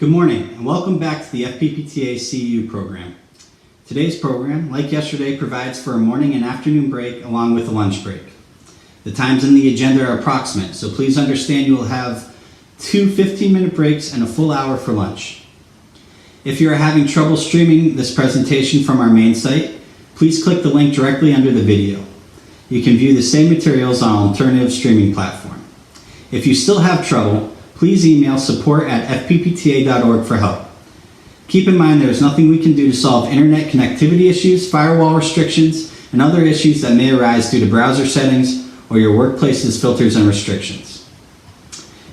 Good morning and welcome back to the FPPTA CEU program. Today's program, like yesterday, provides for a morning and afternoon break along with a lunch break. The times in the agenda are approximate, so please understand you will have two 15-minute breaks and a full hour for lunch. If you are having trouble streaming this presentation from our main site, please click the link directly under the video. You can view the same materials on an alternative streaming platform. If you still have trouble, please email support@fppta.org for help. Keep in mind there is nothing we can do to solve internet connectivity issues, firewall restrictions, and other issues that may arise due to browser settings or your workplace's filters and restrictions.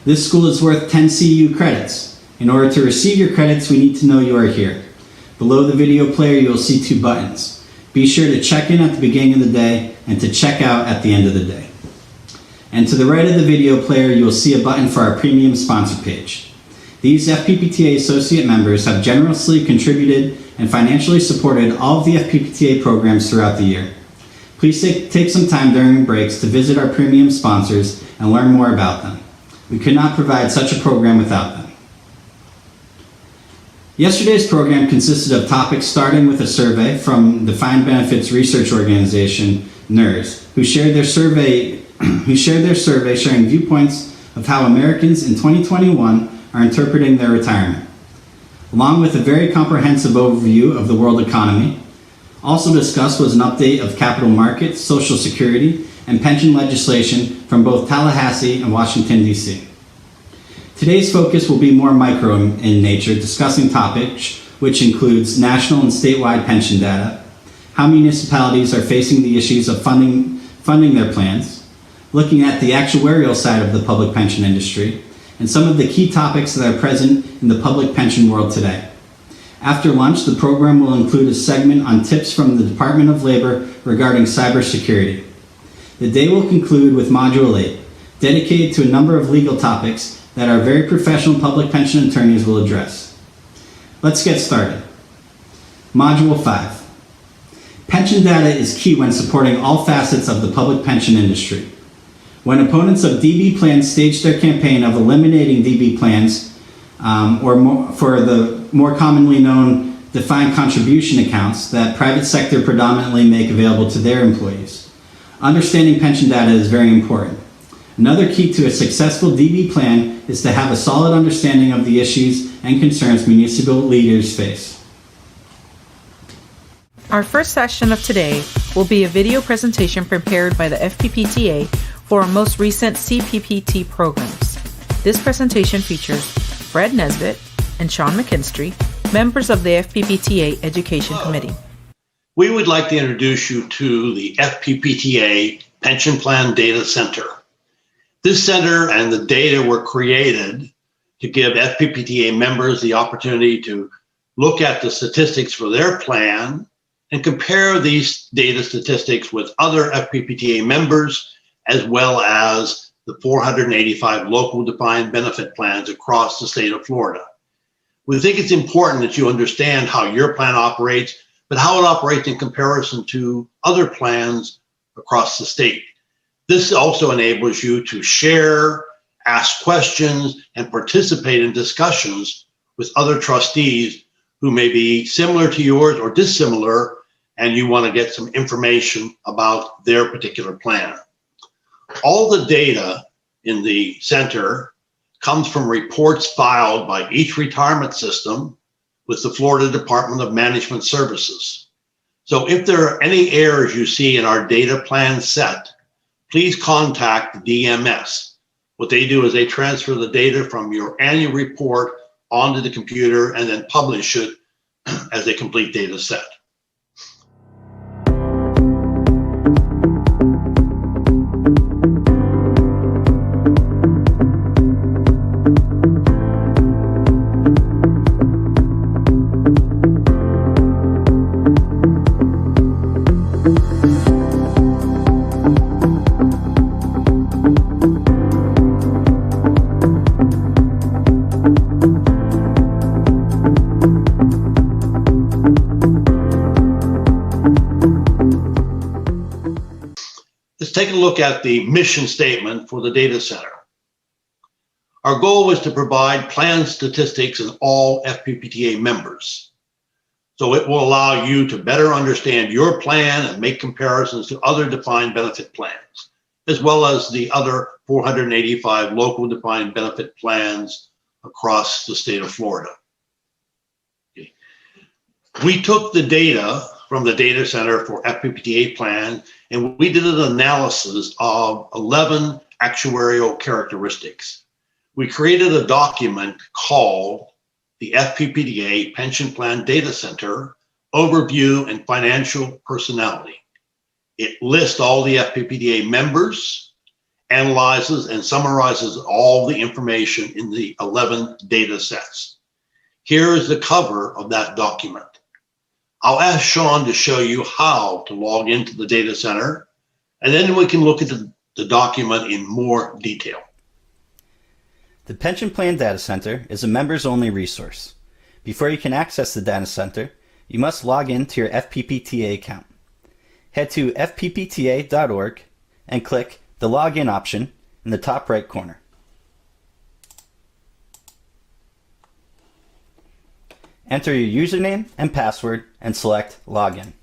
This school is worth 10 CEU credits. In order to receive your credits, we need to know you are here. Below the video player, you will see two buttons. Be sure to check in at the beginning of the day and to check out at the end of the day. And to the right of the video player, you will see a button for our premium sponsor page. These FPPTA associate members have generously contributed and financially supported all of the FPPTA programs throughout the year. Please take some time during breaks to visit our premium sponsors and learn more about them. We could not provide such a program without them. Yesterday's program consisted of topics starting with a survey from the Defined Benefits Research Organization, NERS, who shared their survey sharing viewpoints of how Americans in 2021 are interpreting their retirement, along with a very comprehensive overview of the world economy. Also discussed was an update of capital markets, Social Security, and pension legislation from both Tallahassee and Washington, D.C. Today's focus will be more micro in nature, discussing topics which includes national and statewide pension data, how municipalities are facing the issues of funding their plans, looking at the actuarial side of the public pension industry, and some of the key topics that are present in the public pension world today. After lunch, the program will include a segment on tips from the Department of Labor regarding cybersecurity. The day will conclude with Module 8, dedicated to a number of legal topics that our very professional public pension attorneys will address. Let's get started. Module 5. Pension data is key when supporting all facets of the public pension industry. When opponents of DB plans staged their campaign of eliminating DB plans, for the more commonly known defined contribution accounts that private sector predominantly make available to their employees, understanding pension data is very important. Another key to a successful DB plan is to have a solid understanding of the issues and concerns municipal leaders face. Our first session of today will be a video presentation prepared by the FPPTA for our most recent CPPT programs. This presentation features Fred Nesbitt and Sean McKinstry, members of the FPPTA Education Committee. We would like to introduce you to the FPPTA Pension Plan Data Center. This center and the data were created to give FPPTA members the opportunity to look at the statistics for their plan and compare these data statistics with other FPPTA members, as well as the 485 local defined benefit plans across the state of Florida. We think it's important that you understand how your plan operates, but how it operates in comparison to other plans across the state. This also enables you to share, ask questions, and participate in discussions with other trustees who may be similar to yours or dissimilar, and you want to get some information about their particular plan. All the data in the center comes from reports filed by each retirement system with the Florida Department of Management Services. So if there are any errors you see in our data plan set, please contact the DMS. What they do is they transfer the data from your annual report onto the computer and then publish it as a complete data set. Let's take a look at the mission statement for the data center. Our goal was to provide plan statistics in all FPPTA members. So it will allow you to better understand your plan and make comparisons to other defined benefit plans, as well as the other 485 local defined benefit plans across the state of Florida. Okay. We took the data from the data center for FPPTA plan, and we did an analysis of 11 actuarial characteristics. We created a document called the FPPTA Pension Plan Data Center Overview and Financial Personality. It lists all the FPPTA members, analyzes and summarizes all the information in the 11 data sets. Here is the cover of that document. I'll ask Sean to show you how to log into the data center, and then we can look at the document in more detail. The Pension Plan Data Center is a members-only resource. Before you can access the data center, you must log in to your FPPTA account. Head to fppta.org and click the Login option in the top right corner. Enter your username and password and select Login.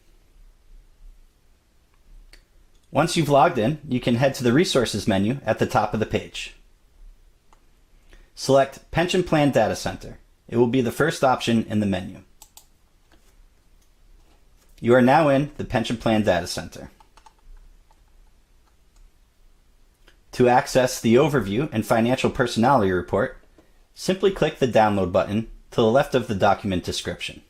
Once you've logged in, you can head to the Resources menu at the top of the page. Select Pension Plan Data Center. It will be the first option in the menu. You are now in the Pension Plan Data Center. To access the Overview and Financial Personality Report, simply click the Download button to the left of the document description.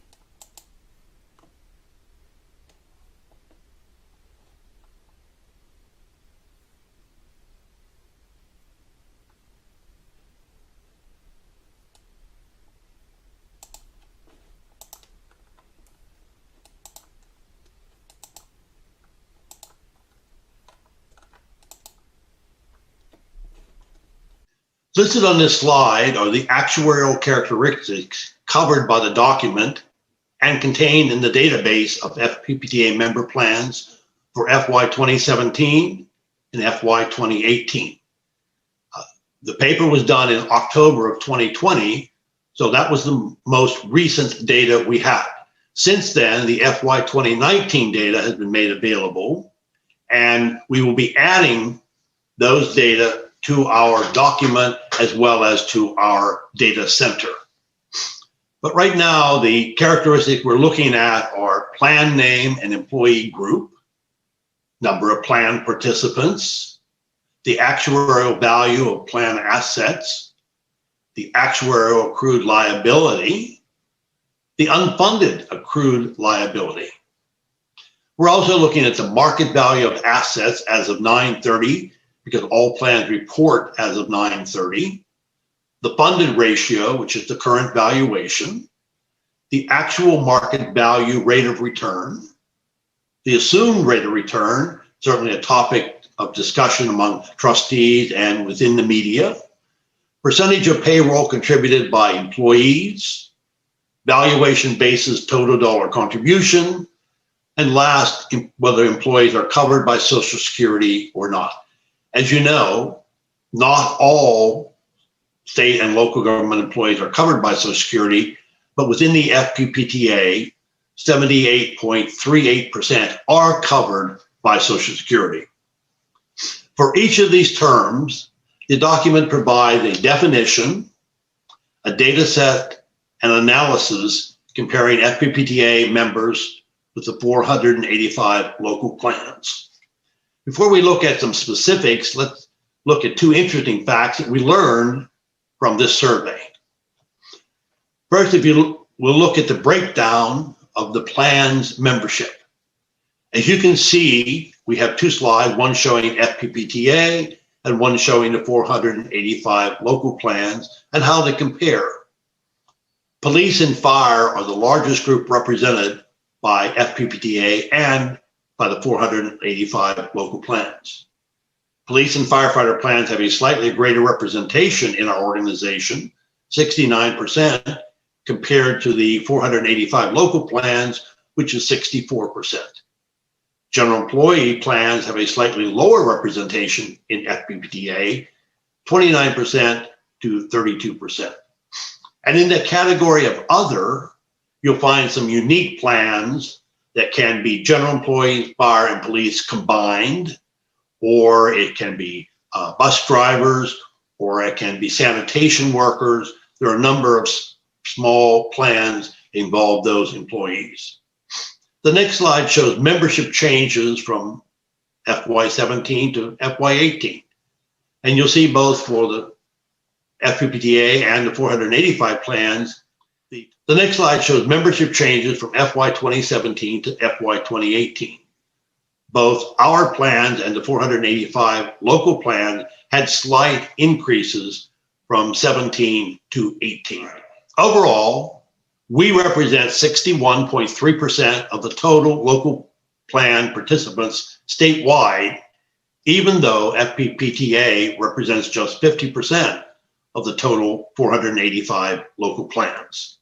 Listed on this slide are the actuarial characteristics covered by the document and contained in the database of FPPTA member plans for FY 2017 and FY 2018. The paper was done in October of 2020, so that was the most recent data we had. Since then, the FY 2019 data has been made available, and we will be adding those data to our document as well as to our data center. But right now, the characteristics we're looking at are plan name and employee group, number of plan participants, the actuarial value of plan assets, the actuarial accrued liability, the unfunded accrued liability. We're also looking at the market value of assets as of 9/30, because all plans report as of 9/30, the funded ratio, which is the current valuation, the actual market value rate of return, the assumed rate of return, certainly a topic of discussion among trustees and within the media, percentage of payroll contributed by employees, valuation basis total dollar contribution, and last, whether employees are covered by Social Security or not. As you know, not all state and local government employees are covered by Social Security, but within the FPPTA, 78.38% are covered by Social Security. For each of these terms, the document provides a definition, a data set, and analysis comparing FPPTA members with the 485 local plans. Before we look at some specifics, let's look at two interesting facts that we learned from this survey. First, we'll look at the breakdown of the plan's membership. As you can see, we have two slides, one showing FPPTA and one showing the 485 local plans and how they compare. Police and fire are the largest group represented by FPPTA and by the 485 local plans. Police and firefighter plans have a slightly greater representation in our organization, 69%, compared to the 485 local plans, which is 64%. General employee plans have a slightly lower representation in FPPTA, 29%, to 32%. And in the category of other, you'll find some unique plans that can be general employees, fire, and police combined, or it can be bus drivers, or it can be sanitation workers. There are a number of small plans involve those employees. The next slide shows membership changes from FY17 to FY18. And you'll see both for the FPPTA and the 485 plans. The next slide shows membership changes from FY 2017 to FY 2018. Both our plans and the 485 local plans had slight increases from 17 to 18. Overall, we represent 61.3% of the total local plan participants statewide, even though FPPTA represents just 50% of the total 485 local plans.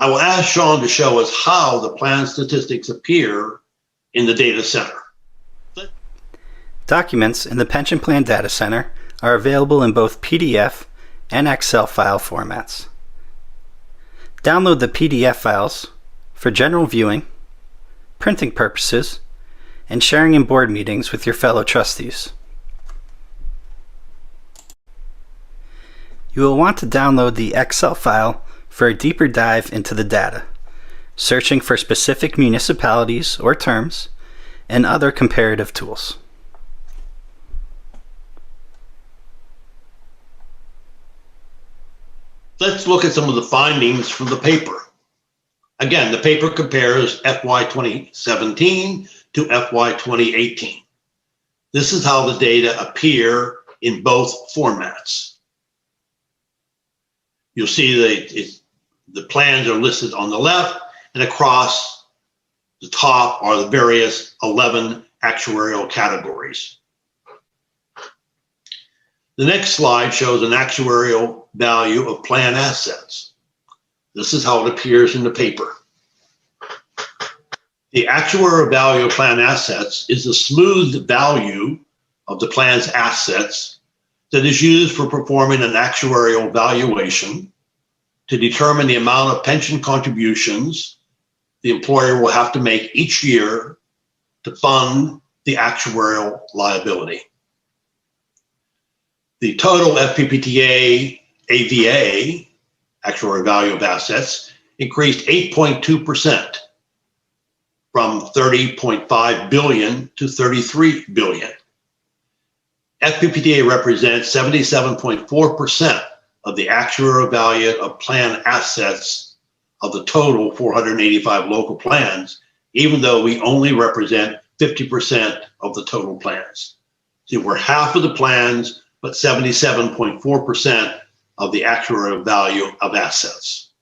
I will ask Sean to show us how the plan statistics appear in the data center. Documents in the Pension Plan Data Center are available in both PDF and Excel file formats. Download the PDF files for general viewing, printing purposes, and sharing in board meetings with your fellow trustees. You will want to download the Excel file for a deeper dive into the data, searching for specific municipalities or terms, and other comparative tools. Let's look at some of the findings from the paper. Again, the paper compares FY 2017 to FY 2018. This is how the data appear in both formats. You'll see the plans are listed on the left, and across the top are the various 11 actuarial categories. The next slide shows an actuarial value of plan assets. This is how it appears in the paper. The actuarial value of plan assets is the smooth value of the plan's assets that is used for performing an actuarial valuation to determine the amount of pension contributions the employer will have to make each year to fund the actuarial liability. The total FPPTA AVA, actuarial value of assets, increased 8.2% from 30.5 billion to 33 billion. FPPTA represents 77.4% of the actuarial value of plan assets of the total 485 local plans, even though we only represent 50% of the total plans. See, we're half of the plans, but 77.4% of the actuarial value of assets.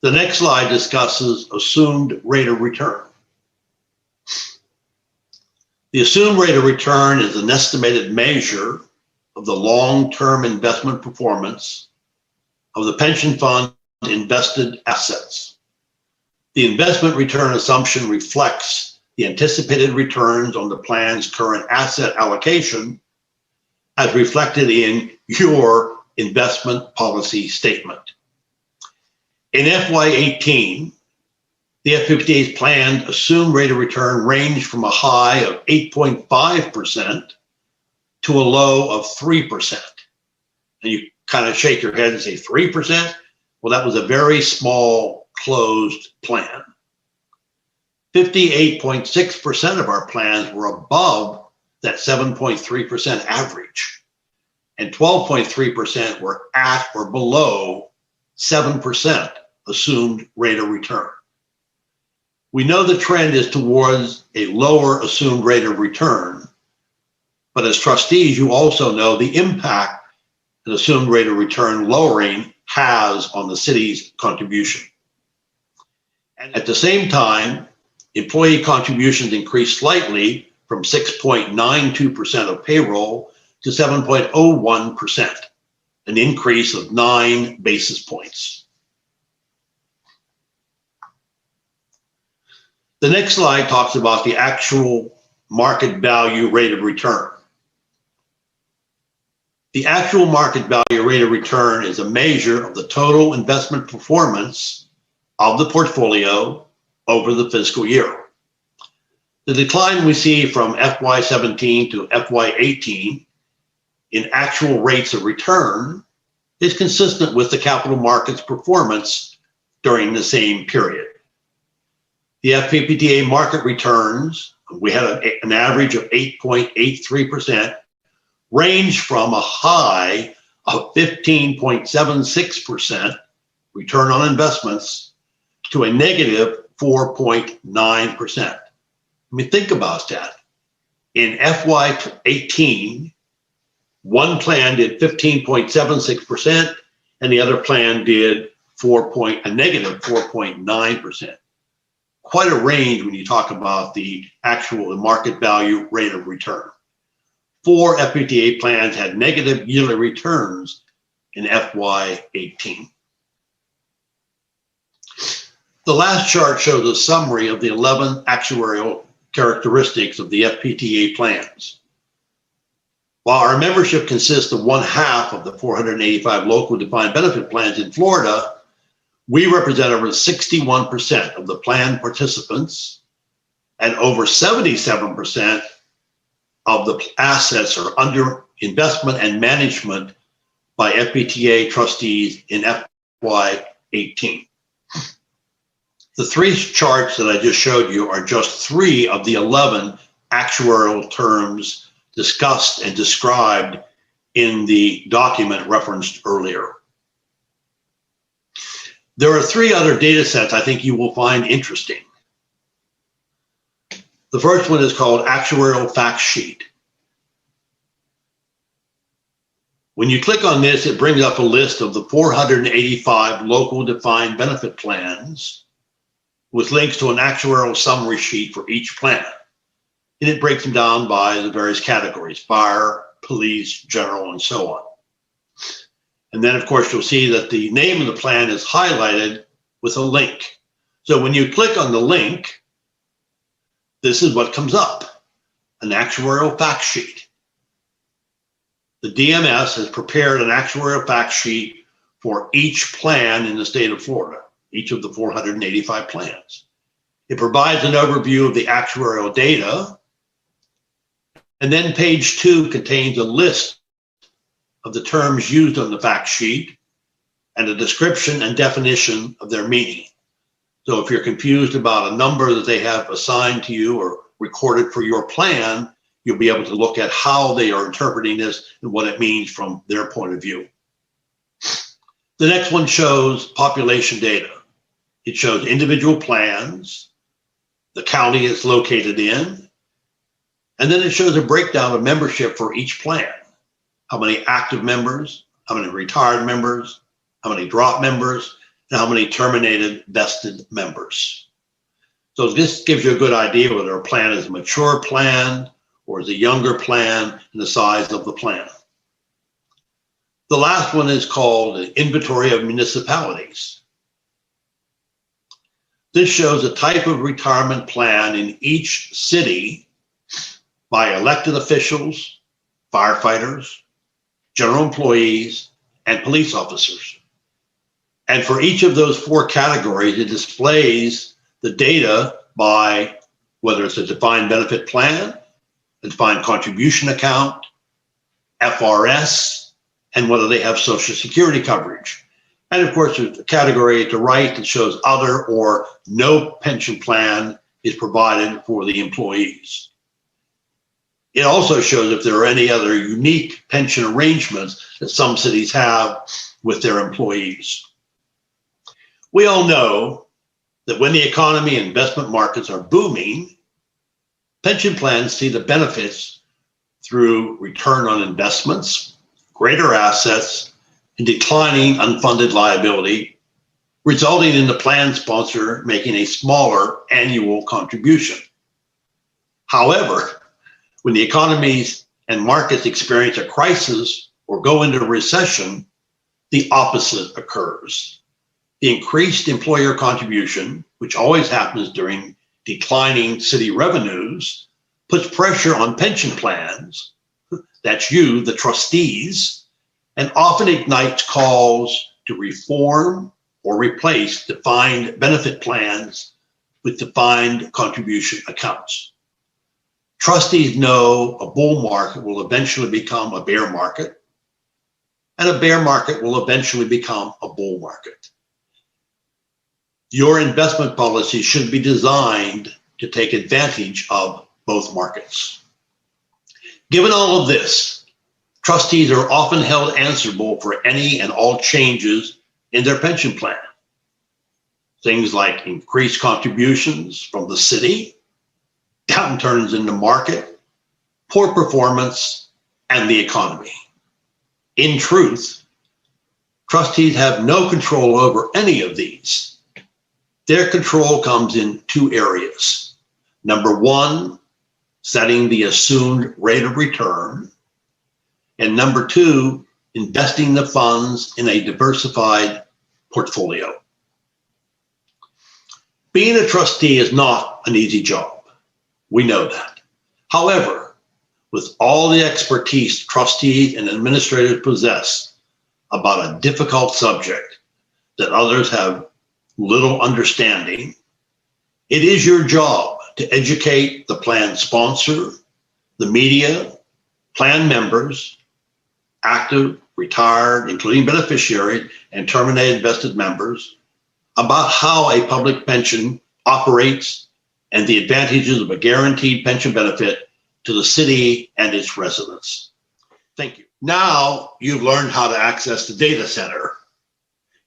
The next slide discusses assumed rate of return. The assumed rate of return is an estimated measure of the long-term investment performance of the pension fund invested assets. The investment return assumption reflects the anticipated returns on the plan's current asset allocation as reflected in your investment policy statement. In FY18, the FPPTA's planned assumed rate of return ranged from a high of 8.5% to a low of 3%. And you kind of shake your head and say 3%? Well, that was a very small closed plan. 58.6% of our plans were above that 7.3% average, and 12.3% were at or below 7% assumed rate of return. We know the trend is towards a lower assumed rate of return, but as trustees, you also know the impact an assumed rate of return lowering has on the city's contribution. And at the same time, employee contributions increased slightly from 6.92% of payroll to 7.01%, an increase of 9 basis points. The next slide talks about the actual market value rate of return. The actual market value rate of return is a measure of the total investment performance of the portfolio over the fiscal year. The decline we see from FY17 to FY18 in actual rates of return is consistent with the capital markets performance during the same period. The FPPTA market returns, we had an average of 8.83%, range from a high of 15.76% return on investments to a negative 4.9%. I mean, think about that. In FY18, one plan did 15.76% and the other plan did a negative 4.9%. Quite a range when you talk about the actual market value rate of return. 4 FPPTA plans had negative yearly returns in FY18. The last chart shows a summary of the 11 actuarial characteristics of the FPPTA plans. While our membership consists of 1/2 of the 485 local defined benefit plans in Florida, we represent over 61% of the plan participants, and over 77% of the assets are under investment and management by FPPTA trustees in FY18. The 3 charts that I just showed you are just 3 of the 11 actuarial terms discussed and described in the document referenced earlier. There are 3 other data sets I think you will find interesting. The first one is called Actuarial Fact Sheet. When you click on this, it brings up a list of the 485 local defined benefit plans with links to an actuarial summary sheet for each plan. And it breaks them down by the various categories: fire, police, general, and so on. And then, of course, you'll see that the name of the plan is highlighted with a link. So when you click on the link, this is what comes up: an actuarial fact sheet. The DMS has prepared an actuarial fact sheet for each plan in the state of Florida, each of the 485 plans. It provides an overview of the actuarial data. And then page 2 contains a list of the terms used on the fact sheet and a description and definition of their meaning. So if you're confused about a number that they have assigned to you or recorded for your plan, you'll be able to look at how they are interpreting this and what it means from their point of view. The next one shows population data. It shows individual plans, the county it's located in, and then it shows a breakdown of membership for each plan. How many active members, how many retired members, how many drop members, and how many terminated vested members. So this gives you a good idea whether a plan is a mature plan or is a younger plan and the size of the plan. The last one is called the Inventory of Municipalities. This shows a type of retirement plan in each city by elected officials, firefighters, general employees, and police officers. And for each of those 4 categories, it displays the data by whether it's a defined benefit plan, a defined contribution account, FRS, and whether they have Social Security coverage. And of course, there's a category at the right that shows other or no pension plan is provided for the employees. It also shows if there are any other unique pension arrangements that some cities have with their employees. We all know that when the economy and investment markets are booming, pension plans see the benefits through return on investments, greater assets, and declining unfunded liability, resulting in the plan sponsor making a smaller annual contribution. However, when the economies and markets experience a crisis or go into a recession, the opposite occurs. The increased employer contribution, which always happens during declining city revenues, puts pressure on pension plans, that's you, the trustees, and often ignites calls to reform or replace defined benefit plans with defined contribution accounts. Trustees know a bull market will eventually become a bear market, and a bear market will eventually become a bull market. Your investment policy should be designed to take advantage of both markets. Given all of this, trustees are often held answerable for any and all changes in their pension plan. Things like increased contributions from the city, downturns in the market, poor performance, and the economy. In truth, trustees have no control over any of these. Their control comes in two areas. Number one, setting the assumed rate of return. And number two, investing the funds in a diversified portfolio. Being a trustee is not an easy job. We know that. However, with all the expertise trustees and administrators possess about a difficult subject that others have little understanding, it is your job to educate the plan sponsor, the media, plan members, active, retired, including beneficiaries, and terminated vested members, about how a public pension operates and the advantages of a guaranteed pension benefit to the city and its residents. Thank you. Now you've learned how to access the data center.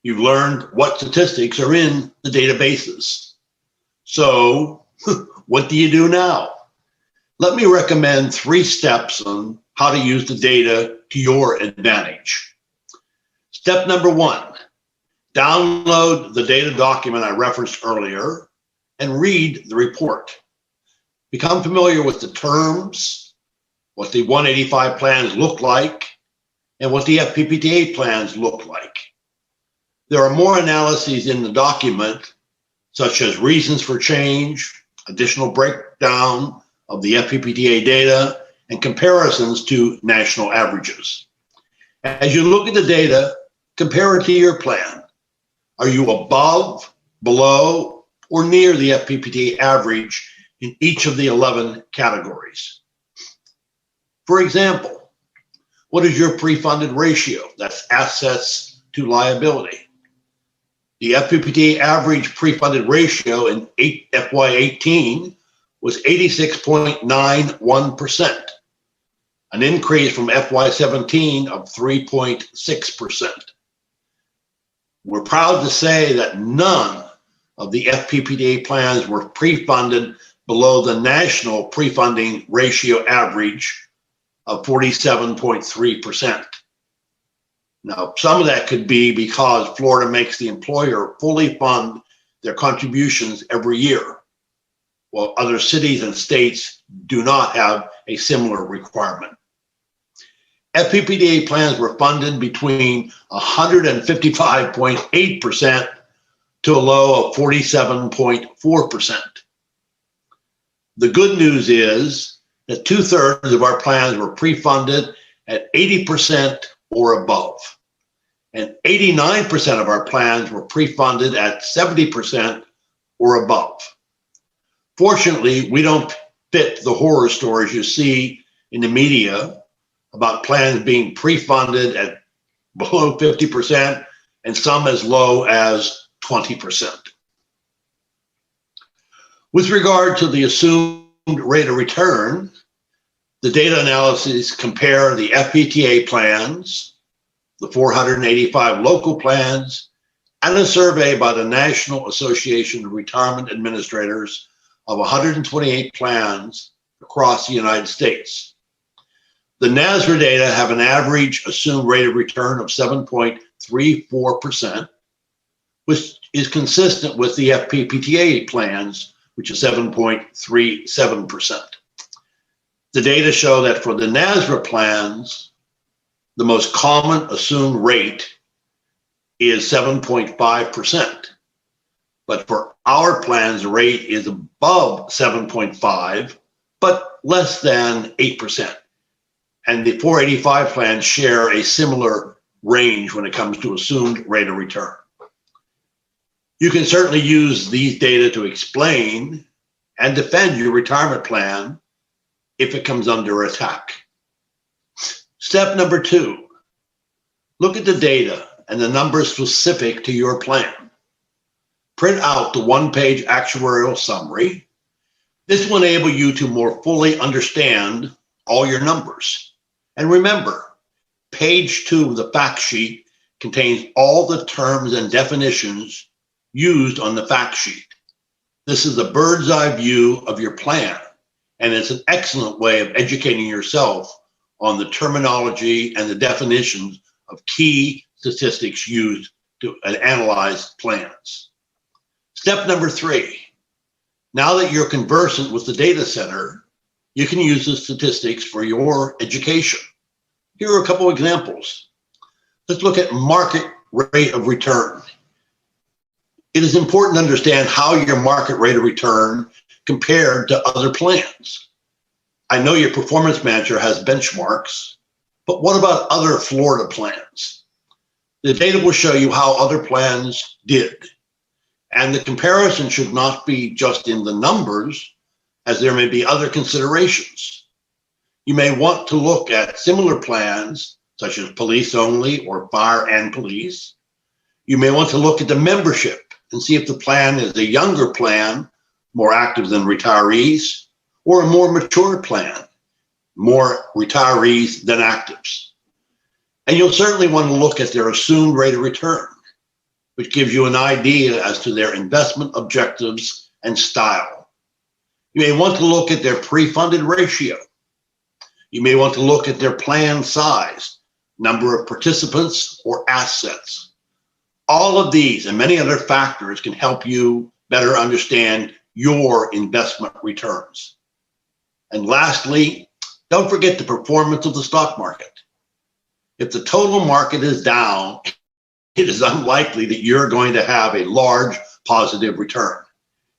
You've learned what statistics are in the databases. So what do you do now? Let me recommend 3 steps on how to use the data to your advantage. Step number 1, download the data document I referenced earlier and read the report. Become familiar with the terms, what the 185 plans look like, and what the FPPTA plans look like. There are more analyses in the document, such as reasons for change, additional breakdown of the FPPTA data, and comparisons to national averages. As you look at the data, compare it to your plan. Are you above, below, or near the FPPTA average in each of the 11 categories? For example, what is your pre-funded ratio? That's assets to liability. The FPPTA average pre-funded ratio in FY18 was 86.91%, an increase from FY17 of 3.6%. We're proud to say that none of the FPPTA plans were pre-funded below the national pre-funding ratio average of 47.3%. Now, some of that could be because Florida makes the employer fully fund their contributions every year, while other cities and states do not have a similar requirement. FPPTA plans were funded between 155.8% to a low of 47.4%. The good news is that 2/3 of our plans were pre-funded at 80% or above, and 89% of our plans were pre-funded at 70% or above. Fortunately, we don't fit the horror stories you see in the media about plans being pre-funded at below 50% and some as low as 20%. With regard to the assumed rate of return, the data analyses compare the FPTA plans, the 485 local plans, and a survey by the National Association of Retirement Administrators of 128 plans across the United States. The NASRA data have an average assumed rate of return of 7.34%, which is consistent with the FPPTA plans, which is 7.37%. The data show that for the NASRA plans, the most common assumed rate is 7.5%. But for our plans, the rate is above 7.5, but less than 8%. And the 485 plans share a similar range when it comes to assumed rate of return. You can certainly use these data to explain and defend your retirement plan if it comes under attack. Step number 2, look at the data and the numbers specific to your plan. Print out the one-page actuarial summary. This will enable you to more fully understand all your numbers. And remember, page 2 of the fact sheet contains all the terms and definitions used on the fact sheet. This is a bird's eye view of your plan, and it's an excellent way of educating yourself on the terminology and the definitions of key statistics used to analyze plans. Step number 3, now that you're conversant with the data center, you can use the statistics for your education. Here are a couple examples. Let's look at market rate of return. It is important to understand how your market rate of return compared to other plans. I know your performance manager has benchmarks, but what about other Florida plans? The data will show you how other plans did. And the comparison should not be just in the numbers, as there may be other considerations. You may want to look at similar plans, such as police only or fire and police. You may want to look at the membership and see if the plan is a younger plan, more active than retirees, or a more mature plan, more retirees than actives. And you'll certainly want to look at their assumed rate of return, which gives you an idea as to their investment objectives and style. You may want to look at their pre-funded ratio. You may want to look at their plan size, number of participants, or assets. All of these and many other factors can help you better understand your investment returns. And lastly, don't forget the performance of the stock market. If the total market is down, it is unlikely that you're going to have a large positive return.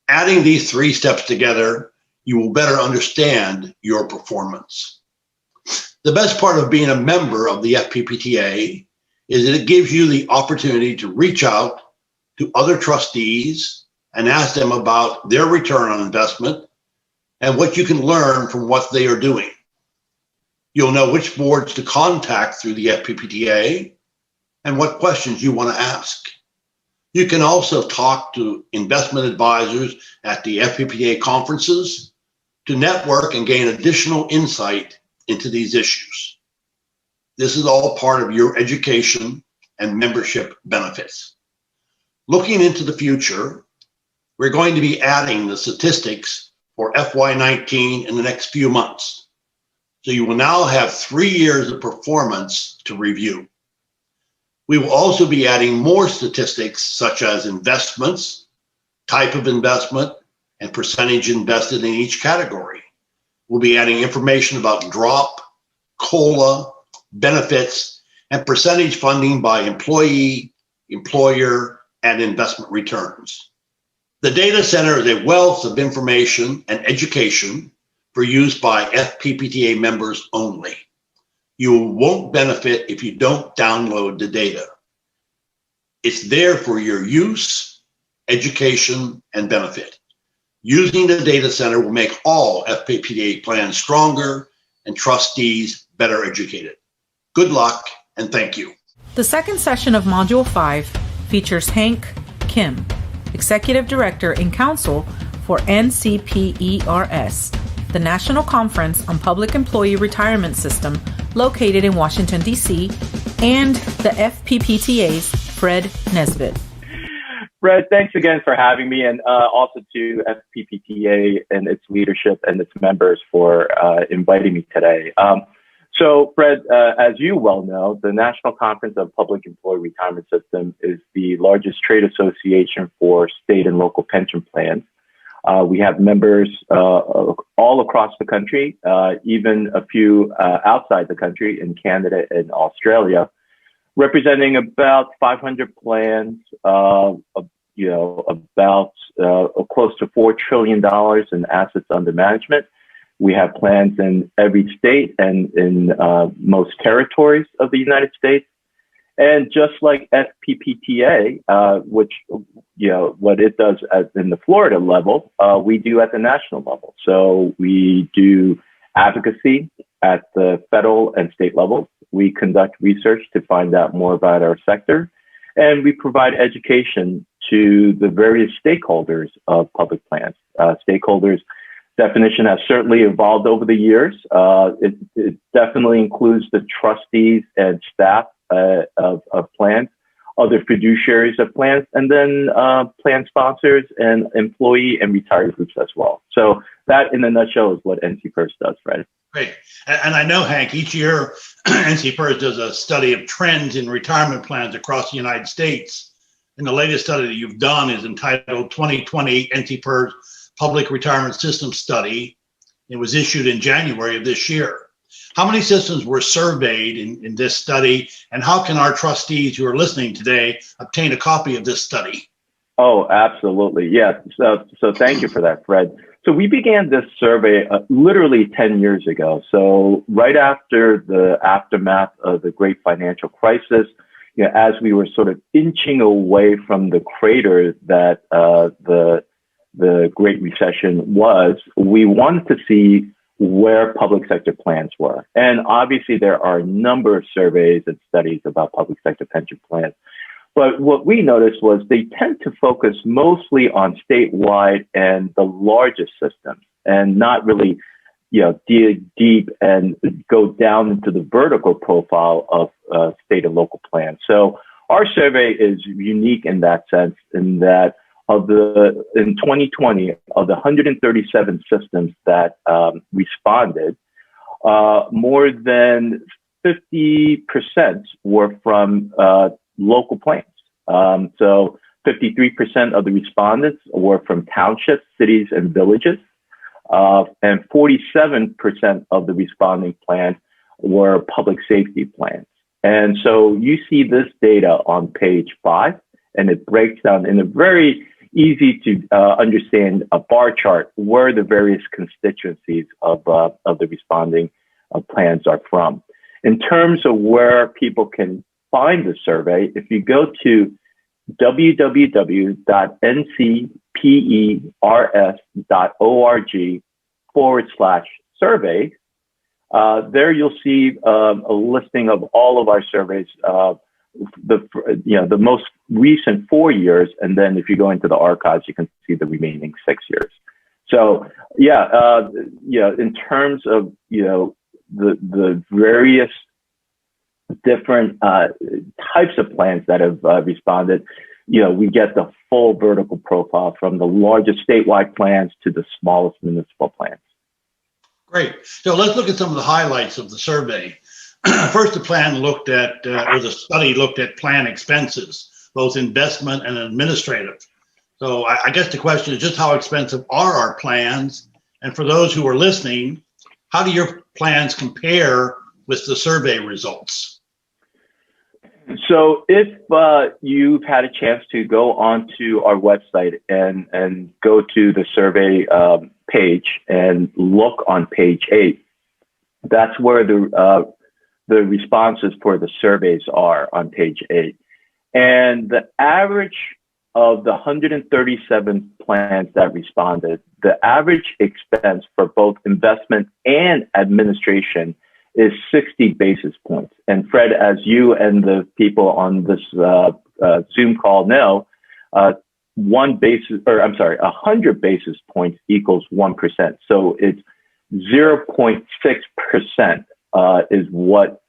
Adding these 3 steps together, you will better understand your performance. The best part of being a member of the FPPTA is that it gives you the opportunity to reach out to other trustees and ask them about their return on investment and what you can learn from what they are doing. You'll know which boards to contact through the FPPTA and what questions you want to ask. You can also talk to investment advisors at the FPPTA conferences to network and gain additional insight into these issues. This is all part of your education and membership benefits. Looking into the future, we're going to be adding the statistics for FY19 in the next few months. So you will now have 3 years of performance to review. We will also be adding more statistics such as investments, type of investment, and percentage invested in each category. We'll be adding information about drop, COLA, benefits, and percentage funding by employee, employer, and investment returns. The data center is a wealth of information and education for use by FPPTA members only. You won't benefit if you don't download the data. It's there for your use, education, and benefit. Using the data center will make all FPPTA plans stronger and trustees better educated. Good luck and thank you. The second session of Module 5 features Hank Kim, Executive Director and Counsel for NCPERS, the National Conference on Public Employee Retirement System located in Washington, D.C., and the FPPTA's Fred Nesbitt. Fred, thanks again for having me, and also to FPPTA and its leadership and its members for inviting me today. So, Fred, as you well know, the National Conference of Public Employee Retirement System is the largest trade association for state and local pension plans. We have members all across the country, even a few outside the country in Canada and Australia, representing about 500 plans, about close to $4 trillion in assets under management. We have plans in every state and in most territories of the United States. And just like FPPTA, which, what it does in the Florida level, we do at the national level. So we do advocacy at the federal and state levels. We conduct research to find out more about our sector, and we provide education to the various stakeholders of public plans. Stakeholders definition has certainly evolved over the years. It definitely includes the trustees and staff of plans, other fiduciaries of plans, and then plan sponsors and employee and retiree groups as well. So that, in a nutshell, is what NCPERS does, Fred. Great. And I know, Hank, each year NCPERS does a study of trends in retirement plans across the United States. And the latest study that you've done is entitled 2020 NCPERS Public Retirement System Study. It was issued in January of this year. How many systems were surveyed in this study, and how can our trustees who are listening today obtain a copy of this study? Oh, absolutely. Yeah. So thank you for that, Fred. So we began this survey literally 10 years ago. So right after the aftermath of the great financial crisis, as we were sort of inching away from the crater that the Great Recession was, we wanted to see where public sector plans were. And obviously there are a number of surveys and studies about public sector pension plans. But what we noticed was they tend to focus mostly on statewide and the largest systems, and not really, dig deep and go down into the vertical profile of state and local plans. So our survey is unique in that sense, in that in 2020, of the 137 systems that responded, more than 50% were from local plans. So 53% of the respondents were from townships, cities, and villages, and 47% of the responding plans were public safety plans. And so you see this data on page 5, and it breaks down in a very easy to understand a bar chart where the various constituencies of the responding plans are from. In terms of where people can find the survey, if you go to www.ncpers.org/survey, there you'll see a listing of all of our surveys, the most recent 4 years, and then if you go into the archives, you can see the remaining 6 years. So in terms of the various different types of plans that have responded, we get the full vertical profile from the largest statewide plans to the smallest municipal plans. Great. So let's look at some of the highlights of the survey. First, the study looked at plan expenses, both investment and administrative. So I guess the question is just how expensive are our plans? And for those who are listening, how do your plans compare with the survey results? So if you've had a chance to go onto our website and go to the survey page and look on page 8, that's where the responses for the surveys are on page 8. And the average of the 137 plans that responded, the average expense for both investment and administration is 60 basis points. And Fred, as you and the people on this Zoom call know, 100 basis points equals 1%. So it's 0.6% is what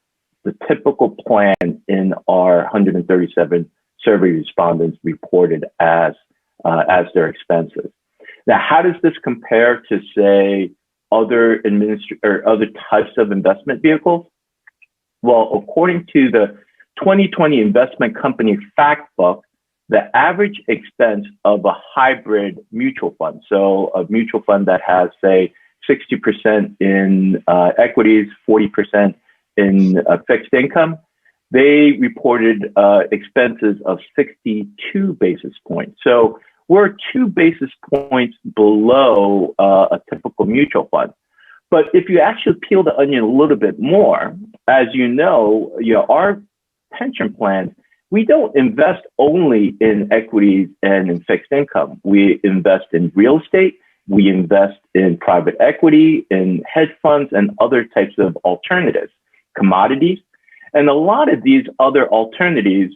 the typical plan in our 137 survey respondents reported as their expenses. Now, how does this compare to, say, other types of investment vehicles? Well, according to the 2020 Investment Company Fact Book, the average expense of a hybrid mutual fund, so a mutual fund that has, say, 60% in equities, 40% in fixed income, they reported expenses of 62 basis points. So we're 2 basis points below a typical mutual fund. But if you actually peel the onion a little bit more, as you know, our pension plans, we don't invest only in equities and in fixed income. We invest in real estate. We invest in private equity, in hedge funds, and other types of alternatives, commodities. And a lot of these other alternatives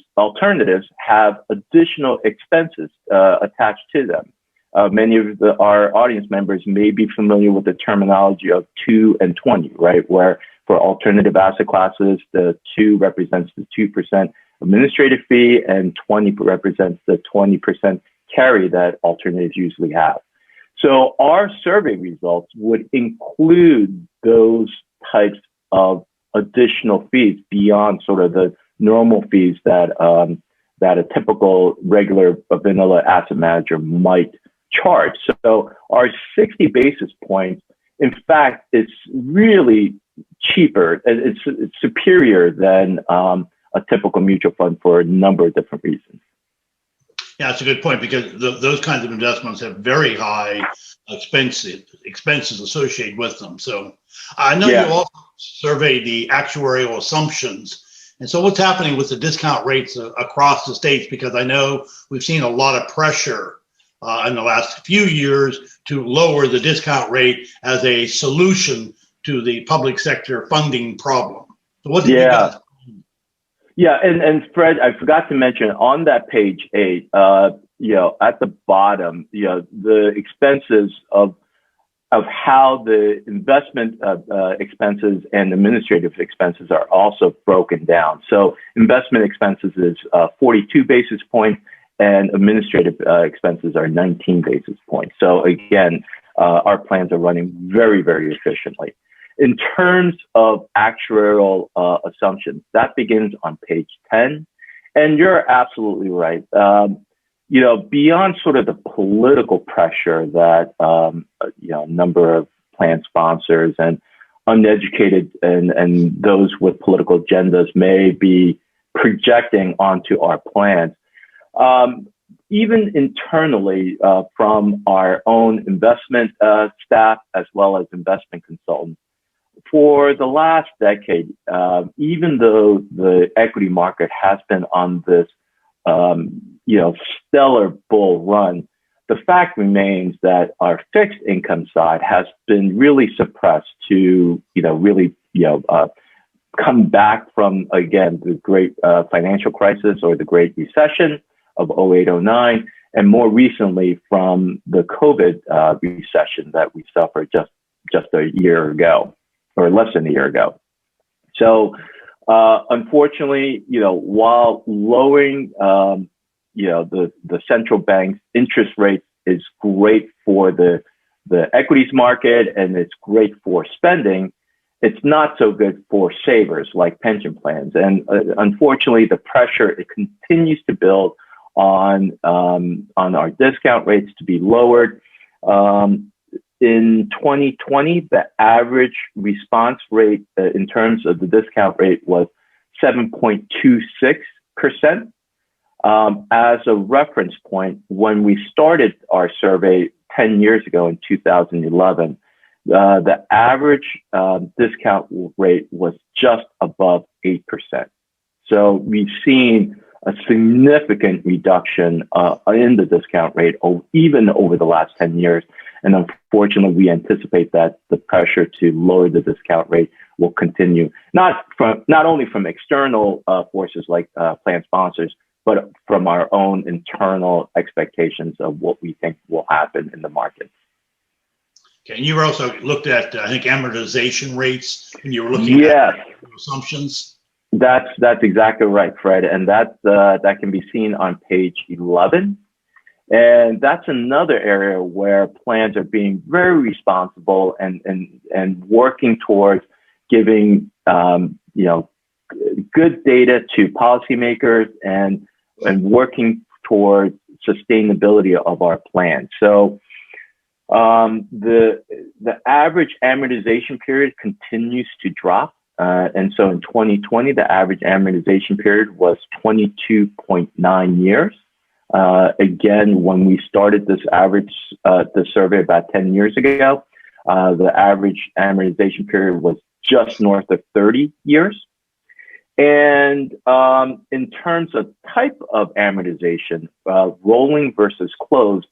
have additional expenses attached to them. Many of our audience members may be familiar with the terminology of 2 and 20, right? Where for alternative asset classes, the 2 represents the 2% administrative fee and 20 represents the 20% carry that alternatives usually have. So our survey results would include those types of additional fees beyond sort of the normal fees that that a typical regular vanilla asset manager might charge. So our 60 basis points, in fact, it's really cheaper. It's superior than a typical mutual fund for a number of different reasons. Yeah, that's a good point, because those kinds of investments have very high expenses associated with them. So I know you also survey the actuarial assumptions. And so what's happening with the discount rates across the states? Because I know we've seen a lot of pressure in the last few years to lower the discount rate as a solution to the public sector funding problem. So what did you guys? Yeah, and Fred, I forgot to mention on that page 8, at the bottom, the expenses of how the investment expenses and administrative expenses are also broken down. So investment expenses is 42 basis points and administrative expenses are 19 basis points. So again, our plans are running very, very efficiently. In terms of actuarial assumptions, that begins on page 10. And you're absolutely right. Beyond sort of the political pressure that, a number of plan sponsors and uneducated and those with political agendas may be projecting onto our plans, even internally from our own investment staff as well as investment consultants, for the last decade, even though the equity market has been on this, stellar bull run, the fact remains that our fixed income side has been really suppressed to, come back from, again, the great financial crisis or the Great Recession of 08-09, and more recently from the COVID recession that we suffered just a year ago, or less than a year ago. So unfortunately, while lowering, the central bank's interest rate is great for the equities market and it's great for spending, it's not so good for savers like pension plans. And unfortunately, the pressure, it continues to build on our discount rates to be lowered. In 2020, the average response rate in terms of the discount rate was 7.26%. As a reference point, when we started our survey 10 years ago in 2011, the average discount rate was just above 8%. So we've seen a significant reduction in the discount rate even over the last 10 years. And unfortunately, we anticipate that the pressure to lower the discount rate will continue, not only from external forces like plan sponsors, but from our own internal expectations of what we think will happen in the market. Okay, and you also looked at, I think, amortization rates when you were looking at assumptions. That's exactly right, Fred, and that can be seen on page 11. And that's another area where plans are being very responsible and working towards giving good data to policymakers and working towards sustainability of our plan. So the average amortization period continues to drop. And so in 2020, the average amortization period was 22.9 years. Again, when we started this survey about 10 years ago, the average amortization period was just north of 30 years. And in terms of type of amortization, rolling versus closed,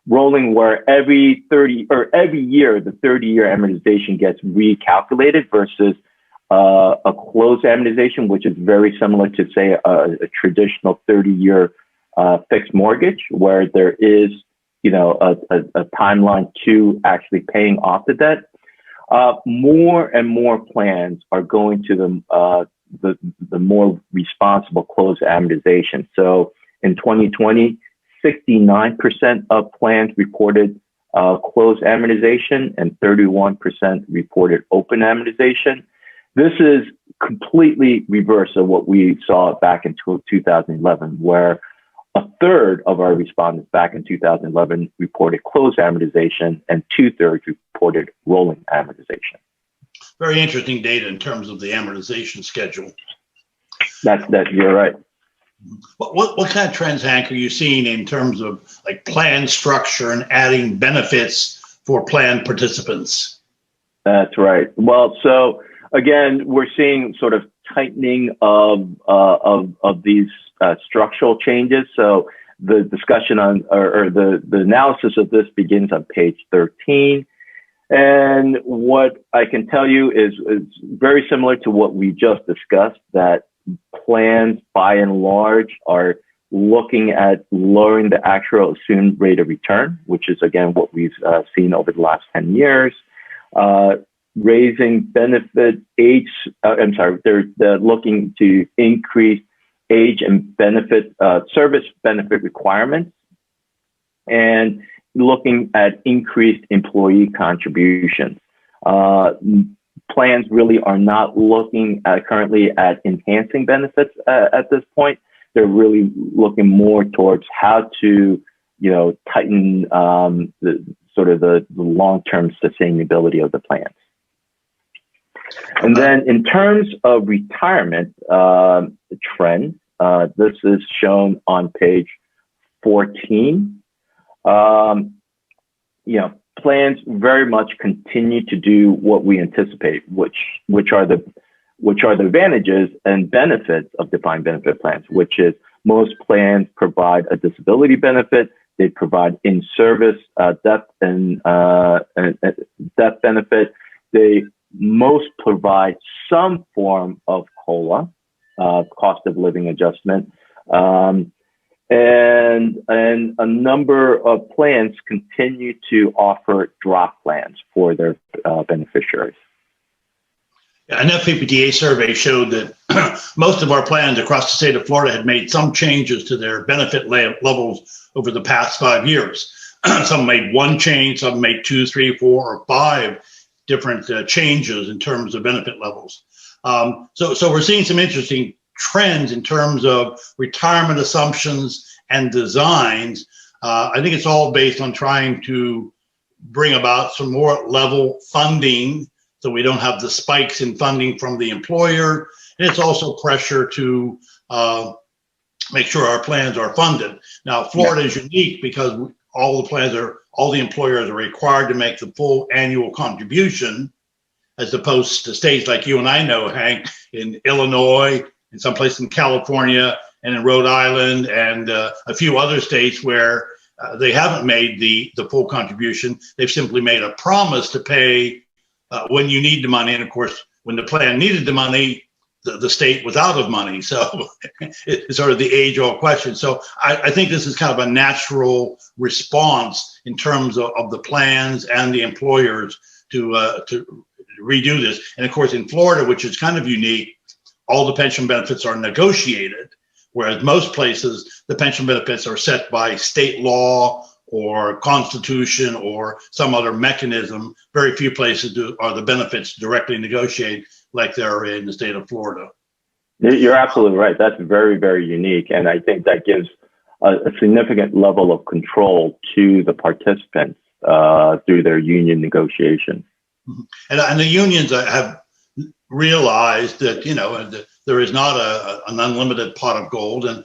rolling where every year the 30-year amortization gets recalculated versus a closed amortization, which is very similar to, say, a traditional 30-year fixed mortgage, where there is, a timeline to actually paying off the debt. More and more plans are going to the more responsible closed amortization. So in 2020, 69% of plans reported closed amortization and 31% reported open amortization. This is completely reverse of what we saw back in 2011, where a third of our respondents back in 2011 reported closed amortization and 2/3 reported rolling amortization. Very interesting data in terms of the amortization schedule. That you're right. What kind of trends, Hank, are you seeing in terms of like plan structure and adding benefits for plan participants? That's right. Well, so again, we're seeing sort of tightening of these structural changes. So the discussion on or the analysis of this begins on page 13. And what I can tell you is very similar to what we just discussed, that plans by and large are looking at lowering the actual assumed rate of return, which is again what we've seen over the last 10 years. Raising benefit age, they're looking to increase age and benefit service benefit requirements, and looking at increased employee contributions. Plans really are not looking currently at enhancing benefits at this point. They're really looking more towards how to, tighten the long-term sustainability of the plans. And then in terms of retirement trends, this is shown on page 14. Plans very much continue to do what we anticipate, which are the advantages and benefits of defined benefit plans, which is most plans provide a disability benefit. They provide in-service death and death benefit. They most provide some form of COLA, cost of living adjustment. And a number of plans continue to offer drop plans for their beneficiaries. An FPPTA survey showed that most of our plans across the state of Florida had made some changes to their benefit levels over the past 5 years. Some made one change, some made 2, 3, 4, or 5 different changes in terms of benefit levels. So we're seeing some interesting trends in terms of retirement assumptions and designs. I think it's all based on trying to bring about some more level funding so we don't have the spikes in funding from the employer. And it's also pressure to make sure our plans are funded. Now, Florida is unique because all the employers are required to make the full annual contribution, as opposed to states like you and I know, Hank, in Illinois, in some place in California, and in Rhode Island, and a few other states where they haven't made the full contribution. They've simply made a promise to pay when you need the money. And of course, when the plan needed the money, the state was out of money. So it's sort of the age-old question. So I think this is kind of a natural response in terms of the plans and the employers to redo this. And of course, in Florida, which is kind of unique, all the pension benefits are negotiated, whereas most places, the pension benefits are set by state law or constitution or some other mechanism. Very few places are the benefits directly negotiated like they're in the state of Florida. You're absolutely right. That's very, very unique. And I think that gives a significant level of control to the participants through their union negotiations. And the unions have realized that, there is not an unlimited pot of gold, and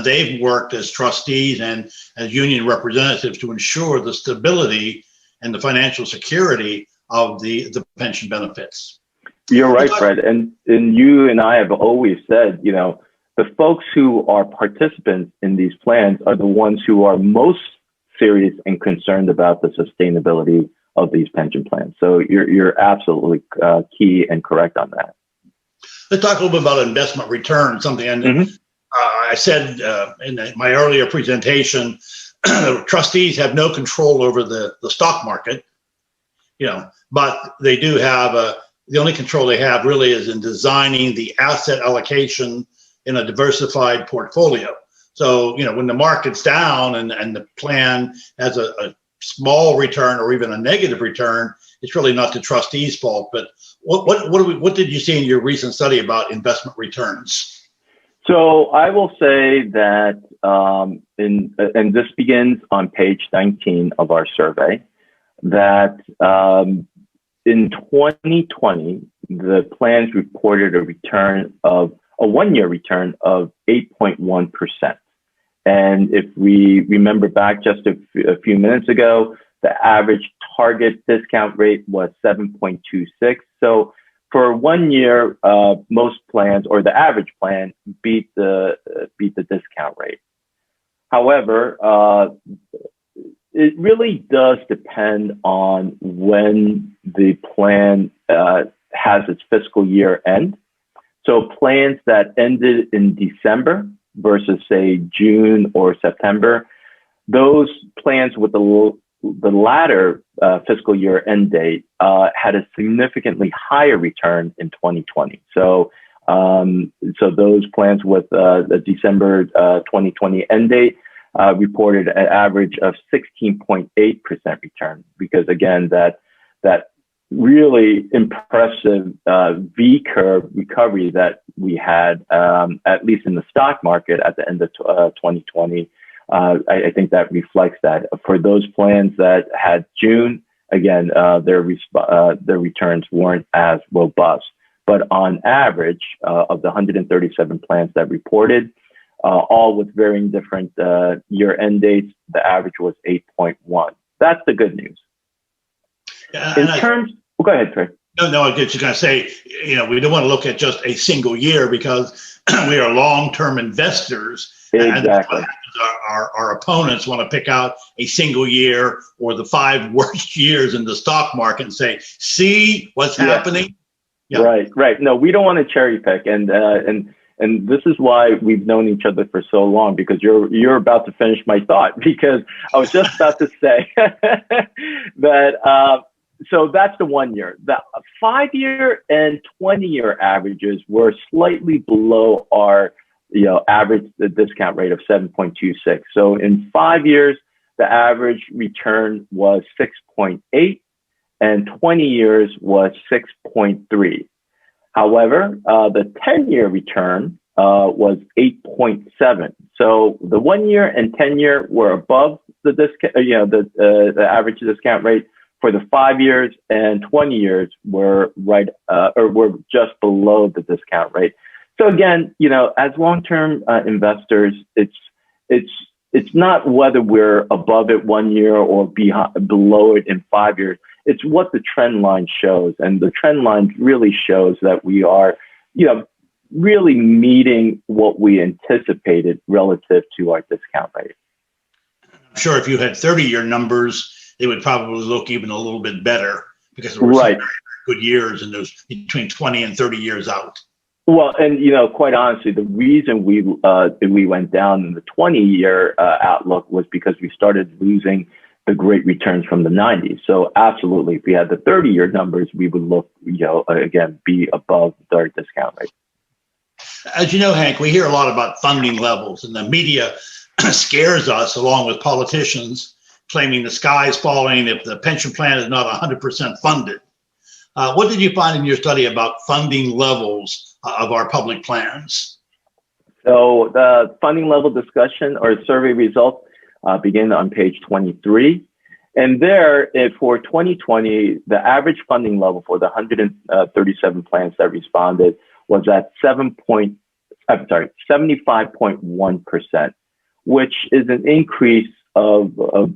they've worked as trustees and as union representatives to ensure the stability and the financial security of the pension benefits. You're right, Fred. And you and I have always said, you know, the folks who are participants in these plans are the ones who are most serious and concerned about the sustainability of these pension plans. So you're absolutely key and correct on that. Let's talk a little bit about investment return, something I said in my earlier presentation. Trustees have no control over the stock market, you know, but they do have the only control they have really is in designing the asset allocation in a diversified portfolio. So, you know, when the market's down and the plan has a small return or even a negative return, it's really not the trustee's fault. But what did you see in your recent study about investment returns? So I will say that, and this begins on page 19 of our survey, that in 2020, the plans reported a one-year return of 8.1%. And if we remember back just a few minutes ago, the average target discount rate was 7.26. So for 1 year, most plans, or the average plan, beat the discount rate. However, it really does depend on when the plan has its fiscal year end. So plans that ended in December versus, say, June or September, those plans with the latter fiscal year end date had a significantly higher return in 2020. So those plans with the December 2020 end date reported an average of 16.8% return, because again, that really impressive V-curve recovery that we had, at least in the stock market at the end of 2020. I think that reflects that. For those plans that had June, again, their returns weren't as robust. But on average, of the 137 plans that reported, all with varying different year-end dates, the average was 8.1. That's the good news. Go ahead, Trey. No, I was just going to say, you know, we don't want to look at just a single year, because we are long-term investors. Exactly. And our opponents want to pick out a single year or the 5 worst years in the stock market and say, see what's happening? Yeah. Right. No, we don't want to cherry pick. And this is why we've known each other for so long, because you're about to finish my thought, because I was just about to say that, so that's the 1 year. The 5-year and 20-year averages were slightly below our, you know, average the discount rate of 7.26. So in 5 years, the average return was 6.8, and 20 years was 6.3. However, the 10-year return was 8.7. So the 1 year and 10-year were above the discount, the average discount rate. For the 5 years and 20 years were were just below the discount rate. So again, you know, as long-term investors, it's not whether we're above it 1 year or below it in 5 years. It's what the trend line shows, and the trend line really shows that we are, you know, really meeting what we anticipated relative to our discount rate. I'm sure if you had 30-year numbers, they would probably look even a little bit better, because there were some good years and there's between 20 and 30 years out. Well, and you know, quite honestly, the reason we went down in the 20-year outlook was because we started losing the great returns from the 90s. So absolutely, if we had the 30-year numbers, we would look, you know, again, be above our discount rate. As you know, Hank, we hear a lot about funding levels, and the media scares us, along with politicians, claiming the sky is falling if the pension plan is not 100% funded. What did you find in your study about funding levels of our public plans? So the funding level discussion or survey results begin on page 23. And there, for 2020, the average funding level for the 137 plans that responded was at 75.1%, which is an increase of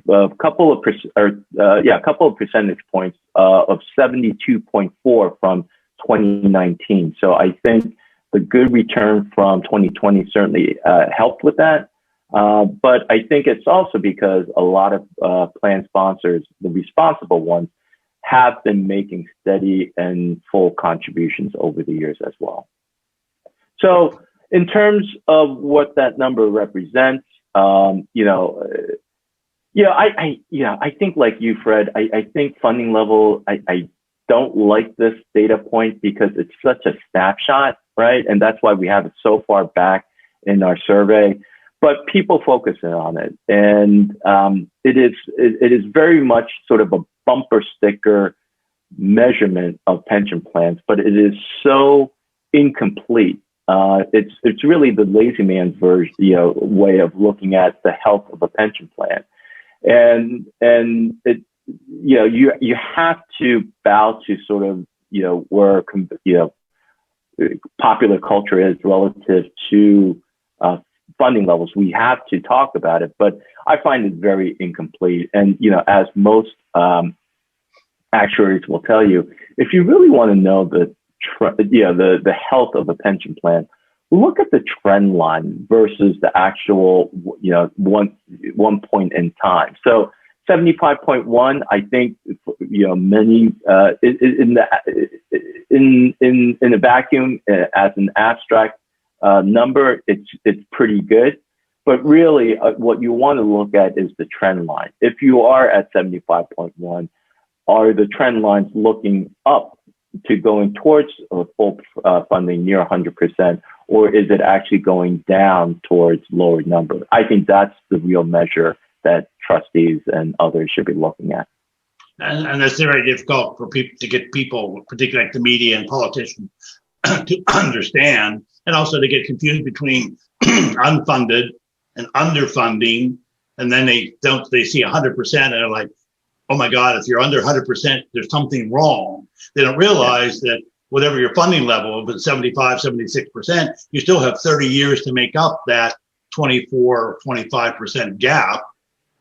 a couple of percentage points of 72.4 from 2019. So I think the good return from 2020 certainly helped with that. But I think it's also because a lot of plan sponsors, the responsible ones, have been making steady and full contributions over the years as well. So in terms of what that number represents, I think like you, Fred, I think funding level, I don't like this data point because it's such a snapshot, right? And that's why we have it so far back in our survey. But people focus in on it, and it is very much sort of a bumper sticker measurement of pension plans, but it is so incomplete. It's really the lazy man's version, way of looking at the health of a pension plan, and it, you have to bow to sort of where popular culture is relative to funding levels. We have to talk about it, but I find it very incomplete. And as most actuaries will tell you, if you really want to know the health of a pension plan, look at the trend line versus the actual one point in time. So 75.1, I think many in a vacuum as an abstract number, it's pretty good. But really, what you want to look at is the trend line. If you are at 75.1, are the trend lines looking up to going towards full funding near 100%, or is it actually going down towards lower number? I think that's the real measure that trustees and others should be looking at. And that's very difficult for people to get people, particularly like the media and politicians, to understand, and also to get confused between unfunded and underfunding. And then they see 100% and they're like, oh my God, if you're under 100%, there's something wrong. They don't realize that whatever your funding level, if it's 75, 76%, you still have 30 years to make up that 24, 25% gap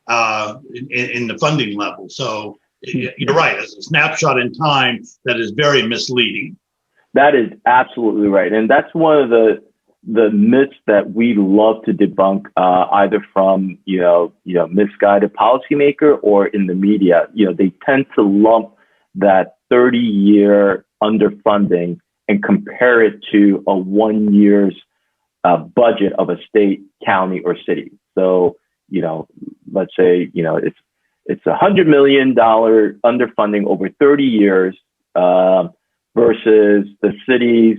in the funding level. So you're right, it's a snapshot in time that is very misleading. That is absolutely right. And that's one of the myths that we love to debunk, either from, misguided policymaker or in the media. They tend to lump that 30-year underfunding and compare it to a 1 year's budget of a state, county, or city. So, let's say, it's $100 million underfunding over 30 years versus the city's,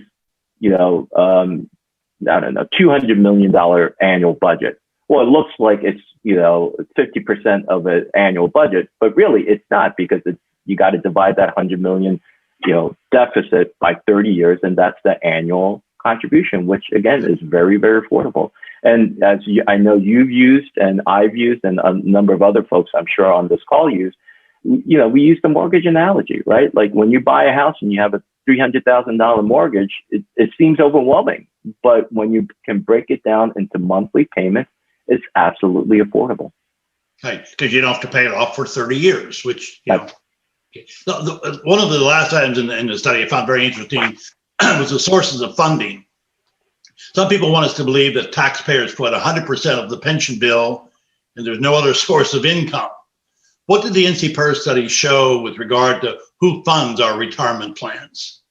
$200 million annual budget. Well, it looks like it's, 50% of an annual budget, but really it's not, because you got to divide that 100 million, deficit by 30 years. And that's the annual contribution, which again is very, very affordable. And as I know you've used and I've used, and a number of other folks I'm sure on this call use, we use the mortgage analogy, right? Like when you buy a house and you have a $300,000 mortgage, it seems overwhelming. But when you can break it down into monthly payments, it's absolutely affordable. Okay, because you don't have to pay it off for 30 years, which, one of the last items in the study I found very interesting was the sources of funding. Some people want us to believe that taxpayers put 100% of the pension bill and there's no other source of income. What did the NC PERS study show with regard to who funds our retirement plans?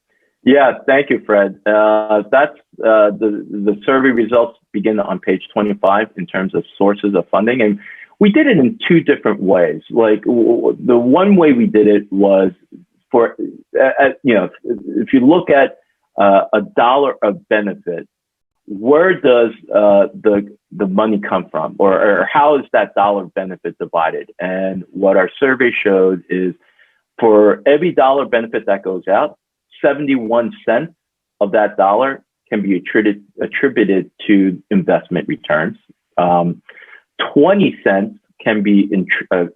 Yeah, thank you, Fred. That's the survey results begin on page 25 in terms of sources of funding. And we did it in two different ways. Like the one way we did it was for, if you look at a dollar of benefit, where does the money come from, or how is that dollar benefit divided? And what our survey showed is for every dollar benefit that goes out, 71 cents of that dollar can be attributed to investment returns. 20 cents can be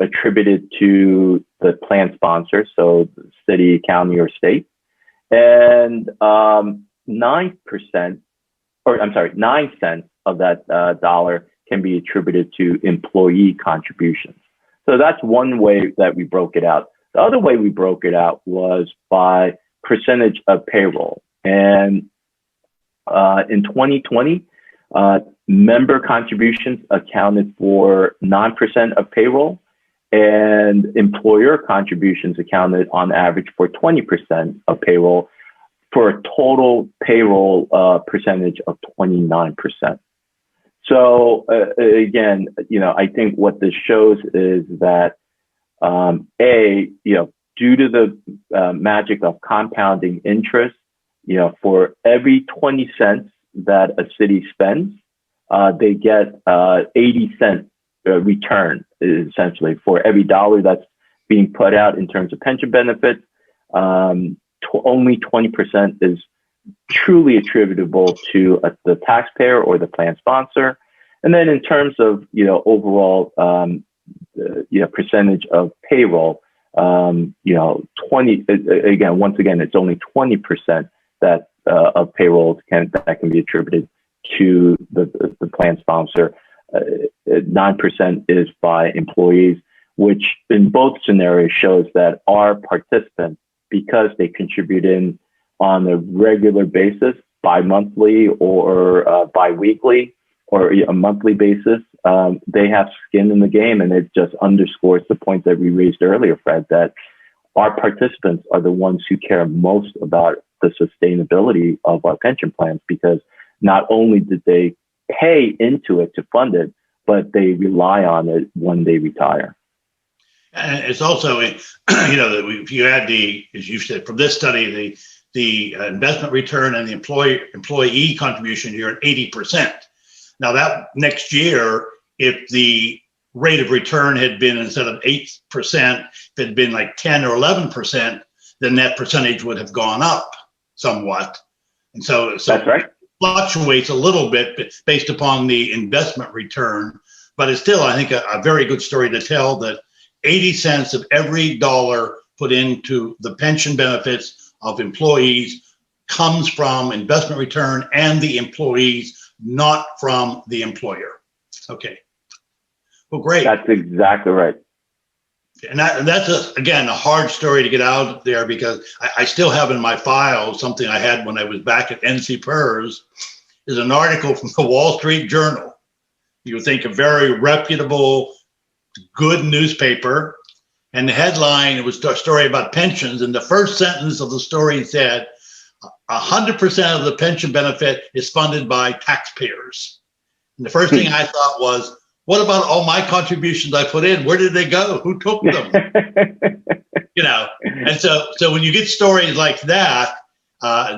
attributed to the plan sponsor, so the city, county, or state, and 9 cents of that dollar can be attributed to employee contributions. So that's one way that we broke it out. The other way we broke it out was by percentage of payroll. And in 2020, member contributions accounted for 9% of payroll, and employer contributions accounted on average for 20% of payroll, for a total payroll percentage of 29%. So again, I think what this shows is that due to the magic of compounding interest, for every 20 cents that a city spends, they get 80 cents return, essentially, for every dollar that's being put out in terms of pension benefits. Only 20% is truly attributable to the taxpayer or the plan sponsor. And then in terms of, overall, percentage of payroll, 20, again, once again, it's only 20% that of payroll that can be attributed to the plan sponsor. 9% is by employees, which in both scenarios shows that our participants, because they contribute in on a regular basis, bi-monthly or bi-weekly or a monthly basis, they have skin in the game. And it just underscores the point that we raised earlier, Fred, that our participants are the ones who care most about the sustainability of our pension plans, because not only did they pay into it to fund it, but they rely on it when they retire. And it's also, if you add as you said, from this study, the investment return and the employee contribution, you're at 80%. Now that next year, if the rate of return had been, instead of 8%, if it had been like 10 or 11%, then that percentage would have gone up somewhat. And so that's right. Fluctuates a little bit based upon the investment return, but it's still, I think, a very good story to tell that 80 cents of every dollar put into the pension benefits of employees comes from investment return and the employees, not from the employer. Okay. Well, great. That's exactly right. And that's, again, a hard story to get out there, because I still have in my file something I had when I was back at NC PERS, is an article from the Wall Street Journal. You would think a very reputable, good newspaper. And the headline, it was a story about pensions. And the first sentence of the story said, 100% of the pension benefit is funded by taxpayers. And the first thing I thought was, what about all my contributions I put in? Where did they go? Who took them? And so when you get stories like that,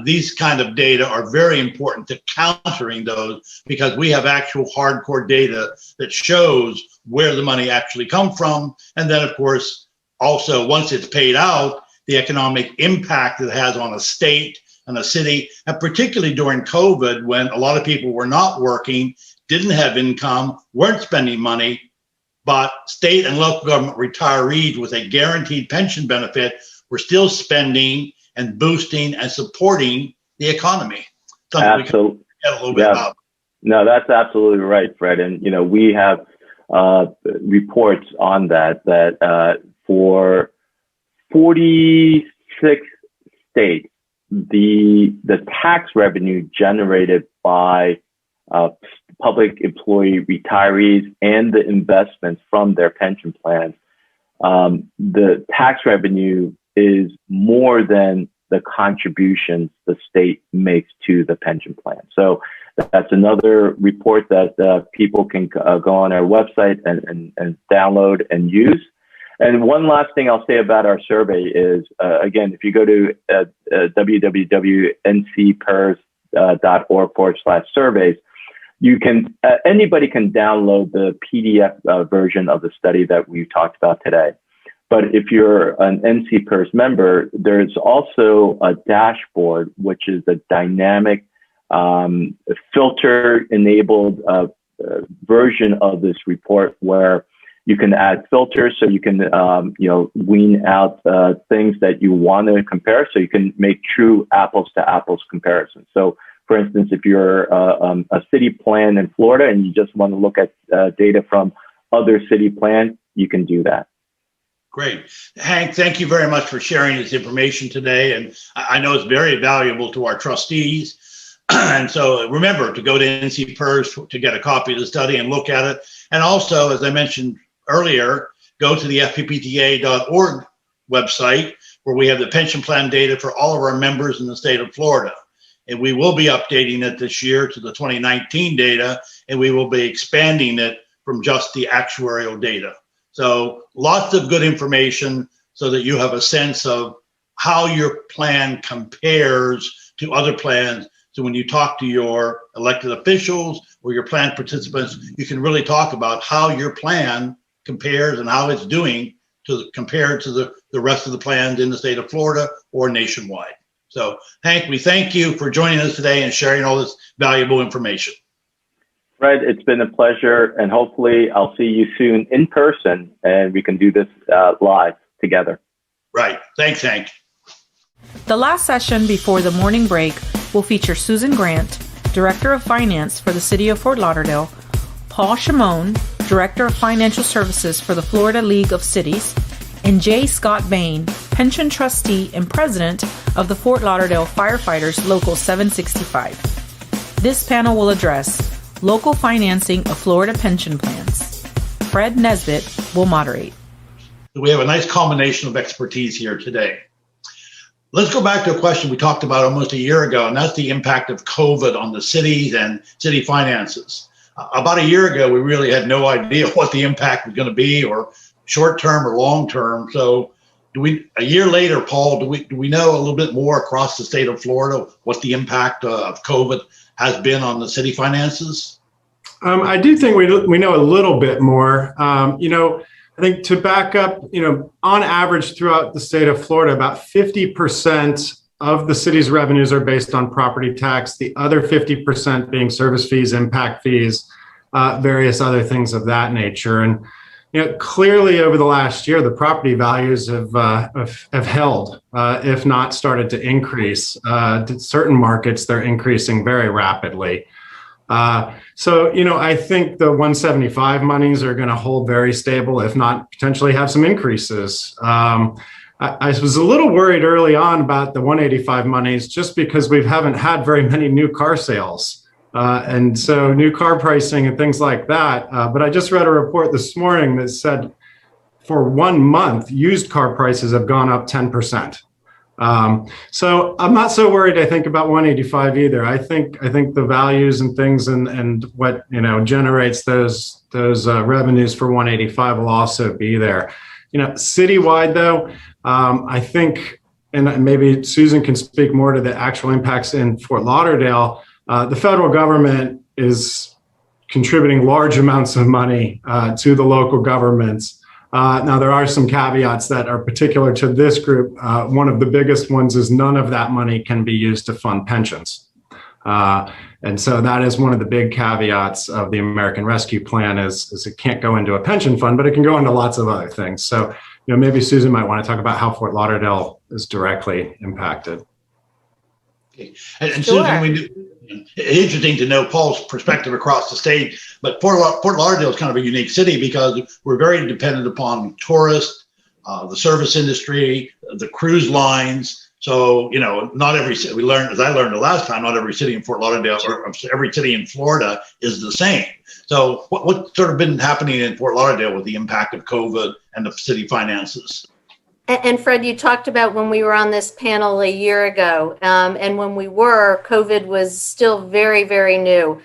these kind of data are very important to countering those, because we have actual hardcore data that shows where the money actually comes from. And then, of course, also once it's paid out, the economic impact it has on a state and a city, and particularly during COVID, when a lot of people were not working, didn't have income, weren't spending money, but state and local government retirees with a guaranteed pension benefit were still spending and boosting and supporting the economy. Something we can get a little bit about. No, that's absolutely right, Fred. And, we have reports on that for 46 states, the tax revenue generated by public employee retirees and the investments from their pension plans, the tax revenue is more than the contributions the state makes to the pension plan. So that's another report that people can go on our website and download and use. And one last thing I'll say about our survey is, again, if you go to www.ncpers.org/surveys, you can anybody can download the PDF version of the study that we talked about today. But if you're an NC PERS member, there's also a dashboard, which is a dynamic filter-enabled version of this report, where you can add filters, so you can wean out things that you want to compare, so you can make true apples to apples comparisons. So, for instance, if you're a city plan in Florida and you just want to look at data from other city plans, you can do that. Great. Hank, thank you very much for sharing this information today. And I know it's very valuable to our trustees. And so remember to go to NC PERS to get a copy of the study and look at it. And also, as I mentioned earlier, go to the FPPTA.org website where we have the pension plan data for all of our members in the state of Florida. And we will be updating it this year to the 2019 data, and we will be expanding it from just the actuarial data. So lots of good information so that you have a sense of how your plan compares to other plans. So when you talk to your elected officials or your plan participants, you can really talk about how your plan compares and how it's doing compared to the rest of the plans in the state of Florida or nationwide. So Hank, we thank you for joining us today and sharing all this valuable information. Fred, it's been a pleasure, and hopefully I'll see you soon in person and we can do this live together. Right. Thanks, Hank. The last session before the morning break will feature Susan Grant, Director of Finance for the City of Fort Lauderdale, Paul Shimon, Director of Financial Services for the Florida League of Cities, and J. Scott Bain, Pension Trustee and President of the Fort Lauderdale Firefighters Local 765. This panel will address local financing of Florida pension plans. Fred Nesbitt will moderate. We have a nice combination of expertise here today. Let's go back to a question we talked about almost a year ago, and that's the impact of COVID on the cities and city finances. About a year ago, we really had no idea what the impact was going to be, or short-term or long-term. So a year later, Paul, do we know a little bit more across the state of Florida what the impact of COVID has been on the city finances? I do think we know a little bit more. I think to back up, on average throughout the state of Florida, about 50% of the city's revenues are based on property tax, the other 50% being service fees, impact fees, various other things of that nature. And clearly over the last year, the property values have held, if not started to increase. Certain markets, they're increasing very rapidly. So I think the 175 monies are going to hold very stable, if not potentially have some increases. I was a little worried early on about the 185 monies just because we haven't had very many new car sales. And so new car pricing and things like that. But I just read a report this morning that said for 1 month, used car prices have gone up 10%. So I'm not so worried, I think, about 185 either. I think the values and things and what, generates those revenues for 185 will also be there. Citywide though, I think, and maybe Susan can speak more to the actual impacts in Fort Lauderdale. The federal government is contributing large amounts of money to the local governments. Now, there are some caveats that are particular to this group. One of the biggest ones is none of that money can be used to fund pensions. And so that is one of the big caveats of the American Rescue Plan is it can't go into a pension fund, but it can go into lots of other things. So, maybe Susan might want to talk about how Fort Lauderdale is directly impacted. Okay. And Sure. Susan, interesting to know Paul's perspective across the state, but Fort Lauderdale is kind of a unique city because we're very dependent upon tourists, the service industry, the cruise lines. So, not every city, as I learned the last time, not every city in Fort Lauderdale or every city in Florida is the same. So what's sort of been happening in Fort Lauderdale with the impact of COVID and the city finances? And Fred, you talked about when we were on this panel a year ago, and when we were, COVID was still very, very new.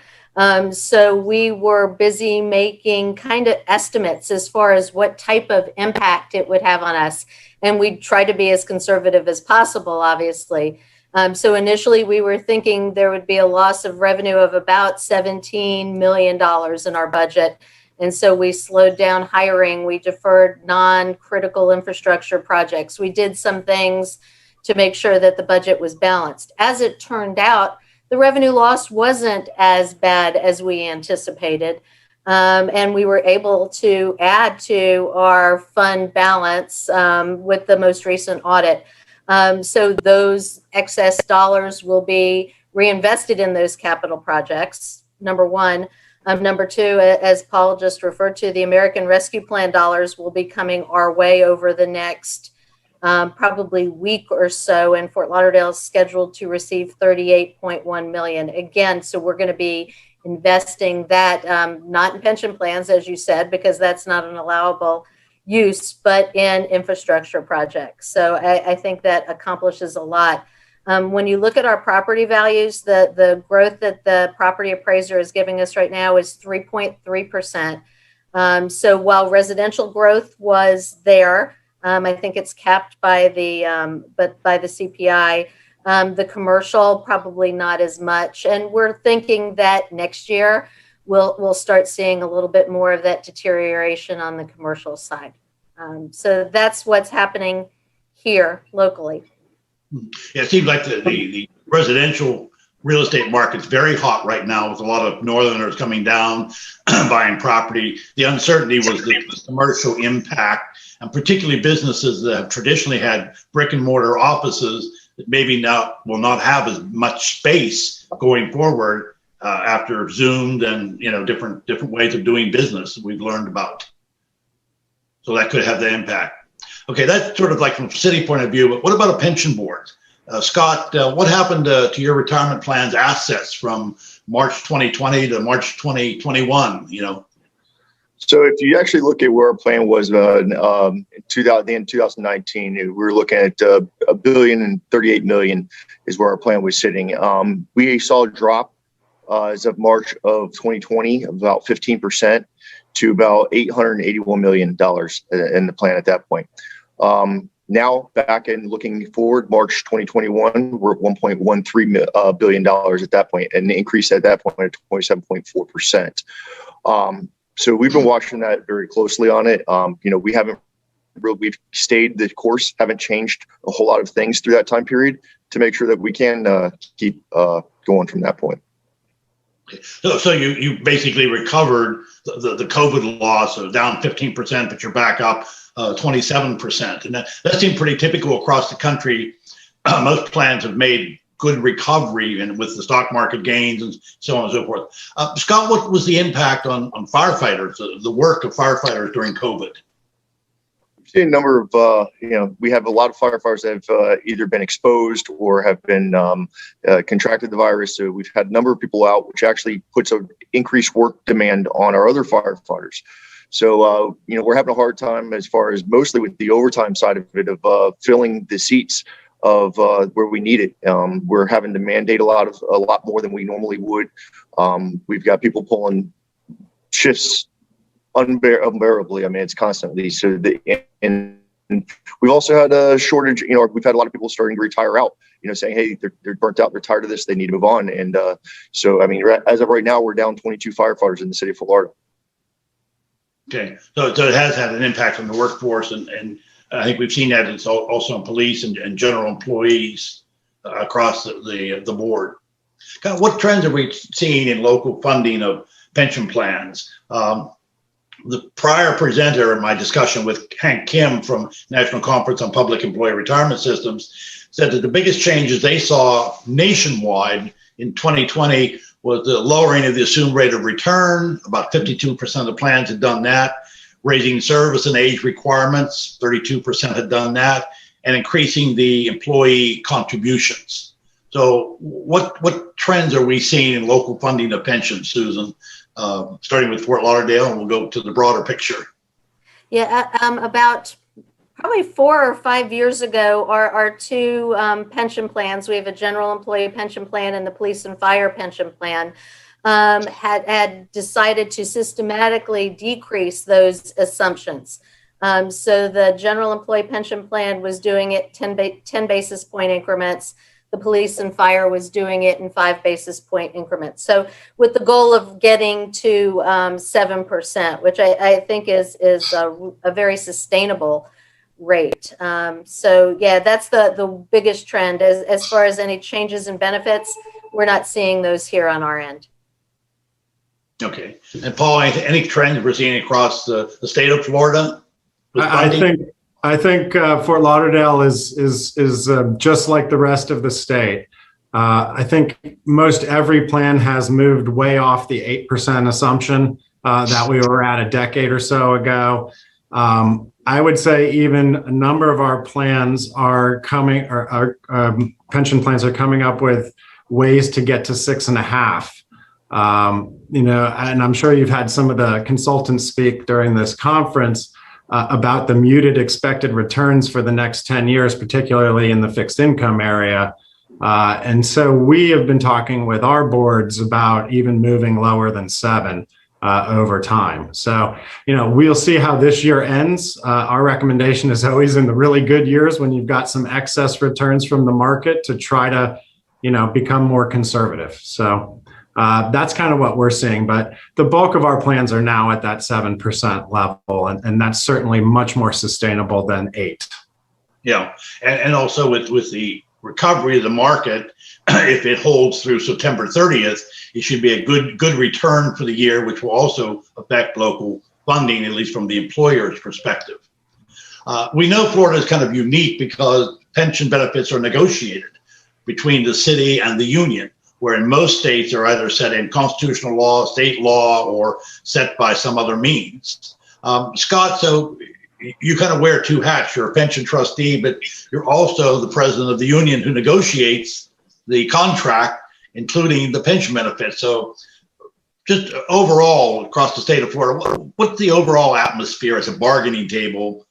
So we were busy making kind of estimates as far as what type of impact it would have on us. And we tried to be as conservative as possible, obviously. So initially we were thinking there would be a loss of revenue of about $17 million in our budget. And so we slowed down hiring. We deferred non-critical infrastructure projects. We did some things to make sure that the budget was balanced. As it turned out, the revenue loss wasn't as bad as we anticipated. And we were able to add to our fund balance with the most recent audit. So those excess dollars will be reinvested in those capital projects, number one. Number two, as Paul just referred to, the American Rescue Plan dollars will be coming our way over the next probably week or so, and Fort Lauderdale is scheduled to receive $38.1 million. Again, so we're going to be investing that, not in pension plans, as you said, because that's not an allowable use, but in infrastructure projects. So I think that accomplishes a lot. When you look at our property values, the growth that the property appraiser is giving us right now is 3.3%. So while residential growth was there, I think it's capped by the CPI. The commercial probably not as much, and we're thinking that next year we'll start seeing a little bit more of that deterioration on the commercial side. So that's what's happening here locally. Yeah, it seems like the residential real estate market's very hot right now, with a lot of northerners coming down buying property. The uncertainty was the commercial impact, and particularly businesses that have traditionally had brick and mortar offices that maybe now will not have as much space going forward after Zoom and different ways of doing business we've learned about. So that could have the impact. Okay, that's sort of like from a city point of view, but what about a pension board? Scott, what happened to your retirement plan's assets from March 2020 to March 2021, So if you actually look at where our plan was in 2019, we were looking at $1.038 billion is where our plan was sitting. We saw a drop as of March of 2020 of about 15% to about $881 million in the plan at that point. Now back in looking forward, March 2021, we're at $1.13 billion at that point, an increase at that point of 27.4%. So we've been watching that very closely on it. We've stayed the course, haven't changed a whole lot of things through that time period to make sure that we can keep going from that point. So you basically recovered the COVID loss, so down 15%, but you're back up 27%. And that seemed pretty typical across the country. Most plans have made good recovery, and with the stock market gains and so on and so forth. Scott, what was the impact on firefighters, the work of firefighters during COVID? We've seen a number of, we have a lot of firefighters that have either been exposed or have been contracted the virus. So we've had a number of people out, which actually puts an increased work demand on our other firefighters. So, we're having a hard time as far as mostly with the overtime side of it, of filling the seats of where we need it. We're having to mandate a lot more than we normally would. We've got people pulling shifts unbearably. I mean, it's constantly. And we've also had a shortage. We've had a lot of people starting to retire out. Saying, hey, they're burnt out, they're tired of this, they need to move on. And so, I mean, as of right now, we're down 22 firefighters in the city of Fort Lauderdale. Okay, so it has had an impact on the workforce, and I think we've seen that it's also in police and general employees across the board. What trends are we seeing in local funding of pension plans? The prior presenter in my discussion with Hank Kim from National Conference on Public Employee Retirement Systems said that the biggest changes they saw nationwide in 2020 was the lowering of the assumed rate of return. About 52% of the plans had done that. Raising service and age requirements, 32% had done that, and increasing the employee contributions. So what trends are we seeing in local funding of pensions, Susan? Starting with Fort Lauderdale, and we'll go to the broader picture. Yeah, about probably 4 or 5 years ago, our two pension plans, we have a general employee pension plan and the police and fire pension plan, had decided to systematically decrease those assumptions. So the general employee pension plan was doing it 10 basis point increments. The police and fire was doing it in 5 basis point increments. So with the goal of getting to 7%, which I think is a very sustainable rate. So yeah, that's the biggest trend. As far as any changes in benefits, we're not seeing those here on our end. Okay. And Paul, any trends we're seeing across the state of Florida? I think Fort Lauderdale is just like the rest of the state. I think most every plan has moved way off the 8% assumption that we were at a decade or so ago. I would say even a number of our plans are coming, or our pension plans are coming up with ways to get to 6.5. And I'm sure you've had some of the consultants speak during this conference about the muted expected returns for the next 10 years, particularly in the fixed income area. And so we have been talking with our boards about even moving lower than 7 over time. So, we'll see how this year ends. Our recommendation is always in the really good years when you've got some excess returns from the market to try to, become more conservative. So that's kind of what we're seeing. But the bulk of our plans are now at that 7% level. And that's certainly much more sustainable than 8. Yeah. And also with the recovery of the market, if it holds through September 30th, it should be a good return for the year, which will also affect local funding, at least from the employer's perspective. We know Florida is kind of unique because pension benefits are negotiated between the city and the union, where in most states are either set in constitutional law, state law, or set by some other means. Scott, so you kind of wear 2 hats. You're a pension trustee, but you're also the president of the union who negotiates the contract, including the pension benefits. So just overall across the state of Florida, what's the overall atmosphere as a bargaining table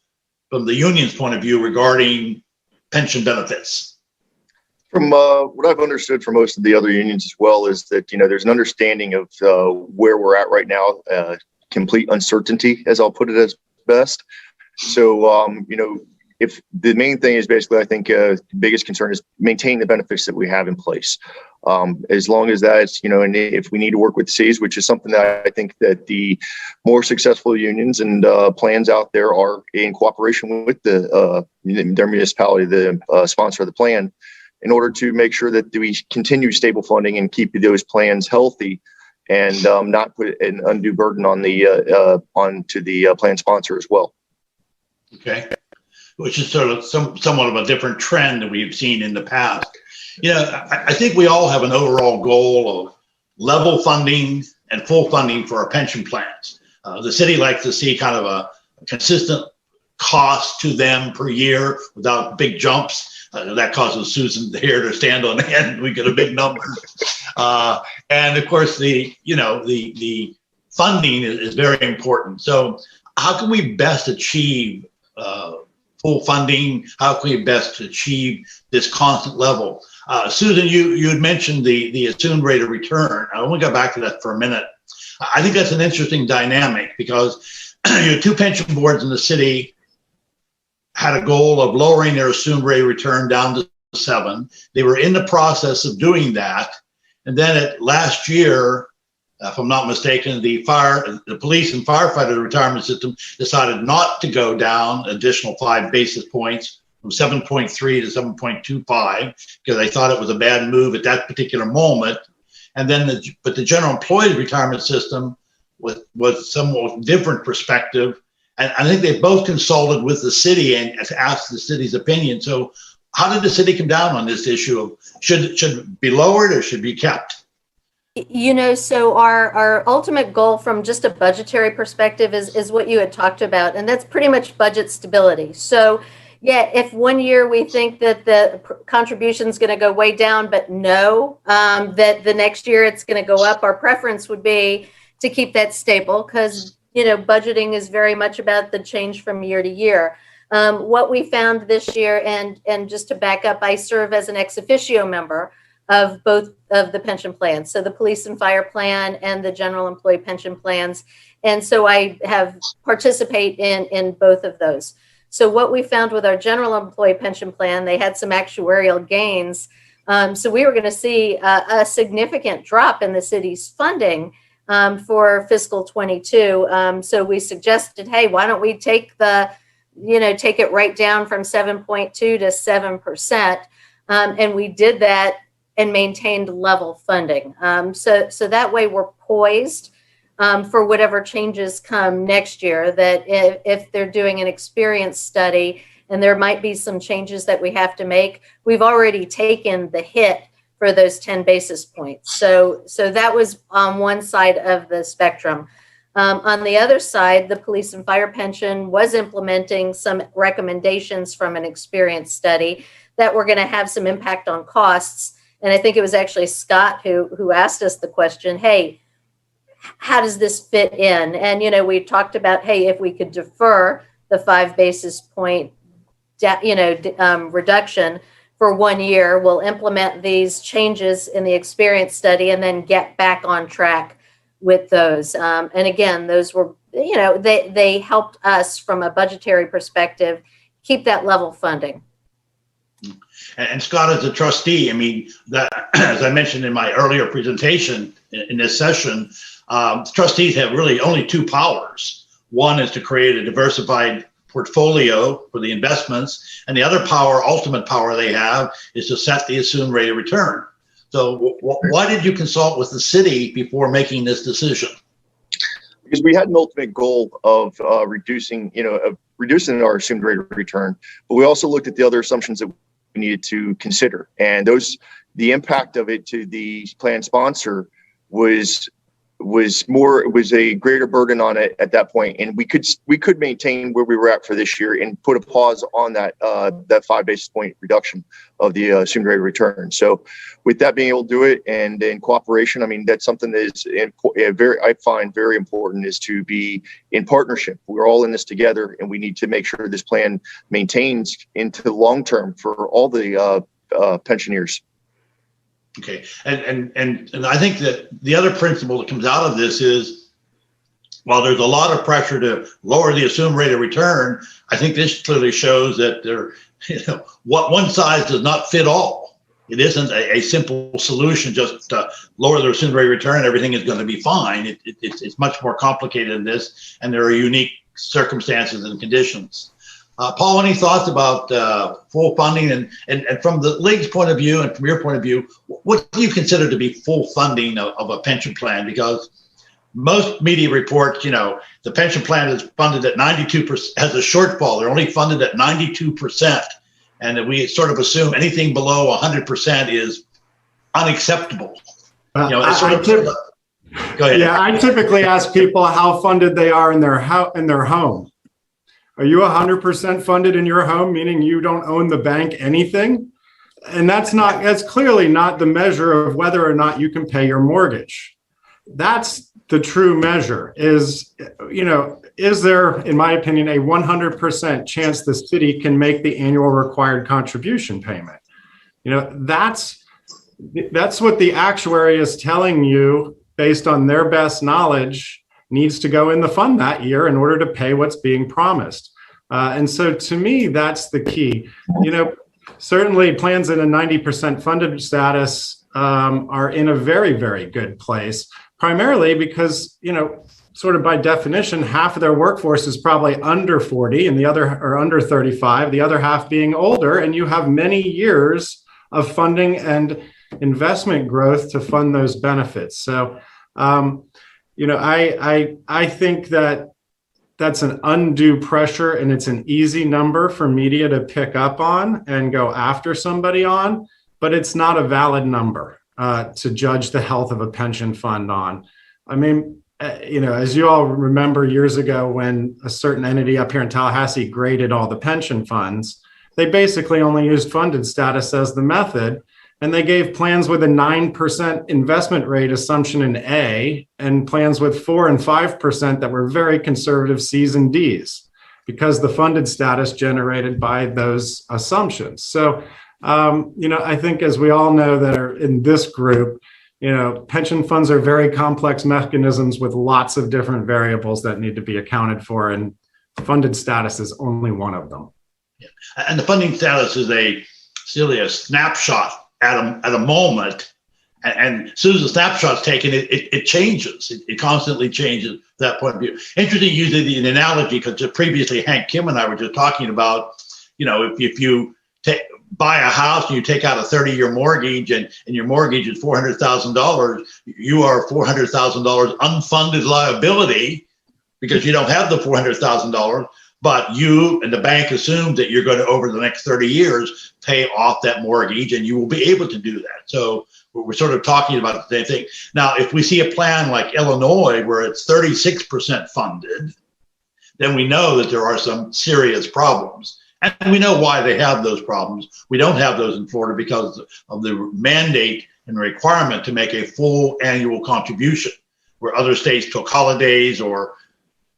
from the union's point of view regarding pension benefits? From what I've understood from most of the other unions as well is that, there's an understanding of where we're at right now, complete uncertainty, as I'll put it as best. So, if the main thing is basically, I think the biggest concern is maintaining the benefits that we have in place. As long as that's, and if we need to work with cities, which is something that I think that the more successful unions and plans out there are in cooperation with their municipality, the sponsor of the plan, in order to make sure that we continue stable funding and keep those plans healthy and not put an undue burden on onto the plan sponsor as well. Okay, which is sort of somewhat of a different trend that we've seen in the past. I think we all have an overall goal of level funding and full funding for our pension plans. The city likes to see kind of a consistent cost to them per year without big jumps. That causes Susan here to stand on end. We get a big number. And of course, the funding is very important. So how can we best achieve full funding? How can we best achieve this constant level? Susan, you had mentioned the assumed rate of return. I want to go back to that for a minute. I think that's an interesting dynamic because 2 pension boards in the city had a goal of lowering their assumed rate of return down to 7. They were in the process of doing that. And then last year, if I'm not mistaken, the police and firefighter retirement system decided not to go down additional 5 basis points from 7.3 to 7.25 because they thought it was a bad move at that particular moment. And then, but the general employees retirement system was somewhat different perspective. And I think they both consulted with the city and asked the city's opinion. So how did the city come down on this issue of should it be lowered or should it be kept? So our ultimate goal from just a budgetary perspective is what you had talked about, and that's pretty much budget stability. So yeah, if one year we think that the contribution is going to go way down, but that the next year it's going to go up, our preference would be to keep that stable because budgeting is very much about the change from year to year. What we found this year, and just to back up, I serve as an ex officio member of both of the pension plans, so the police and fire plan and the general employee pension plans. And so I have participate in both of those. So what we found with our general employee pension plan, they had some actuarial gains. So we were going to see a significant drop in the city's funding for fiscal 22. So we suggested, hey, why don't we take it right down from 7.2 to 7%. And we did that and maintained level funding. So that way we're poised for whatever changes come next year, that if they're doing an experience study and there might be some changes that we have to make, we've already taken the hit for those 10 basis points. So that was on one side of the spectrum. On the other side, the police and fire pension was implementing some recommendations from an experience study that were going to have some impact on costs. And I think it was actually Scott who asked us the question, hey, how does this fit in? And, we talked about, hey, if we could defer the 5 basis point, reduction for 1 year, we'll implement these changes in the experience study and then get back on track with those. And again, those were, they helped us from a budgetary perspective, keep that level funding. And Scott, as a trustee, I mean, that, as I mentioned in my earlier presentation in this session, trustees have really only 2 powers. One is to create a diversified portfolio for the investments, and the other power, ultimate power they have, is to set the assumed rate of return. So why did you consult with the city before making this decision? Because we had an ultimate goal of reducing our assumed rate of return, but we also looked at the other assumptions that we needed to consider, and the impact of it to the plan sponsor was a greater burden on it at that point, and we could maintain where we were at for this year and put a pause on that 5 basis point reduction of the assumed rate of return. So with that being able to do it and in cooperation, I mean, that's something that is I find very important, is to be in partnership. We're all in this together, and we need to make sure this plan maintains into the long term for all the pensioners. Okay, and I think that the other principle that comes out of this is, while there's a lot of pressure to lower the assumed rate of return, I think this clearly shows that what one size does not fit all. It isn't a simple solution, just lower the assumed rate of return, everything is going to be fine. It's much more complicated than this, and there are unique circumstances and conditions. Paul, any thoughts about full funding, and from the league's point of view and from your point of view, what do you consider to be full funding of a pension plan? Because most media reports, the pension plan is funded at 92%, has a shortfall. They're only funded at 92%. And that we sort of assume anything below 100% is unacceptable. Go ahead. Yeah, I typically ask people how funded they are in their home. Are you 100% funded in your home, meaning you don't own the bank anything? And that's clearly not the measure of whether or not you can pay your mortgage. That's the true measure. Is there, in my opinion, a 100% chance the city can make the annual required contribution payment? That's what the actuary is telling you based on their best knowledge needs to go in the fund that year in order to pay what's being promised. And so to me, that's the key. Certainly plans in a 90% funded status are in a very, very good place, primarily because, sort of by definition, half of their workforce is probably under 40 and the other are under 35, the other half being older, and you have many years of funding and investment growth to fund those benefits. So, I think that that's an undue pressure, and it's an easy number for media to pick up on and go after somebody on, but it's not a valid number to judge the health of a pension fund on. I mean, as you all remember years ago when a certain entity up here in Tallahassee graded all the pension funds, they basically only used funded status as the method. And they gave plans with a 9% investment rate assumption in A and plans with 4 and 5% that were very conservative C's and D's because the funded status generated by those assumptions. So, I think as we all know that are in this group, pension funds are very complex mechanisms with lots of different variables that need to be accounted for, and funded status is only one of them. Yeah. And the funding status is still a snapshot at a moment, and as soon as the snapshot's taken, it changes. It constantly changes that point of view. Interesting using the analogy, because previously Hank Kim and I were just talking about, if you buy a house and you take out a 30-year mortgage and your mortgage is $400,000, you are $400,000 unfunded liability because you don't have the $400,000. but you and the bank assumes that you're going to, over the next 30 years, pay off that mortgage, and you will be able to do that. So we're sort of talking about the same thing. Now, if we see a plan like Illinois where it's 36% funded, then we know that there are some serious problems. And we know why they have those problems. We don't have those in Florida because of the mandate and requirement to make a full annual contribution, where other states took holidays or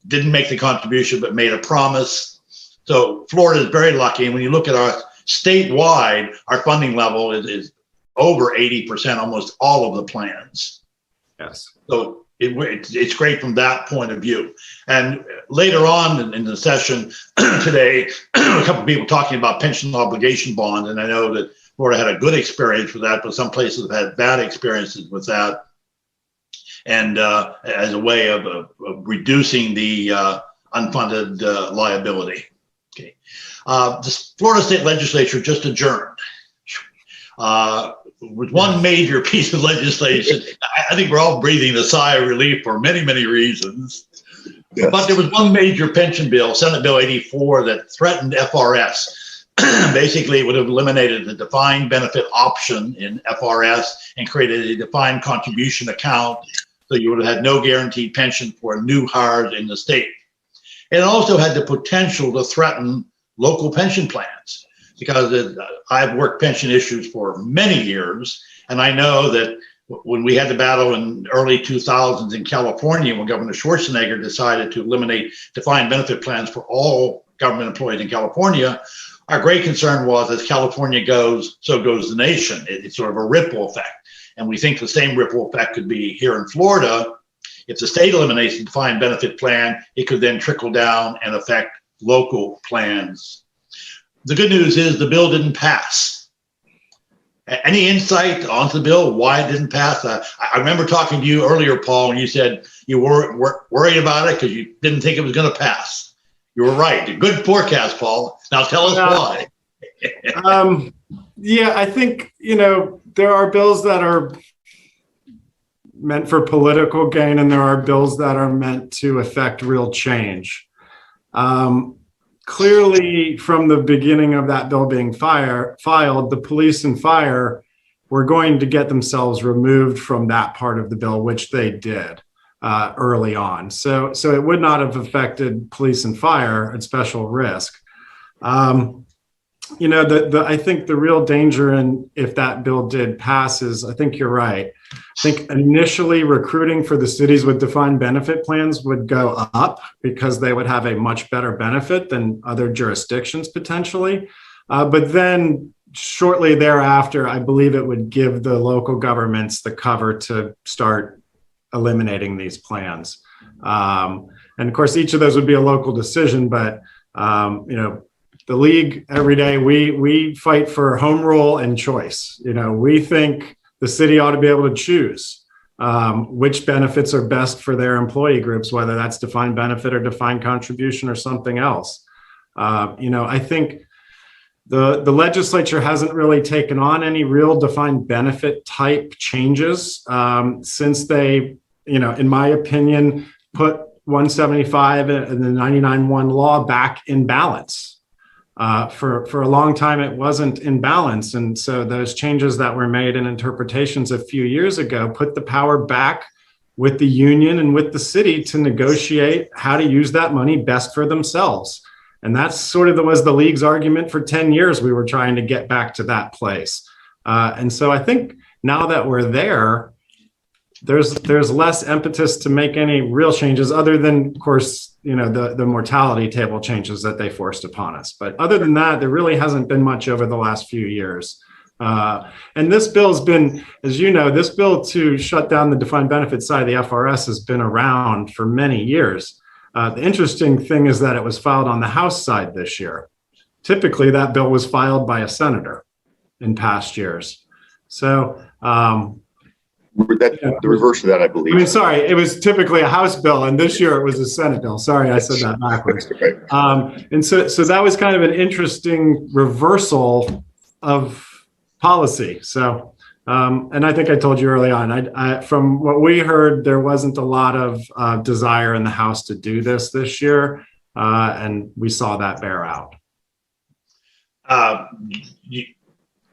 didn't make the contribution but made a promise. So Florida is very lucky. And when you look at our statewide, our funding level is over 80%, almost all of the plans. Yes. So it's great from that point of view. And later on in the session today, a couple of people talking about pension obligation bond, and I know that Florida had a good experience with that, but some places have had bad experiences with that. And as a way of reducing the unfunded liability. Okay, the Florida State Legislature just adjourned. With one major piece of legislation, I think we're all breathing a sigh of relief for many, many reasons. Yes. But there was one major pension bill, Senate Bill 84, that threatened FRS. Basically, it would have eliminated the defined benefit option in FRS and created a defined contribution account, so you would have had no guaranteed pension for new hires in the state. It also had the potential to threaten local pension plans, because I've worked pension issues for many years, and I know that when we had the battle in early 2000s in California, when Governor Schwarzenegger decided to eliminate defined benefit plans for all government employees in California, our great concern was, as California goes, so goes the nation. It's sort of a ripple effect. And we think the same ripple effect could be here in Florida. If the state eliminates the defined benefit plan, it could then trickle down and affect local plans. The good news is the bill didn't pass. Any insight onto the bill, why it didn't pass? I remember talking to you earlier, Paul, and you said you were worried about it because you didn't think it was going to pass. You were right. A good forecast, Paul. Now tell us why. Yeah, I think, there are bills that are meant for political gain, and there are bills that are meant to affect real change. Clearly, from the beginning of that bill being filed, the police and fire were going to get themselves removed from that part of the bill, which they did early on. So it would not have affected police and fire at special risk. I think the real danger in if that bill did pass is, I think you're right. I think initially recruiting for the cities with defined benefit plans would go up because they would have a much better benefit than other jurisdictions potentially. But then shortly thereafter, I believe it would give the local governments the cover to start eliminating these plans. And of course, each of those would be a local decision, but the league every day, we fight for home rule and choice. We think the city ought to be able to choose which benefits are best for their employee groups, whether that's defined benefit or defined contribution or something else. I think the legislature hasn't really taken on any real defined benefit type changes since they, in my opinion, put 175 and the 99-1 law back in balance. For a long time, it wasn't in balance. And so those changes that were made in interpretations a few years ago put the power back with the union and with the city to negotiate how to use that money best for themselves. And that's sort of was the league's argument for 10 years. We were trying to get back to that place. And so I think now that we're there, there's less impetus to make any real changes other than, of course, the mortality table changes that they forced upon us. But other than that, there really hasn't been much over the last few years. And this bill's been, as you know, this bill to shut down the defined benefit side of the FRS has been around for many years. The interesting thing is that it was filed on the House side this year. Typically, that bill was filed by a senator in past years. So, the reverse of that, I believe. Sorry, it was typically a House bill, and this year it was a Senate bill. Sorry, I said that backwards. And so that was kind of an interesting reversal of policy. So, and I think I told you early on, I from what we heard, there wasn't a lot of desire in the House to do this year. and we saw that bear out.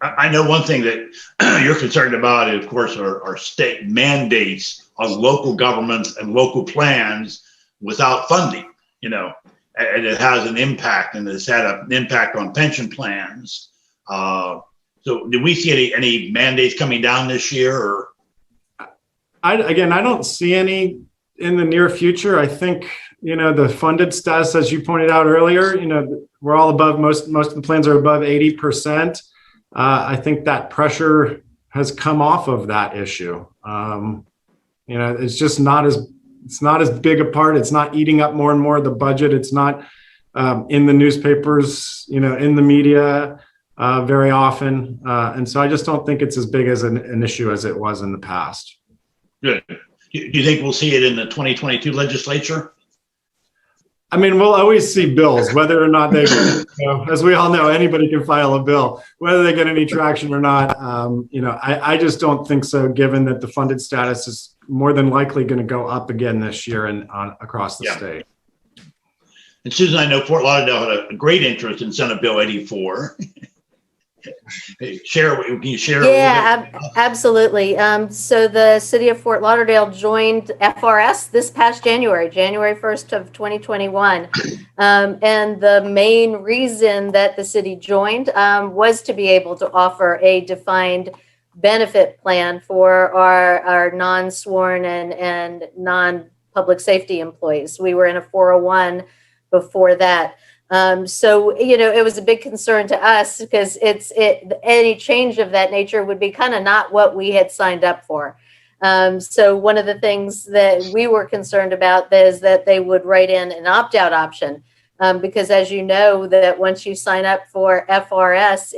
I know one thing that you're concerned about, of course, are state mandates on local governments and local plans without funding, and it has an impact, and it's had an impact on pension plans. So did we see any mandates coming down this year? Or? I don't see any in the near future. I think, the funded status, as you pointed out earlier, we're all above, most of the plans are above 80%. I think that pressure has come off of that issue. It's just it's not as big a part. It's not eating up more and more of the budget. It's not in the newspapers, in the media very often. And so I just don't think it's as big as an issue as it was in the past. Good. Do you think we'll see it in the 2022 legislature? I mean, we'll always see bills, whether or not they, as we all know, anybody can file a bill, whether they get any traction or not. I just don't think so, given that the funded status is more than likely going to go up again this year and across the state. And Susan, I know Fort Lauderdale had a great interest in Senate Bill 84. Can you share? Yeah, absolutely. So the city of Fort Lauderdale joined FRS this past January 1st of 2021. And the main reason that the city joined was to be able to offer a defined benefit plan for our non-sworn and non-public safety employees. We were in a 401 before that. So, it was a big concern to us because any change of that nature would be kind of not what we had signed up for. So one of the things that we were concerned about is that they would write in an opt-out option, because as you know, that once you sign up for FRS,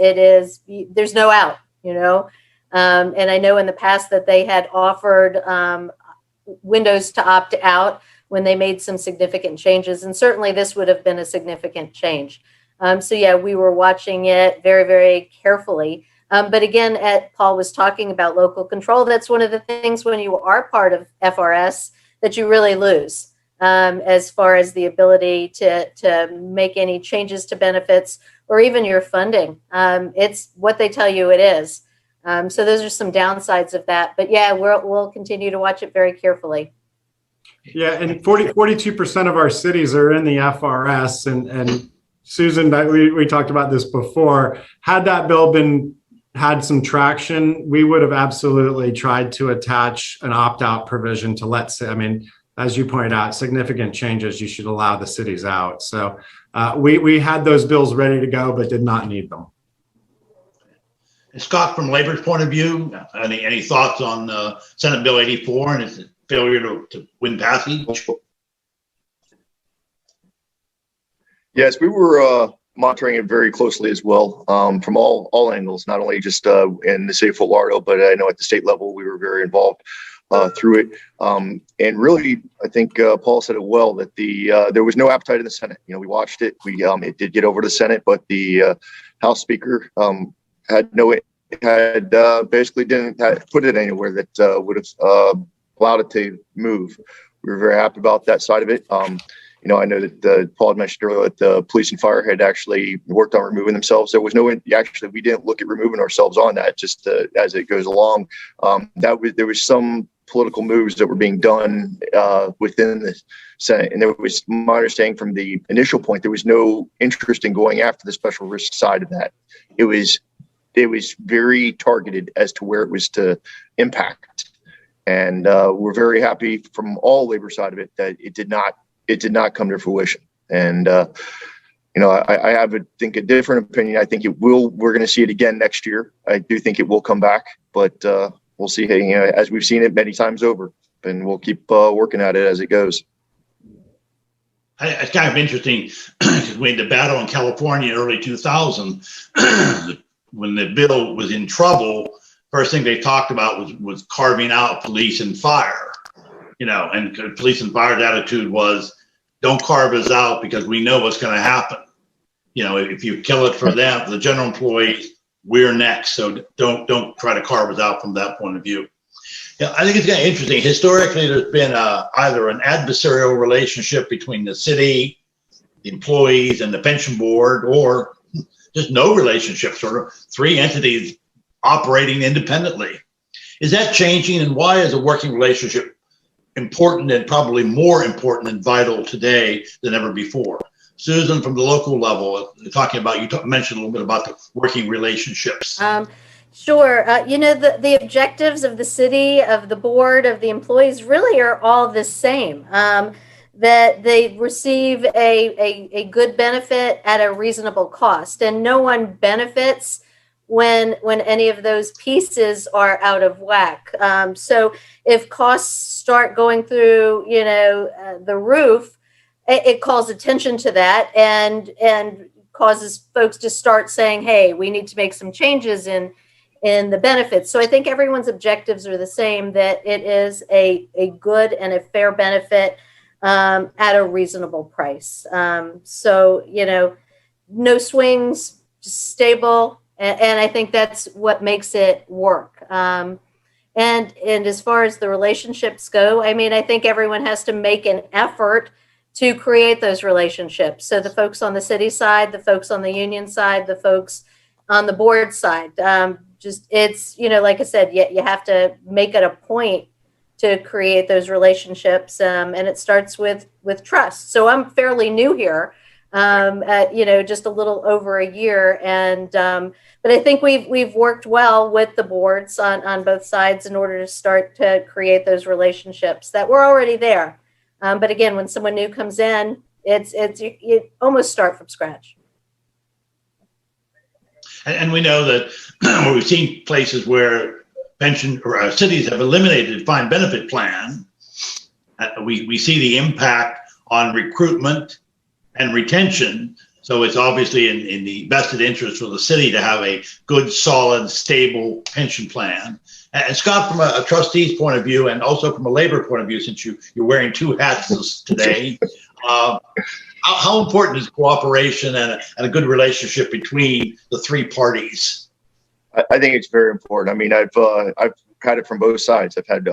there's no out, and I know in the past that they had offered windows to opt out when they made some significant changes. And certainly this would have been a significant change. So yeah, we were watching it very, very carefully. But again, Paul was talking about local control. That's one of the things when you are part of FRS that you really lose as far as the ability to make any changes to benefits or even your funding. It's what they tell you it is. So those are some downsides of that. But yeah, we'll continue to watch it very carefully. Yeah, and 42% of our cities are in the FRS, and Susan, we talked about this before. Had that bill had some traction, we would have absolutely tried to attach an opt-out provision to as you pointed out, significant changes, you should allow the cities out. So we had those bills ready to go, but did not need them. And Scott, from Labor's point of view, any thoughts on Senate Bill 84 and its failure to win passage? Yes, we were monitoring it very closely as well, from all angles, not only just in the city of Fort Lauderdale, but I know at the state level we were very involved through it. And really, I think Paul said it well, that there was no appetite in the Senate. We watched it. It did get over to the Senate, but the House Speaker basically didn't put it anywhere that would have allowed it to move. We were very happy about that side of it. I know that Paul had mentioned earlier that the police and fire had actually worked on removing themselves. There was we didn't look at removing ourselves on that, just as it goes along. There was some political moves that were being done within the Senate. And there was, my understanding from the initial point, there was no interest in going after the special risk side of that. It was very targeted as to where it was to impact. And we're very happy from all labor side of it that it did not come to fruition. And I have a different opinion. I think we're going to see it again next year. I do think it will come back, but we'll see. As we've seen it many times over, and we'll keep working at it as it goes. It's kind of interesting because we had the battle in California in early 2000 when the bill was in trouble. First thing they talked about was carving out police and fire, and police and fire's attitude was, don't carve us out because we know what's going to happen. If you kill it for them, the general employees, we're next. So don't try to carve us out from that point of view. I think it's kind of interesting. Historically, there's been either an adversarial relationship between the city the employees and the pension board, or just no relationship, sort of three entities operating independently. Is that changing, and why is a working relationship important, and probably more important and vital today than ever before? Susan, from the local level, talking about, you mentioned a little bit about the working relationships. Sure. The objectives of the city, of the board, of the employees really are all the same. That they receive a good benefit at a reasonable cost, and no one benefits when any of those pieces are out of whack. So if costs start going through, the roof, it calls attention to that and causes folks to start saying, hey, we need to make some changes in the benefits. So I think everyone's objectives are the same, that it is a good and a fair benefit at a reasonable price. So, no swings, just stable. And I think that's what makes it work. And as far as the relationships go, I think everyone has to make an effort to create those relationships. So the folks on the city side, the folks on the union side, the folks on the board side, it's, like I said, you have to make it a point to create those relationships. And it starts with trust. So I'm fairly new here, just a little over a year. And, but I think we've worked well with the boards on both sides in order to start to create those relationships that were already there. But again, when someone new comes in, you almost start from scratch. And we know that we've seen places where pension or cities have eliminated the defined benefit plan. We see the impact on recruitment and retention. So it's obviously in the vested interest for the city to have a good, solid, stable pension plan. And Scott, from a trustee's point of view, and also from a labor point of view, since you're wearing two hats today, how important is cooperation and a good relationship between the three parties? I think it's very important. I've had it from both sides. I've had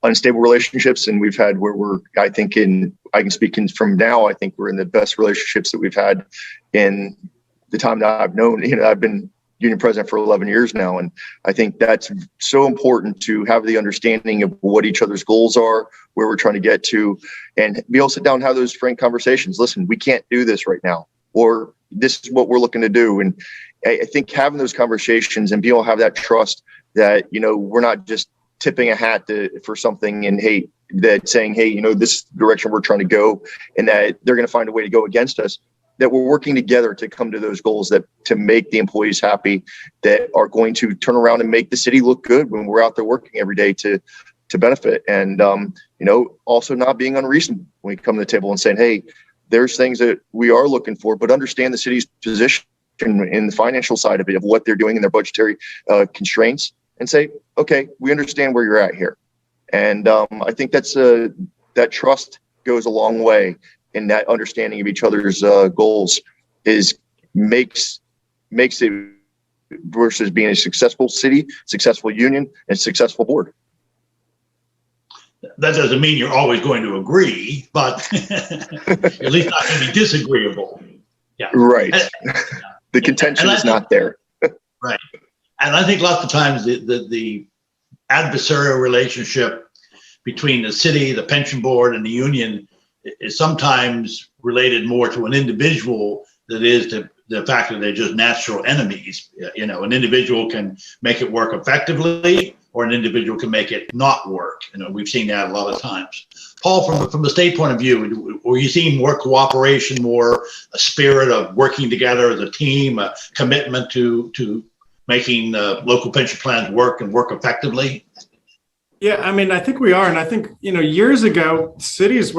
unstable relationships, and we've had where I can speak from now, I think we're in the best relationships that we've had in the time that I've known. I've been union president for 11 years now, and I think that's so important to have the understanding of what each other's goals are, where we're trying to get to, and be able to sit down and have those frank conversations. Listen, we can't do this right now, or this is what we're looking to do. And I think having those conversations and be able to have that trust that, we're not just tipping a hat for something and saying, hey, this is the direction we're trying to go, and that they're going to find a way to go against us, that we're working together to come to those goals, that to make the employees happy, that are going to turn around and make the city look good when we're out there working every day to benefit. And, also not being unreasonable when we come to the table and saying, hey, there's things that we are looking for, but understand the city's position in the financial side of it, of what they're doing in their budgetary constraints, and say, okay, we understand where you're at here. And I think that trust goes a long way, and that understanding of each other's goals makes it, versus being a successful city, successful union, and successful board. That doesn't mean you're always going to agree, but at least not going to be disagreeable. Yeah. Right. The contention is not there. Right. And I think lots of times the adversarial relationship between the city, the pension board, and the union is sometimes related more to an individual than it is to the fact that they're just natural enemies. An individual can make it work effectively, or an individual can make it not work. We've seen that a lot of times. Paul, from the state point of view, were you seeing more cooperation, more a spirit of working together as a team, a commitment to making local pension plans work and work effectively? Yeah, I think we are. And I think, years ago, cities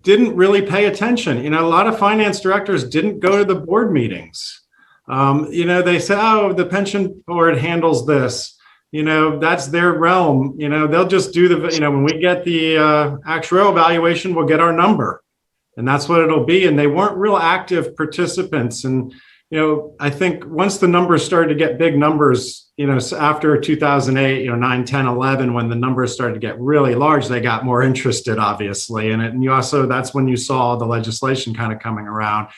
didn't really pay attention. A lot of finance directors didn't go to the board meetings. They said, oh, the pension board handles this. That's their realm. They'll just do when we get the actuarial evaluation, we'll get our number, and that's what it'll be. And they weren't real active participants. And, I think once the numbers started to get big numbers, after 2008, 9, 10, 11, when the numbers started to get really large, they got more interested, obviously. And you also, that's when you saw the legislation kind of coming around.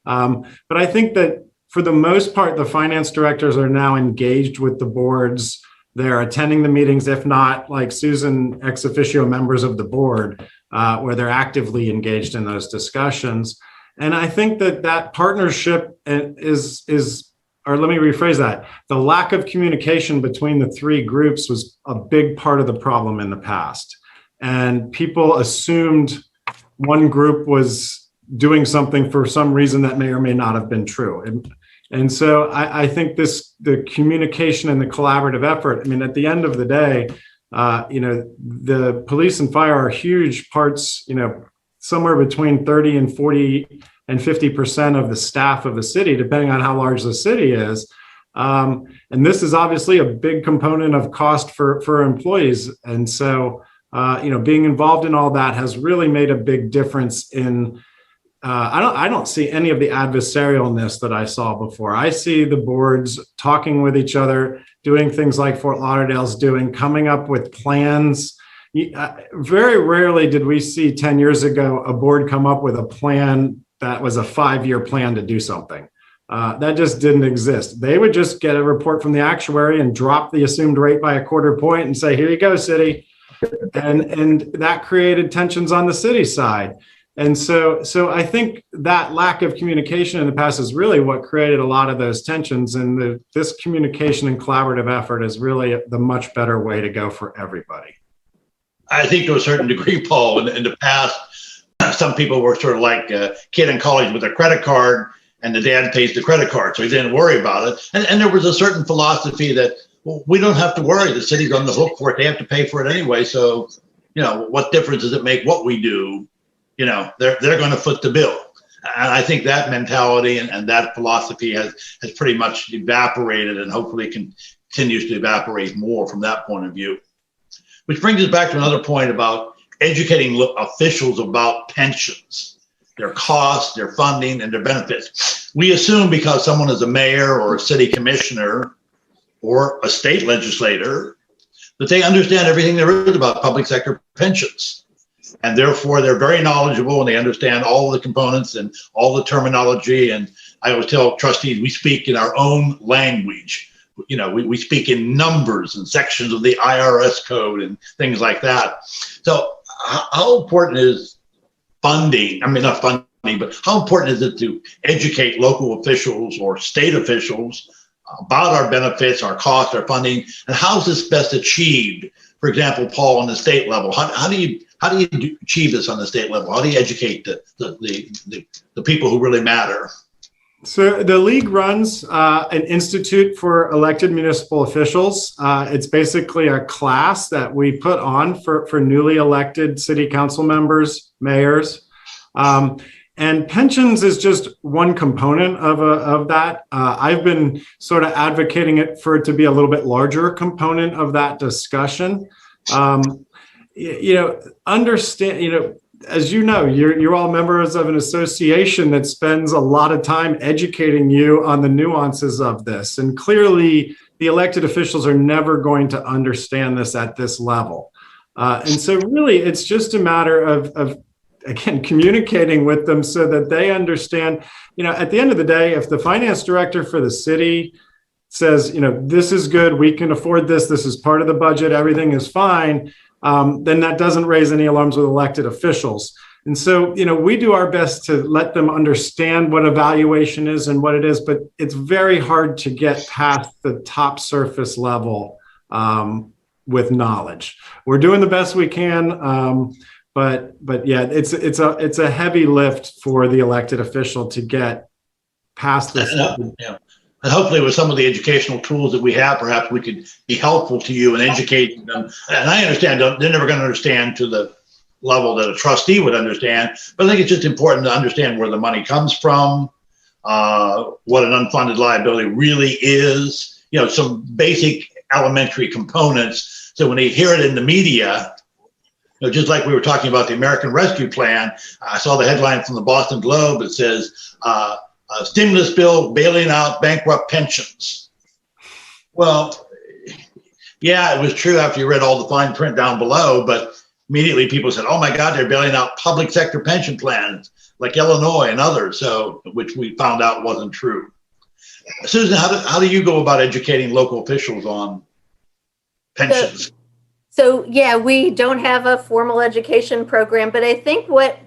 But I think that for the most part, the finance directors are now engaged with the boards. They're attending the meetings, if not like Susan, ex officio members of the board, where they're actively engaged in those discussions. And I think that partnership is, or let me rephrase that, the lack of communication between the three groups was a big part of the problem in the past. And people assumed one group was doing something for some reason that may or may not have been true. And so I think the communication and the collaborative effort, at the end of the day, the police and fire are huge parts, somewhere between 30 and 40 and 50% of the staff of the city, depending on how large the city is. And this is obviously a big component of cost for employees. And so, being involved in all that has really made a big difference in, I don't see any of the adversarialness that I saw before. I see the boards talking with each other, doing things like Fort Lauderdale's doing, coming up with plans. Very rarely did we see 10 years ago a board come up with a plan that was a 5-year plan to do something. That just didn't exist. They would just get a report from the actuary and drop the assumed rate by a quarter point and say, here you go, city. And that created tensions on the city side. And so I think that lack of communication in the past is really what created a lot of those tensions. And this communication and collaborative effort is really the much better way to go for everybody. I think to a certain degree, Paul, in the past, some people were sort of like a kid in college with a credit card, and the dad pays the credit card, so he didn't worry about it. And there was a certain philosophy that, well, we don't have to worry. The city's on the hook for it. They have to pay for it anyway. So, what difference does it make what we do? They're going to foot the bill. And I think that mentality and that philosophy has pretty much evaporated, and hopefully continues to evaporate more from that point of view. Which brings us back to another point about educating officials about pensions, their costs, their funding, and their benefits. We assume because someone is a mayor or a city commissioner or a state legislator that they understand everything there is about public sector pensions. And therefore, they're very knowledgeable and they understand all the components and all the terminology. And I always tell trustees, we speak in our own language. We speak in numbers and sections of the IRS code and things like that. So how important is funding? Not funding, but how important is it to educate local officials or state officials about our benefits, our costs, our funding, and how is this best achieved? For example, Paul, on the state level, how do you achieve this on the state level? How do you educate the people who really matter? So the league runs an institute for elected municipal officials. It's basically a class that we put on for newly elected city council members, mayors. And pensions is just one component of that. I've been sort of advocating for it to be a little bit larger component of that discussion. Understand, as you're all members of an association that spends a lot of time educating you on the nuances of this. And clearly, the elected officials are never going to understand this at this level. And so really, it's just a matter of again, communicating with them so that they understand, at the end of the day, if the finance director for the city says, this is good, we can afford this, this is part of the budget, everything is fine, then that doesn't raise any alarms with elected officials. And so, we do our best to let them understand what evaluation is and what it is, but it's very hard to get past the top surface level with knowledge. We're doing the best we can, but yeah, it's a heavy lift for the elected official to get past this. And hopefully with some of the educational tools that we have, perhaps we could be helpful to you in educating them. And I understand they're never going to understand to the level that a trustee would understand, but I think it's just important to understand where the money comes from, what an unfunded liability really is, some basic elementary components. So when they hear it in the media, just like we were talking about the American Rescue Plan, I saw the headline from the Boston Globe that says, stimulus bill bailing out bankrupt pensions. Well, yeah, it was true after you read all the fine print down below, but immediately people said, oh my God, they're bailing out public sector pension plans like Illinois and others, so which we found out wasn't true. Susan, how do you go about educating local officials on pensions? So yeah, we don't have a formal education program, but I think what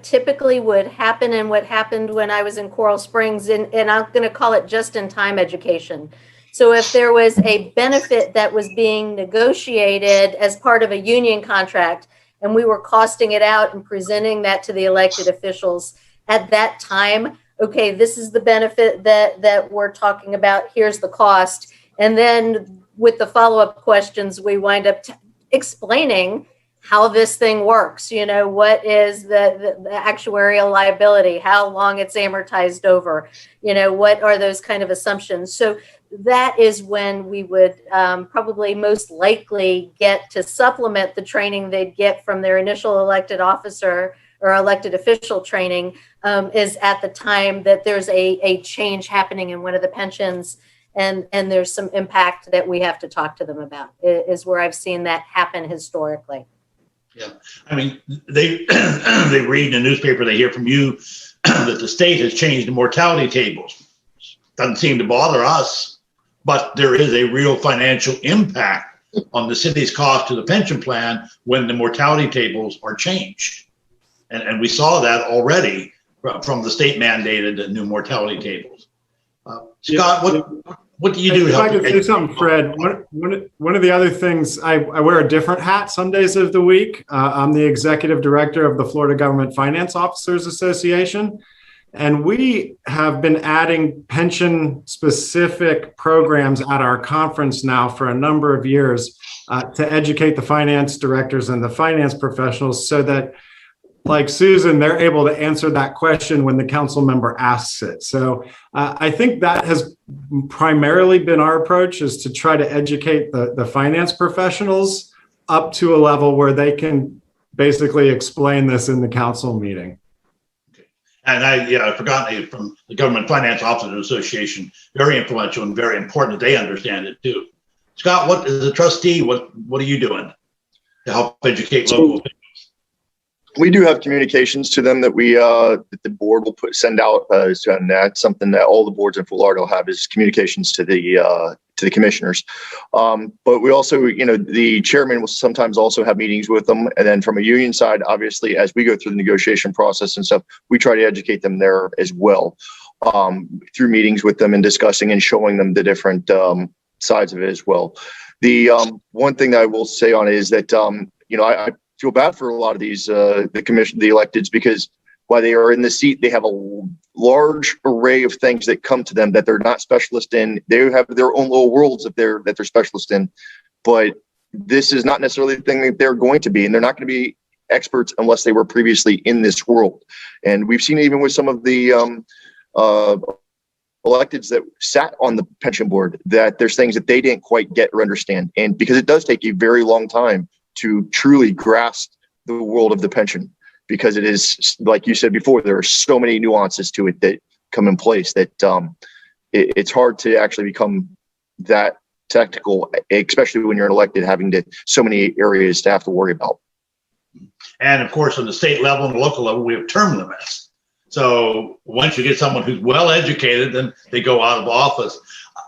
typically would happen and what happened when I was in Coral Springs, and I'm going to call it just-in-time education. So if there was a benefit that was being negotiated as part of a union contract, and we were costing it out and presenting that to the elected officials at that time, okay, this is the benefit that we're talking about, here's the cost. And then with the follow-up questions, we wind up explaining how this thing works. You know, what is the actuarial liability, how long it's amortized over, you know, what are those kind of assumptions. So that is when we would probably most likely get to supplement the training they'd get from their initial elected officer or elected official training, is at the time that there's a change happening in one of the pensions, and there's some impact that we have to talk to them about, is where I've seen that happen historically. Yeah, I mean, they they read in the newspaper, they hear from you that the state has changed the mortality tables. Doesn't seem to bother us, but there is a real financial impact on the city's cost to the pension plan when the mortality tables are changed. And we saw that already from the state mandated new mortality tables. Scott, what do you do? If I could say something, Fred, one of the other things, I wear a different hat some days of the week. I'm the executive director of the Florida Government Finance Officers Association. And we have been adding pension-specific programs at our conference now for a number of years to educate the finance directors and the finance professionals so that, like Susan, they're able to answer that question when the council member asks it. So I think that has primarily been our approach, is to try to educate the finance professionals up to a level where they can basically explain this in the council meeting. And I forgot from the Government Finance Officers Association, very influential and very important that they understand it too. Scott, what as a trustee, what are you doing to help educate local officials? We do have communications to them that that the board will send out, and that's something that all the boards in Florida will have, is communications to the commissioners. But we also, the chairman will sometimes also have meetings with them. And then from a union side, obviously, as we go through the negotiation process and stuff, we try to educate them there as well, through meetings with them and discussing and showing them the different sides of it as well. The one thing that I will say on it is that, I feel bad for a lot of these, the electeds, because while they are in the seat, they have a large array of things that come to them that they're not specialists in. They have their own little worlds that they're specialists in, but this is not necessarily the thing that they're going to be, and they're not going to be experts unless they were previously in this world. And we've seen it even with some of the electeds that sat on the pension board, that there's things that they didn't quite get or understand. And because it does take a very long time to truly grasp the world of the pension, because it is, like you said before, there are so many nuances to it that come in place that it's hard to actually become that technical, especially when you're elected, having so many areas to have to worry about. And of course, on the state level and the local level, we have term limits. So once you get someone who's well educated, then they go out of office.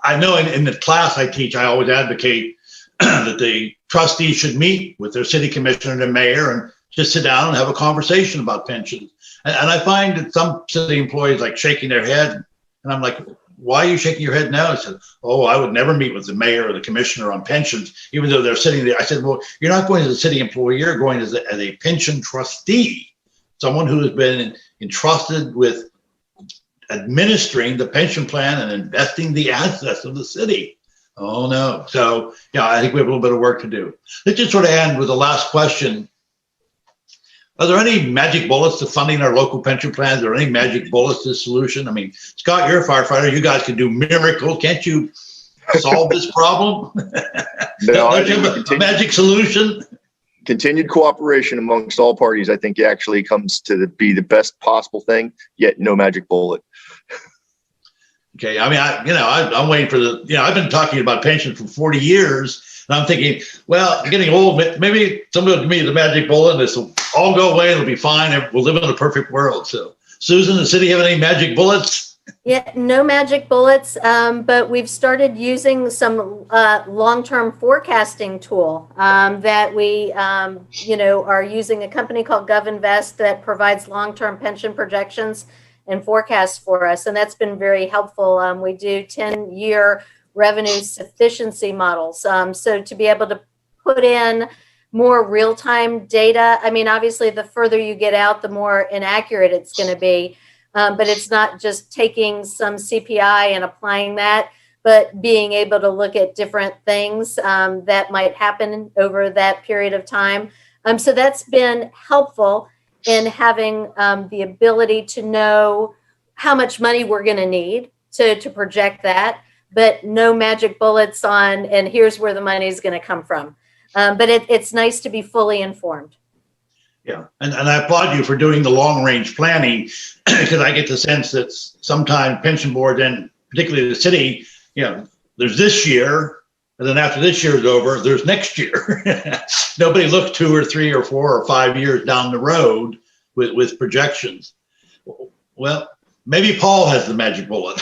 I know in the class I teach, I always advocate that the trustees should meet with their city commissioner and mayor and just sit down and have a conversation about pensions. And I find that some city employees like shaking their head, and I'm like, why are you shaking your head now? I said, oh, I would never meet with the mayor or the commissioner on pensions, even though they're sitting there. I said, well, you're not going as a city employee, you're going as a pension trustee, someone who has been entrusted with administering the pension plan and investing the assets of the city. Oh, no. So, I think we have a little bit of work to do. Let's just sort of end with the last question. Are there any magic bullets to funding our local pension plans? Are there any magic bullets to the solution? I mean, Scott, you're a firefighter. You guys can do miracles. Can't you solve this problem? No, Don't you have a magic solution? Continued cooperation amongst all parties, I think, actually comes to be the best possible thing, yet no magic bullet. Okay, I mean, I'm waiting for I've been talking about pension for 40 years, and I'm thinking, well, I'm getting old. Maybe someone will give me the magic bullet, and this will all go away. It'll be fine. We'll live in a perfect world. So, Susan, does the city have any magic bullets? Yeah, no magic bullets, but we've started using some long-term forecasting tool that we, are using a company called GovInvest that provides long-term pension projections and forecasts for us, and that's been very helpful. We do 10-year revenue sufficiency models, so to be able to put in more real-time data. I mean, obviously, the further you get out, the more inaccurate it's going to be. But it's not just taking some CPI and applying that, but being able to look at different things that might happen over that period of time. So that's been helpful in having the ability to know how much money we're going to need to project that, but no magic bullets on, and here's where the money is going to come from. But it's nice to be fully informed. Yeah, and I applaud you for doing the long range planning, because I get the sense that sometimes pension boards, and particularly the city, there's this year, and then after this year is over, there's next year. Nobody looks 2 or 3 or 4 or 5 years down the road with projections. Well, maybe Paul has the magic bullet.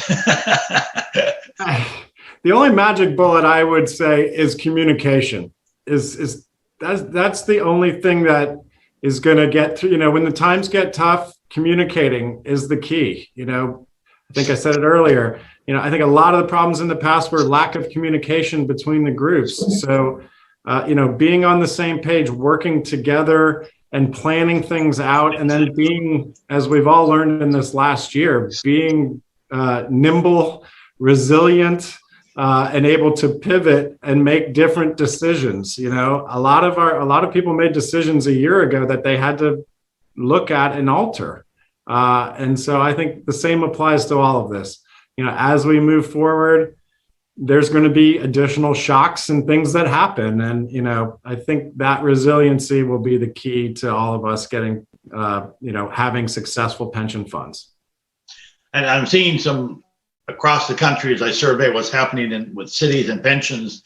The only magic bullet I would say is communication. That's the only thing that is going to get through, when the times get tough, communicating is the key. I think I said it earlier, I think a lot of the problems in the past were lack of communication between the groups. So, being on the same page, working together and planning things out, and then being, as we've all learned in this last year, being nimble, resilient, and able to pivot and make different decisions. A lot of people made decisions a year ago that they had to look at and alter. And so I think the same applies to all of this. As we move forward, there's going to be additional shocks and things that happen. And, I think that resiliency will be the key to all of us getting, having successful pension funds. And I'm seeing some across the country as I survey what's happening with cities and pensions.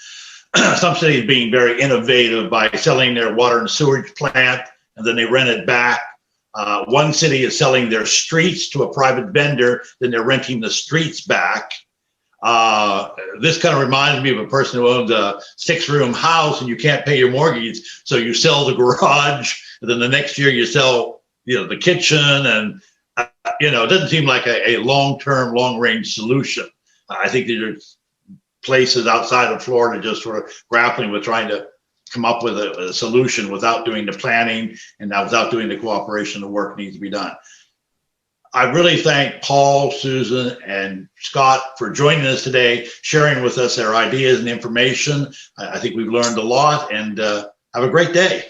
Some cities being very innovative by selling their water and sewage plant, and then they rent it back. One city is selling their streets to a private vendor, then they're renting the streets back. This kind of reminds me of a person who owns a 6-room house and you can't pay your mortgage, so you sell the garage, and then the next year you sell, the kitchen, and it doesn't seem like a long-term, long-range solution. I think there's places outside of Florida just sort of grappling with trying to come up with a solution without doing the planning and without doing the cooperation. The work needs to be done. I really thank Paul, Susan, and Scott for joining us today, sharing with us their ideas and information. I think we've learned a lot, and have a great day.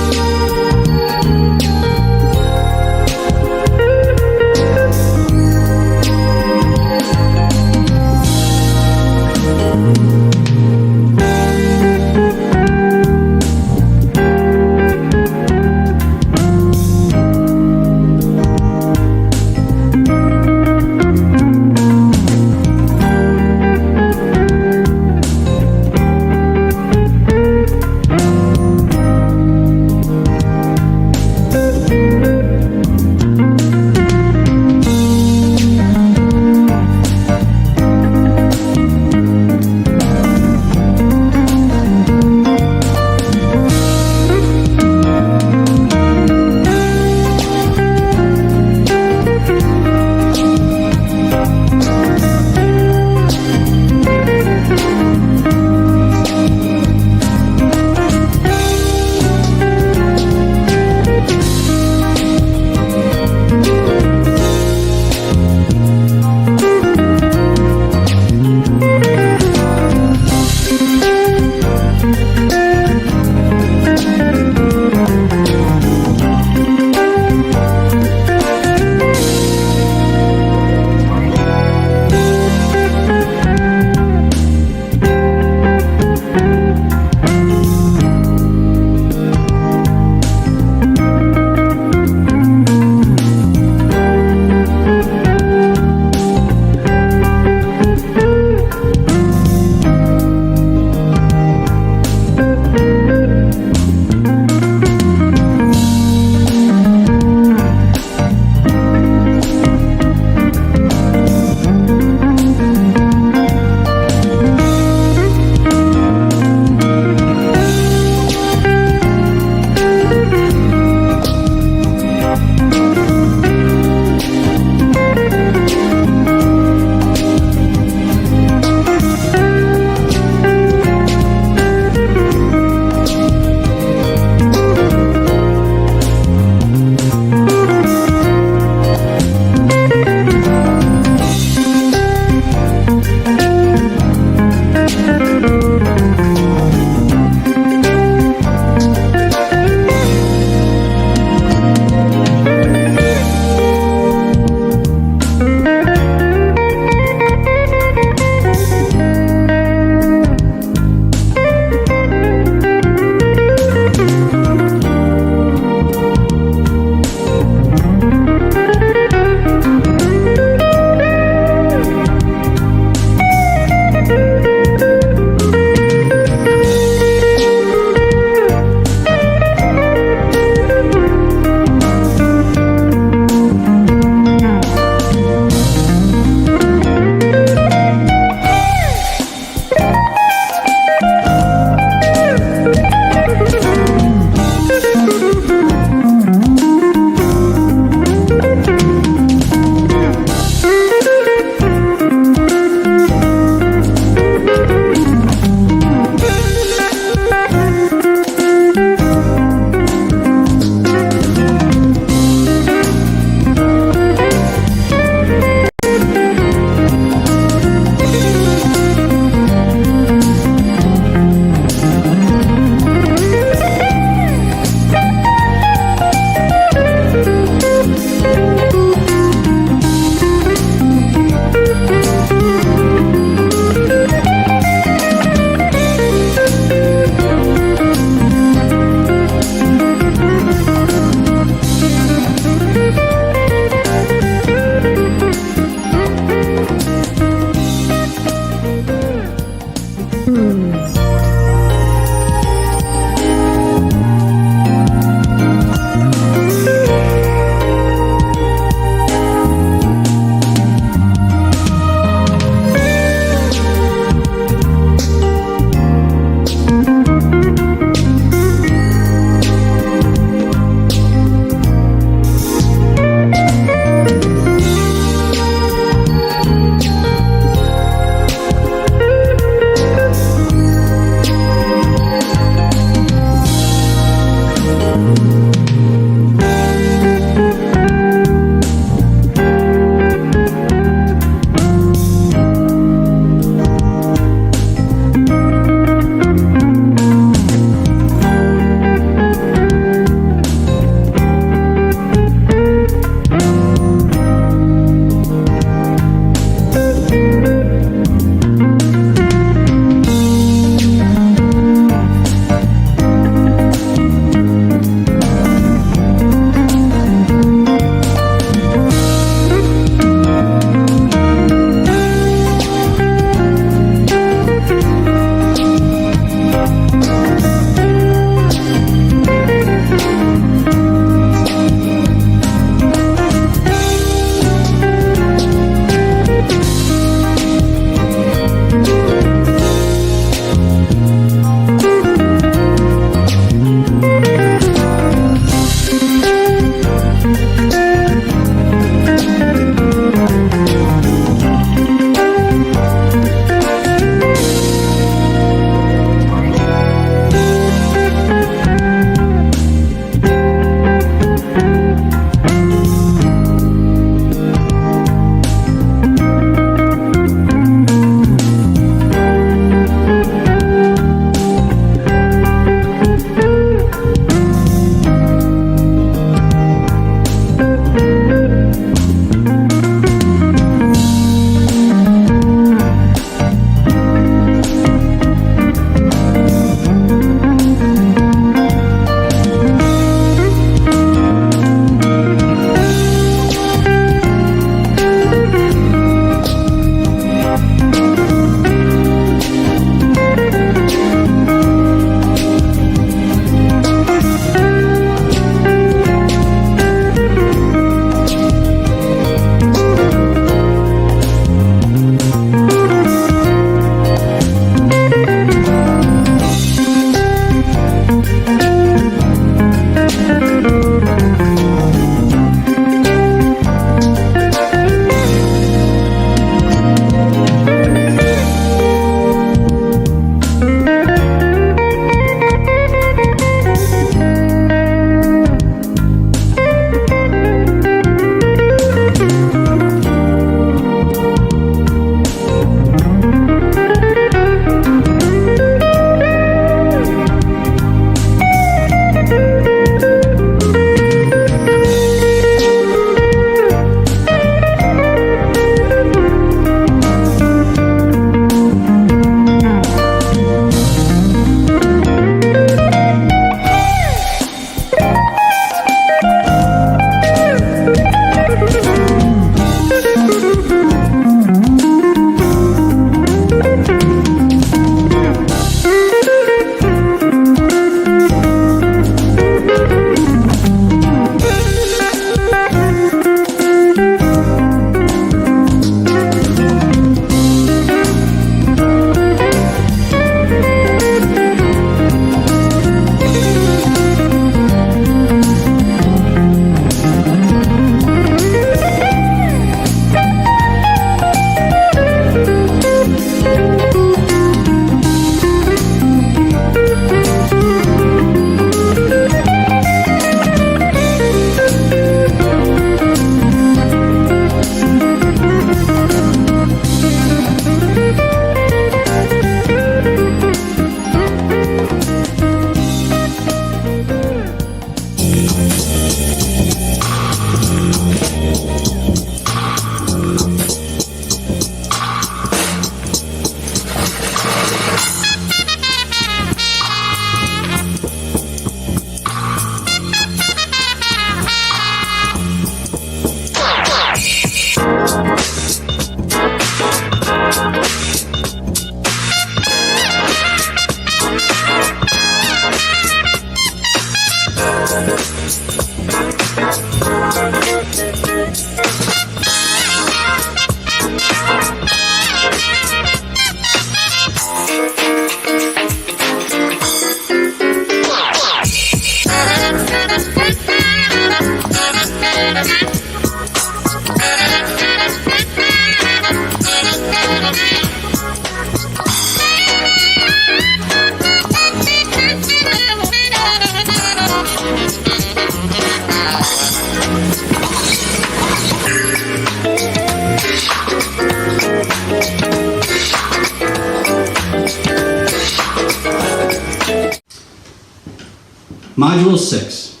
Module 6.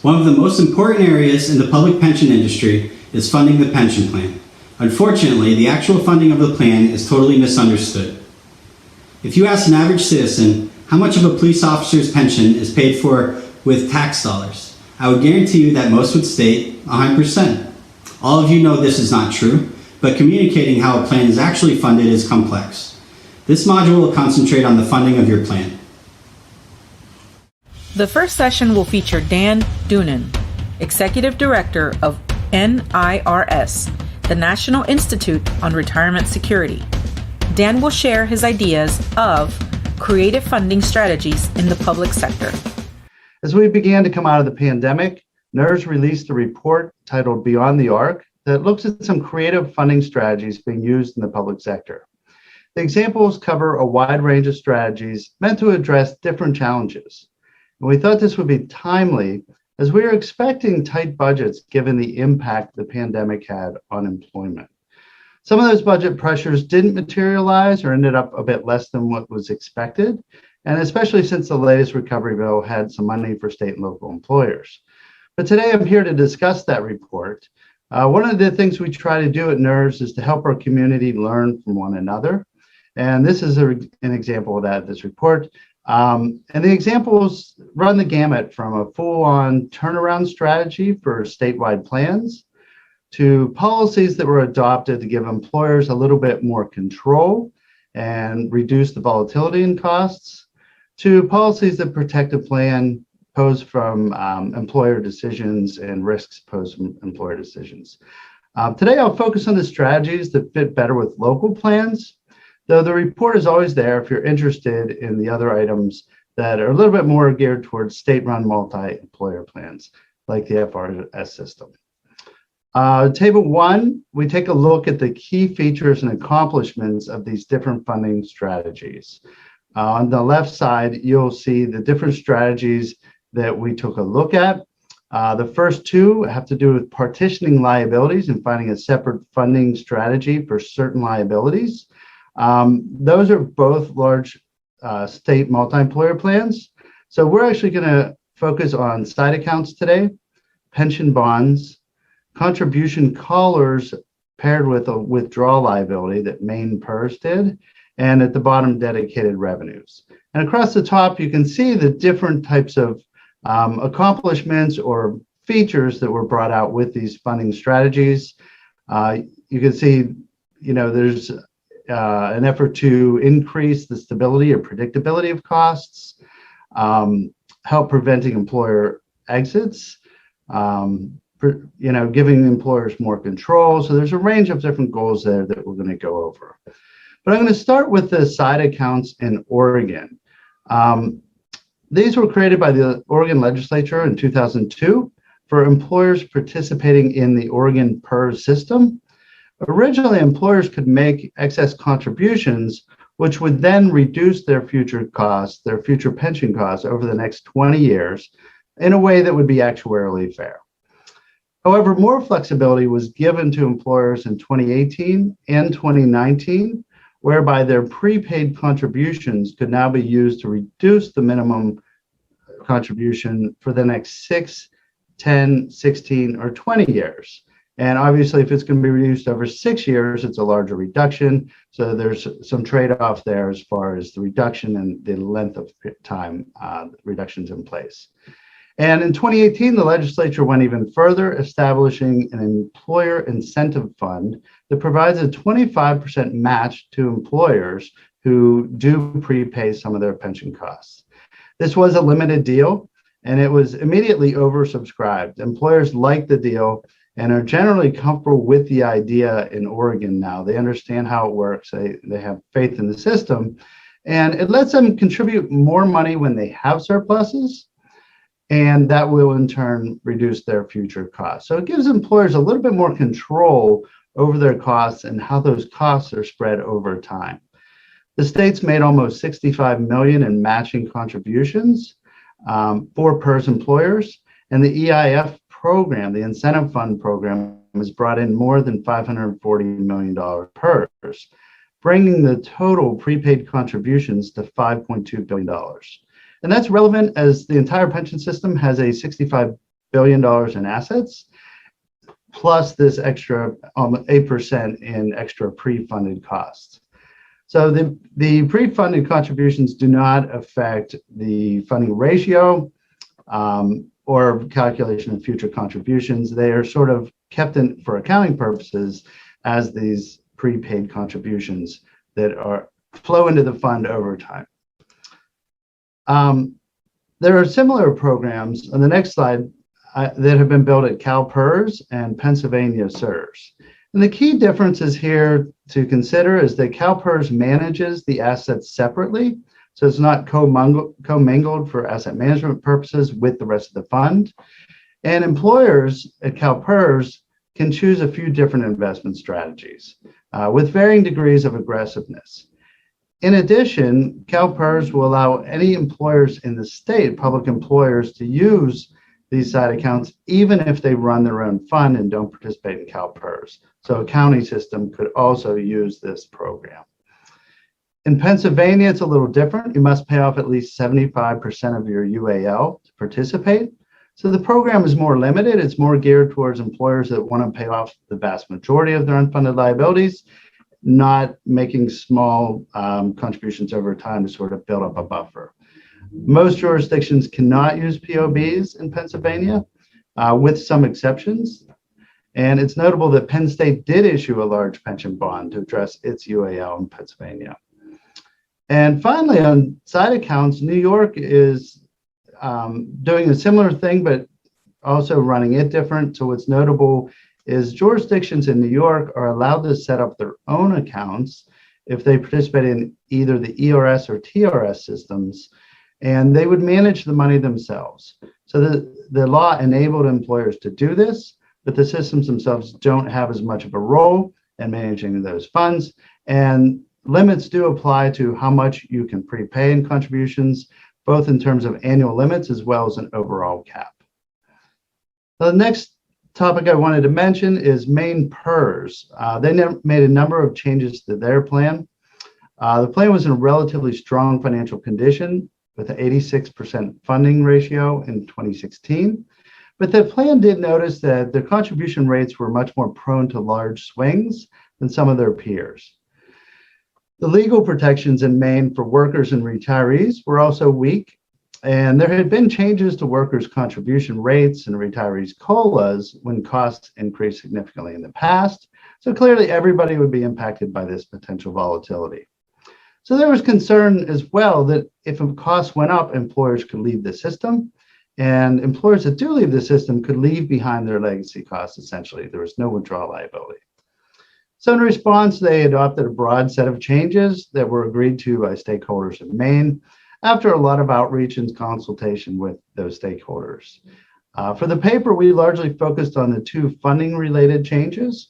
One of the most important areas in the public pension industry is funding the pension plan. Unfortunately, the actual funding of the plan is totally misunderstood. If you ask an average citizen how much of a police officer's pension is paid for with tax dollars, I would guarantee you that most would state 100%. All of you know this is not true, but communicating how a plan is actually funded is complex. This module will concentrate on the funding of your plan. The first session will feature Dan Doonan, Executive Director of NIRS, the National Institute on Retirement Security. Dan will share his ideas of creative funding strategies in the public sector. As we began to come out of the pandemic, NIRS released a report titled Beyond the Arc that looks at some creative funding strategies being used in the public sector. The examples cover a wide range of strategies meant to address different challenges. And we thought this would be timely as we are expecting tight budgets given the impact the pandemic had on employment. Some of those budget pressures didn't materialize or ended up a bit less than what was expected, and especially since the latest recovery bill had some money for state and local employers. But today I'm here to discuss that report. One of the things we try to do at NIRS is to help our community learn from one another. And this is an example of that, this report. And the examples run the gamut from a full-on turnaround strategy for statewide plans to policies that were adopted to give employers a little bit more control and reduce the volatility in costs, to policies that protect a plan posed from employer decisions and risks posed from employer decisions. Today, I'll focus on the strategies that fit better with local plans, though the report is always there if you're interested in the other items that are a little bit more geared towards state-run multi-employer plans, like the FRS system. Table 1, we take a look at the key features and accomplishments of these different funding strategies. On the left side, you'll see the different strategies that we took a look at. The first two have to do with partitioning liabilities and finding a separate funding strategy for certain liabilities. Those are both large state multi-employer plans. So we're actually going to focus on side accounts today, pension bonds, contribution collars paired with a withdrawal liability that Maine PERS did, and at the bottom, dedicated revenues. And across the top, you can see the different types of accomplishments or features that were brought out with these funding strategies. You can see, there's an effort to increase the stability or predictability of costs, help preventing employer exits, giving employers more control. So there's a range of different goals there that we're going to go over. But I'm going to start with the side accounts in Oregon. These were created by the Oregon legislature in 2002 for employers participating in the Oregon PERS system. Originally, employers could make excess contributions, which would then reduce their future costs, their future pension costs over the next 20 years in a way that would be actuarially fair. However, more flexibility was given to employers in 2018 and 2019, whereby their prepaid contributions could now be used to reduce the minimum contribution for the next 6, 10, 16, or 20 years. And obviously, if it's going to be reduced over 6 years, it's a larger reduction. So there's some trade-off there as far as the reduction and the length of time reductions in place. And in 2018, the legislature went even further, establishing an employer incentive fund that provides a 25% match to employers who do prepay some of their pension costs. This was a limited deal, and it was immediately oversubscribed. Employers liked the deal and are generally comfortable with the idea in Oregon now. They understand how it works. They have faith in the system, and it lets them contribute more money when they have surpluses, and that will in turn reduce their future costs. So it gives employers a little bit more control over their costs and how those costs are spread over time. The state's made almost 65 million in matching contributions for PERS employers, and the EIF program, the incentive fund program, has brought in more than $540 million PERS, bringing the total prepaid contributions to $5.2 billion. And that's relevant as the entire pension system has a $65 billion in assets, plus this extra 8% in extra pre-funded costs. So the pre-funded contributions do not affect the funding ratio or calculation of future contributions. They are sort of kept in for accounting purposes as these prepaid contributions that flow into the fund over time. There are similar programs on the next slide that have been built at CalPERS and Pennsylvania CERS. And the key differences here to consider is that CalPERS manages the assets separately, so it's not commingled for asset management purposes with the rest of the fund. And employers at CalPERS can choose a few different investment strategies with varying degrees of aggressiveness. In addition, CalPERS will allow any employers in the state, public employers, to use these side accounts even if they run their own fund and don't participate in CalPERS. So a county system could also use this program. In Pennsylvania, it's a little different. You must pay off at least 75% of your UAL to participate. So the program is more limited. It's more geared towards employers that want to pay off the vast majority of their unfunded liabilities, not making small contributions over time to sort of build up a buffer. Most jurisdictions cannot use POBs in Pennsylvania, with some exceptions. And it's notable that Penn State did issue a large pension bond to address its UAL in Pennsylvania. And finally, on side accounts, New York is doing a similar thing, but also running it different. So what's notable is jurisdictions in New York are allowed to set up their own accounts if they participate in either the ERS or TRS systems, and they would manage the money themselves. So the law enabled employers to do this, but the systems themselves don't have as much of a role in managing those funds. And limits do apply to how much you can prepay in contributions, both in terms of annual limits as well as an overall cap. The next topic I wanted to mention is Maine PERS. They made a number of changes to their plan. The plan was in a relatively strong financial condition with an 86% funding ratio in 2016. But the plan did notice that their contribution rates were much more prone to large swings than some of their peers. The legal protections in Maine for workers and retirees were also weak, and there had been changes to workers' contribution rates and retirees' COLAs when costs increased significantly in the past. So clearly everybody would be impacted by this potential volatility. So there was concern as well that if costs went up, employers could leave the system, and employers that do leave the system could leave behind their legacy costs, essentially. There was no withdrawal liability. So in response, they adopted a broad set of changes that were agreed to by stakeholders in Maine after a lot of outreach and consultation with those stakeholders. For the paper, we largely focused on the two funding-related changes,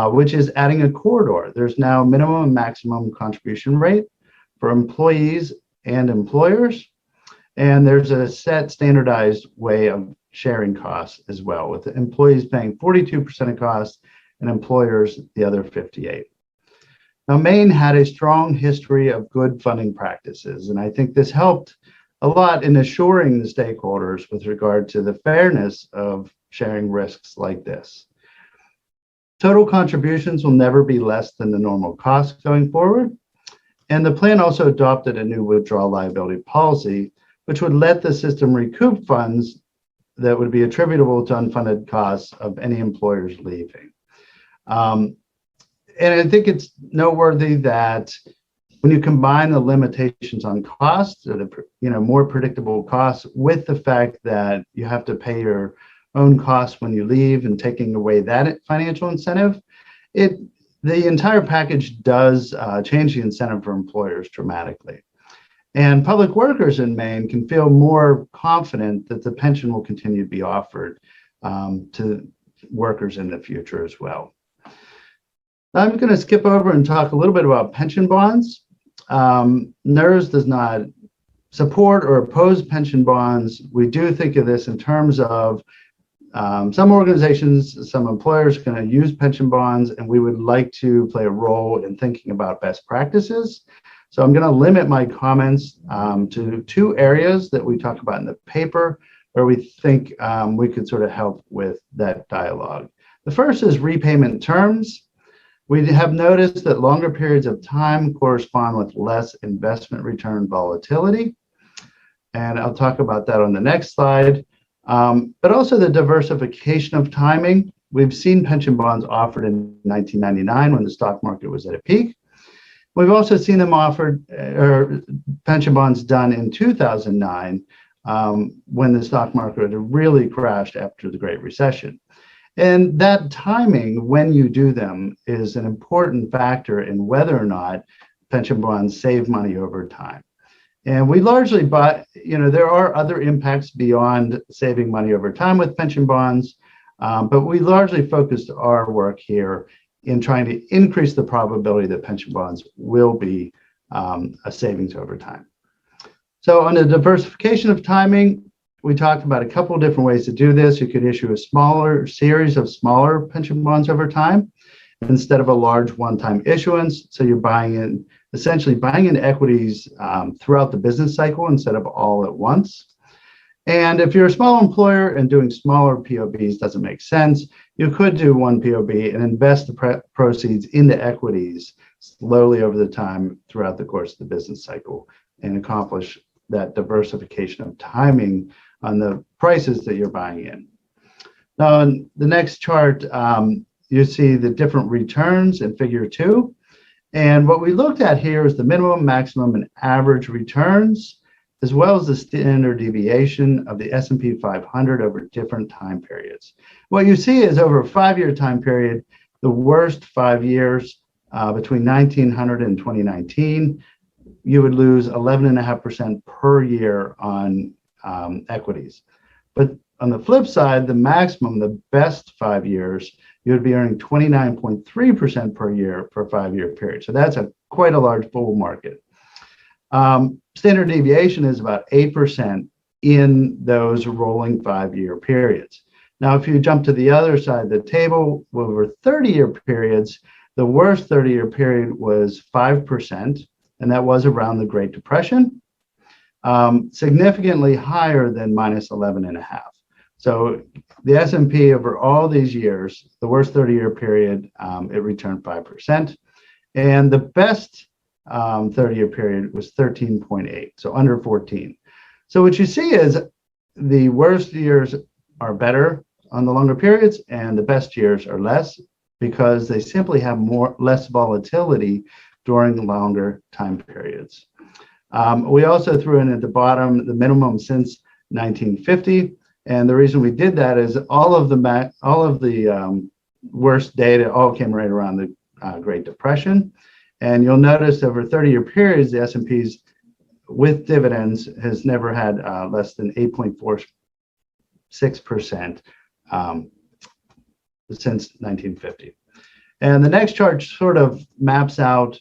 which is adding a corridor. There's now minimum and maximum contribution rate for employees and employers. And there's a set standardized way of sharing costs as well, with the employees paying 42% of costs and employers the other 58%. Now, Maine had a strong history of good funding practices, and I think this helped a lot in assuring the stakeholders with regard to the fairness of sharing risks like this. Total contributions will never be less than the normal cost going forward. And the plan also adopted a new withdrawal liability policy, which would let the system recoup funds that would be attributable to unfunded costs of any employers leaving. And I think it's noteworthy that when you combine the limitations on costs, or the more predictable costs, with the fact that you have to pay your own costs when you leave and taking away that financial incentive, the entire package does change the incentive for employers dramatically. And public workers in Maine can feel more confident that the pension will continue to be offered to workers in the future as well. I'm going to skip over and talk a little bit about pension bonds. NERS does not support or oppose pension bonds. We do think of this in terms of some organizations, some employers are going to use pension bonds, and we would like to play a role in thinking about best practices. So I'm going to limit my comments to two areas that we talk about in the paper where we think we could sort of help with that dialogue. The first is repayment terms. We have noticed that longer periods of time correspond with less investment return volatility. And I'll talk about that on the next slide. But also the diversification of timing. We've seen pension bonds offered in 1999 when the stock market was at a peak. We've also seen them offered, or pension bonds done in 2009 when the stock market had really crashed after the Great Recession. And that timing, when you do them, is an important factor in whether or not pension bonds save money over time. And we largely buy, there are other impacts beyond saving money over time with pension bonds, but we largely focused our work here in trying to increase the probability that pension bonds will be a savings over time. So on the diversification of timing, we talked about a couple of different ways to do this. You could issue a smaller series of smaller pension bonds over time instead of a large one-time issuance. So you're essentially buying in equities throughout the business cycle instead of all at once. And if you're a small employer and doing smaller POBs doesn't make sense, you could do one POB and invest the proceeds into equities slowly over the time throughout the course of the business cycle and accomplish that diversification of timing on the prices that you're buying in. Now, on the next chart, you see the different returns in figure 2. And what we looked at here is the minimum, maximum, and average returns, as well as the standard deviation of the S&P 500 over different time periods. What you see is over a 5-year time period, the worst 5 years between 1900 and 2019, you would lose 11.5% per year on equities. But on the flip side, the maximum, the best 5 years, you would be earning 29.3% per year for a 5-year period. So that's quite a large bull market. Standard deviation is about 8% in those rolling 5-year periods. Now, if you jump to the other side of the table, over 30-year periods, the worst 30-year period was 5%, and that was around the Great Depression, significantly higher than minus 11.5. So the S&P over all these years, the worst 30-year period, it returned 5%. And the best 30-year period was 13.8, so under 14. So what you see is the worst years are better on the longer periods and the best years are less because they simply have less volatility during longer time periods. We also threw in at the bottom the minimum since 1950. And the reason we did that is all of the worst data all came right around the Great Depression. And you'll notice over 30-year periods, the S&P's with dividends has never had less than 8.46% since 1950. And the next chart sort of maps out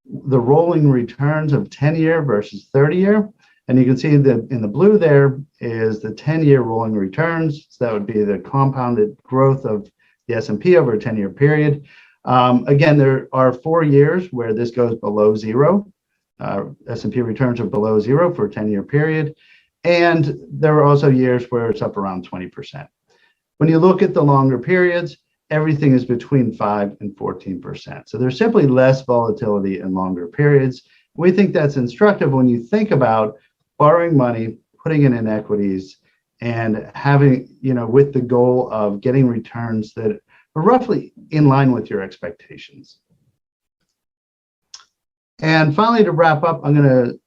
the rolling returns of 10-year versus 30-year. And you can see that in the blue there is the 10-year rolling returns. So that would be the compounded growth of the S&P over a 10-year period. Again, there are 4 years where this goes below zero. S&P returns are below zero for a 10-year period. And there are also years where it's up around 20%. When you look at the longer periods, everything is between 5 and 14%. So there's simply less volatility in longer periods. We think that's instructive when you think about borrowing money, putting it in equities, and having, with the goal of getting returns that are roughly in line with your expectations. And finally, to wrap up, I'm going to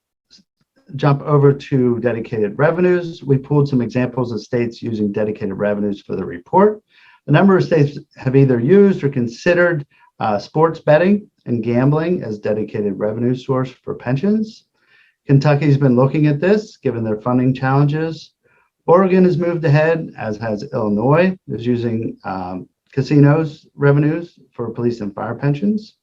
jump over to dedicated revenues. We pulled some examples of states using dedicated revenues for the report. A number of states have either used or considered sports betting and gambling as dedicated revenue source for pensions. Kentucky's been looking at this, given their funding challenges. Oregon has moved ahead, as has Illinois, is using casinos revenues for police and fire pensions.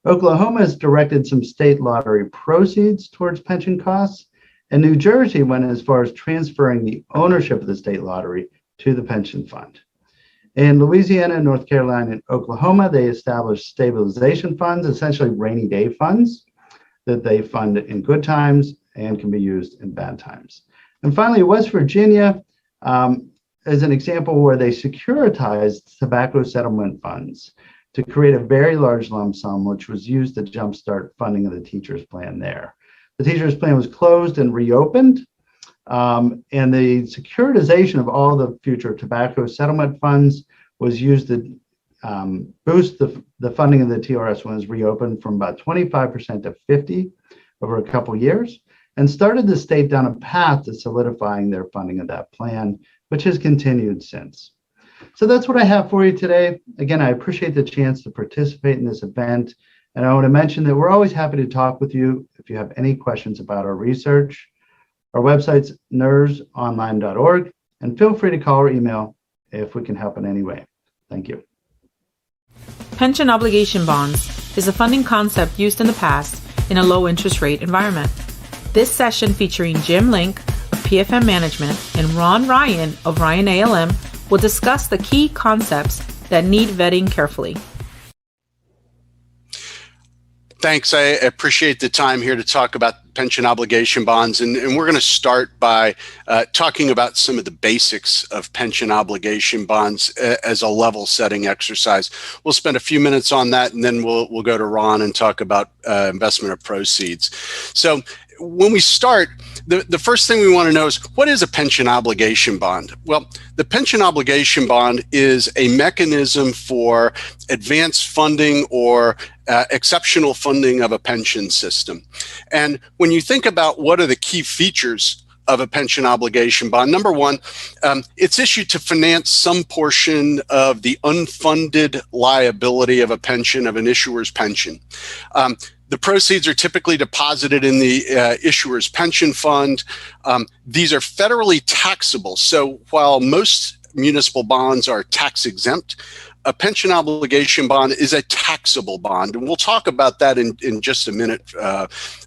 Oklahoma has directed some state lottery proceeds towards pension costs, and New Jersey went as far as transferring the ownership of the state lottery to the pension fund. In Louisiana, North Carolina, and Oklahoma, they established stabilization funds, essentially rainy day funds that they fund in good times and can be used in bad times. And finally, West Virginia is an example where they securitized tobacco settlement funds to create a very large lump sum, which was used to jumpstart funding of the teachers plan there. The teachers plan was closed and reopened, and the securitization of all the future tobacco settlement funds was used to boost the funding of the TRS when it was reopened from about 25% to 50% over a couple years, and started the state down a path to solidifying their funding of that plan, which has continued since. So that's what I have for you today. Again, I appreciate the chance to participate in this event. And I want to mention that we're always happy to talk with you if you have any questions about our research. Our website's nersonline.org, and feel free to call or email if we can help in any way. Thank you. Pension obligation bonds is a funding concept used in the past in a low interest rate environment. This session featuring Jim Link of PFM Management and Ron Ryan of Ryan ALM will discuss the key concepts that need vetting carefully. Thanks. I appreciate the time here to talk about pension obligation bonds. And we're going to start by talking about some of the basics of pension obligation bonds as a level setting exercise. We'll spend a few minutes on that, and then we'll go to Ron and talk about investment of proceeds. So when we start, the first thing we want to know is, what is a pension obligation bond? Well, the pension obligation bond is a mechanism for advanced funding or exceptional funding of a pension system. And when you think about what are the key features of a pension obligation bond, number one, it's issued to finance some portion of the unfunded liability of a pension, of an issuer's pension. The proceeds are typically deposited in the issuer's pension fund. These are federally taxable. So while most municipal bonds are tax exempt, a pension obligation bond is a taxable bond. And we'll talk about that in just a minute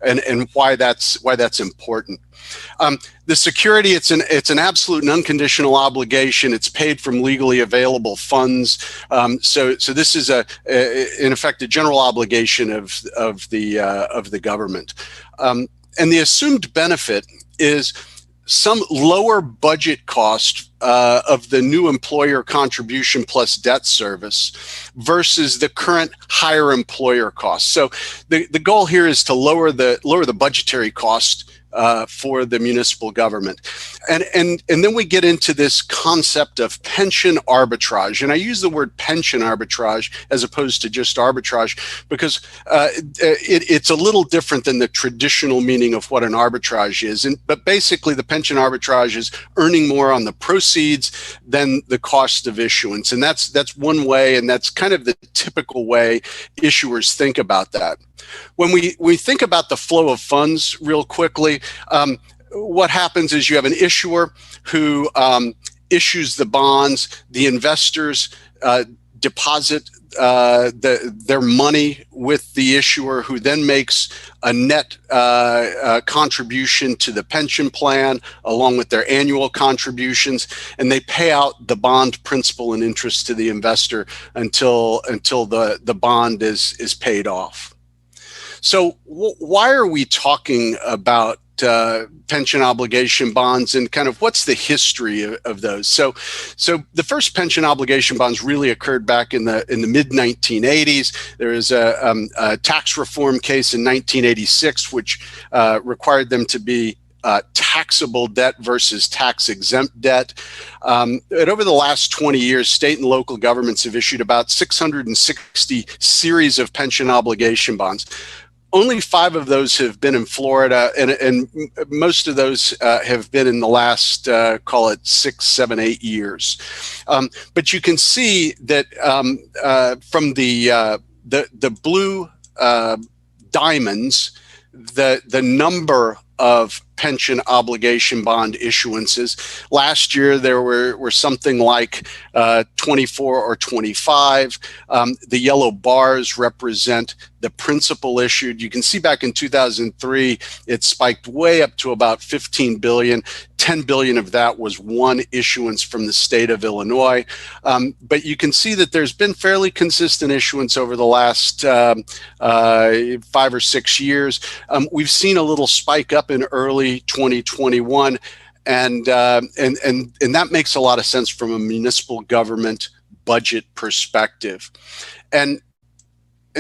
and why that's important. The security, it's an absolute and unconditional obligation. It's paid from legally available funds. So this is in effect a general obligation of the government. And the assumed benefit is some lower budget cost of the new employer contribution plus debt service versus the current higher employer cost. So the goal here is to lower the budgetary cost for the municipal government. And then we get into this concept of pension arbitrage. And I use the word pension arbitrage as opposed to just arbitrage because it's a little different than the traditional meaning of what an arbitrage is. But basically, the pension arbitrage is earning more on the proceeds than the cost of issuance. And that's one way, and that's kind of the typical way issuers think about that. When we think about the flow of funds real quickly, what happens is you have an issuer who issues the bonds. The investors deposit their money with the issuer, who then makes a net contribution to the pension plan along with their annual contributions, and they pay out the bond principal and interest to the investor until the bond is paid off. So why are we talking about pension obligation bonds and kind of what's the history of those. So the first pension obligation bonds really occurred back in the mid 1980s. There was a tax reform case in 1986, which required them to be taxable debt versus tax-exempt debt. And over the last 20 years, state and local governments have issued about 660 series of pension obligation bonds. Only 5 of those have been in Florida, and most of those have been in the last, call it 6, 7, 8 years. But you can see that from the blue diamonds, the number of pension obligation bond issuances. Last year, there were something like 24 or 25. The yellow bars represent the principal issued. You can see back in 2003, it spiked way up to about 15 billion. 10 billion of that was one issuance from the state of Illinois. But you can see that there's been fairly consistent issuance over the last 5 or 6 years. We've seen a little spike up in early 2021, and that makes a lot of sense from a municipal government budget perspective. And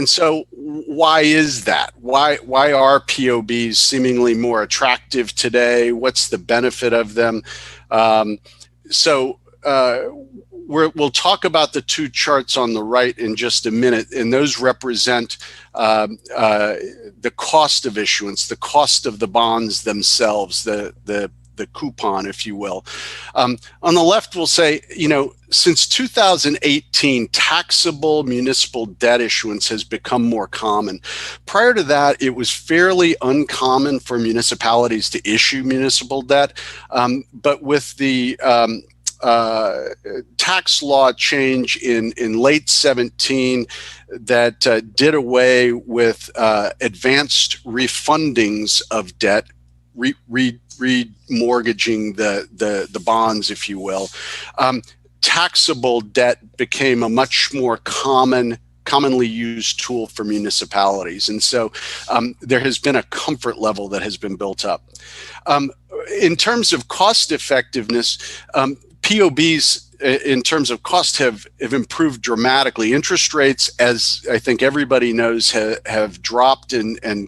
so why is that? Why are POBs seemingly more attractive today? What's the benefit of them? We'll talk about the 2 charts on the right in just a minute, and those represent the cost of issuance, the cost of the bonds themselves, the coupon, if you will. On the left, we'll say, since 2018, taxable municipal debt issuance has become more common. Prior to that, it was fairly uncommon for municipalities to issue municipal debt, but with the tax law change in late 17 that did away with advanced refundings of debt, remortgaging the bonds, if you will. Taxable debt became a much more commonly used tool for municipalities. And so there has been a comfort level that has been built up. In terms of cost effectiveness, POBs in terms of cost have improved dramatically. Interest rates, as I think everybody knows, have dropped and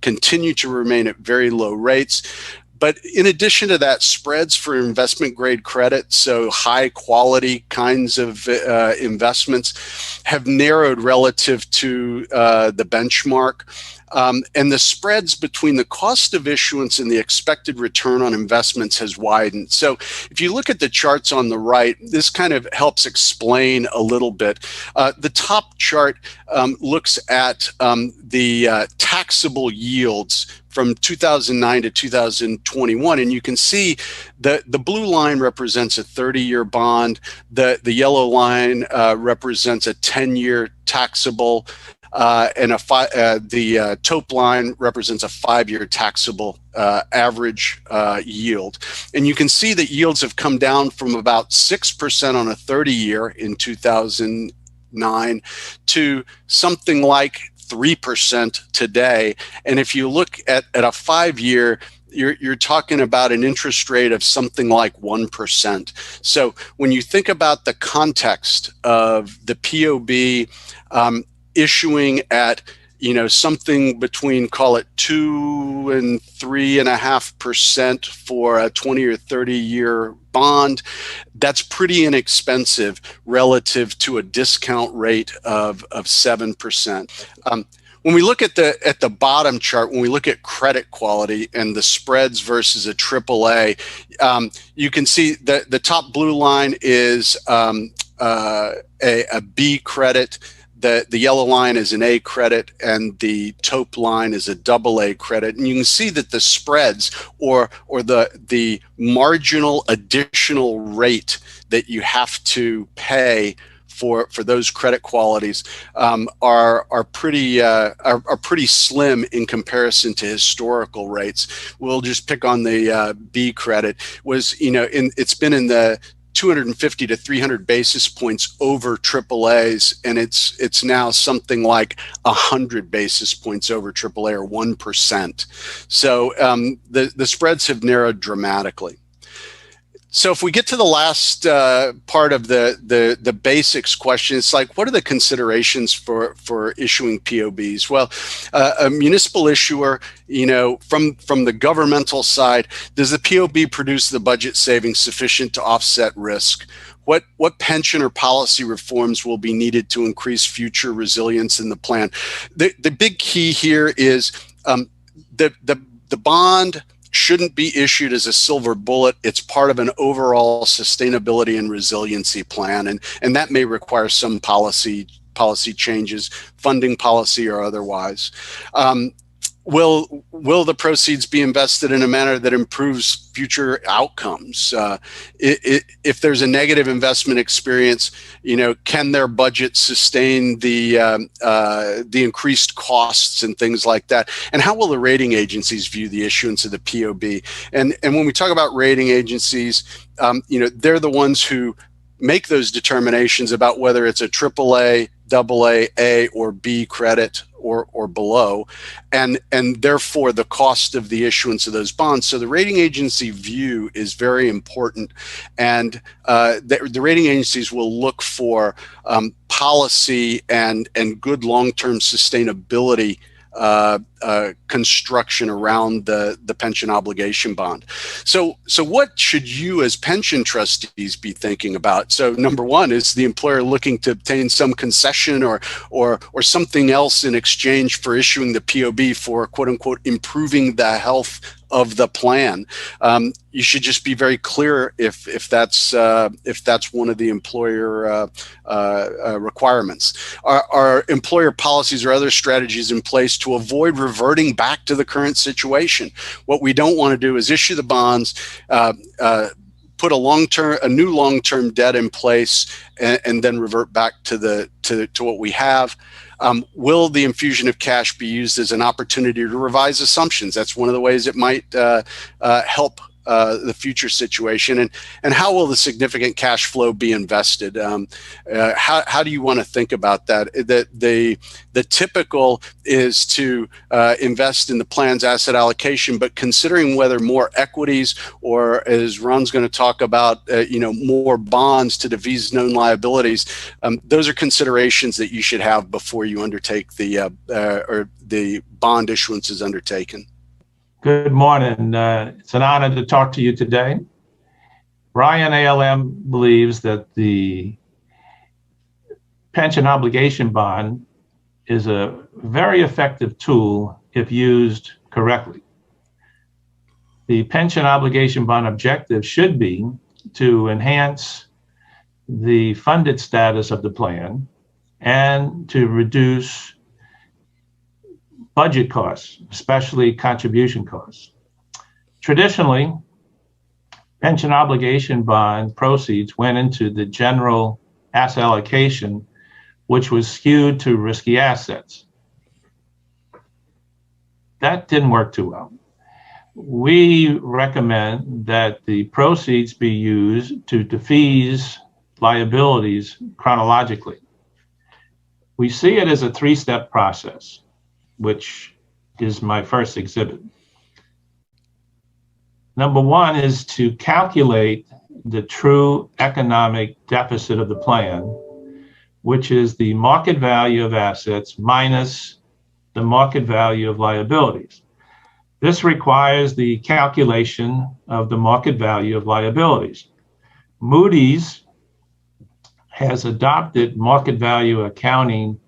continue to remain at very low rates. But in addition to that, spreads for investment grade credit, so high quality kinds of investments, have narrowed relative to the benchmark. And the spreads between the cost of issuance and the expected return on investments has widened. So if you look at the charts on the right, this kind of helps explain a little bit. The top chart looks at the taxable yields from 2009 to 2021, and you can see the blue line represents a 30-year bond. The yellow line represents a 10-year taxable, and the taupe line represents a 5-year taxable average yield. And you can see that yields have come down from about 6% on a 30-year in 2009 to something like 3% today. And if you look at a 5-year, you're talking about an interest rate of something like 1%. So when you think about the context of the POB issuing at something between, call it 2 and 3.5% for a 20 or 30-year bond, that's pretty inexpensive relative to a discount rate of 7%. When we look at the bottom chart, when we look at credit quality and the spreads versus a AAA, you can see that the top blue line is a B credit. The yellow line is an A credit, and the taupe line is a AA credit. And you can see that the spreads or the marginal additional rate that you have to pay for those credit qualities are pretty slim in comparison to historical rates. We'll just pick on the B credit. It's been in the 250 to 300 basis points over AAA's, and it's now something like 100 basis points over AAA, or 1%. So the spreads have narrowed dramatically. So if we get to the last part of the basics question, it's like, what are the considerations for issuing POBs? Well, a municipal issuer, from the governmental side, does the POB produce the budget savings sufficient to offset risk? What pension or policy reforms will be needed to increase future resilience in the plan? The big key here is the bond shouldn't be issued as a silver bullet. It's part of an overall sustainability and resiliency plan, and that may require some policy changes, funding policy or otherwise. Will the proceeds be invested in a manner that improves future outcomes? If there's a negative investment experience, can their budget sustain the increased costs and things like that? And how will the rating agencies view the issuance of the POB? And when we talk about rating agencies, they're the ones who make those determinations about whether it's a AAA, AA, A, or B credit or below, and therefore the cost of the issuance of those bonds. So the rating agency view is very important, and the rating agencies will look for policy and good long-term sustainability construction around the pension obligation bond. So what should you as pension trustees be thinking about? So number one, is the employer looking to obtain some concession or something else in exchange for issuing the POB for, quote unquote, improving the health of the plan? You should just be very clear if that's one of the employer requirements. Are employer policies or other strategies in place to avoid reverting back to the current situation? What we don't want to do is issue the bonds, put a new long-term debt in place, and then revert back to what we have. Will the infusion of cash be used as an opportunity to revise assumptions? That's one of the ways it might help the future situation. And how will the significant cash flow be invested? How do you want to think about that? The typical is to invest in the plan's asset allocation, but considering whether more equities or, as Ron's going to talk about, more bonds to defease known liabilities, those are considerations that you should have before you undertake the bond issuance is undertaken. Good morning. It's an honor to talk to you today. Ryan ALM believes that the pension obligation bond is a very effective tool if used correctly. The pension obligation bond objective should be to enhance the funded status of the plan and to reduce budget costs, especially contribution costs. Traditionally, pension obligation bond proceeds went into the general asset allocation, which was skewed to risky assets. That didn't work too well. We recommend that the proceeds be used to defease liabilities chronologically. We see it as a three-step process, which is my first exhibit. Number one is to calculate the true economic deficit of the plan, which is the market value of assets minus the market value of liabilities. This requires the calculation of the market value of liabilities. Moody's has adopted market value accounting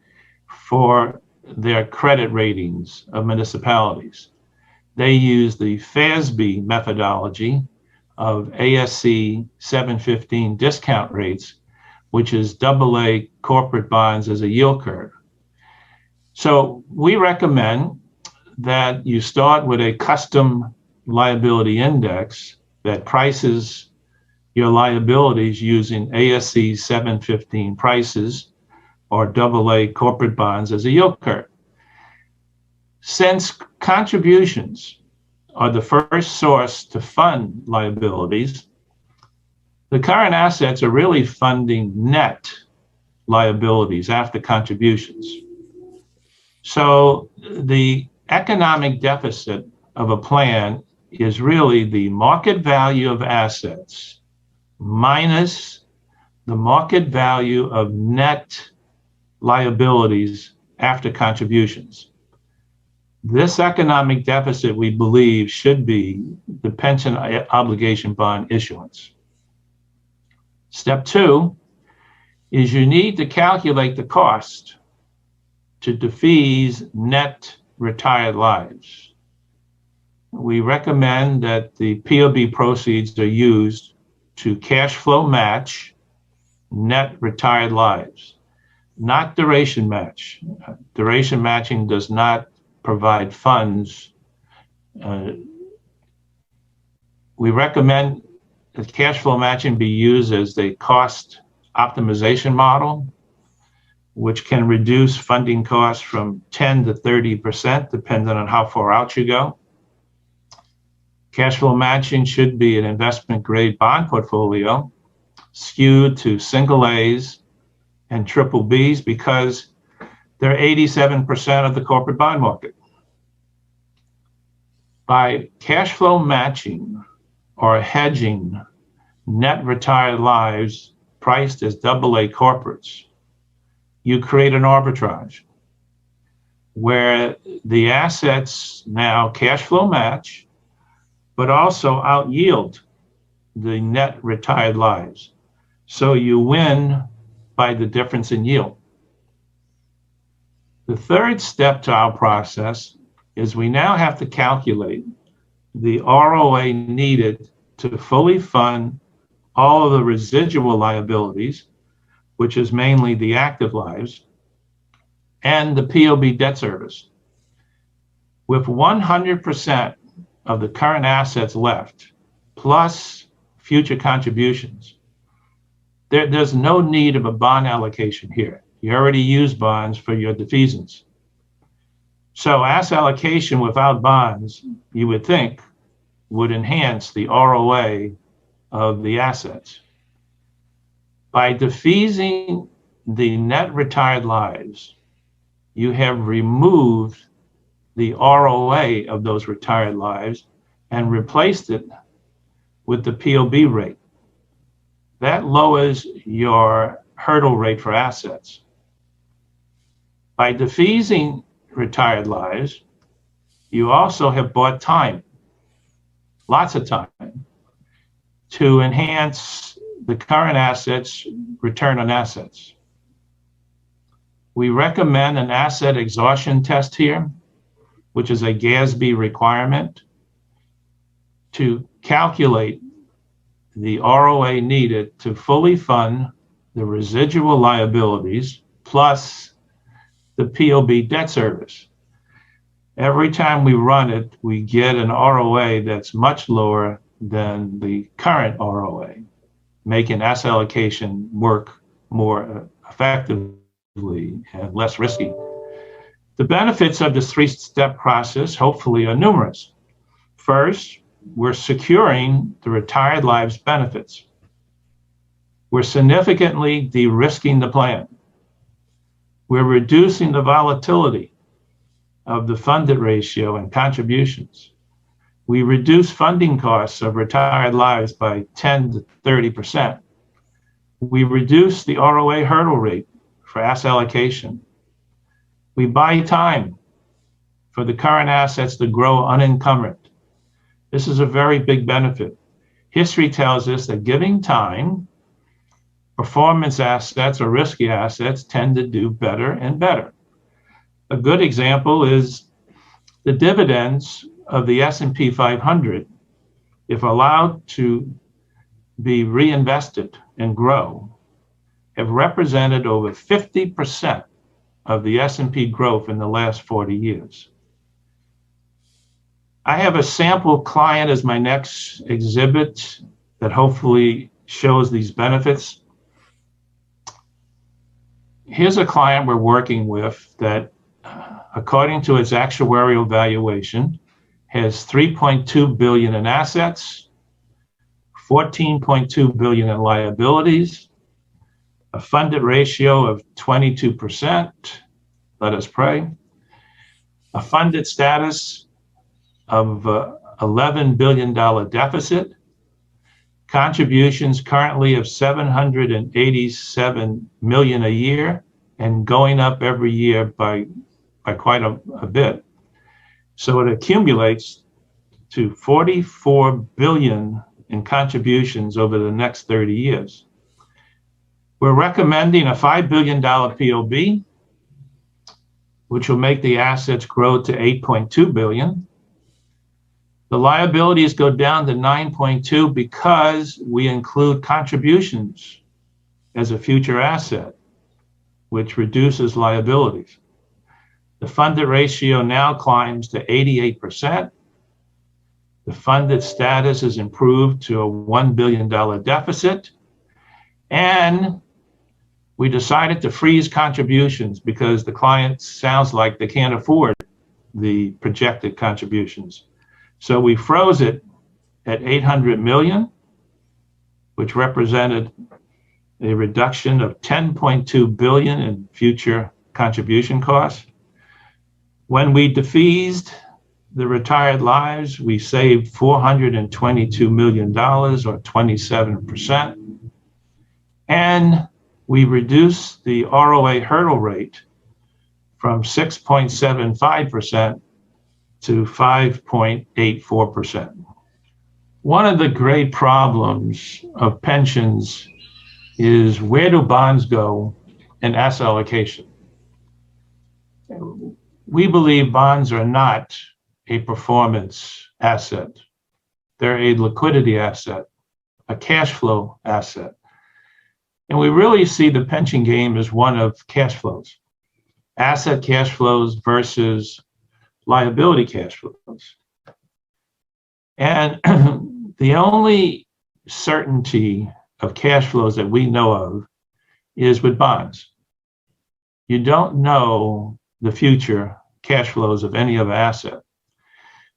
for their credit ratings of municipalities. They use the FASB methodology of ASC 715 discount rates, which is AA corporate bonds as a yield curve. So we recommend that you start with a custom liability index that prices your liabilities using ASC 715 prices or AA corporate bonds as a yield curve. Since contributions are the first source to fund liabilities, The current assets are really funding net liabilities after contributions. So the economic deficit of a plan is really the market value of assets minus the market value of net liabilities after contributions. This economic deficit, we believe, should be the pension obligation bond issuance. Step 2 is you need to calculate the cost to defease net retired lives. We recommend that the POB proceeds are used to cash flow match net retired lives, not duration match. Duration matching does not provide funds. We recommend that cash flow matching be used as the cost optimization model, which can reduce funding costs from 10 to 30%, depending on how far out you go. Cash flow matching should be an investment grade bond portfolio skewed to single A's and triple B's because they're 87% of the corporate bond market. By cash flow matching or hedging net retired lives priced as AA corporates, you create an arbitrage where the assets now cash flow match, but also out yield the net retired lives. So you win by the difference in yield. The third step to our process is we now have to calculate the ROA needed to fully fund all of the residual liabilities, which is mainly the active lives, and the POB debt service. With 100% of the current assets left, plus future contributions, there's no need of a bond allocation here. You already use bonds for your defeasance. So asset allocation without bonds, you would think, would enhance the ROA of the assets. By defeasing the net retired lives, you have removed the ROA of those retired lives and replaced it with the POB rate. That lowers your hurdle rate for assets. By defeasing retired lives, you also have bought time, lots of time, to enhance the current assets return on assets. We recommend an asset exhaustion test here, which is a GASB requirement to calculate the ROA needed to fully fund the residual liabilities plus the POB debt service. Every time we run it, we get an ROA that's much lower than the current ROA, making asset allocation work more effectively and less risky. The benefits of this three-step process, hopefully, are numerous. First, we're securing the retired lives benefits. We're significantly de-risking the plan. We're reducing the volatility of the funded ratio and contributions. We reduce funding costs of retired lives by 10 to 30%. We reduce the ROA hurdle rate for asset allocation. We buy time for the current assets to grow unencumbered. This is a very big benefit. History tells us that giving time, performance assets or risky assets tend to do better and better. A good example is the dividends of the S&P 500, if allowed to be reinvested and grow, have represented over 50% of the S&P growth in the last 40 years. I have a sample client as my next exhibit that hopefully shows these benefits. Here's a client we're working with that, according to its actuarial valuation, has $3.2 billion in assets, 14.2 billion in liabilities, a funded ratio of 22%. Let us pray. A funded status of $11 billion deficit, contributions currently of $787 million a year and going up every year by quite a bit. So it accumulates to $44 billion in contributions over the next 30 years. We're recommending a $5 billion POB, which will make the assets grow to 8.2 billion. The liabilities go down to 9.2 because we include contributions as a future asset, which reduces liabilities. The funded ratio now climbs to 88%. The funded status is improved to a $1 billion deficit. And we decided to freeze contributions because the client sounds like they can't afford the projected contributions. So we froze it at 800 million, which represented a reduction of 10.2 billion in future contribution costs. When we defeased the retired lives, we saved $422 million or 27%. And we reduced the ROA hurdle rate from 6.75% to 5.84%. One of the great problems of pensions is where do bonds go in asset allocation? We believe bonds are not a performance asset. They're a liquidity asset, a cash flow asset. And we really see the pension game as one of cash flows, asset cash flows versus liability cash flows. And the only certainty of cash flows that we know of is with bonds. You don't know the future cash flows of any other asset.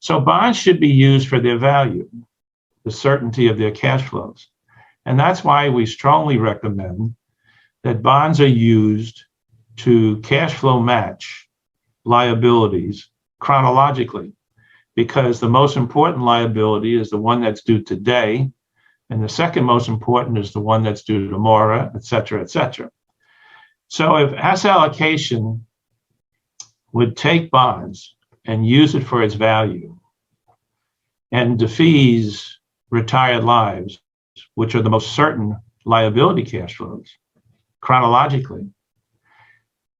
So bonds should be used for their value, the certainty of their cash flows. And that's why we strongly recommend that bonds are used to cash flow match liabilities chronologically, because the most important liability is the one that's due today, and the second most important is the one that's due tomorrow, et cetera, et cetera. So if asset allocation would take bonds and use it for its value and defease retired lives, which are the most certain liability cash flows chronologically,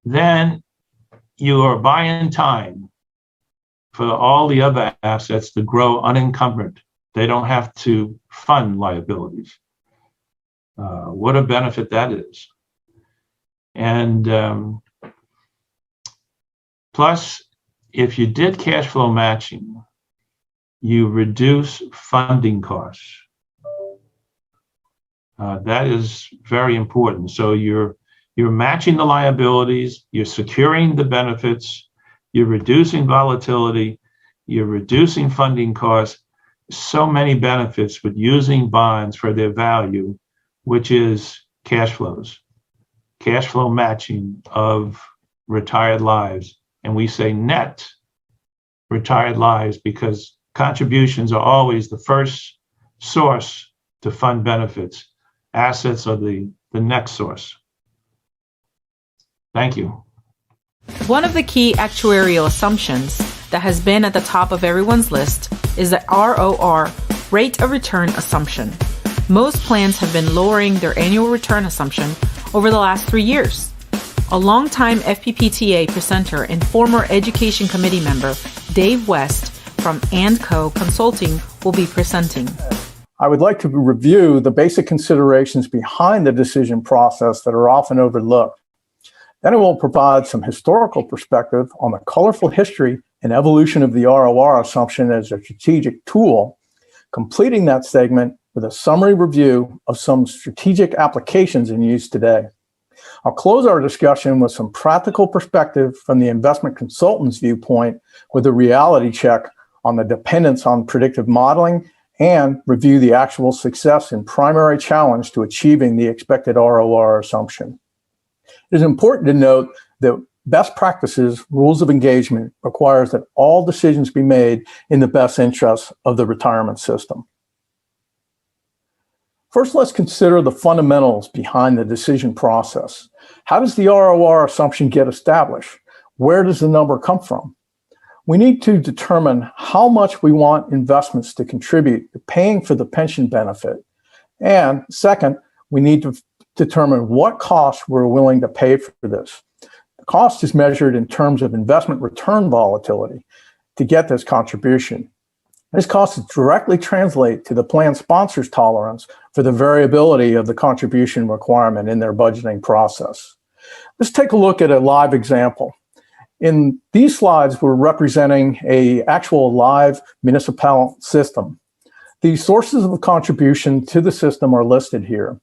then you are buying time for all the other assets to grow unencumbered. They don't have to fund liabilities. What a benefit that is. And plus, if you did cash flow matching, you reduce funding costs. That is very important. So you're matching the liabilities, you're securing the benefits, you're reducing volatility, you're reducing funding costs. So many benefits with using bonds for their value, which is cash flows, cash flow matching of retired lives. And we say net retired lives because contributions are always the first source to fund benefits. Assets are the next source. Thank you. One of the key actuarial assumptions that has been at the top of everyone's list is the ROR, rate of return assumption. Most plans have been lowering their annual return assumption over the last 3 years. A longtime FPPTA presenter and former Education Committee member, Dave West from & Co Consulting, will be presenting. I would like to review the basic considerations behind the decision process that are often overlooked. Then I will provide some historical perspective on the colorful history and evolution of the ROR assumption as a strategic tool, completing that segment with a summary review of some strategic applications in use today. I'll close our discussion with some practical perspective from the investment consultant's viewpoint with a reality check on the dependence on predictive modeling and review the actual success and primary challenge to achieving the expected ROR assumption. It is important to note that best practices, rules of engagement, requires that all decisions be made in the best interests of the retirement system. First, let's consider the fundamentals behind the decision process. How does the ROR assumption get established? Where does the number come from? We need to determine how much we want investments to contribute to paying for the pension benefit. And second, we need to determine what costs we're willing to pay for this. The cost is measured in terms of investment return volatility to get this contribution. This cost directly translates to the plan sponsor's tolerance for the variability of the contribution requirement in their budgeting process. Let's take a look at a live example. In these slides, we're representing an actual live municipal system. The sources of contribution to the system are listed here.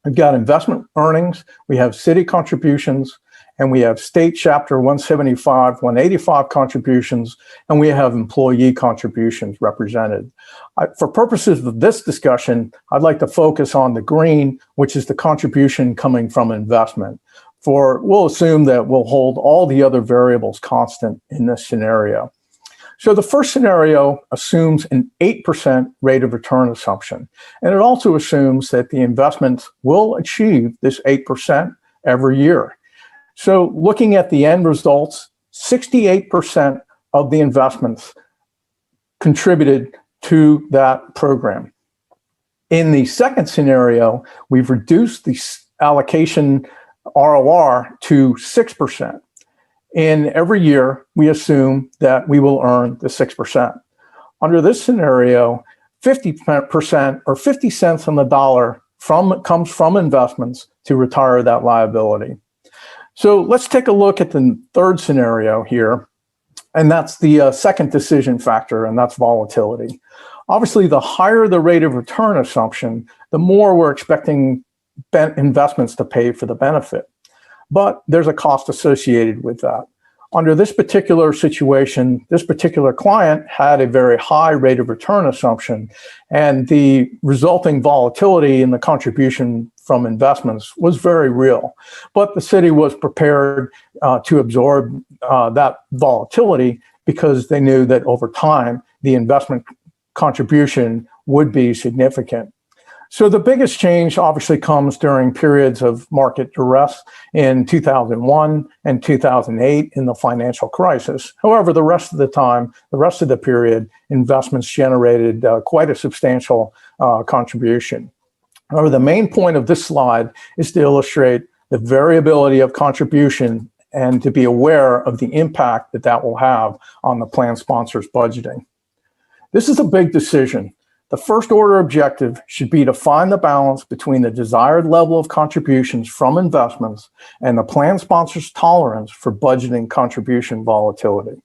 We've got investment earnings, we have city contributions, and we have state chapter 175, 185 contributions, and we have employee contributions represented. For purposes of this discussion, I'd like to focus on the green, which is the contribution coming from investment. We'll assume that we'll hold all the other variables constant in this scenario. So the first scenario assumes an 8% rate of return assumption, and it also assumes that the investments will achieve this 8% every year. So looking at the end results, 68% of the investments contributed to that program. In the second scenario, we've reduced the allocation ROR to 6%. In every year, we assume that we will earn the 6%. Under this scenario, 50% or 50 cents on the dollar comes from investments to retire that liability. So let's take a look at the third scenario here, and that's the second decision factor, and that's volatility. Obviously, the higher the rate of return assumption, the more we're expecting investments to pay for the benefit. But there's a cost associated with that. Under this particular situation, this particular client had a very high rate of return assumption, and the resulting volatility in the contribution from investments was very real. But the city was prepared to absorb that volatility because they knew that over time, the investment contribution would be significant. So the biggest change obviously comes during periods of market duress in 2001 and 2008 in the financial crisis. However, the rest of the time, the rest of the period, investments generated quite a substantial contribution. However, the main point of this slide is to illustrate the variability of contribution and to be aware of the impact that that will have on the plan sponsor's budgeting. This is a big decision. The first order objective should be to find the balance between the desired level of contributions from investments and the plan sponsor's tolerance for budgeting contribution volatility.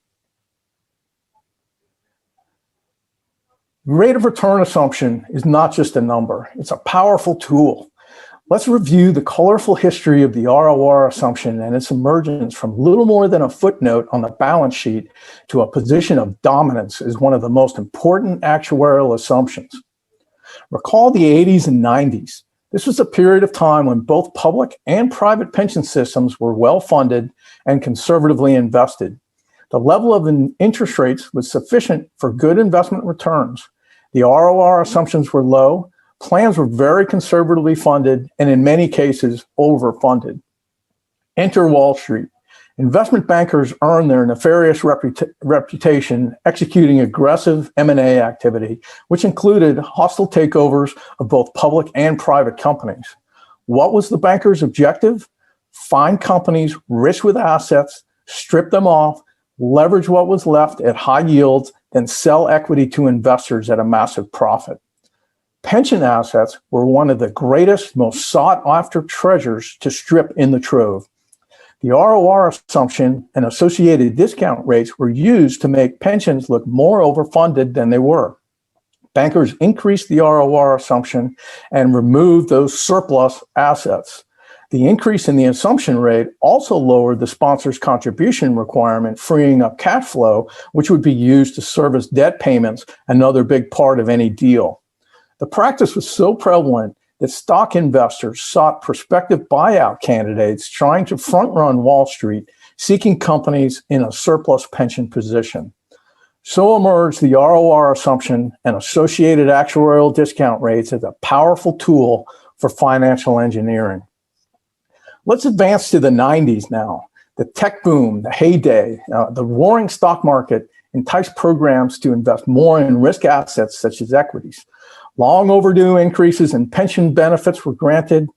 Rate of return assumption is not just a number, it's a powerful tool. Let's review the colorful history of the ROR assumption and its emergence from little more than a footnote on the balance sheet to a position of dominance as one of the most important actuarial assumptions. Recall the 80s and 90s. This was a period of time when both public and private pension systems were well-funded and conservatively invested. The level of interest rates was sufficient for good investment returns. The ROR assumptions were low. Plans were very conservatively funded and in many cases overfunded. Enter Wall Street. Investment bankers earned their nefarious reputation executing aggressive M&A activity, which included hostile takeovers of both public and private companies. What was the bankers' objective? Find companies rich with assets, strip them off, leverage what was left at high yields, then sell equity to investors at a massive profit. Pension assets were one of the greatest, most sought-after treasures to strip in the trove. The ROR assumption and associated discount rates were used to make pensions look more overfunded than they were. Bankers increased the ROR assumption and removed those surplus assets. The increase in the assumption rate also lowered the sponsor's contribution requirement, freeing up cash flow, which would be used to service debt payments, another big part of any deal. The practice was so prevalent that stock investors sought prospective buyout candidates trying to front-run Wall Street, seeking companies in a surplus pension position. So emerged the ROR assumption and associated actuarial discount rates as a powerful tool for financial engineering. Let's advance to the 90s now. The tech boom, the heyday, the roaring stock market enticed programs to invest more in risk assets such as equities. Long overdue increases in pension benefits were granted.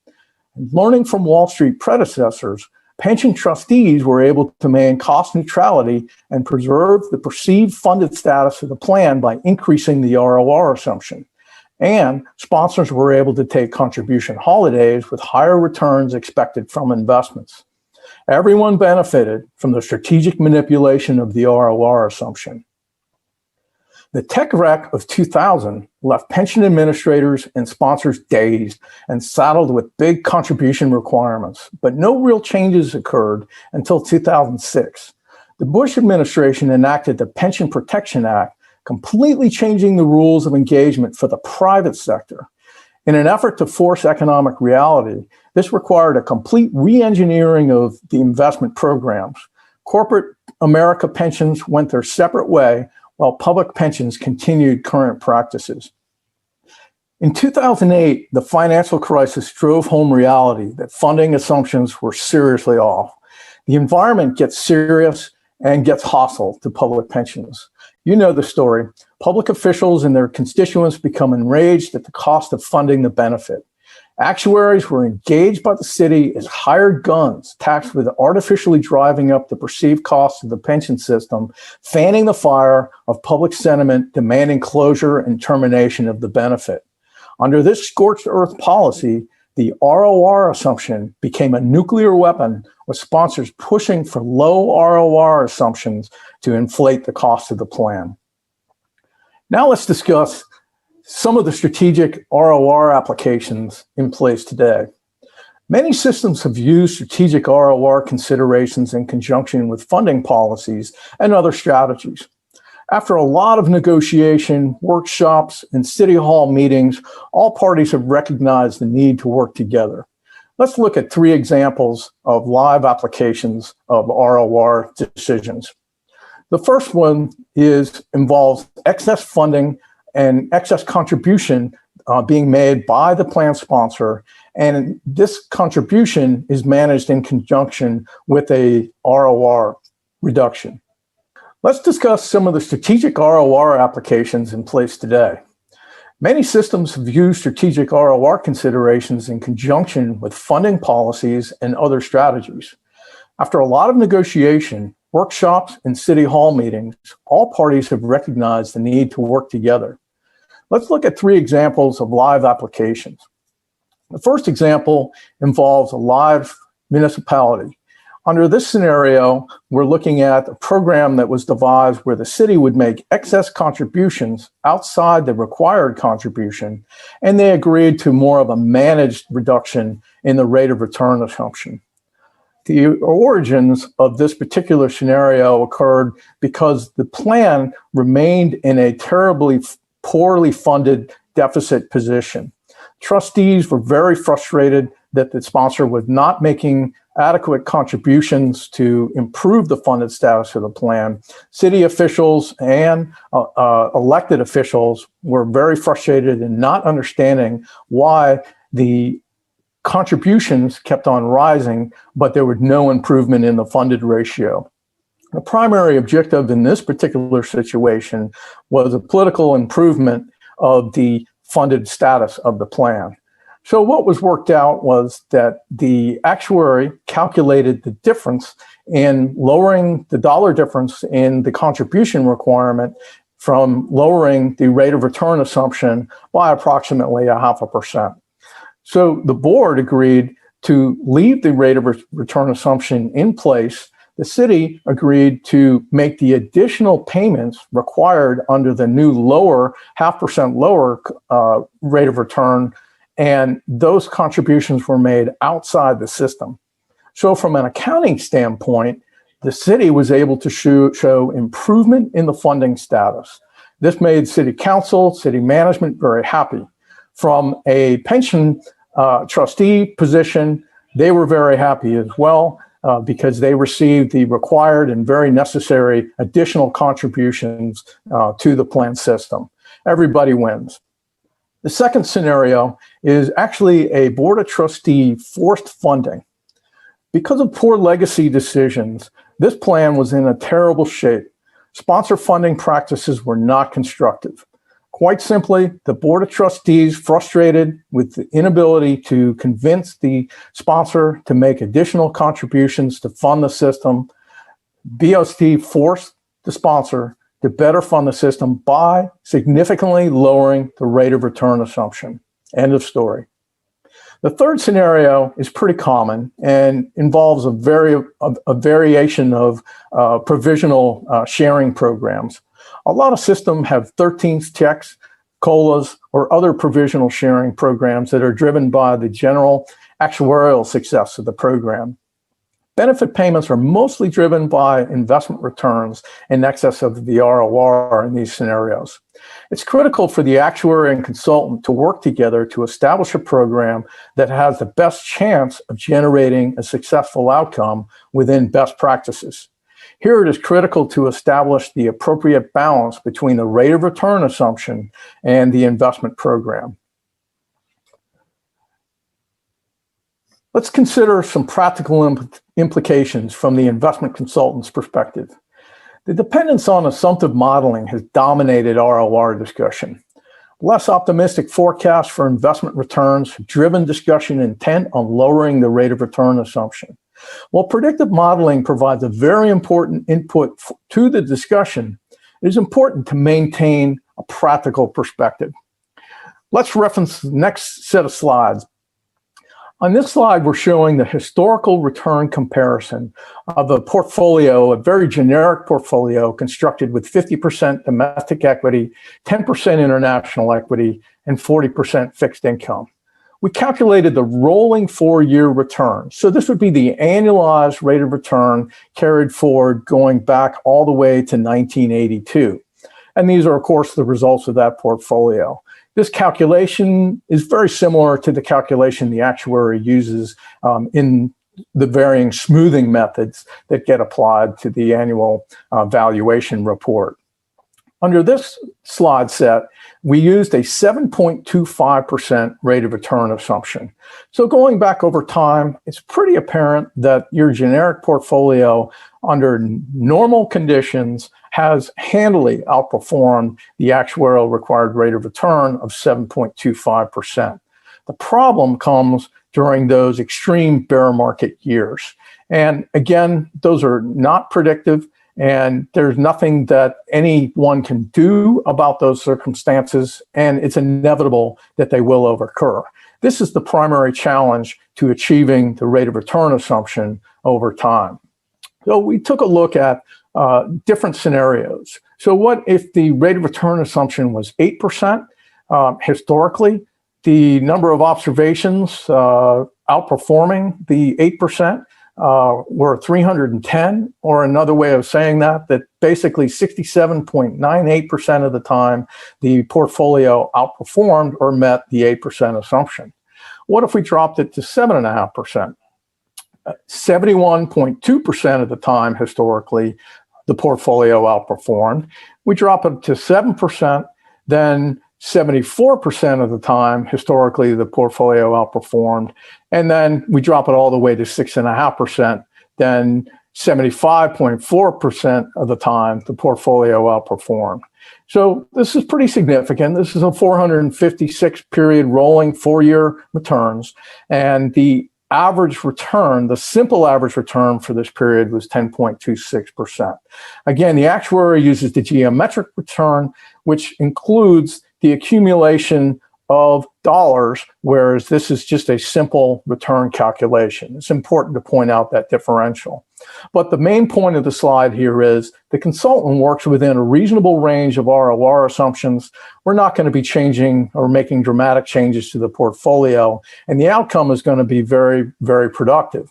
Learning from Wall Street predecessors, pension trustees were able to maintain cost neutrality and preserve the perceived funded status of the plan by increasing the ROR assumption. And sponsors were able to take contribution holidays with higher returns expected from investments. Everyone benefited from the strategic manipulation of the ROR assumption. The tech wreck of 2000 left pension administrators and sponsors dazed and saddled with big contribution requirements, but no real changes occurred until 2006. The Bush administration enacted the Pension Protection Act, completely changing the rules of engagement for the private sector. In an effort to force economic reality, this required a complete re-engineering of the investment programs. Corporate America pensions went their separate way, while public pensions continued current practices. In 2008, the financial crisis drove home reality that funding assumptions were seriously off. The environment gets serious and gets hostile to public pensions. You know the story. Public officials and their constituents become enraged at the cost of funding the benefit. Actuaries were engaged by the city as hired guns, taxed with artificially driving up the perceived cost of the pension system, fanning the fire of public sentiment demanding closure and termination of the benefit. Under this scorched earth policy, the ROR assumption became a nuclear weapon, with sponsors pushing for low ROR assumptions to inflate the cost of the plan. Now let's discuss some of the strategic ROR applications in place today. Many systems have used strategic ROR considerations in conjunction with funding policies and other strategies. After a lot of negotiation, workshops, and city hall meetings, all parties have recognized the need to work together. Let's look at 3 examples of live applications of ROR decisions. The first one involves excess funding and excess contribution being made by the plan sponsor, and this contribution is managed in conjunction with a ROR reduction. Let's discuss some of the strategic ROR applications in place today. Many systems have used strategic ROR considerations in conjunction with funding policies and other strategies. After a lot of negotiation, workshops, and city hall meetings, all parties have recognized the need to work together. Let's look at 3 examples of live applications. The first example involves a live municipality. Under this scenario, we're looking at a program that was devised where the city would make excess contributions outside the required contribution, and they agreed to more of a managed reduction in the rate of return assumption. The origins of this particular scenario occurred because the plan remained in a terribly poorly funded deficit position. Trustees were very frustrated that the sponsor was not making adequate contributions to improve the funded status of the plan. City officials and elected officials were very frustrated in not understanding why the contributions kept on rising, but there was no improvement in the funded ratio. The primary objective in this particular situation was a political improvement of the funded status of the plan. So what was worked out was that the actuary calculated the difference in lowering the dollar difference in the contribution requirement from lowering the rate of return assumption by approximately 0.5%. So the board agreed to leave the rate of return assumption in place. The city agreed to make the additional payments required under the new lower 0.5% lower rate of return and those contributions were made outside the system. So from an accounting standpoint, the city was able to show improvement in the funding status. This made city council, city management very happy. From a pension trustee position, they were very happy as well because they received the required and very necessary additional contributions to the plan system. Everybody wins. The second scenario is actually a board of trustee forced funding. Because of poor legacy decisions, this plan was in a terrible shape. Sponsor funding practices were not constructive. Quite simply, the board of trustees, frustrated with the inability to convince the sponsor to make additional contributions to fund the system, BOT forced the sponsor to better fund the system by significantly lowering the rate of return assumption. End of story. The third scenario is pretty common and involves a variation of provisional sharing programs. A lot of systems have 13th checks, COLAs, or other provisional sharing programs that are driven by the general actuarial success of the program. Benefit payments are mostly driven by investment returns in excess of the ROR in these scenarios. It's critical for the actuary and consultant to work together to establish a program that has the best chance of generating a successful outcome within best practices. Here it is critical to establish the appropriate balance between the rate of return assumption and the investment program. Let's consider some practical implications from the investment consultant's perspective. The dependence on assumptive modeling has dominated ROR discussion. Less optimistic forecasts for investment returns have driven discussion intent on lowering the rate of return assumption. While predictive modeling provides a very important input to the discussion, it is important to maintain a practical perspective. Let's reference the next set of slides. On this slide, we're showing the historical return comparison of a portfolio, a very generic portfolio constructed with 50% domestic equity, 10% international equity, and 40% fixed income. We calculated the rolling 4-year return. So this would be the annualized rate of return carried forward going back all the way to 1982. And these are, of course, the results of that portfolio. This calculation is very similar to the calculation the actuary uses in the varying smoothing methods that get applied to the annual valuation report. Under this slide set, we used a 7.25% rate of return assumption. So going back over time, it's pretty apparent that your generic portfolio under normal conditions has handily outperformed the actuarial required rate of return of 7.25%. The problem comes during those extreme bear market years. And again, those are not predictive, and there's nothing that anyone can do about those circumstances, and it's inevitable that they will occur. This is the primary challenge to achieving the rate of return assumption over time. So we took a look at different scenarios. So what if the rate of return assumption was 8%? Historically, the number of observations outperforming the 8% were 310, or another way of saying that basically 67.98% of the time the portfolio outperformed or met the 8% assumption. What if we dropped it to 7.5%? 71.2% of the time historically the portfolio outperformed. We drop it to 7%, then 74% of the time historically the portfolio outperformed, and then we drop it all the way to 6.5%, then 75.4% of the time the portfolio outperformed. So this is pretty significant. This is a 456 period rolling 4-year returns, and the average return, the simple average return for this period was 10.26%. Again, the actuary uses the geometric return, which includes the accumulation of dollars, whereas this is just a simple return calculation. It's important to point out that differential. But the main point of the slide here is the consultant works within a reasonable range of ROR assumptions. We're not going to be changing or making dramatic changes to the portfolio, and the outcome is going to be very, very productive.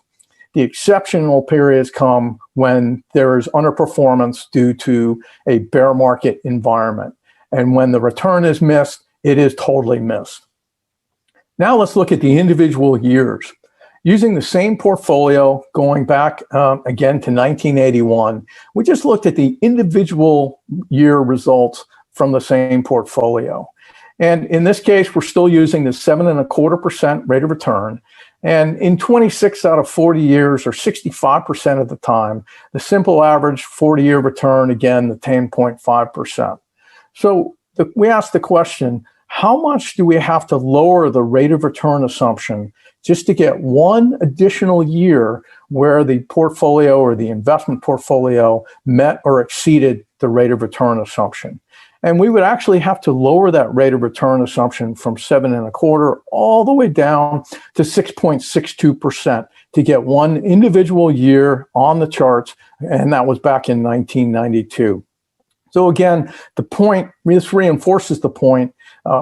The exceptional periods come when there is underperformance due to a bear market environment. And when the return is missed, it is totally missed. Now let's look at the individual years. Using the same portfolio going back again to 1981, we just looked at the individual year results from the same portfolio. And in this case, we're still using the 7.25% rate of return. And in 26 out of 40 years, or 65% of the time, the simple average 40-year return, again, the 10.5%. So we asked the question, how much do we have to lower the rate of return assumption just to get one additional year where the portfolio or the investment portfolio met or exceeded the rate of return assumption? And we would actually have to lower that rate of return assumption from 7.25% all the way down to 6.62% to get one individual year on the charts. And that was back in 1992. So again, the point, this reinforces the point,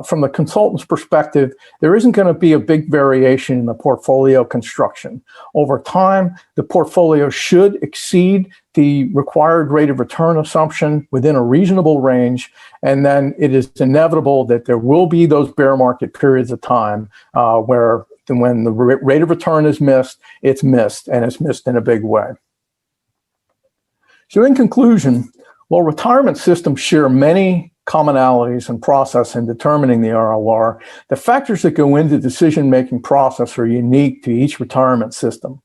from the consultant's perspective, there isn't going to be a big variation in the portfolio construction. Over time, the portfolio should exceed the required rate of return assumption within a reasonable range, and then it is inevitable that there will be those bear market periods of time where when the rate of return is missed, it's missed, and it's missed in a big way. So in conclusion, while retirement systems share many commonalities and process in determining the ROR, the factors that go into the decision-making process are unique to each retirement system.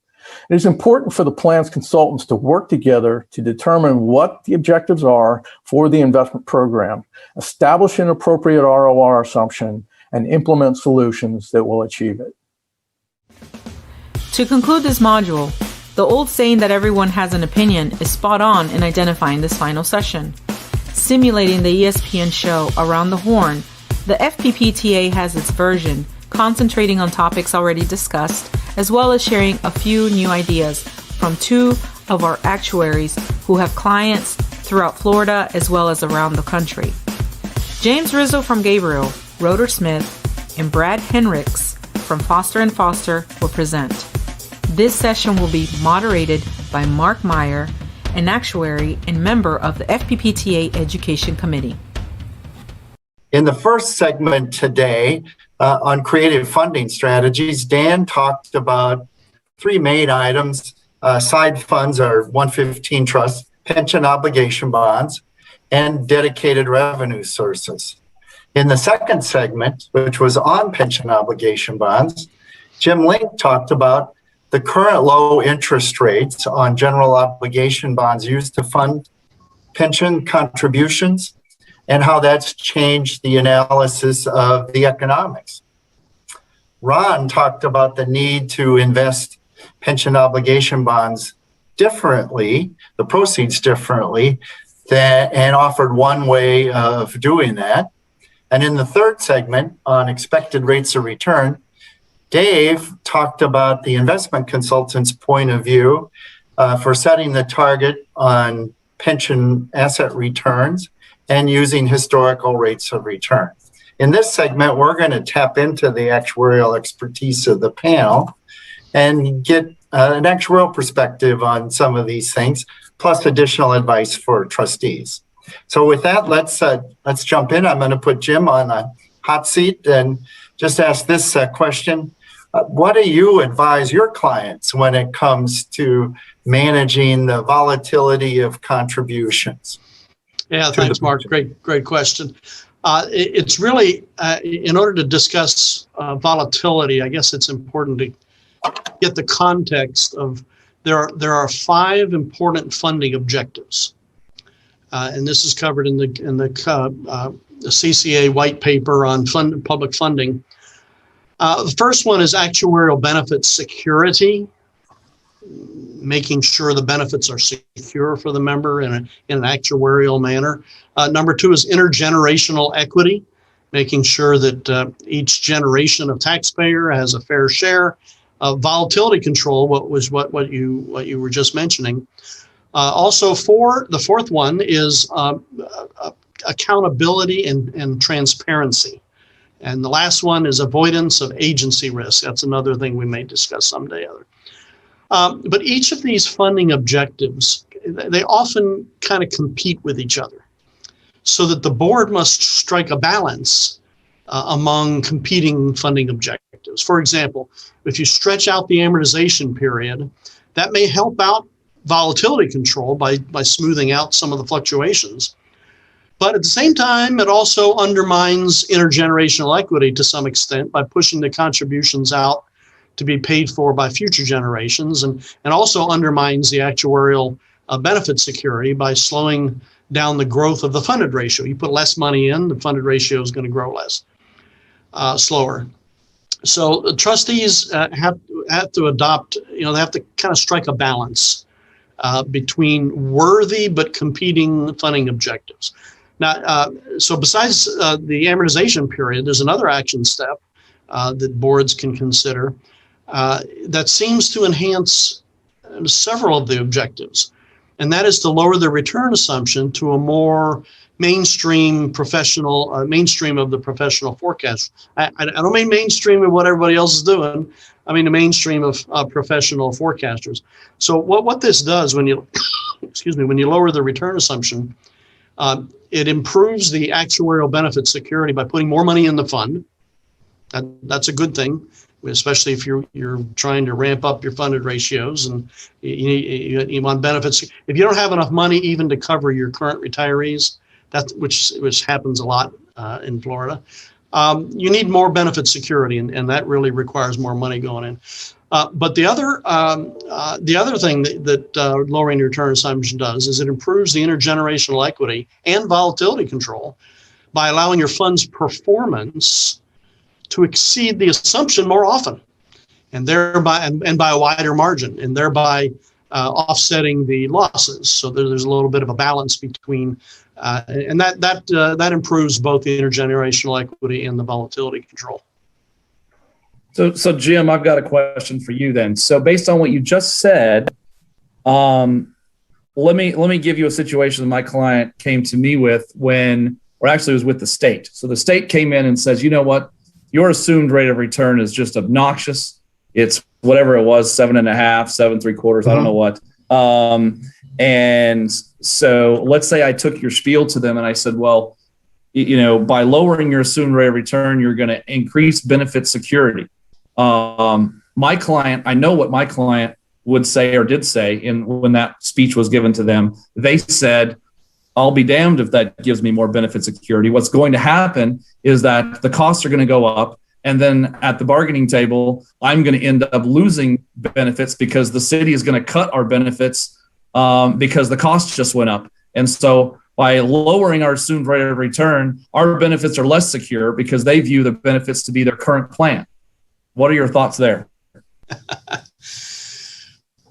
It is important for the plan's consultants to work together to determine what the objectives are for the investment program, establish an appropriate ROR assumption, and implement solutions that will achieve it. To conclude this module, the old saying that everyone has an opinion is spot on in identifying this final session. Simulating the ESPN show Around the Horn, the FPPTA has its version, concentrating on topics already discussed, as well as sharing a few new ideas from two of our actuaries who have clients throughout Florida as well as around the country. James Rizzo from Gabriel, Roder Smith, and Brad Henricks from Foster & Foster will present. This session will be moderated by Mark Meyer, an actuary and member of the FPPTA Education Committee. In the first segment today on creative funding strategies, Dan talked about three main items. Side funds are 115 trusts, pension obligation bonds, and dedicated revenue sources. In the second segment, which was on pension obligation bonds, Jim Link talked about the current low interest rates on general obligation bonds used to fund pension contributions and how that's changed the analysis of the economics. Ron talked about the need to invest pension obligation bonds differently, the proceeds differently, and offered one way of doing that. And in the third segment on expected rates of return, Dave talked about the investment consultant's point of view for setting the target on pension asset returns and using historical rates of return. In this segment, we're going to tap into the actuarial expertise of the panel and get an actuarial perspective on some of these things, plus additional advice for trustees. So with that, let's jump in. I'm going to put Jim on a hot seat and just ask this question. What do you advise your clients when it comes to managing the volatility of contributions? Yeah, thanks, Mark. Great question. It's really, in order to discuss volatility, I guess it's important to get the context of there are 5 important funding objectives. And this is covered in the CCA white paper on public funding. The first one is actuarial benefit security, making sure the benefits are secure for the member in an actuarial manner. Number 2 is intergenerational equity, making sure that each generation of taxpayer has a fair share Volatility control, what you were just mentioning. Also, the fourth one is accountability and transparency. And the last one is avoidance of agency risk. That's another thing we may discuss someday. But each of these funding objectives, they often kind of compete with each other, so that the board must strike a balance among competing funding objectives. For example, if you stretch out the amortization period, that may help out volatility control by smoothing out some of the fluctuations. But at the same time, it also undermines intergenerational equity to some extent by pushing the contributions out to be paid for by future generations, and also undermines the actuarial benefit security by slowing down the growth of the funded ratio. You put less money in, the funded ratio is going to grow slower. So the trustees have to adopt, they have to kind of strike a balance between worthy but competing funding objectives. Now, so besides the amortization period, there's another action step that boards can consider that seems to enhance several of the objectives, and that is to lower the return assumption to a more mainstream of the professional forecast. I don't mean mainstream of what everybody else is doing. I mean the mainstream of professional forecasters. So what this does when you when you lower the return assumption, it improves the actuarial benefit security by putting more money in the fund. That's a good thing, especially if you're trying to ramp up your funded ratios and you want benefits. If you don't have enough money even to cover your current retirees, which happens a lot in Florida, you need more benefit security, and that really requires more money going in. But the other thing that lowering your return assumption does is it improves the intergenerational equity and volatility control by allowing your fund's performance to exceed the assumption more often, and thereby and by a wider margin, and thereby offsetting the losses. So there's a little bit of a balance between, and that improves both the intergenerational equity and the volatility control. So Jim, I've got a question for you then. So based on what you just said, let me give you a situation that my client came to me with it was with the state. So the state came in and says, you know what, your assumed rate of return is just obnoxious. It's whatever it was, 7.5, 7.75. Mm-hmm. I don't know what. And so let's say I took your spiel to them and I said, well, by lowering your assumed rate of return, you're going to increase benefit security. My client, I know what my client would say or did say when that speech was given to them. They said, I'll be damned if that gives me more benefit security. What's going to happen is that the costs are going to go up. And then at the bargaining table, I'm going to end up losing benefits because the city is going to cut our benefits because the costs just went up. And so by lowering our assumed rate of return, our benefits are less secure because they view the benefits to be their current plan. What are your thoughts there?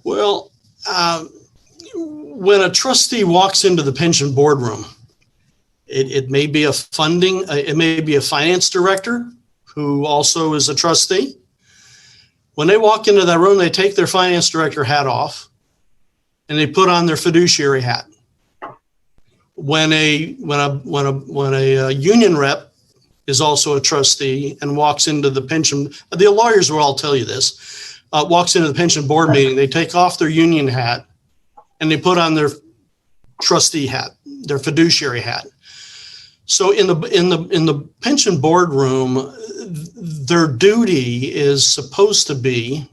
Well, when a trustee walks into the pension boardroom, it may be it may be a finance director who also is a trustee. When they walk into that room, they take their finance director hat off and they put on their fiduciary hat. When a union rep is also a trustee and walks into the pension, the lawyers will all tell you this, walks into the pension board meeting, they take off their union hat and they put on their trustee hat, their fiduciary hat. So in the pension boardroom, their duty is supposed to be,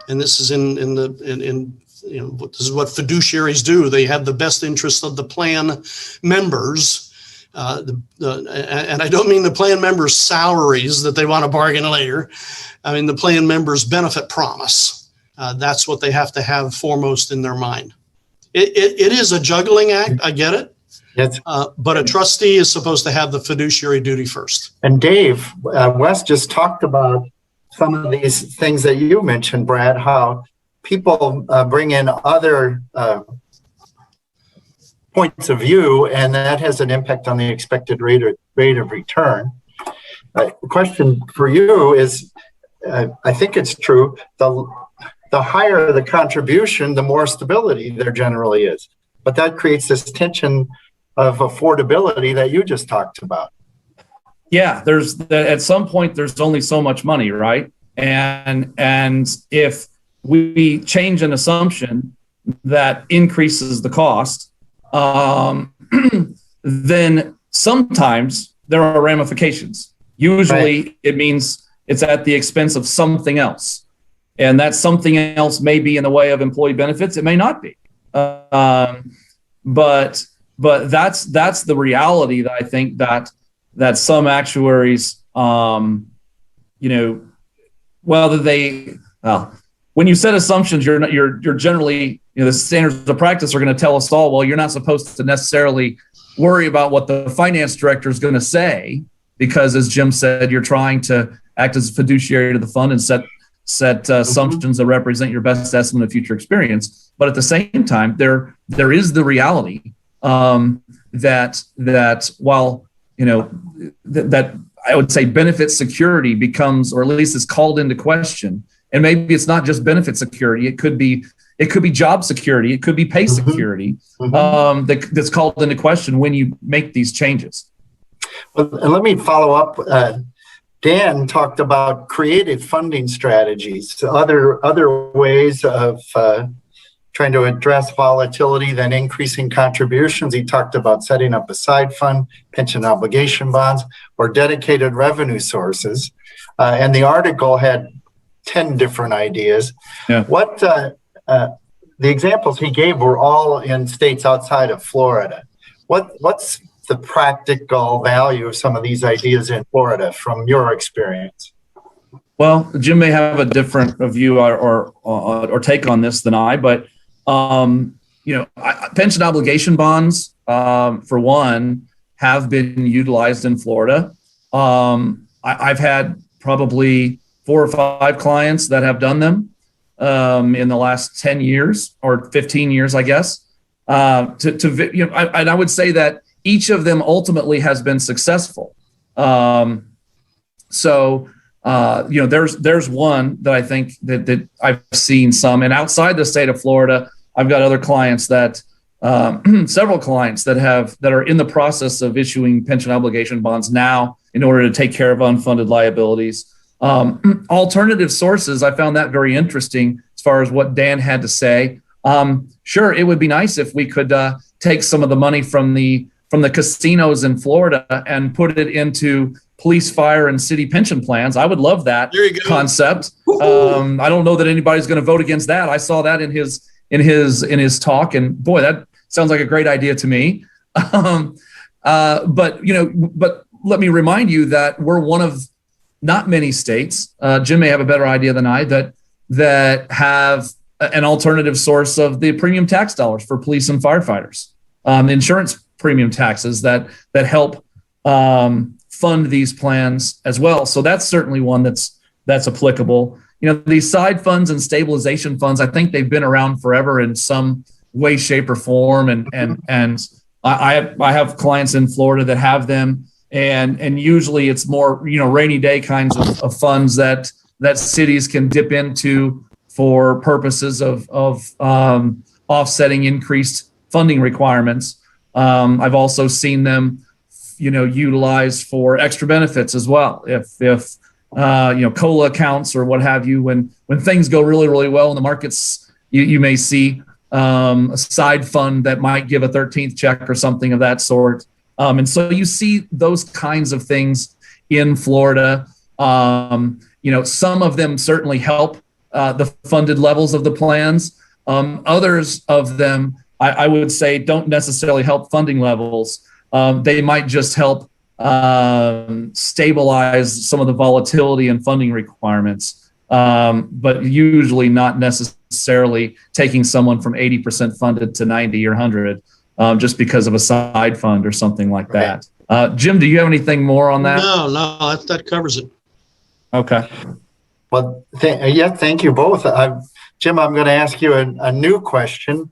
and this is this is what fiduciaries do. They have the best interest of the plan members, and I don't mean the plan members' salaries that they want to bargain later. I mean the plan members' benefit promise. That's what they have to have foremost in their mind. It is a juggling act. I get it. Yes. But a trustee is supposed to have the fiduciary duty first. And Dave, Wes just talked about some of these things that you mentioned, Brad, how people bring in other points of view, and that has an impact on the expected rate of return. The question for you is, I think it's true. The higher the contribution, the more stability there generally is. But that creates this tension of affordability that you just talked about. Yeah, there's at some point there's only so much money, right? And if we change an assumption that increases the cost, then sometimes there are ramifications. Usually it means it's at the expense of something else. And that something else may be in the way of employee benefits. It may not be. But that's the reality that I think that some actuaries, when you set assumptions, you're generally, the standards of practice are going to tell us all, well, you're not supposed to necessarily worry about what the finance director is going to say, because as Jim said, you're trying to act as a fiduciary to the fund and set assumptions that represent your best estimate of future experience. But at the same time, there is the reality that while that I would say benefit security becomes, or at least is called into question, and maybe it's not just benefit security, it could be job security, it could be pay security, that's called into question when you make these changes. Well, and let me follow up. Dan talked about creative funding strategies, other ways of trying to address volatility than increasing contributions. He talked about setting up a side fund, pension obligation bonds, or dedicated revenue sources. And the article had 10 different ideas. Yeah. What the examples he gave were all in states outside of Florida. What's the practical value of some of these ideas in Florida from your experience? Well, Jim may have a different view or take on this than I, but pension obligation bonds, for one, have been utilized in Florida. I've had probably 4 or 5 clients that have done them in the last 10 years or 15 years, I guess. I would say that each of them ultimately has been successful. There's one that I think that I've seen some, and outside the state of Florida, I've got other clients that several clients that are in the process of issuing pension obligation bonds now in order to take care of unfunded liabilities. Alternative sources, I found that very interesting as far as what Dan had to say. Sure, it would be nice if we could take some of the money from the casinos in Florida and put it into police, fire, and city pension plans. I would love that concept. I don't know that anybody's going to vote against that. I saw that in his talk, and boy, that sounds like a great idea to me. But let me remind you that we're one of not many states. Jim may have a better idea than I that have an alternative source of the premium tax dollars for police and firefighters, insurance premium taxes that help fund these plans as well. So that's certainly one that's applicable. These side funds and stabilization funds, I think they've been around forever in some way, shape, or form. And I have clients in Florida that have them, and usually it's more rainy day kinds of funds that cities can dip into for purposes of offsetting increased funding requirements. I've also seen them, utilized for extra benefits as well. If COLA accounts or what have you, when things go really, really well in the markets, you may see a side fund that might give a 13th check or something of that sort. And so you see those kinds of things in Florida. Some of them certainly help the funded levels of the plans. Others of them, I would say, don't necessarily help funding levels. They might just help stabilize some of the volatility and funding requirements, but usually not necessarily taking someone from 80% funded to 90 or 100 just because of a side fund or something like that. Jim, do you have anything more on that? No, that covers it. Okay. Well, thank you both. Jim, I'm going to ask you a new question.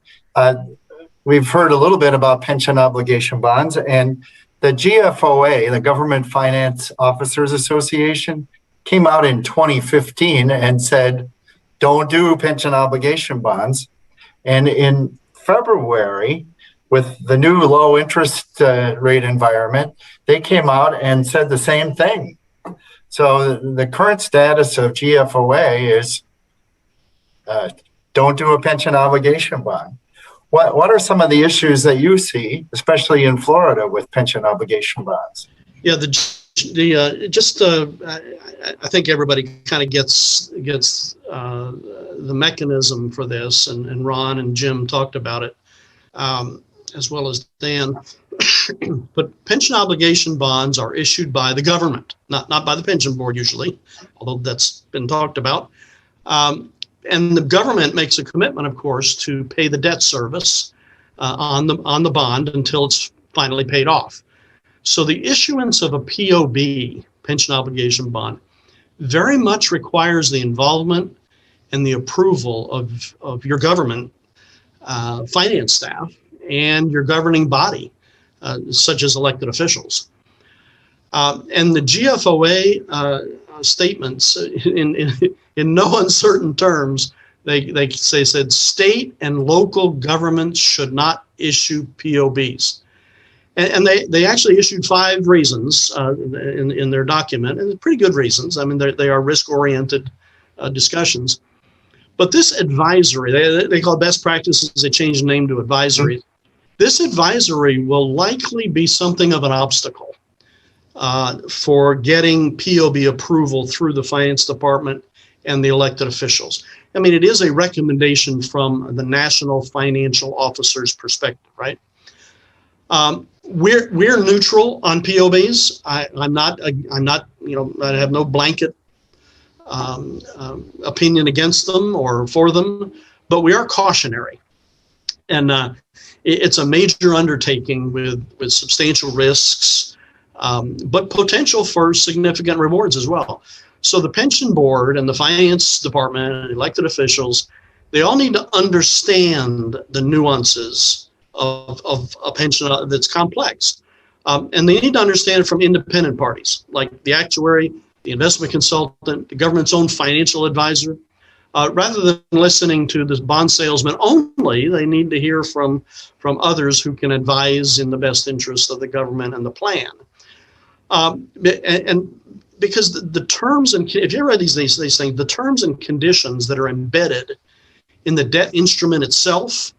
We've heard a little bit about pension obligation bonds, and the GFOA, the Government Finance Officers Association, came out in 2015 and said, don't do pension obligation bonds. And in February, with the new low interest rate environment, they came out and said the same thing. So the current status of GFOA is don't do a pension obligation bond. What are some of the issues that you see, especially in Florida, with pension obligation bonds? Yeah, I think everybody kind of gets the mechanism for this, and Ron and Jim talked about it, as well as Dan. But pension obligation bonds are issued by the government, not by the pension board usually, although that's been talked about. And the government makes a commitment, of course, to pay the debt service on the bond until it's finally paid off. So the issuance of a POB, pension obligation bond, very much requires the involvement and the approval of your government finance staff and your governing body, such as elected officials. And the GFOA statements, in no uncertain terms, they said state and local governments should not issue POBs. And they actually issued 5 reasons in their document, and pretty good reasons. I mean, they are risk-oriented discussions. But this advisory, they call it best practices, they changed the name to advisory. This advisory will likely be something of an obstacle for getting POB approval through the finance department and the elected officials. I mean, it is a recommendation from the national financial officer's perspective, right? We're neutral on POBs. I'm not, I have no blanket opinion against them or for them, but we are cautionary. And it's a major undertaking with substantial risks, but potential for significant rewards as well. So the pension board and the finance department and elected officials, they all need to understand the nuances of a pension that's complex. And they need to understand it from independent parties, like the actuary, the investment consultant, the government's own financial advisor. Rather than listening to this bond salesman only, they need to hear from others who can advise in the best interest of the government and the plan. And because the terms and, if you read these things, the terms and conditions that are embedded in the debt instrument itself,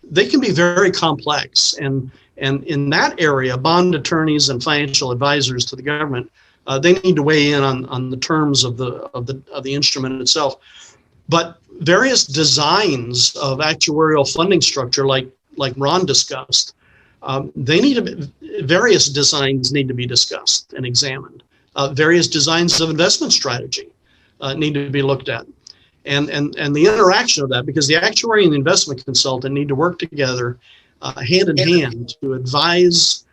they can be very complex. And in that area, bond attorneys and financial advisors to the government, they need to weigh in on the terms of the instrument itself. But various designs of actuarial funding structure, like Ron discussed, various designs need to be discussed and examined. Various designs of investment strategy need to be looked at. And the interaction of that, because the actuary and the investment consultant need to work together hand in hand to advise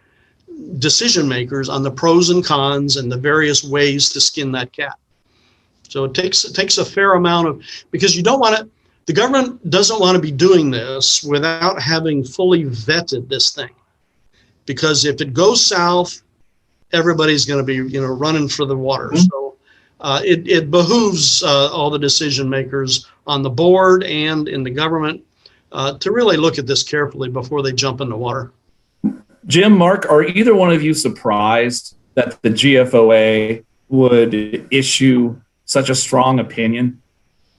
decision makers on the pros and cons and the various ways to skin that cat. So it takes a fair amount of, because you don't want to, the government doesn't want to be doing this without having fully vetted this thing. Because if it goes south, everybody's going to be, running for the water. Mm-hmm. So it behooves all the decision makers on the board and in the government to really look at this carefully before they jump in the water. Jim, Mark, are either one of you surprised that the GFOA would issue such a strong opinion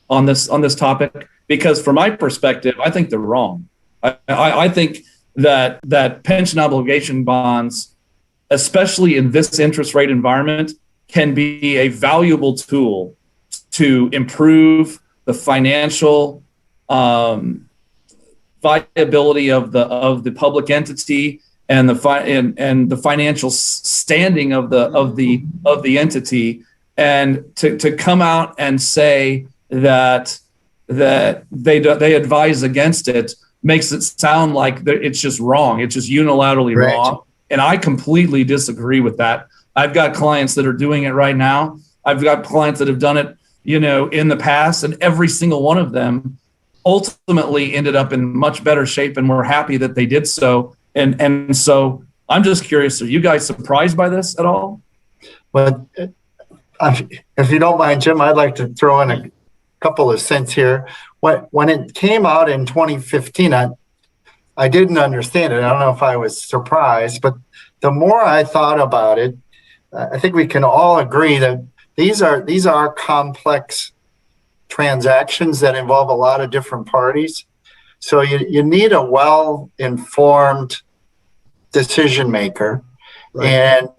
on this topic? Because from my perspective, I think they're wrong. I think that pension obligation bonds, especially in this interest rate environment, can be a valuable tool to improve the financial viability of the public entity and the financial standing of the entity, and to come out and say that they advise against it makes it sound like it's just wrong. It's just unilaterally right. wrong. And I completely disagree with that. I've got clients that are doing it right now. I've got clients that have done it, in the past, and every single one of them ultimately ended up in much better shape, and we're happy that they did so. And so I'm just curious, are you guys surprised by this at all? Well, if you don't mind, Jim, I'd like to throw in a couple of cents here. When it came out in 2015, I didn't understand it. I don't know if I was surprised, but the more I thought about it, I think we can all agree that these are complex transactions that involve a lot of different parties. So you need a well-informed decision maker. Right. And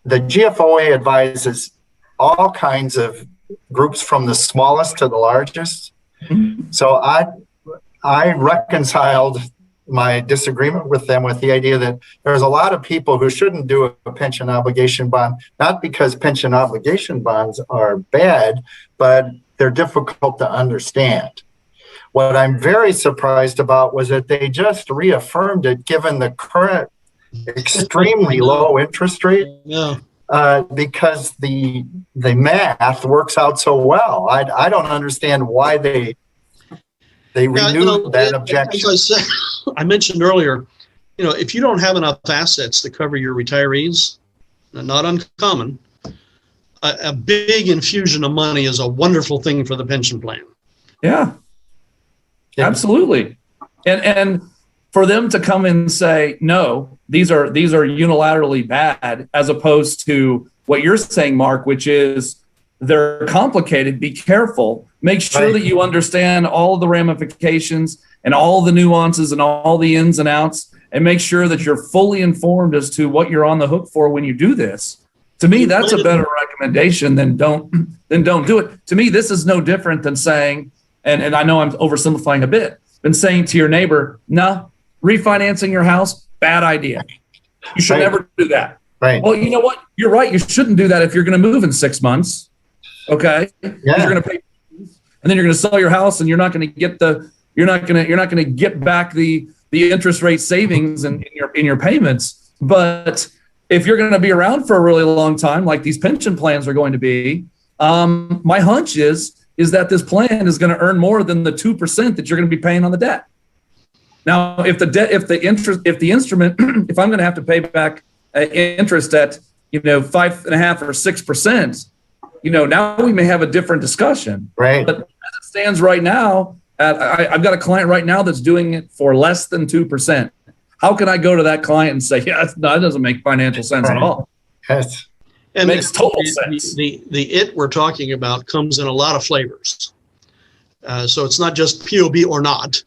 the GFOA advises all kinds of groups from the smallest to the largest. Mm-hmm. So I reconciled my disagreement with them with the idea that there's a lot of people who shouldn't do a pension obligation bond, not because pension obligation bonds are bad, but they're difficult to understand. What I'm very surprised about was that they just reaffirmed it given the current extremely low interest rate. Yeah. Because the math works out so well. I don't understand why they renewed that objection. As I said, I mentioned earlier, if you don't have enough assets to cover your retirees, not uncommon, a big infusion of money is a wonderful thing for the pension plan. Yeah, absolutely. And for them to come and say, no, these are unilaterally bad, as opposed to what you're saying, Mark, which is they're complicated. Be careful. Make sure that you understand all the ramifications and all the nuances and all the ins and outs, and make sure that you're fully informed as to what you're on the hook for when you do this. To me, that's a better recommendation than don't do it. To me, this is no different than saying, and I know I'm oversimplifying a bit, than saying to your neighbor, no, refinancing your house, bad idea. You should never do that. Right. Well, you know what? You're right. You shouldn't do that if you're going to move in 6 months. Okay. Yeah. You're going to pay, and then you're going to sell your house, and you're not going to get you're not going to get back the interest rate savings in your payments. But if you're going to be around for a really long time, like these pension plans are going to be, my hunch is that this plan is going to earn more than the 2% that you're going to be paying on the debt. Now, if the instrument, if I'm going to have to pay back interest at 5.5% or 6%, now we may have a different discussion. Right. But as it stands right now, I've got a client right now that's doing it for less than 2%. How can I go to that client and say, that doesn't make financial sense at all? Yes. And it makes total sense. The we're talking about comes in a lot of flavors. So it's not just POB or not.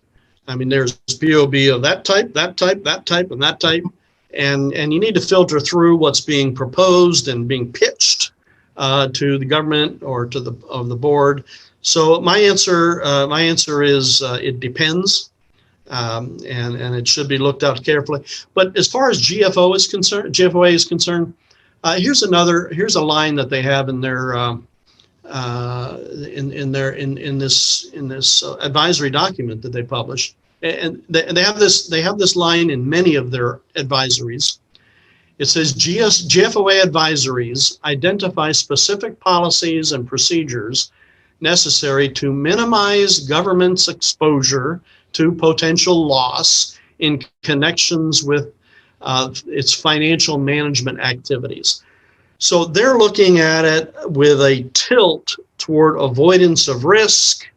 I mean, there's POB of that type, that type, that type, and that type. And you need to filter through what's being proposed and being pitched to the government or to the board. So my answer is it depends, and it should be looked at carefully. But as far as GFOA is concerned, here's a line that they have in their in this advisory document that they publish, and they have this line in many of their advisories. It says GFOA advisories identify specific policies and procedures necessary to minimize government's exposure to potential loss in connections with its financial management activities. So they're looking at it with a tilt toward avoidance of risk,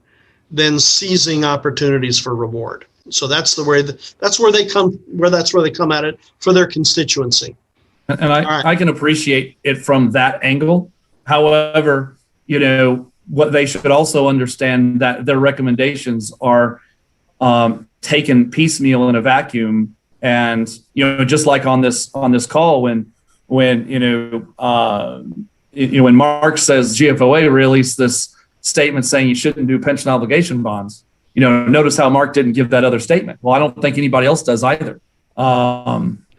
then seizing opportunities for reward. So that's where they come at it for their constituency. And I can appreciate it from that angle. However, what they should also understand that their recommendations are taken piecemeal in a vacuum. And, just like on this call, when Mark says GFOA released this statement saying you shouldn't do pension obligation bonds, notice how Mark didn't give that other statement. Well, I don't think anybody else does either.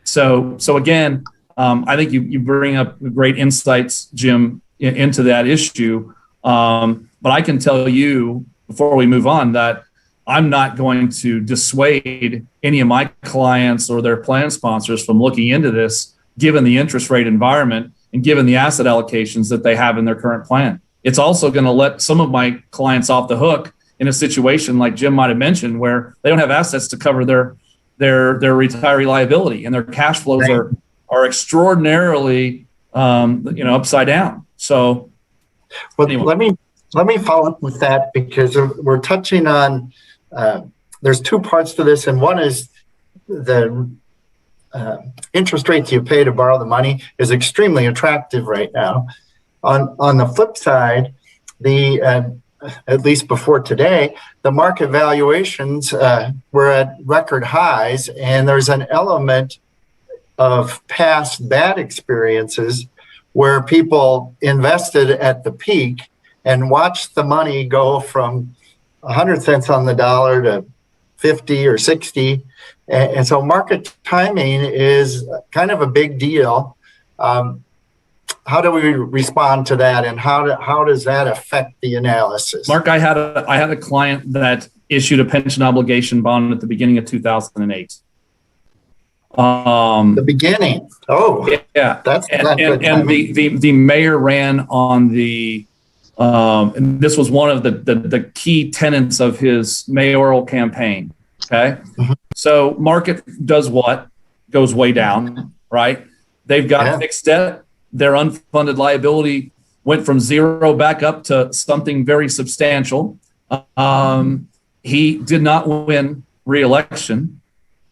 So again, I think you bring up great insights, Jim, into that issue. But I can tell you before we move on that I'm not going to dissuade any of my clients or their plan sponsors from looking into this, given the interest rate environment and given the asset allocations that they have in their current plan. It's also going to let some of my clients off the hook in a situation like Jim might have mentioned, where they don't have assets to cover their retiree liability, and their cash flows are extraordinarily upside down. So Well, Anyway. let me follow up with that, because we're touching on there's two parts to this, and one is the interest rates you pay to borrow the money is extremely attractive right now. On the flip side, the at least before today, the market valuations were at record highs, and there's an element of past bad experiences where people invested at the peak and watched the money go from 100 cents on the dollar to 50 or 60. And so market timing is kind of a big deal. How do we respond to that, and how does that affect the analysis? Mark, I had a client that issued a pension obligation bond at the beginning of 2008. The beginning. Oh, yeah. That's and the mayor ran on the and this was one of the key tenets of his mayoral campaign. Okay. Mm-hmm. So market does what? Goes way down, right? They've got fixed debt. Their unfunded liability went from zero back up to something very substantial. He did not win re-election,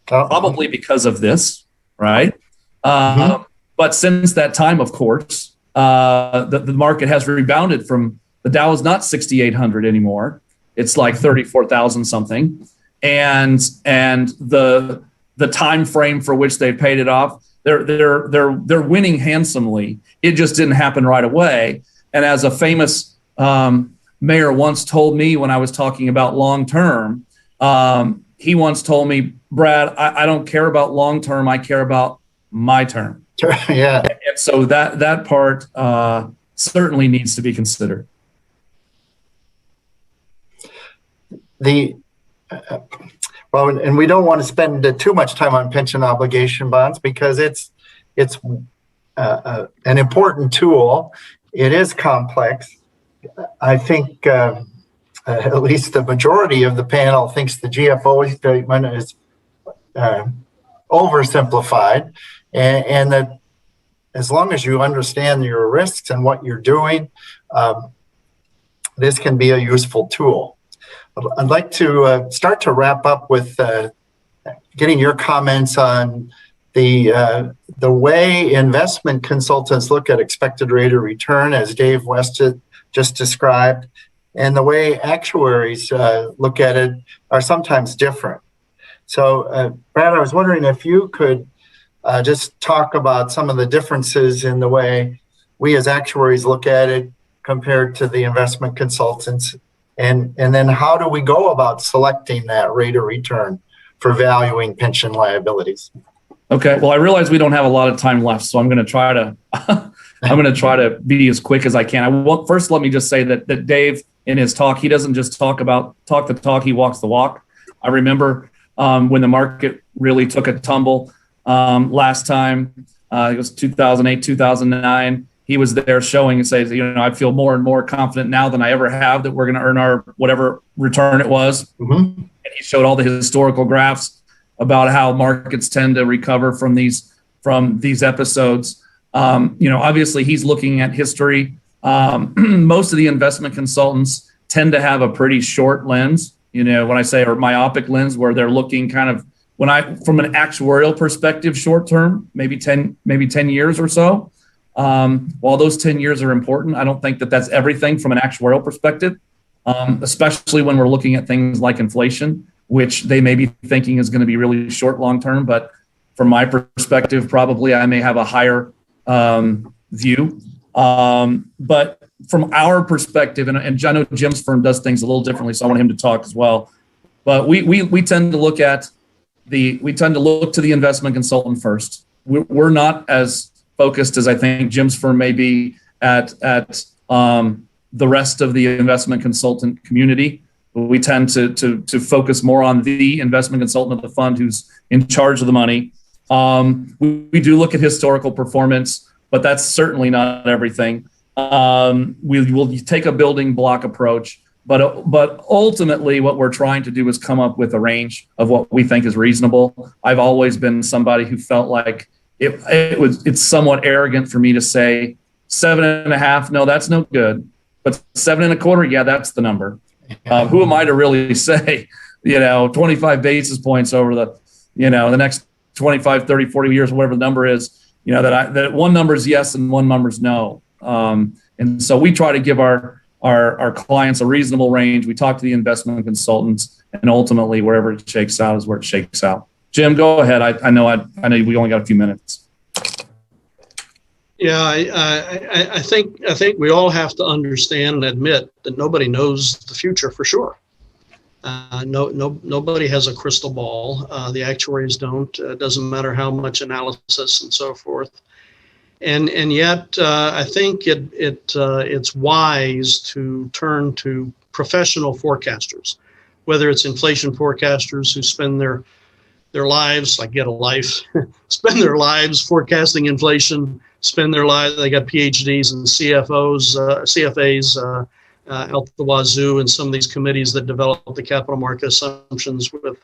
probably because of this, right? But since that time, of course, the market has rebounded from, the Dow is not 6,800 anymore. It's like 34,000 something. And the time frame for which they paid it off, they're winning handsomely. It just didn't happen right away. And as a famous mayor once told me when I was talking about long term, he once told me, Brad, I don't care about long term. I care about my term. Yeah. And so that part certainly needs to be considered. Well, and we don't want to spend too much time on pension obligation bonds, because it's an important tool. It is complex. I think at least the majority of the panel thinks the GFO statement is oversimplified, and that as long as you understand your risks and what you're doing, this can be a useful tool. I'd like to start to wrap up with getting your comments on the way investment consultants look at expected rate of return, as Dave West just described, and the way actuaries look at it are sometimes different. So, Brad, I was wondering if you could just talk about some of the differences in the way we as actuaries look at it compared to the investment consultants. And then how do we go about selecting that rate of return for valuing pension liabilities? Okay. Well, I realize we don't have a lot of time left, so I'm going to try to be as quick as I can. First, let me just say that Dave, in his talk, he doesn't just talk the talk, he walks the walk. I remember when the market really took a tumble last time, it was 2008, 2009. He was there showing and says, I feel more and more confident now than I ever have that we're going to earn our whatever return it was. Mm-hmm. And he showed all the historical graphs about how markets tend to recover from these episodes. Obviously he's looking at history. Most of the investment consultants tend to have a pretty short lens, when I say, or myopic lens, where they're looking kind of from an actuarial perspective, short term, maybe 10 years or so. While those 10 years are important, I don't think that that's everything from an actuarial perspective, especially when we're looking at things like inflation, which they may be thinking is going to be really short long term. But from my perspective, probably I may have a higher view. But from our perspective, and I know Jim's firm does things a little differently, so I want him to talk as well. But we tend to look to the investment consultant first. We're not as focused as I think Jim's firm may be at the rest of the investment consultant community. We tend to focus more on the investment consultant of the fund who's in charge of the money. We do look at historical performance, but that's certainly not everything. We will take a building block approach, but ultimately what we're trying to do is come up with a range of what we think is reasonable. I've always been somebody who felt like it's somewhat arrogant for me to say 7.5. No, that's no good. But 7.25, yeah, that's the number. Who am I to really say, 25 basis points over the next 25, 30, 40 years, whatever the number is, that one number is yes and one number is no. And so we try to give our clients a reasonable range. We talk to the investment consultants, and ultimately wherever it shakes out is where it shakes out. Jim, go ahead. I know we only got a few minutes. Yeah, I think we all have to understand and admit that nobody knows the future for sure. Nobody has a crystal ball. The actuaries don't. It doesn't matter how much analysis and so forth. And yet, I think it's wise to turn to professional forecasters, whether it's inflation forecasters who spend their lives, like Get a Life, spend their lives forecasting inflation, spend their lives, they got PhDs and CFAs out the wazoo, and some of these committees that develop the capital market assumptions with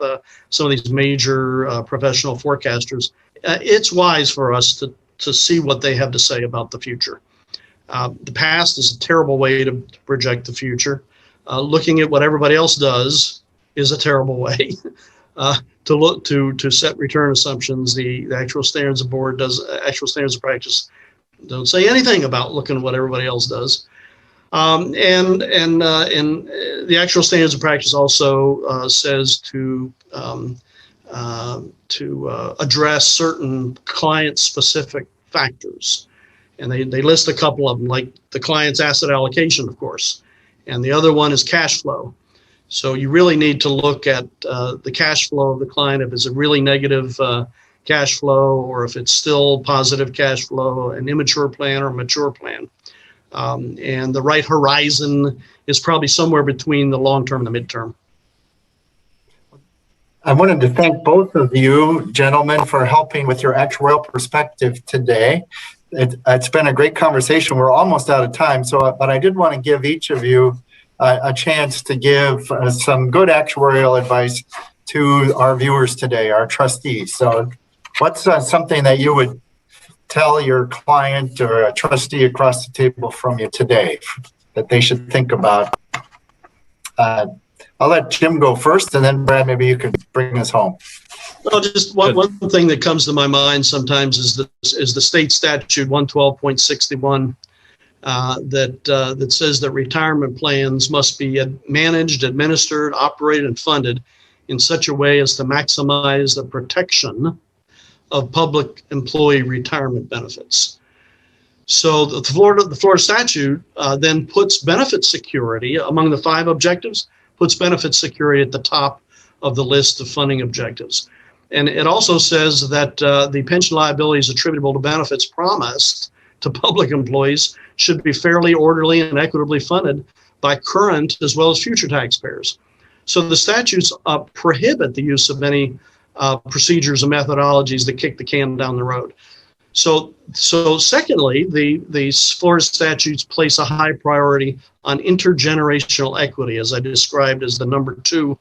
some of these major professional forecasters. It's wise for us to see what they have to say about the future. The past is a terrible way to project the future. Looking at what everybody else does is a terrible way. To look to set return assumptions. The actual standards of board does actual standards of practice don't say anything about looking at what everybody else does. And the actual standards of practice also says to address certain client-specific factors, and they list a couple of them, like the client's asset allocation, of course, and the other one is cash flow. So you really need to look at the cash flow of the client, if it's a really negative cash flow, or if it's still positive cash flow, an immature plan or a mature plan. And the right horizon is probably somewhere between the long term and the midterm. I wanted to thank both of you, gentlemen, for helping with your actuarial perspective today. It's been a great conversation. We're almost out of time, but I did want to give each of you a chance to give some good actuarial advice to our viewers today, our trustees. So what's something that you would tell your client or a trustee across the table from you today that they should think about? I'll let Jim go first, and then Brad, maybe you could bring us home. Well, just one thing that comes to my mind sometimes is the state statute 112.61 that says that retirement plans must be managed, administered, operated, and funded in such a way as to maximize the protection of public employee retirement benefits. So the Florida statute then puts benefit security among the 5 objectives, puts benefit security at the top of the list of funding objectives. And it also says that the pension liabilities attributable to benefits promised to public employees should be fairly, orderly, and equitably funded by current as well as future taxpayers. So the statutes prohibit the use of any procedures and methodologies that kick the can down the road. So secondly, the Florida statutes place a high priority on intergenerational equity, as I described as the number 2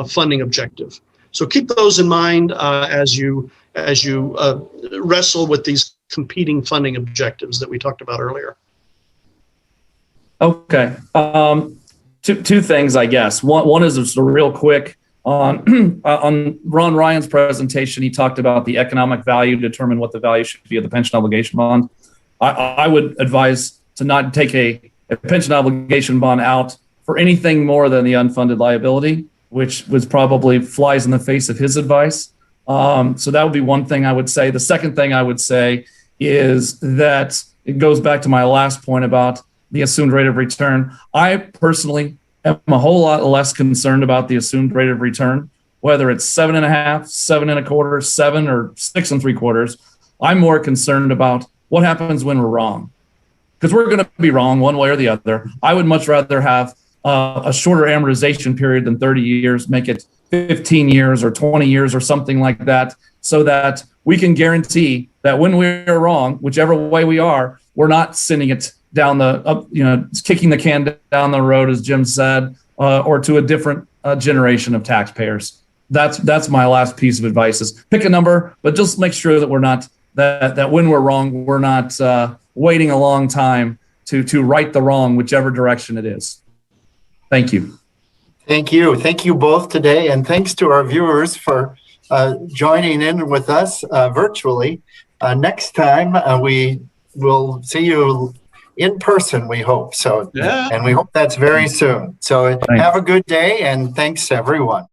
funding objective. So keep those in mind as you wrestle with these competing funding objectives that we talked about earlier. Okay, two things, I guess. One is just real quick. On Ron Ryan's presentation, he talked about the economic value to determine what the value should be of the pension obligation bond. I would advise to not take a pension obligation bond out for anything more than the unfunded liability, which was probably flies in the face of his advice. So that would be one thing I would say. The second thing I would say is that it goes back to my last point about the assumed rate of return. I personally am a whole lot less concerned about the assumed rate of return, whether it's 7.5, 7.25, 7, or 6.75. I'm more concerned about what happens when we're wrong, because we're going to be wrong one way or the other. I would much rather have a shorter amortization period than 30 years, make it 15 years or 20 years or something like that, so that we can guarantee that when we're wrong, whichever way we are, we're not sending it down kicking the can down the road, as Jim said, or to a different generation of taxpayers. That's my last piece of advice: is pick a number, but just make sure that we're not that when we're wrong, we're not waiting a long time to right the wrong, whichever direction it is. Thank you. Thank you. Thank you both today. And thanks to our viewers for joining in with us virtually. Next time, we will see you in person, we hope. So, Yeah. And we hope that's very soon. So have a good day, and thanks everyone.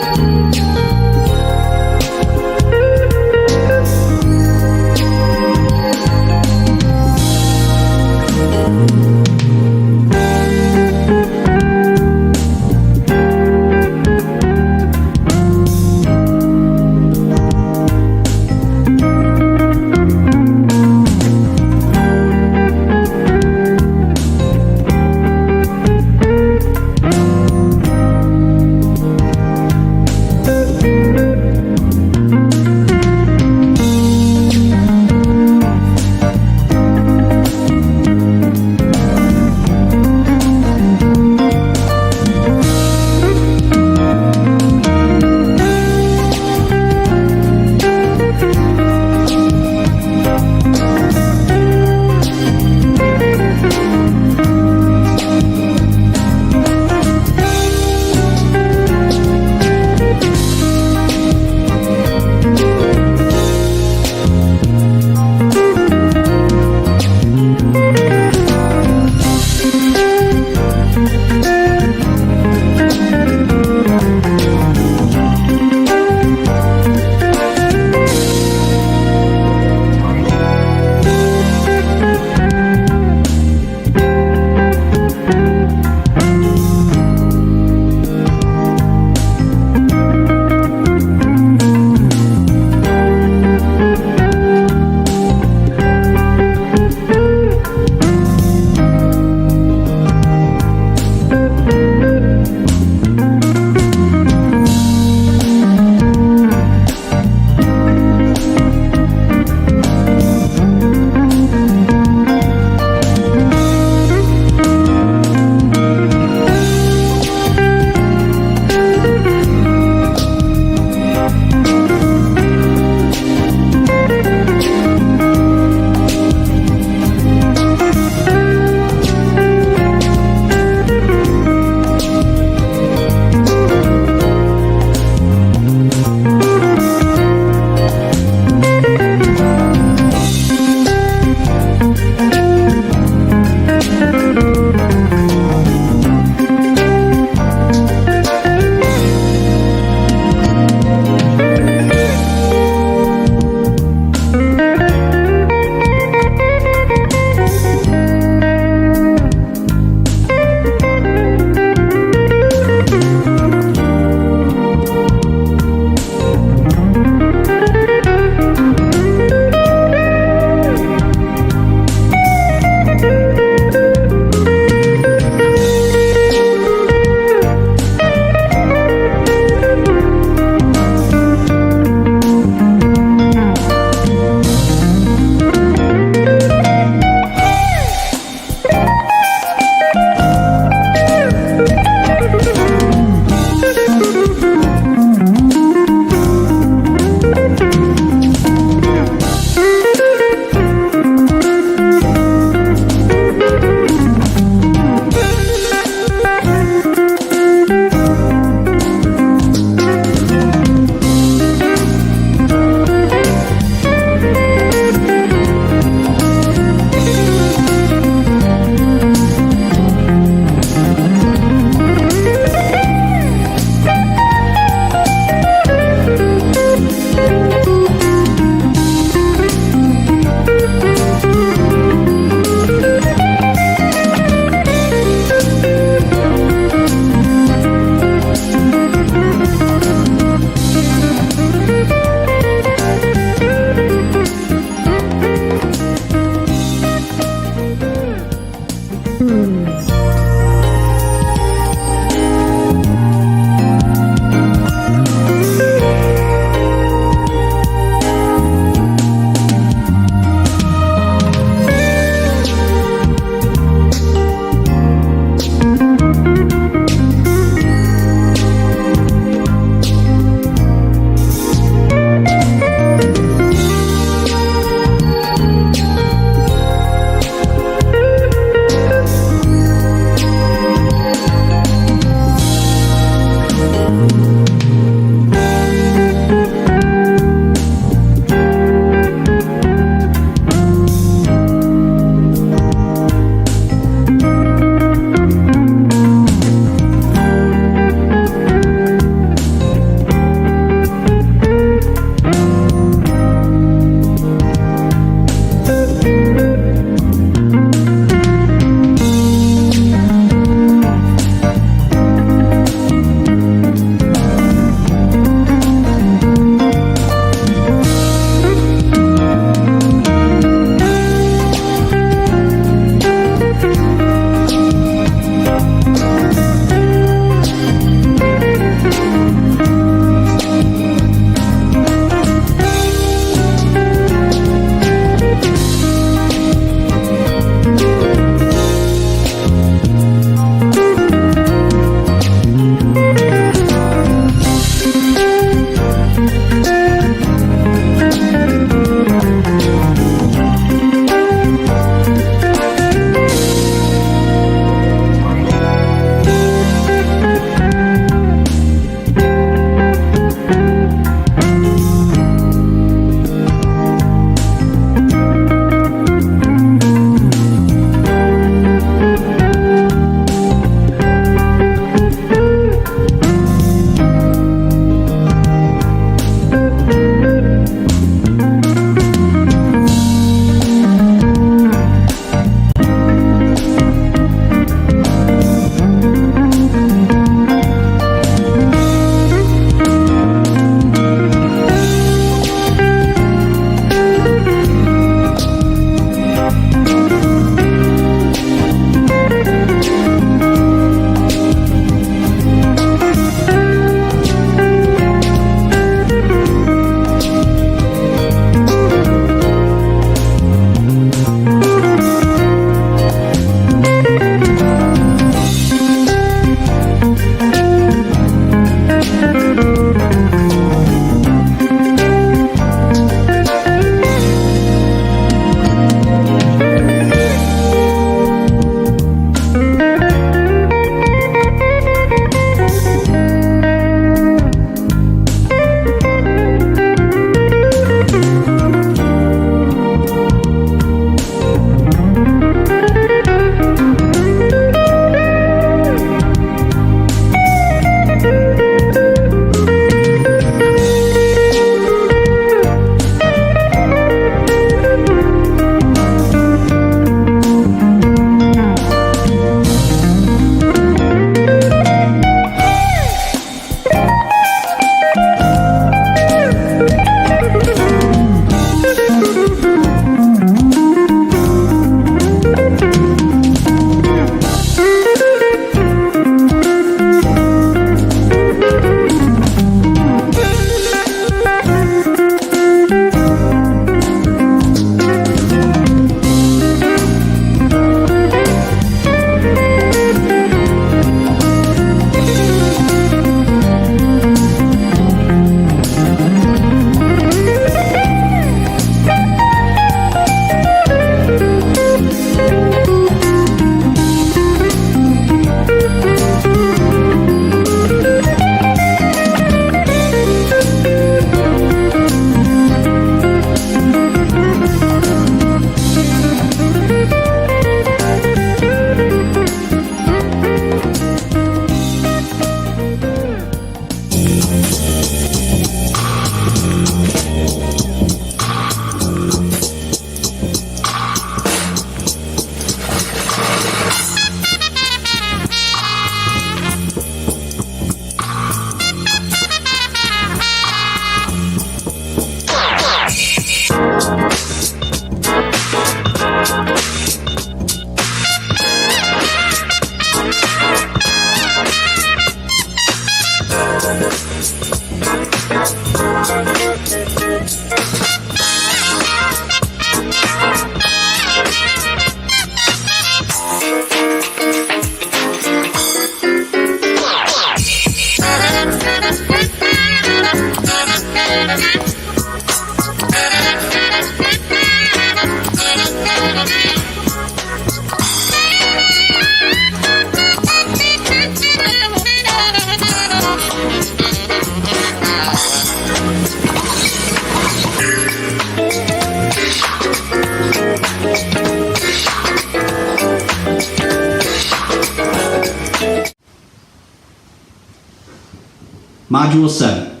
Module 7.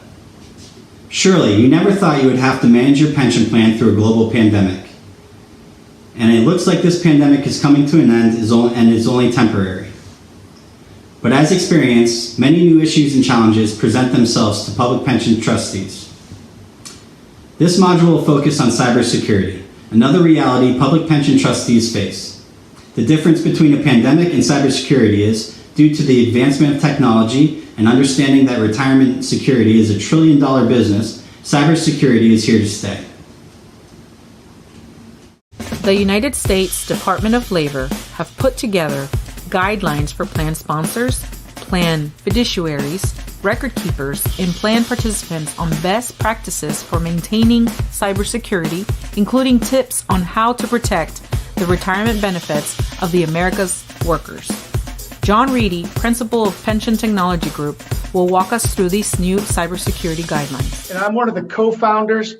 Surely, you never thought you would have to manage your pension plan through a global pandemic. And it looks like this pandemic is coming to an end and is only temporary. But as experienced, many new issues and challenges present themselves to public pension trustees. This module will focus on cybersecurity, another reality public pension trustees face. The difference between a pandemic and cybersecurity is due to the advancement of technology and understanding that retirement security is a trillion-dollar business, cybersecurity is here to stay. The United States Department of Labor have put together guidelines for plan sponsors, plan fiduciaries, record keepers, and plan participants on best practices for maintaining cybersecurity, including tips on how to protect the retirement benefits of the America's workers. John Reedy, principal of Pension Technology Group, will walk us through these new cybersecurity guidelines. And I'm one of the co-founders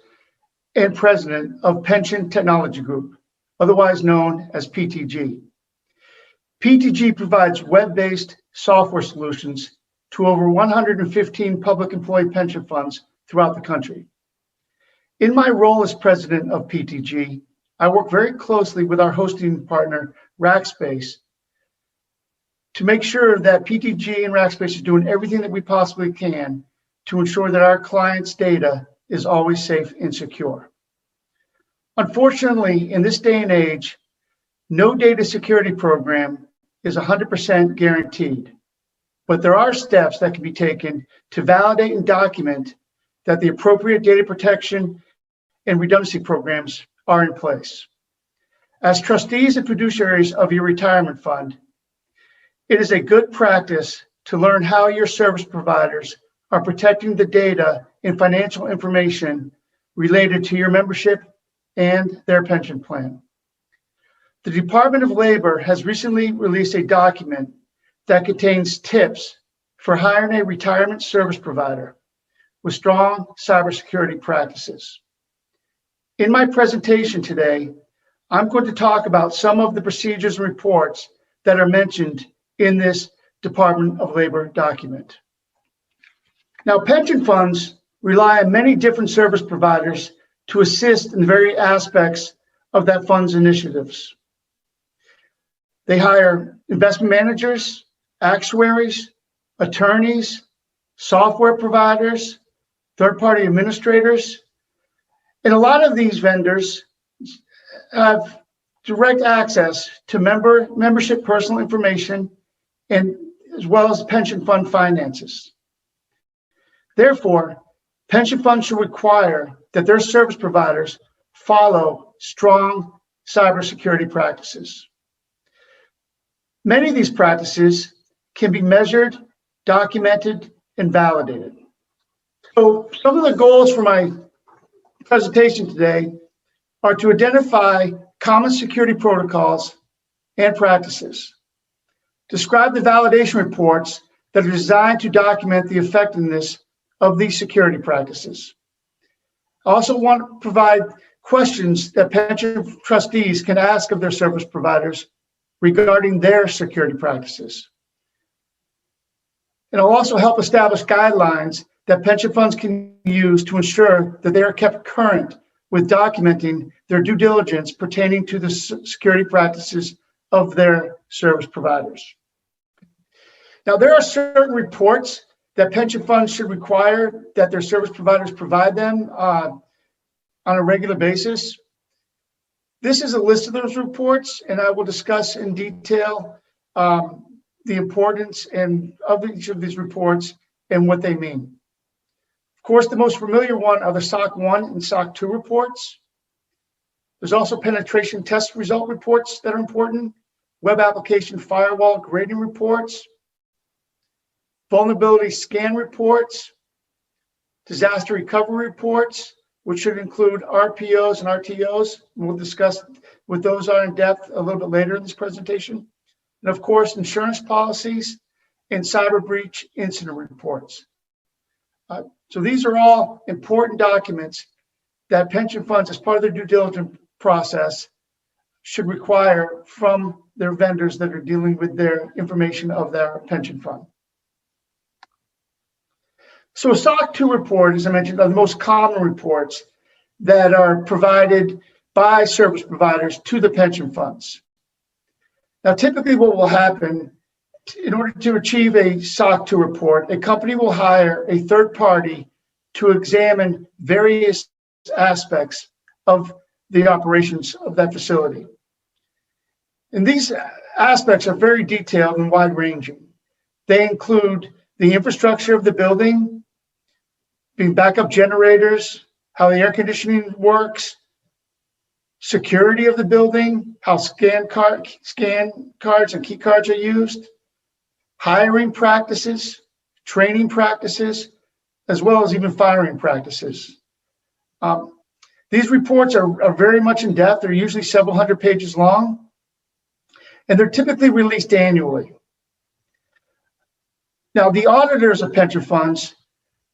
and president of Pension Technology Group, otherwise known as PTG. PTG provides web-based software solutions to over 115 public employee pension funds throughout the country. In my role as president of PTG, I work very closely with our hosting partner, Rackspace, to make sure that PTG and Rackspace is doing everything that we possibly can to ensure that our clients' data is always safe and secure. Unfortunately, in this day and age, no data security program is 100% guaranteed, but there are steps that can be taken to validate and document that the appropriate data protection and redundancy programs are in place. As trustees and fiduciaries of your retirement fund, it is a good practice to learn how your service providers are protecting the data and financial information related to your membership and their pension plan. The Department of Labor has recently released a document that contains tips for hiring a retirement service provider with strong cybersecurity practices. In my presentation today, I'm going to talk about some of the procedures and reports that are mentioned in this Department of Labor document. Now, pension funds rely on many different service providers to assist in the very aspects of that fund's initiatives. They hire investment managers, actuaries, attorneys, software providers, third-party administrators, and a lot of these vendors have direct access to membership personal information and as well as pension fund finances. Therefore, pension funds should require that their service providers follow strong cybersecurity practices. Many of these practices can be measured, documented, and validated. So some of the goals for my presentation today are to identify common security protocols and practices, describe the validation reports that are designed to document the effectiveness of these security practices. I also want to provide questions that pension trustees can ask of their service providers regarding their security practices. And I'll also help establish guidelines that pension funds can use to ensure that they are kept current with documenting their due diligence pertaining to the security practices of their service providers. Now, there are certain reports that pension funds should require that their service providers provide them on a regular basis. This is a list of those reports, and I will discuss in detail the importance of each of these reports and what they mean. Of course, the most familiar one are the SOC 1 and SOC 2 reports. There's also penetration test result reports that are important, web application firewall grading reports, vulnerability scan reports, disaster recovery reports, which should include RPOs and RTOs. And we'll discuss what those are in depth a little bit later in this presentation. And of course, insurance policies and cyber breach incident reports. So these are all important documents that pension funds, as part of their due diligence process, should require from their vendors that are dealing with their information of their pension fund. So a SOC 2 report, as I mentioned, are the most common reports that are provided by service providers to the pension funds. Now, typically what will happen, in order to achieve a SOC 2 report, a company will hire a third party to examine various aspects of the operations of that facility. And these aspects are very detailed and wide-ranging. They include the infrastructure of the building, being backup generators, how the air conditioning works, security of the building, how scan cards and key cards are used, hiring practices, training practices, as well as even firing practices. These reports are very much in depth. They're usually several hundred pages long, and they're typically released annually. Now, the auditors of pension funds,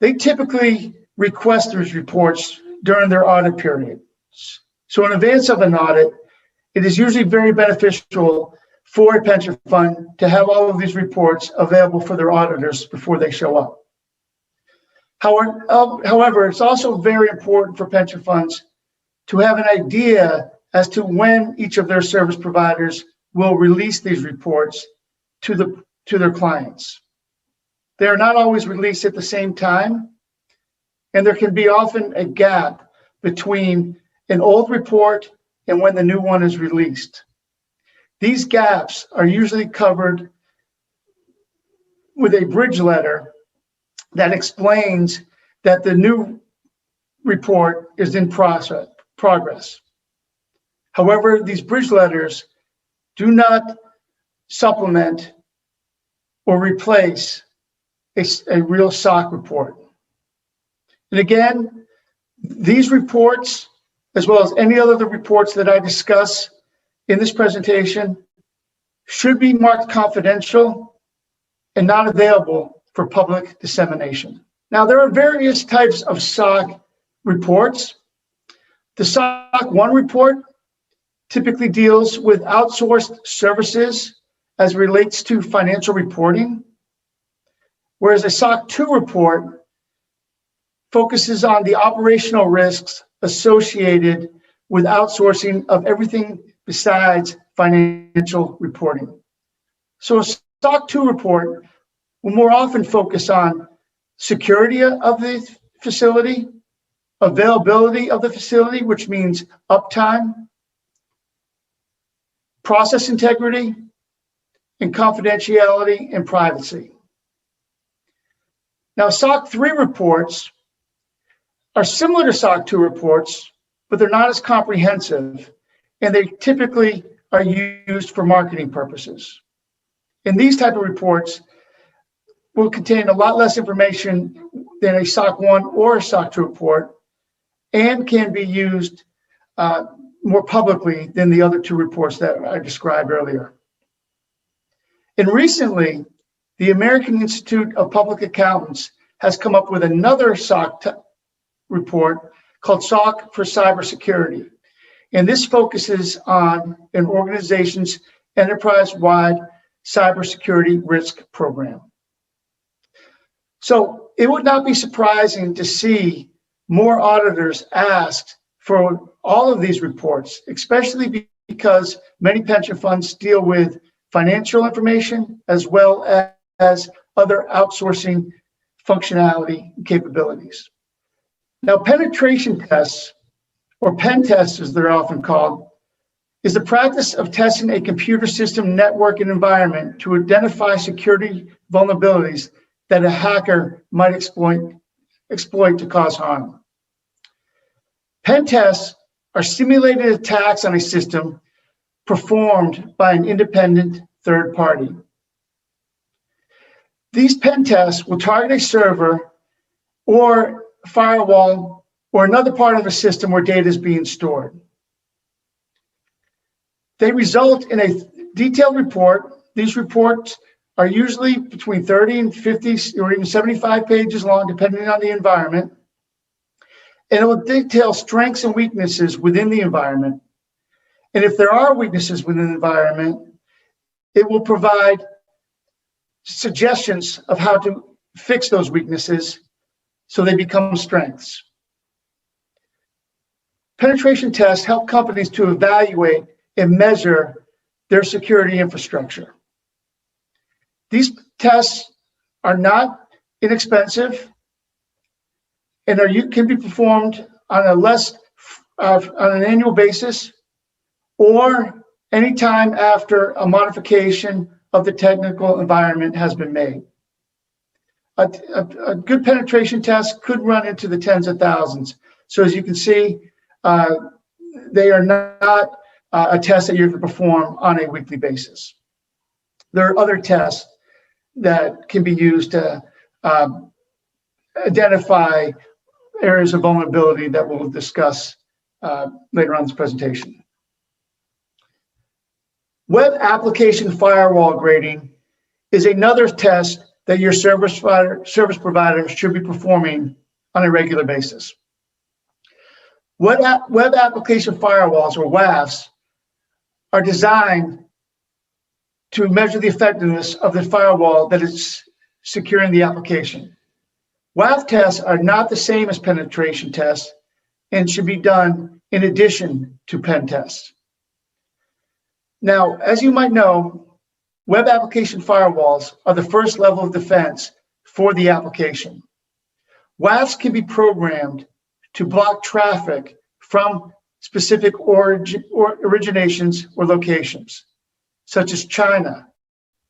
they typically request these reports during their audit periods. So in advance of an audit, it is usually very beneficial for a pension fund to have all of these reports available for their auditors before they show up. However, it's also very important for pension funds to have an idea as to when each of their service providers will release these reports to their clients. They are not always released at the same time, and there can be often a gap between an old report and when the new one is released. These gaps are usually covered with a bridge letter that explains that the new report is in progress. However, these bridge letters do not supplement or replace a real SOC report. And again, these reports, as well as any other reports that I discuss in this presentation, should be marked confidential and not available for public dissemination. Now, there are various types of SOC reports. The SOC 1 report typically deals with outsourced services as relates to financial reporting, whereas a SOC 2 report focuses on the operational risks associated with outsourcing of everything besides financial reporting. So a SOC 2 report will more often focus on security of the facility, availability of the facility, which means uptime, process integrity, and confidentiality and privacy. Now, SOC 3 reports are similar to SOC 2 reports, but they're not as comprehensive, and they typically are used for marketing purposes. And these type of reports will contain a lot less information than a SOC 1 or a SOC 2 report, and can be used more publicly than the other two reports that I described earlier. And recently, the American Institute of Public Accountants has come up with another SOC report called SOC for Cybersecurity. And this focuses on an organization's enterprise-wide cybersecurity risk program. So it would not be surprising to see more auditors asked for all of these reports, especially because many pension funds deal with financial information as well as other outsourcing functionality and capabilities. Now, penetration tests, or pen tests as they're often called, is the practice of testing a computer system, network, and environment to identify security vulnerabilities that a hacker might exploit to cause harm. Pen tests are simulated attacks on a system performed by an independent third party. These pen tests will target a server or firewall or another part of a system where data is being stored. They result in a detailed report. These reports are usually between 30 and 50 or even 75 pages long, depending on the environment. And it will detail strengths and weaknesses within the environment. And if there are weaknesses within the environment, it will provide suggestions of how to fix those weaknesses, so they become strengths. Penetration tests help companies to evaluate and measure their security infrastructure. These tests are not inexpensive and can be performed on an annual basis or anytime after a modification of the technical environment has been made. A good penetration test could run into the tens of thousands. So as you can see, they are not a test that you can perform on a weekly basis. There are other tests that can be used to identify areas of vulnerability that we'll discuss later on in this presentation. Web application firewall grading is another test that your service provider should be performing on a regular basis. Web application firewalls, or WAFs, are designed to measure the effectiveness of the firewall that is securing the application. WAF tests are not the same as penetration tests and should be done in addition to pen tests. Now, as you might know, web application firewalls are the first level of defense for the application. WAFs can be programmed to block traffic from specific originations or locations, such as China,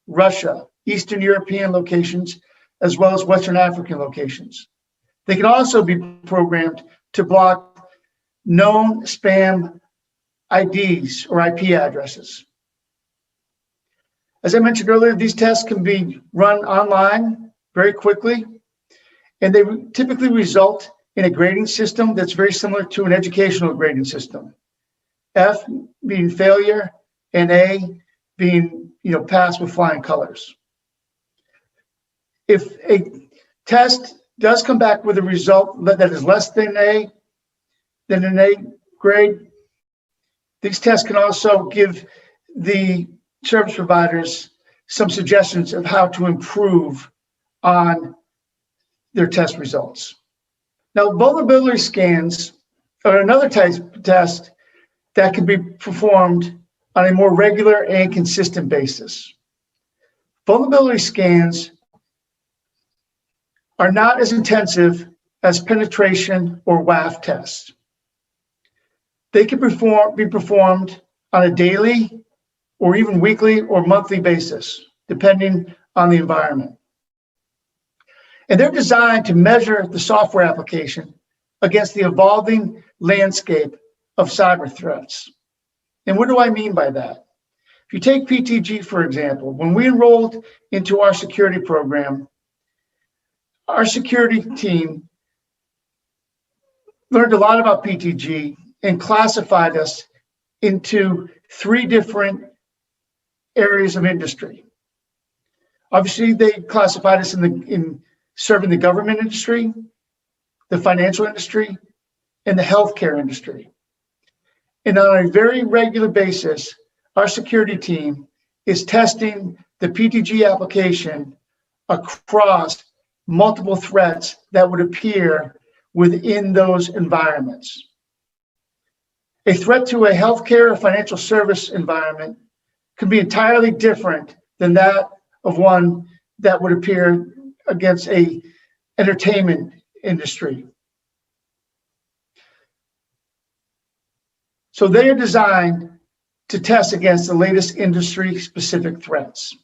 Russia, Eastern European locations, as well as Western African locations. They can also be programmed to block known spam IDs or IP addresses. As I mentioned earlier, these tests can be run online very quickly, and they typically result in a grading system that's very similar to an educational grading system. F being failure and A being pass with flying colors. If a test does come back with a result that is less than an A grade, these tests can also give the service providers some suggestions of how to improve on their test results. Now, vulnerability scans are another type of test that can be performed on a more regular and consistent basis. Vulnerability scans are not as intensive as penetration or WAF tests. They can be performed on a daily or even weekly or monthly basis, depending on the environment. And they're designed to measure the software application against the evolving landscape of cyber threats. And what do I mean by that? If you take PTG, for example, when we enrolled into our security program, our security team learned a lot about PTG and classified us into 3 different areas of industry. Obviously, they classified us in serving the government industry, the financial industry, and the healthcare industry. And on a very regular basis, our security team is testing the PTG application across multiple threats that would appear within those environments. A threat to a healthcare or financial service environment could be entirely different than that of one that would appear against a entertainment industry. So they are designed to test against the latest industry-specific threats.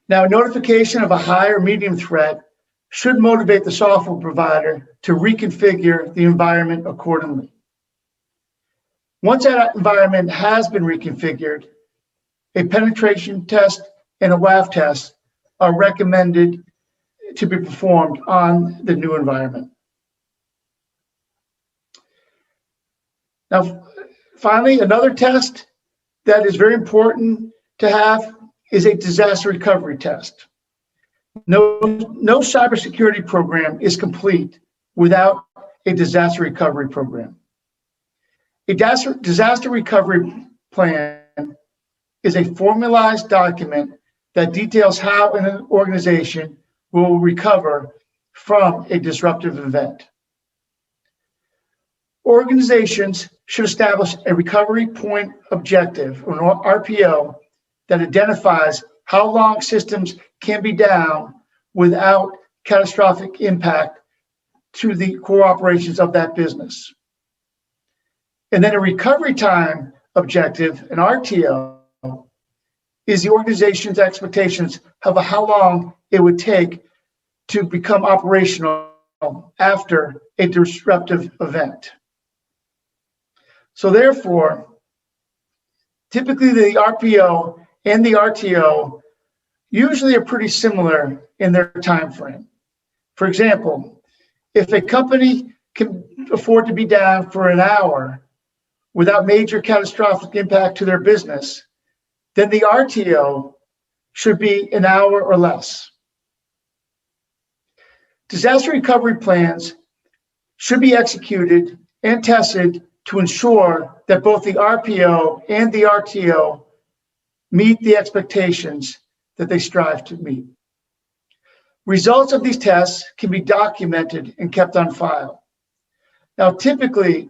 Now, a notification of a high or medium threat should motivate the software provider to reconfigure the environment accordingly. Once that environment has been reconfigured, a penetration test and a WAF test are recommended to be performed on the new environment. Now, finally, another test that is very important to have is a disaster recovery test. No cybersecurity program is complete without a disaster recovery program. A disaster recovery plan is a formalized document that details how an organization will recover from a disruptive event. Organizations should establish a recovery point objective, or an RPO, that identifies how long systems can be down without catastrophic impact to the core operations of that business. And then a recovery time objective, an RTO, is the organization's expectations of how long it would take to become operational after a disruptive event. So therefore, typically the RPO and the RTO usually are pretty similar in their time frame. For example, if a company can afford to be down for an hour without major catastrophic impact to their business, then the RTO should be an hour or less. Disaster recovery plans should be executed and tested to ensure that both the RPO and the RTO meet the expectations that they strive to meet. Results of these tests can be documented and kept on file. Now, typically,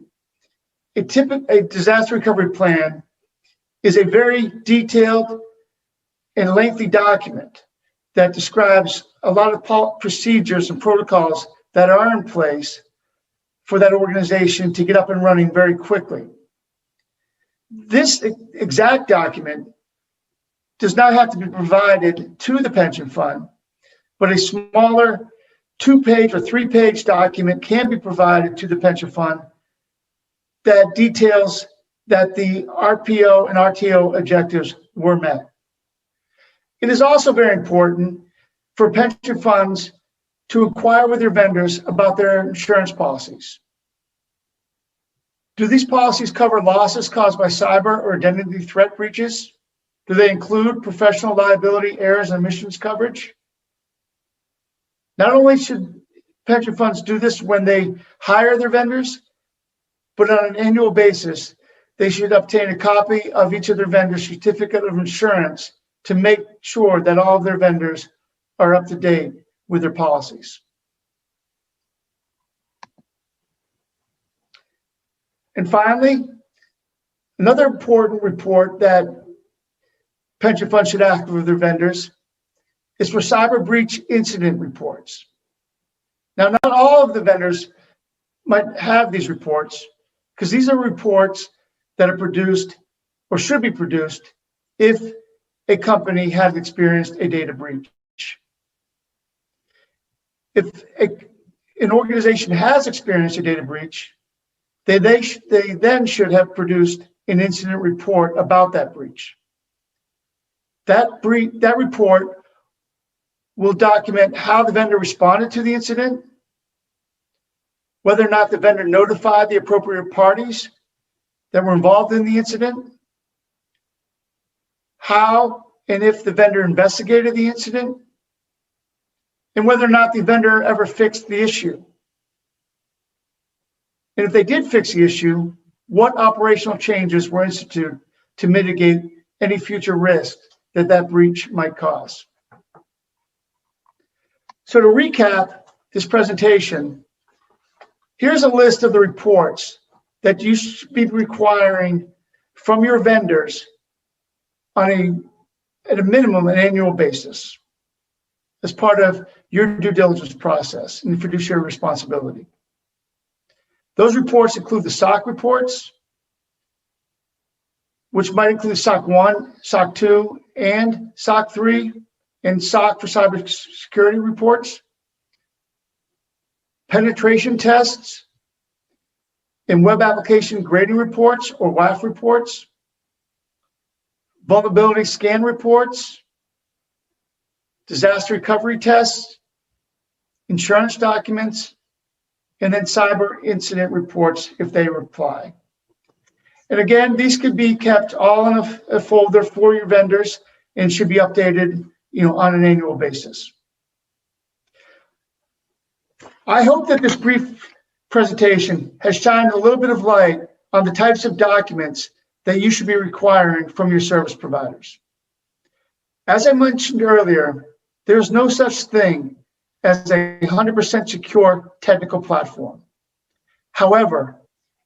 a disaster recovery plan is a very detailed and lengthy document that describes a lot of procedures and protocols that are in place for that organization to get up and running very quickly. This exact document does not have to be provided to the pension fund, but a smaller 2-page or 3-page document can be provided to the pension fund that details that the RPO and RTO objectives were met. It is also very important for pension funds to inquire with their vendors about their insurance policies. Do these policies cover losses caused by cyber or identity threat breaches? Do they include professional liability, errors, and omissions coverage? Not only should pension funds do this when they hire their vendors, but on an annual basis, they should obtain a copy of each of their vendors' certificate of insurance to make sure that all of their vendors are up to date with their policies. And finally, another important report that pension funds should ask of their vendors is for cyber breach incident reports. Now, not all of the vendors might have these reports, because these are reports that are produced or should be produced if a company has experienced a data breach. If an organization has experienced a data breach, they then should have produced an incident report about that breach. That report will document how the vendor responded to the incident, whether or not the vendor notified the appropriate parties that were involved in the incident, how and if the vendor investigated the incident, and whether or not the vendor ever fixed the issue. And if they did fix the issue, what operational changes were instituted to mitigate any future risk that that breach might cause. So to recap this presentation, here's a list of the reports that you should be requiring from your vendors on at a minimum, an annual basis as part of your due diligence process and fiduciary responsibility. Those reports include the SOC reports, which might include SOC 1, SOC 2, and SOC 3, and SOC for cybersecurity reports, penetration tests, and web application grading reports or WAF reports, vulnerability scan reports, disaster recovery tests, insurance documents, and then cyber incident reports if they apply. And again, these could be kept all in a folder for your vendors and should be updated, on an annual basis. I hope that this brief presentation has shined a little bit of light on the types of documents that you should be requiring from your service providers. As I mentioned earlier, there's no such thing as a 100% secure technical platform. However,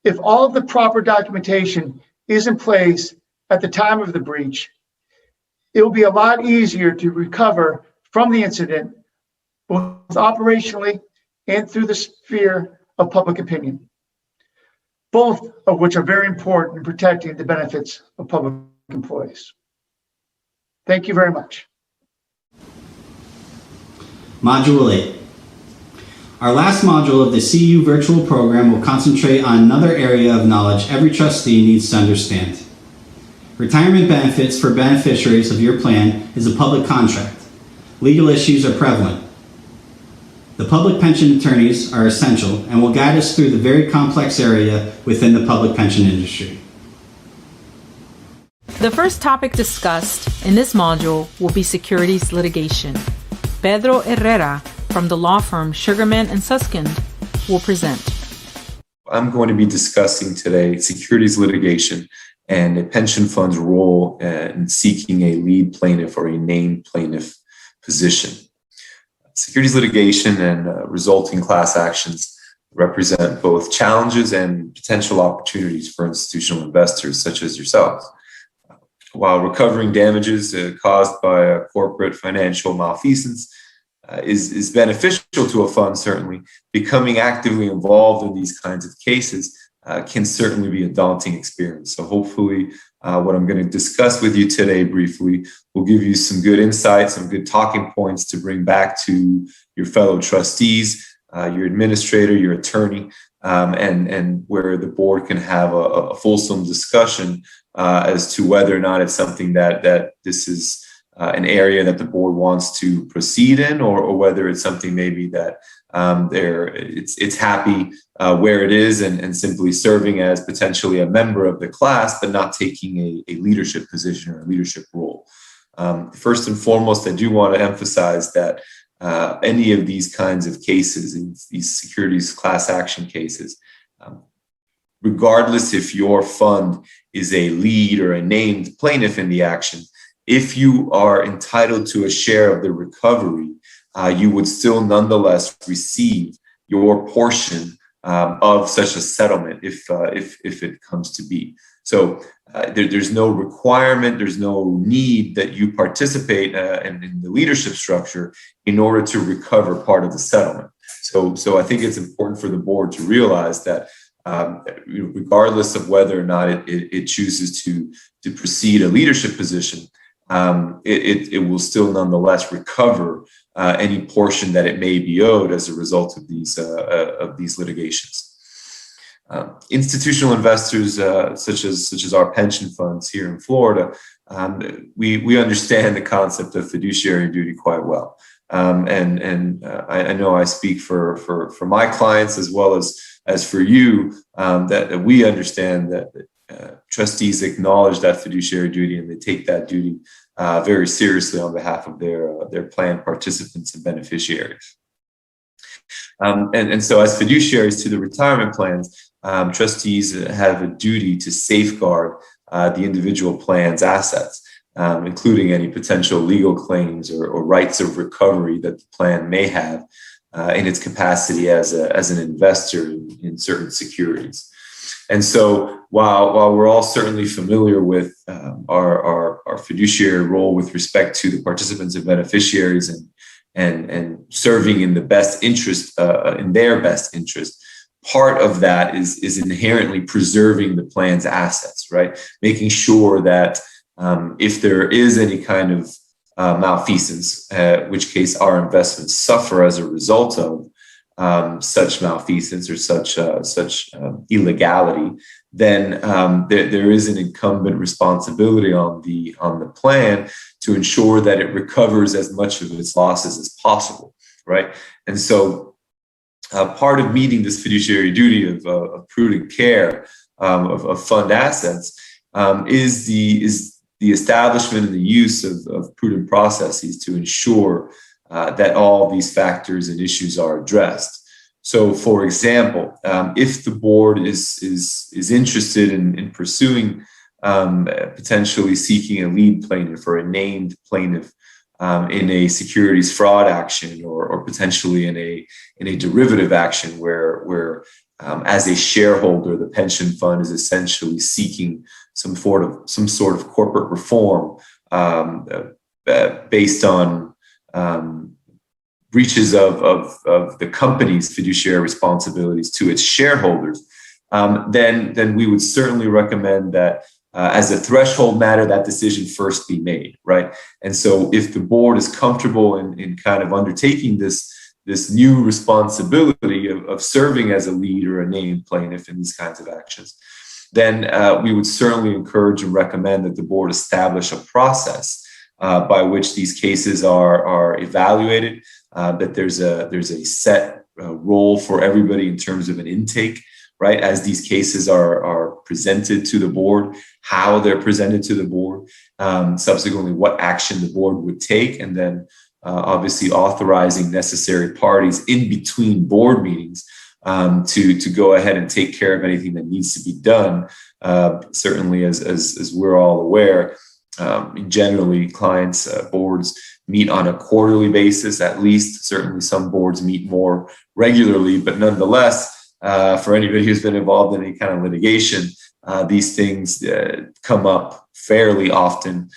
if all of the proper documentation is in place at the time of the breach, it will be a lot easier to recover from the incident, both operationally and through the sphere of public opinion, both of which are very important in protecting the benefits of public employees. Thank you very much. Module 8. Our last module of the CEU virtual program will concentrate on another area of knowledge every trustee needs to understand. Retirement benefits for beneficiaries of your plan is a public contract. Legal issues are prevalent. The public pension attorneys are essential and will guide us through the very complex area within the public pension industry. The first topic discussed in this module will be securities litigation. Pedro Herrera from the law firm Sugarman & Susskind will present. I'm going to be discussing today securities litigation and a pension fund's role in seeking a lead plaintiff or a named plaintiff position. Securities litigation and resulting class actions represent both challenges and potential opportunities for institutional investors such as yourselves. While recovering damages caused by a corporate financial malfeasance is beneficial to a fund, certainly, becoming actively involved in these kinds of cases can certainly be a daunting experience. So hopefully what I'm going to discuss with you today briefly will give you some good insights, some good talking points to bring back to your fellow trustees, your administrator, your attorney, and where the board can have a fulsome discussion as to whether or not it's something that this is an area that the board wants to proceed in, or whether it's something maybe that it's happy where it is and simply serving as potentially a member of the class, but not taking a leadership position or a leadership role. First and foremost, I do want to emphasize that any of these kinds of cases, these securities class action cases, regardless if your fund is a lead or a named plaintiff in the action, if you are entitled to a share of the recovery, you would still nonetheless receive your portion of such a settlement if it comes to be. So there's no requirement, there's no need that you participate in the leadership structure in order to recover part of the settlement. So I think it's important for the board to realize that regardless of whether or not it chooses to proceed a leadership position, it will still nonetheless recover any portion that it may be owed as a result of these litigations. Institutional investors, such as our pension funds here in Florida, we understand the concept of fiduciary duty quite well, and I know I speak for my clients as well as for you, that we understand that trustees acknowledge that fiduciary duty and they take that duty very seriously on behalf of their plan participants and beneficiaries. And so as fiduciaries to the retirement plans, trustees have a duty to safeguard the individual plan's assets, including any potential legal claims or rights of recovery that the plan may have in its capacity as an investor in certain securities. And so while we're all certainly familiar with our fiduciary role with respect to the participants and beneficiaries and serving in the best interest, in their best interest, part of that is inherently preserving the plan's assets, right? Making sure that if there is any kind of malfeasance, which case our investments suffer as a result of such malfeasance or such illegality, then there is an incumbent responsibility on the plan to ensure that it recovers as much of its losses as possible, right? And so part of meeting this fiduciary duty of prudent care of fund assets is the establishment and the use of prudent processes to ensure that all these factors and issues are addressed. So, for example, if the board is interested in pursuing potentially seeking a lead plaintiff or a named plaintiff in a securities fraud action or potentially in a derivative action where as a shareholder, the pension fund is essentially seeking some sort of corporate reform based on breaches of the company's fiduciary responsibilities to its shareholders, then we would certainly recommend that as a threshold matter, that decision first be made, right? And so if the board is comfortable in kind of undertaking this new responsibility of serving as a lead or a named plaintiff in these kinds of actions, then we would certainly encourage and recommend that the board establish a process by which these cases are evaluated, that there's a set role for everybody in terms of an intake, right? As these cases are presented to the board, how they're presented to the board, subsequently what action the board would take, and then obviously authorizing necessary parties in between board meetings to go ahead and take care of anything that needs to be done. Certainly, as we're all aware, generally clients, boards meet on a quarterly basis, at least. Certainly some boards meet more regularly, but nonetheless, for anybody who's been involved in any kind of litigation, these things come up fairly often,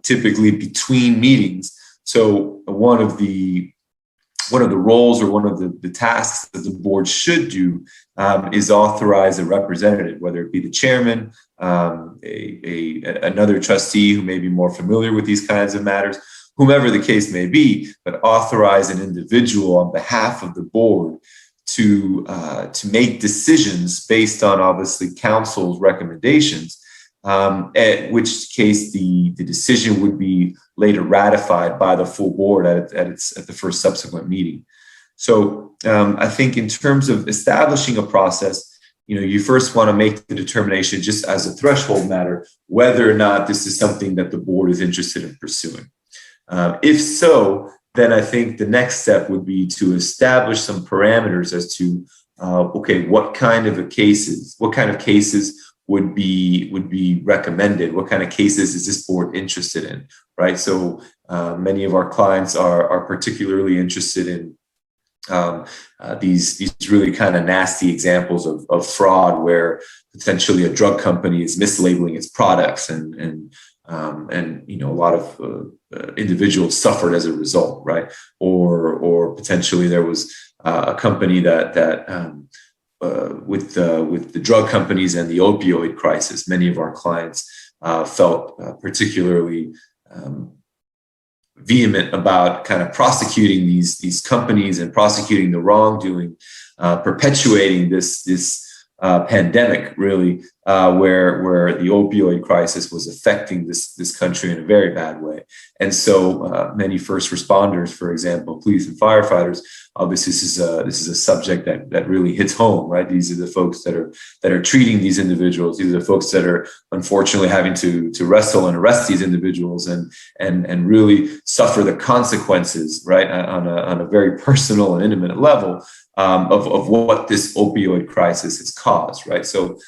typically between meetings. So one of the roles or one of the tasks that the board should do is authorize a representative, whether it be the chairman, another trustee who may be more familiar with these kinds of matters, whomever the case may be, but authorize an individual on behalf of the board to make decisions based on obviously counsel's recommendations, at which case the decision would be later ratified by the full board at the first subsequent meeting. So I think in terms of establishing a process, you first want to make the determination just as a threshold matter, whether or not this is something that the board is interested in pursuing. If so, then I think the next step would be to establish some parameters as to, what kind of cases would be recommended? What kind of cases is this board interested in, right? So many of our clients are particularly interested in these really kind of nasty examples of fraud where potentially a drug company is mislabeling its products and a lot of individuals suffered as a result, right? Or potentially there was a company that with the drug companies and the opioid crisis, many of our clients felt particularly vehement about kind of prosecuting these companies and prosecuting the wrongdoing, perpetuating this pandemic, really, where the opioid crisis was affecting this country in a very bad way. And so many first responders, for example, police and firefighters, obviously this is a subject that really hits home, right? These are the folks that are treating these individuals. These are the folks that are unfortunately having to wrestle and arrest these individuals and really suffer the consequences, right, on a very personal and intimate level of what this opioid crisis has caused, right? So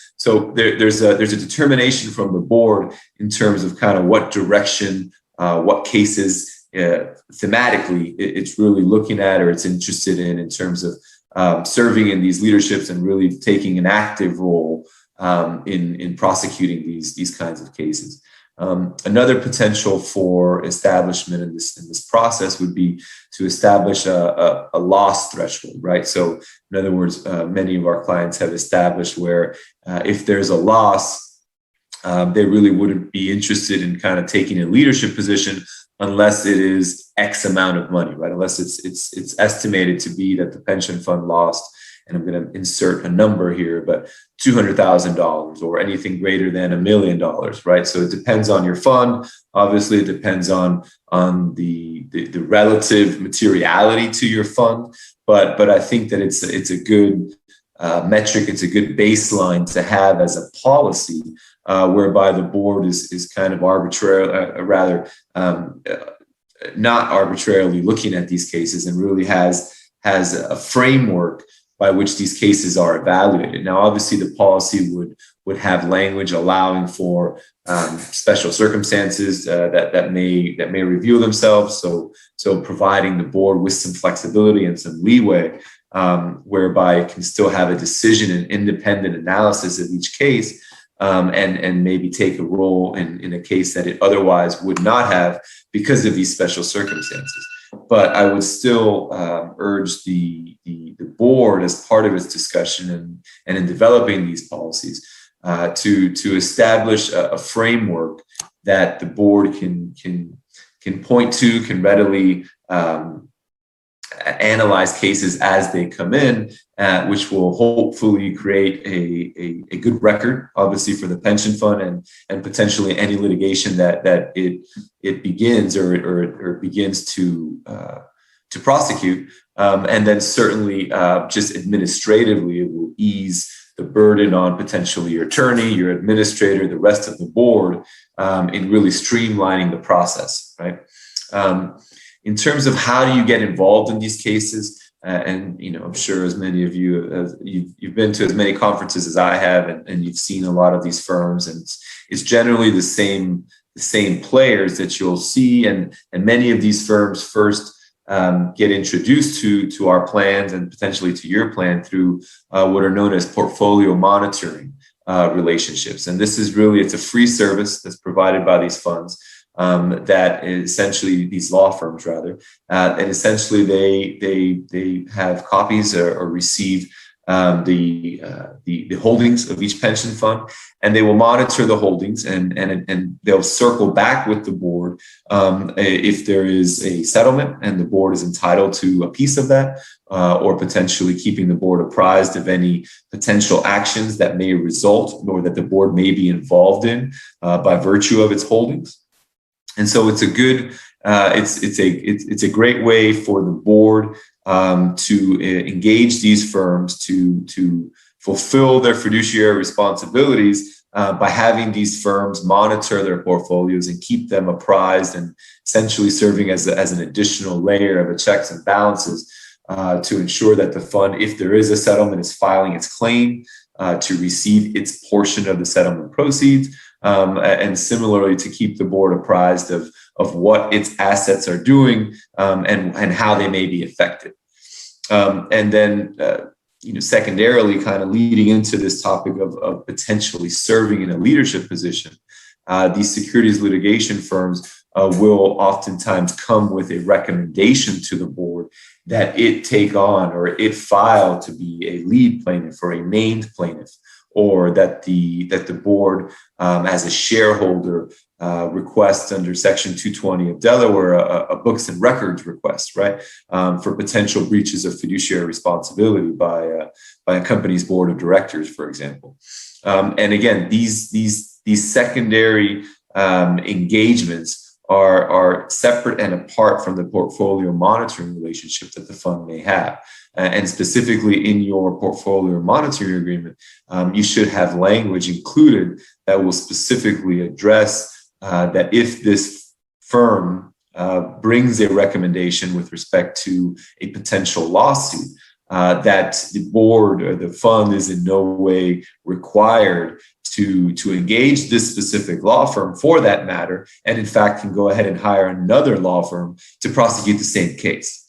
there's a determination from the board in terms of kind of what direction, what cases thematically it's really looking at or it's interested in terms of serving in these leaderships and really taking an active role in prosecuting these kinds of cases. Another potential for establishment in this process would be to establish a loss threshold, right? So in other words, many of our clients have established where if there's a loss, they really wouldn't be interested in kind of taking a leadership position unless it is X amount of money, right? Unless it's estimated to be that the pension fund lost, and I'm going to insert a number here, but $200,000 or anything greater than $1 million, right? So it depends on your fund. Obviously, it depends on the relative materiality to your fund, but I think that it's a good metric. It's a good baseline to have as a policy, whereby the board is kind of arbitrary, not arbitrarily looking at these cases and really has a framework by which these cases are evaluated. Now, obviously, the policy would have language allowing for special circumstances that may reveal themselves. So providing the board with some flexibility and some leeway, whereby it can still have a decision and independent analysis of each case, and maybe take a role in a case that it otherwise would not have because of these special circumstances. But I would still urge the board, as part of its discussion and in developing these policies, to establish a framework that the board can point to, can readily analyze cases as they come in, which will hopefully create a good record, obviously, for the pension fund and potentially any litigation that it begins or begins to prosecute. And then certainly just administratively, it will ease the burden on potentially your attorney, your administrator, the rest of the board, in really streamlining the process, right? In terms of how do you get involved in these cases, and I'm sure as many of you, you've been to as many conferences as I have, and you've seen a lot of these firms, and it's generally the same players that you'll see, and many of these firms first get introduced to our plans and potentially to your plan through what are known as portfolio monitoring relationships. And this is really, it's a free service that's provided by these funds. That essentially, these law firms rather, and essentially they have copies or receive the holdings of each pension fund, and they will monitor the holdings and they'll circle back with the board if there is a settlement and the board is entitled to a piece of that, or potentially keeping the board apprised of any potential actions that may result or that the board may be involved in by virtue of its holdings. And so it's a good, it's a great way for the board to engage these firms to fulfill their fiduciary responsibilities by having these firms monitor their portfolios and keep them apprised, and essentially serving as an additional layer of the checks and balances to ensure that the fund, if there is a settlement, is filing its claim to receive its portion of the settlement proceeds. And similarly, to keep the board apprised of what its assets are doing and how they may be affected. And then, secondarily, kind of leading into this topic of potentially serving in a leadership position, these securities litigation firms will oftentimes come with a recommendation to the board that it take on or it file to be a lead plaintiff or a named plaintiff, or that the board, as a shareholder, requests under Section 220 of Delaware a books and records request, right, for potential breaches of fiduciary responsibility by a company's board of directors, for example. And again, these secondary engagements are separate and apart from the portfolio monitoring relationship that the fund may have. And specifically in your portfolio monitoring agreement, you should have language included that will specifically address that if this firm brings a recommendation with respect to a potential lawsuit, that the board or the fund is in no way required to engage this specific law firm for that matter, and in fact can go ahead and hire another law firm to prosecute the same case.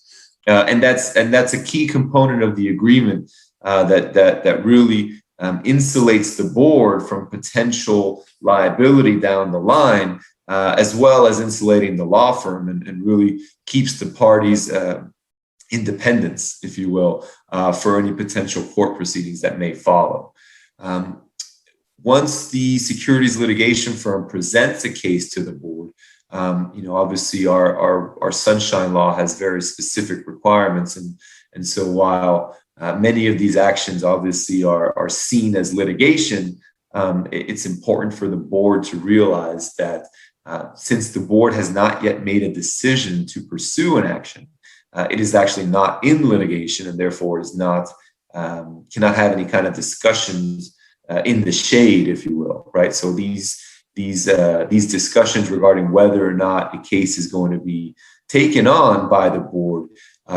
And that's a key component of the agreement that really insulates the board from potential liability down the line, as well as insulating the law firm, and really keeps the parties' independence, if you will, for any potential court proceedings that may follow. Once the securities litigation firm presents a case to the board, obviously our sunshine law has very specific requirements, and so while many of these actions obviously are seen as litigation, it's important for the board to realize that since the board has not yet made a decision to pursue an action, it is actually not in litigation, and therefore is not cannot have any kind of discussions in the shade, if you will, right? So these discussions regarding whether or not a case is going to be taken on by the board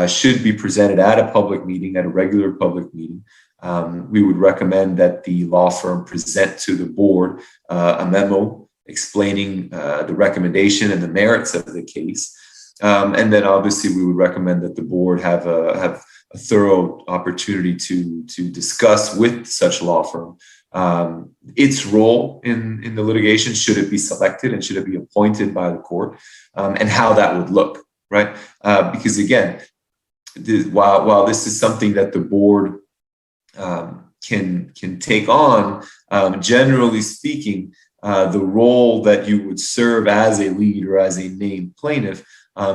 should be presented at a public meeting, at a regular public meeting, we would recommend that the law firm present to the board a memo explaining the recommendation and the merits of the case. And then obviously we would recommend that the board have a thorough opportunity to discuss with such law firm its role in the litigation, should it be selected and should it be appointed by the court, and how that would look, right? Because again, while this is something that the board can take on, generally speaking, the role that you would serve as a lead or as a named plaintiff,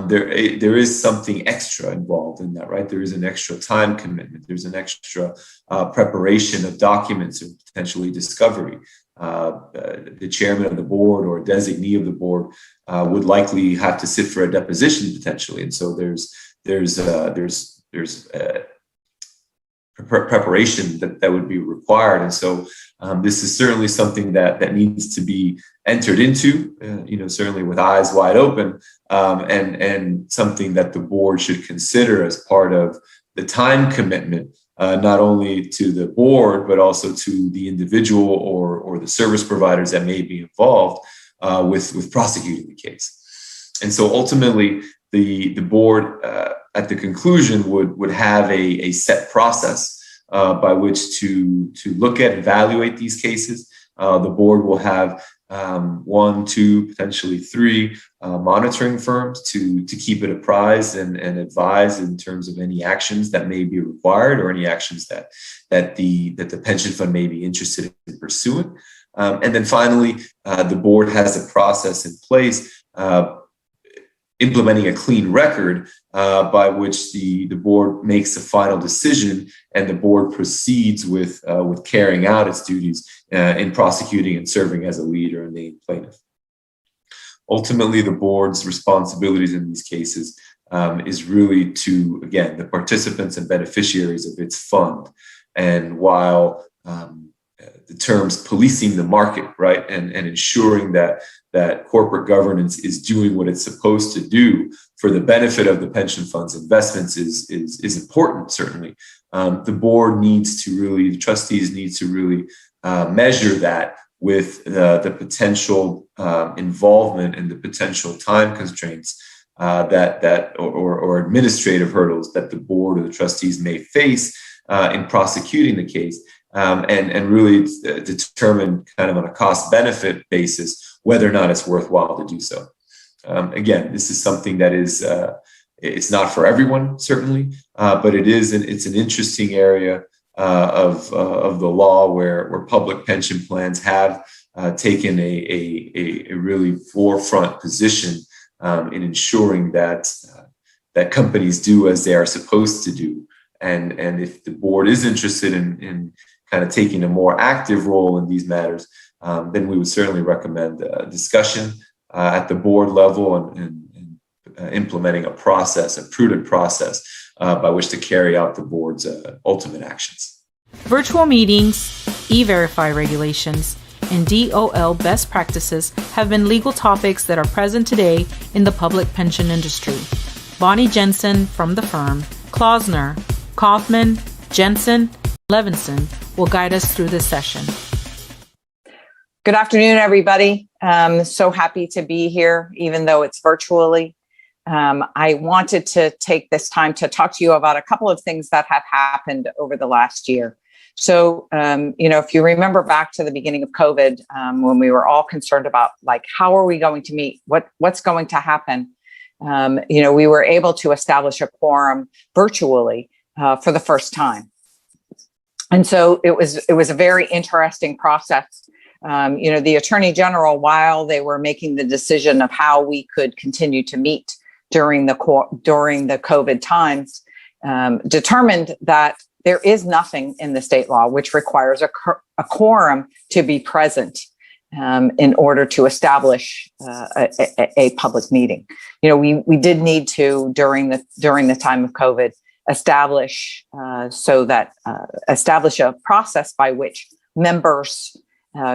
there is something extra involved in that, right? There is an extra time commitment. There's an extra preparation of documents and potentially discovery. The chairman of the board or designee of the board would likely have to sit for a deposition potentially, and so there's preparation that would be required. And so this is certainly something that needs to be entered into, certainly with eyes wide open, and something that the board should consider as part of the time commitment, not only to the board, but also to the individual or the service providers that may be involved with prosecuting the case. And so ultimately, the board at the conclusion would have a set process by which to look at and evaluate these cases. The board will have 1, 2, potentially 3 monitoring firms to keep it apprised and advise in terms of any actions that may be required or any actions that the pension fund may be interested in pursuing. And then finally, the board has a process in place implementing a clean record by which the board makes a final decision and the board proceeds with carrying out its duties in prosecuting and serving as a lead or a named plaintiff. Ultimately, the board's responsibilities in these cases is really to, again, the participants and beneficiaries of its fund. And while the terms policing the market, right, and ensuring that corporate governance is doing what it's supposed to do for the benefit of the pension fund's investments is important, certainly. The board needs to really, the trustees need to really measure that with the potential involvement and the potential time constraints or administrative hurdles that the board or the trustees may face in prosecuting the case, and really determine kind of on a cost-benefit basis whether or not it's worthwhile to do so. Again, this is something that is it's not for everyone, certainly, but it's an interesting area of the law where public pension plans have taken a really forefront position in ensuring that companies do as they are supposed to do. And if the board is interested in kind of taking a more active role in these matters, then we would certainly recommend a discussion at the board level and implementing a prudent process by which to carry out the board's ultimate actions. Virtual meetings, E-Verify regulations, and DOL best practices have been legal topics that are present today in the public pension industry. Bonnie Jensen from the firm, Klausner, Kaufman, Jensen, Levinson will guide us through this session. Good afternoon, everybody. So happy to be here, even though it's virtually. I wanted to take this time to talk to you about a couple of things that have happened over the last year. So, if you remember back to the beginning of COVID, when we were all concerned about how are we going to meet? What's going to happen? We were able to establish a quorum virtually for the first time. And so it was a very interesting process. The Attorney General, while they were making the decision of how we could continue to meet during the COVID times, determined that there is nothing in the state law which requires a quorum to be present in order to establish a public meeting. We did need to during the time of COVID establish a process by which members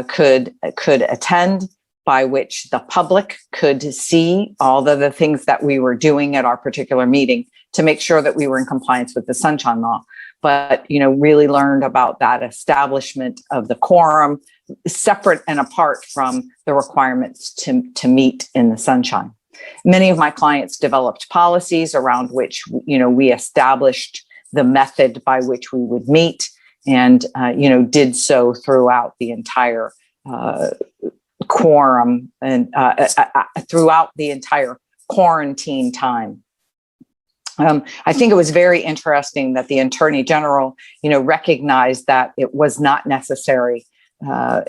could attend, by which the public could see all of the things that we were doing at our particular meeting to make sure that we were in compliance with the Sunshine Law. but, really learned about that establishment of the quorum separate and apart from the requirements to meet in the sunshine. Many of my clients developed policies around which, we established the method by which we would meet and, did so throughout the entire quorum and throughout the entire quarantine time. I think it was very interesting that the Attorney General, recognized that it was not necessary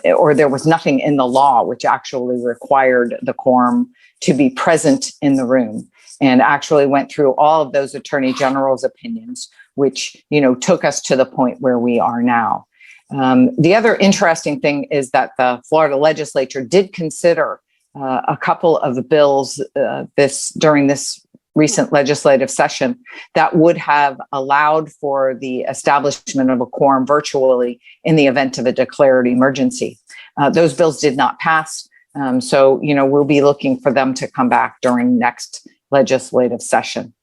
or there was nothing in the law which actually required the quorum to be present in the room, and actually went through all of those Attorney General's opinions, which, took us to the point where we are now. The other interesting thing is that the Florida legislature did consider a couple of bills during this recent legislative session that would have allowed for the establishment of a quorum virtually in the event of a declared emergency. Those bills did not pass. So, we'll be looking for them to come back during next legislative session.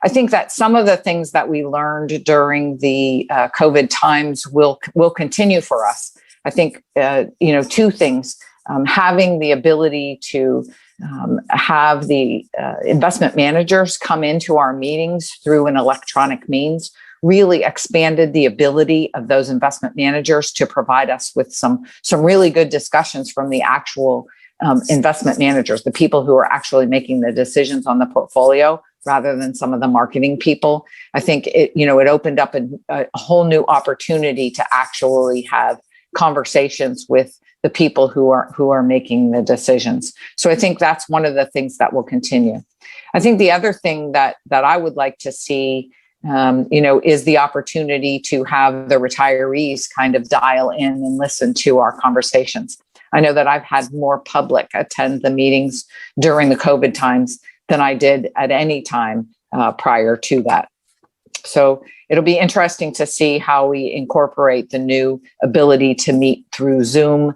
I think that some of the things that we learned during the COVID times will continue for us. I think, two things, having the ability to have the investment managers come into our meetings through an electronic means really expanded the ability of those investment managers to provide us with some really good discussions from the actual investment managers, the people who are actually making the decisions on the portfolio, rather than some of the marketing people. I think it opened up a whole new opportunity to actually have conversations with the people who are making the decisions. So I think that's one of the things that will continue. I think the other thing that I would like to see, is the opportunity to have the retirees kind of dial in and listen to our conversations. I know that I've had more public attend the meetings during the COVID times than I did at any time prior to that. So it'll be interesting to see how we incorporate the new ability to meet through Zoom,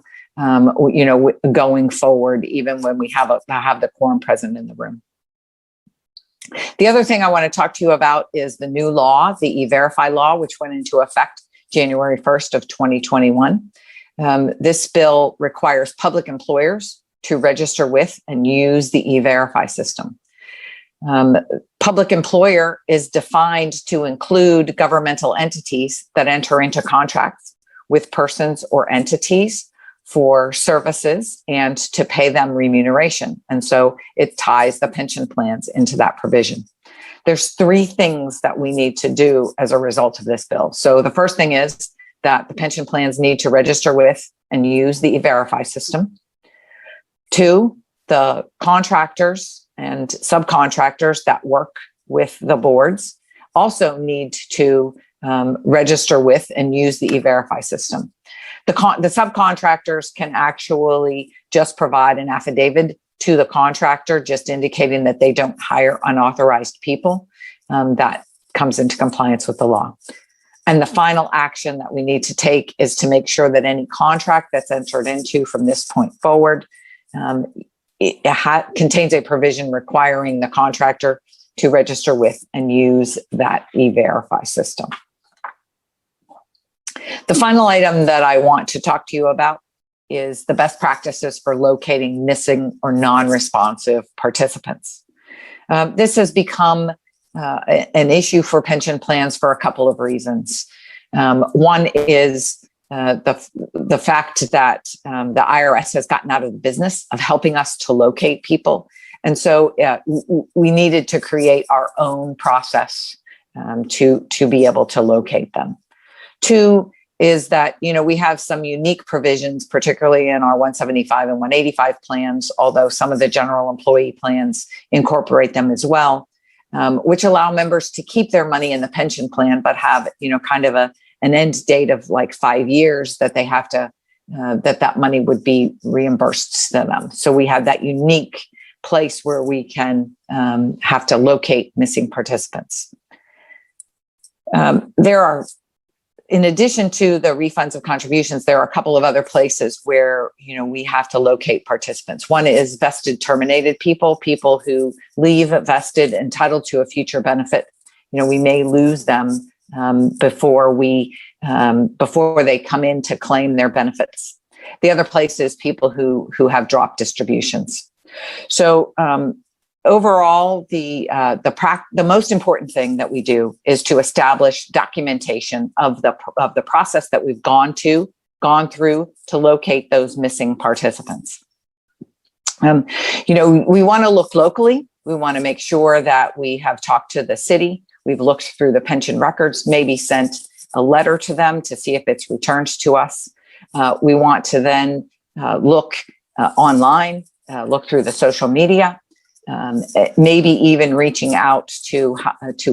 going forward, even when we have the quorum present in the room. The other thing I want to talk to you about is the new law, the E-Verify law, which went into effect January 1st of 2021. This bill requires public employers to register with and use the E-Verify system. Public employer is defined to include governmental entities that enter into contracts with persons or entities for services and to pay them remuneration. And so it ties the pension plans into that provision. There's three things that we need to do as a result of this bill. So the first thing is that the pension plans need to register with and use the E-Verify system. Two, the contractors and subcontractors that work with the boards also need to register with and use the E-Verify system. The subcontractors can actually just provide an affidavit to the contractor, just indicating that they don't hire unauthorized people. That comes into compliance with the law. And the final action that we need to take is to make sure that any contract that's entered into from this point forward contains a provision requiring the contractor to register with and use that E-Verify system. The final item that I want to talk to you about is the best practices for locating missing or non-responsive participants. This has become an issue for pension plans for a couple of reasons. One is the fact that the IRS has gotten out of the business of helping us to locate people. And so we needed to create our own process to be able to locate them. Two is that, we have some unique provisions, particularly in our 175 and 185 plans, although some of the general employee plans incorporate them as well, which allow members to keep their money in the pension plan, but have, kind of an end date of like 5 years that they have to, that money would be reimbursed to them. So we have that unique place where we can have to locate missing participants. There are, in addition to the refunds of contributions, there are a couple of other places where, we have to locate participants. One is vested terminated people who leave vested entitled to a future benefit. We may lose them before they come in to claim their benefits. The other place is people who have dropped distributions. So overall, the most important thing that we do is to establish documentation of the process that we've gone through to locate those missing participants. We want to look locally. We want to make sure that we have talked to the city. We've looked through the pension records, maybe sent a letter to them to see if it's returned to us. We want to then look online, look through the social media, maybe even reaching out to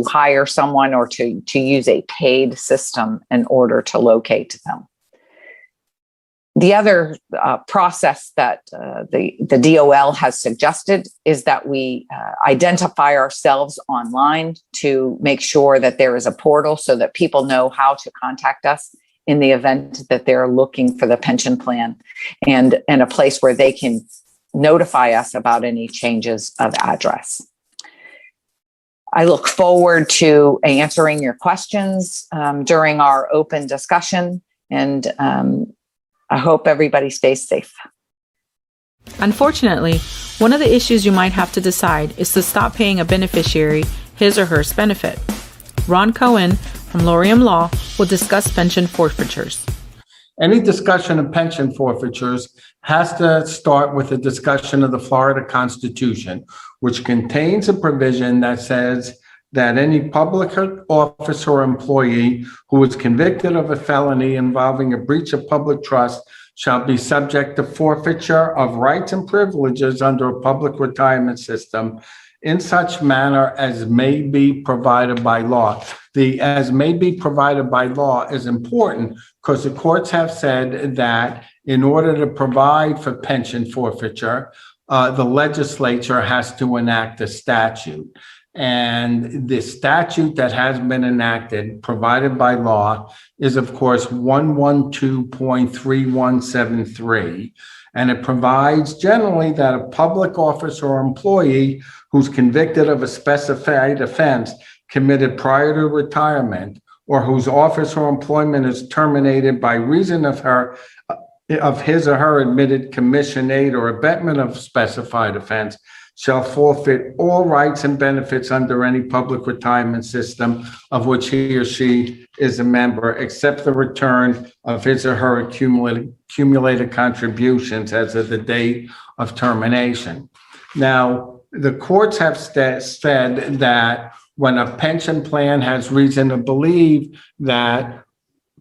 hire someone or to use a paid system in order to locate them. The other process that the DOL has suggested is that we identify ourselves online to make sure that there is a portal so that people know how to contact us in the event that they're looking for the pension plan, and a place where they can notify us about any changes of address. I look forward to answering your questions during our open discussion, and I hope everybody stays safe. Unfortunately, one of the issues you might have to decide is to stop paying a beneficiary his or her benefit. Ron Cohen from Laurium Law will discuss pension forfeitures. Any discussion of pension forfeitures has to start with a discussion of the Florida Constitution, which contains a provision that says that any public office or employee who is convicted of a felony involving a breach of public trust shall be subject to forfeiture of rights and privileges under a public retirement system in such manner as may be provided by law. The as may be provided by law is important because the courts have said that in order to provide for pension forfeiture, the legislature has to enact a statute. And the statute that has been enacted, provided by law, is of course 112.3173. And it provides generally that a public office or employee who's convicted of a specified offense committed prior to retirement, or whose office or employment is terminated by reason of his or her admitted commission, aid, or abetment of specified offense, shall forfeit all rights and benefits under any public retirement system of which he or she is a member, except the return of his or her accumulated contributions as of the date of termination. Now, the courts have said that when a pension plan has reason to believe that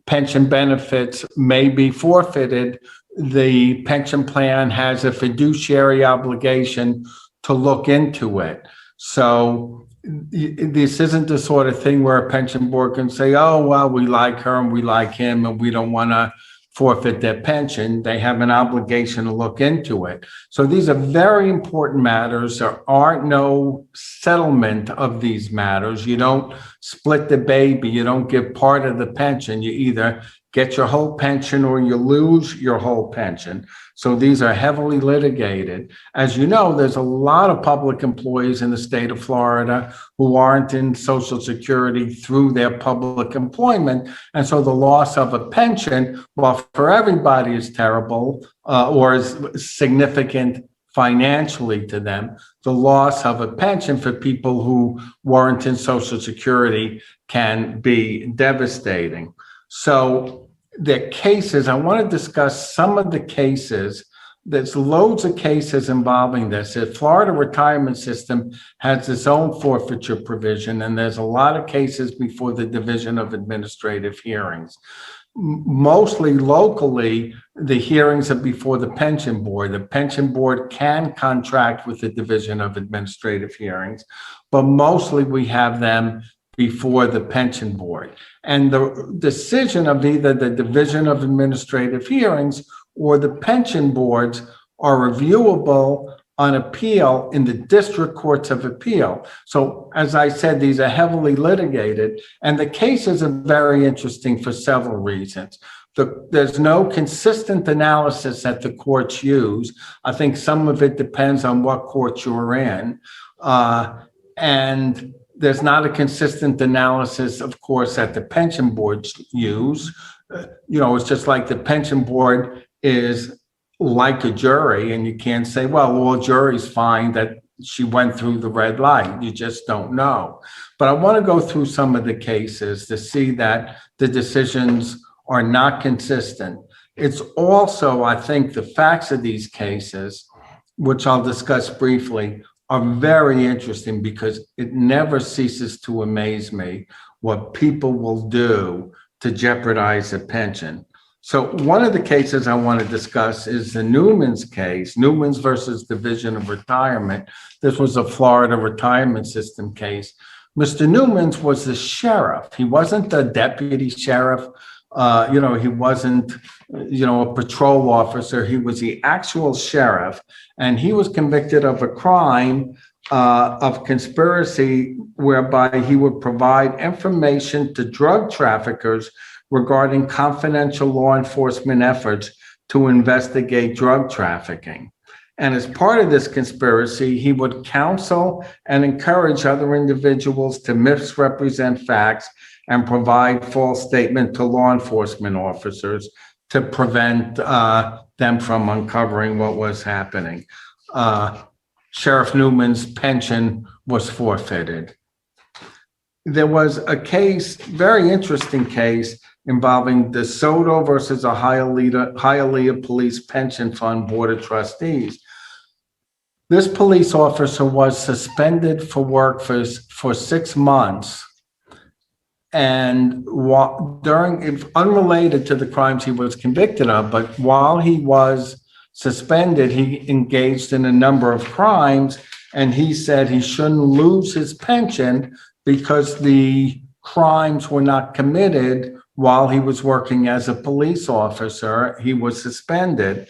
pension benefits may be forfeited, the pension plan has a fiduciary obligation to look into it. So this isn't the sort of thing where a pension board can say, oh, well, we like her and we like him and we don't want to forfeit their pension. They have an obligation to look into it. So these are very important matters. There are no settlement of these matters. You don't split the baby. You don't give part of the pension. You either get your whole pension or you lose your whole pension. So these are heavily litigated. As you know, there's a lot of public employees in the state of Florida who aren't in Social Security through their public employment. And so the loss of a pension, while for everybody is terrible or is significant financially to them, the loss of a pension for people who weren't in Social Security can be devastating. So the cases, I want to discuss some of the cases. There's loads of cases involving this. The Florida retirement system has its own forfeiture provision, and there's a lot of cases before the Division of Administrative Hearings. Mostly locally, the hearings are before the pension board. The pension board can contract with the Division of Administrative Hearings, but mostly we have them before the pension board. And the decision of either the Division of Administrative Hearings or the pension boards are reviewable on appeal in the district courts of appeal. So as I said, these are heavily litigated, and the cases are very interesting for several reasons. There's no consistent analysis that the courts use. I think some of it depends on what court you're in. And There's not a consistent analysis, of course, that the pension boards use. It's just like the pension board is like a jury, and you can't say, well, all juries find that she went through the red light. You just don't know. But I want to go through some of the cases to see that the decisions are not consistent. It's also, I think, the facts of these cases, which I'll discuss briefly, are very interesting because it never ceases to amaze me what people will do to jeopardize a pension. So one of the cases I want to discuss is the Newman's case, Newman's versus Division of Retirement. This was a Florida retirement system case. Mr. Newman's was the sheriff. He wasn't the deputy sheriff. He wasn't, a patrol officer. He was the actual sheriff, and he was convicted of a crime of conspiracy whereby he would provide information to drug traffickers regarding confidential law enforcement efforts to investigate drug trafficking. And as part of this conspiracy, he would counsel and encourage other individuals to misrepresent facts and provide false statements to law enforcement officers to prevent them from uncovering what was happening. Sheriff Newman's pension was forfeited. There was a case, very interesting case, involving DeSoto versus a Hialeah Police Pension Fund Board of Trustees. This police officer was suspended for work for 6 months. And unrelated to the crimes he was convicted of, but while he was suspended, he engaged in a number of crimes, and he said he shouldn't lose his pension because the crimes were not committed while he was working as a police officer. He was suspended.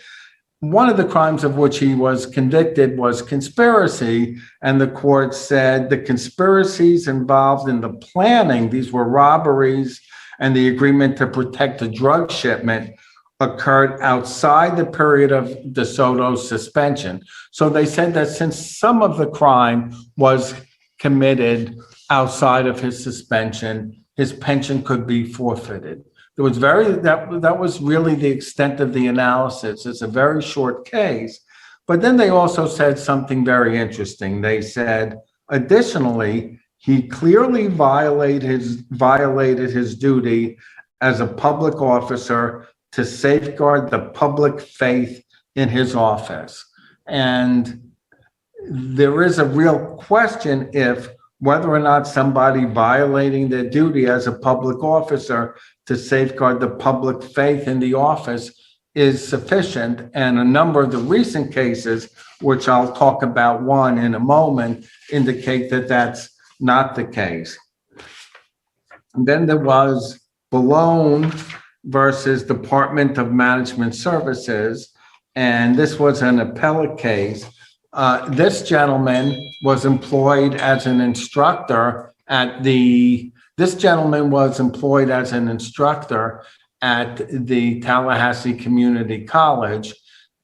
One of the crimes of which he was convicted was conspiracy, and the court said the conspiracies involved in the planning, these were robberies, and the agreement to protect the drug shipment occurred outside the period of DeSoto's suspension. So they said that since some of the crime was committed outside of his suspension, his pension could be forfeited. That was really the extent of the analysis. It's a very short case. But then they also said something very interesting. They said, additionally, he clearly violated his duty as a public officer to safeguard the public faith in his office. And there is a real question if whether or not somebody violating their duty as a public officer to safeguard the public faith in the office is sufficient. And a number of the recent cases, which I'll talk about one in a moment, indicate that that's not the case. And then there was Boulogne versus Department of Management Services, and this was an appellate case. This gentleman was employed as an instructor at the Tallahassee Community College,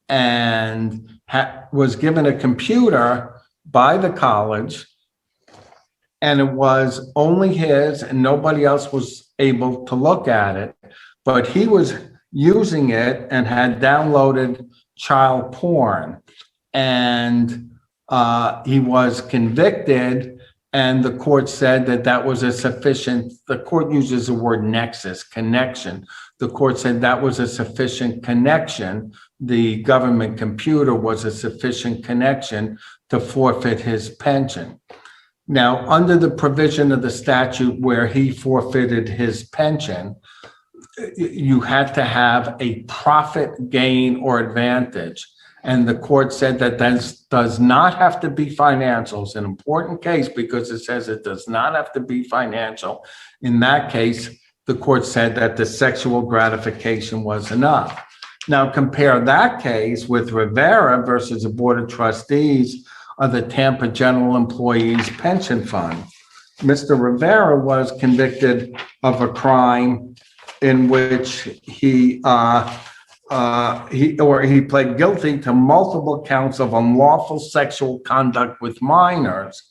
and was given a computer by the college, and it was only his, and nobody else was able to look at it, but he was using it and had downloaded child porn. And he was convicted, and the court said that was a sufficient, the court uses the word nexus, connection. The court said that was a sufficient connection. The government computer was a sufficient connection to forfeit his pension. Now, under the provision of the statute where he forfeited his pension, you had to have a profit gain or advantage. And the court said that does not have to be financial. It's an important case because it says it does not have to be financial. In that case, the court said that the sexual gratification was enough. Now compare that case with Rivera versus the Board of Trustees of the Tampa General Employees Pension Fund. Mr. Rivera was convicted of a crime in which he pled guilty to multiple counts of unlawful sexual conduct with minors.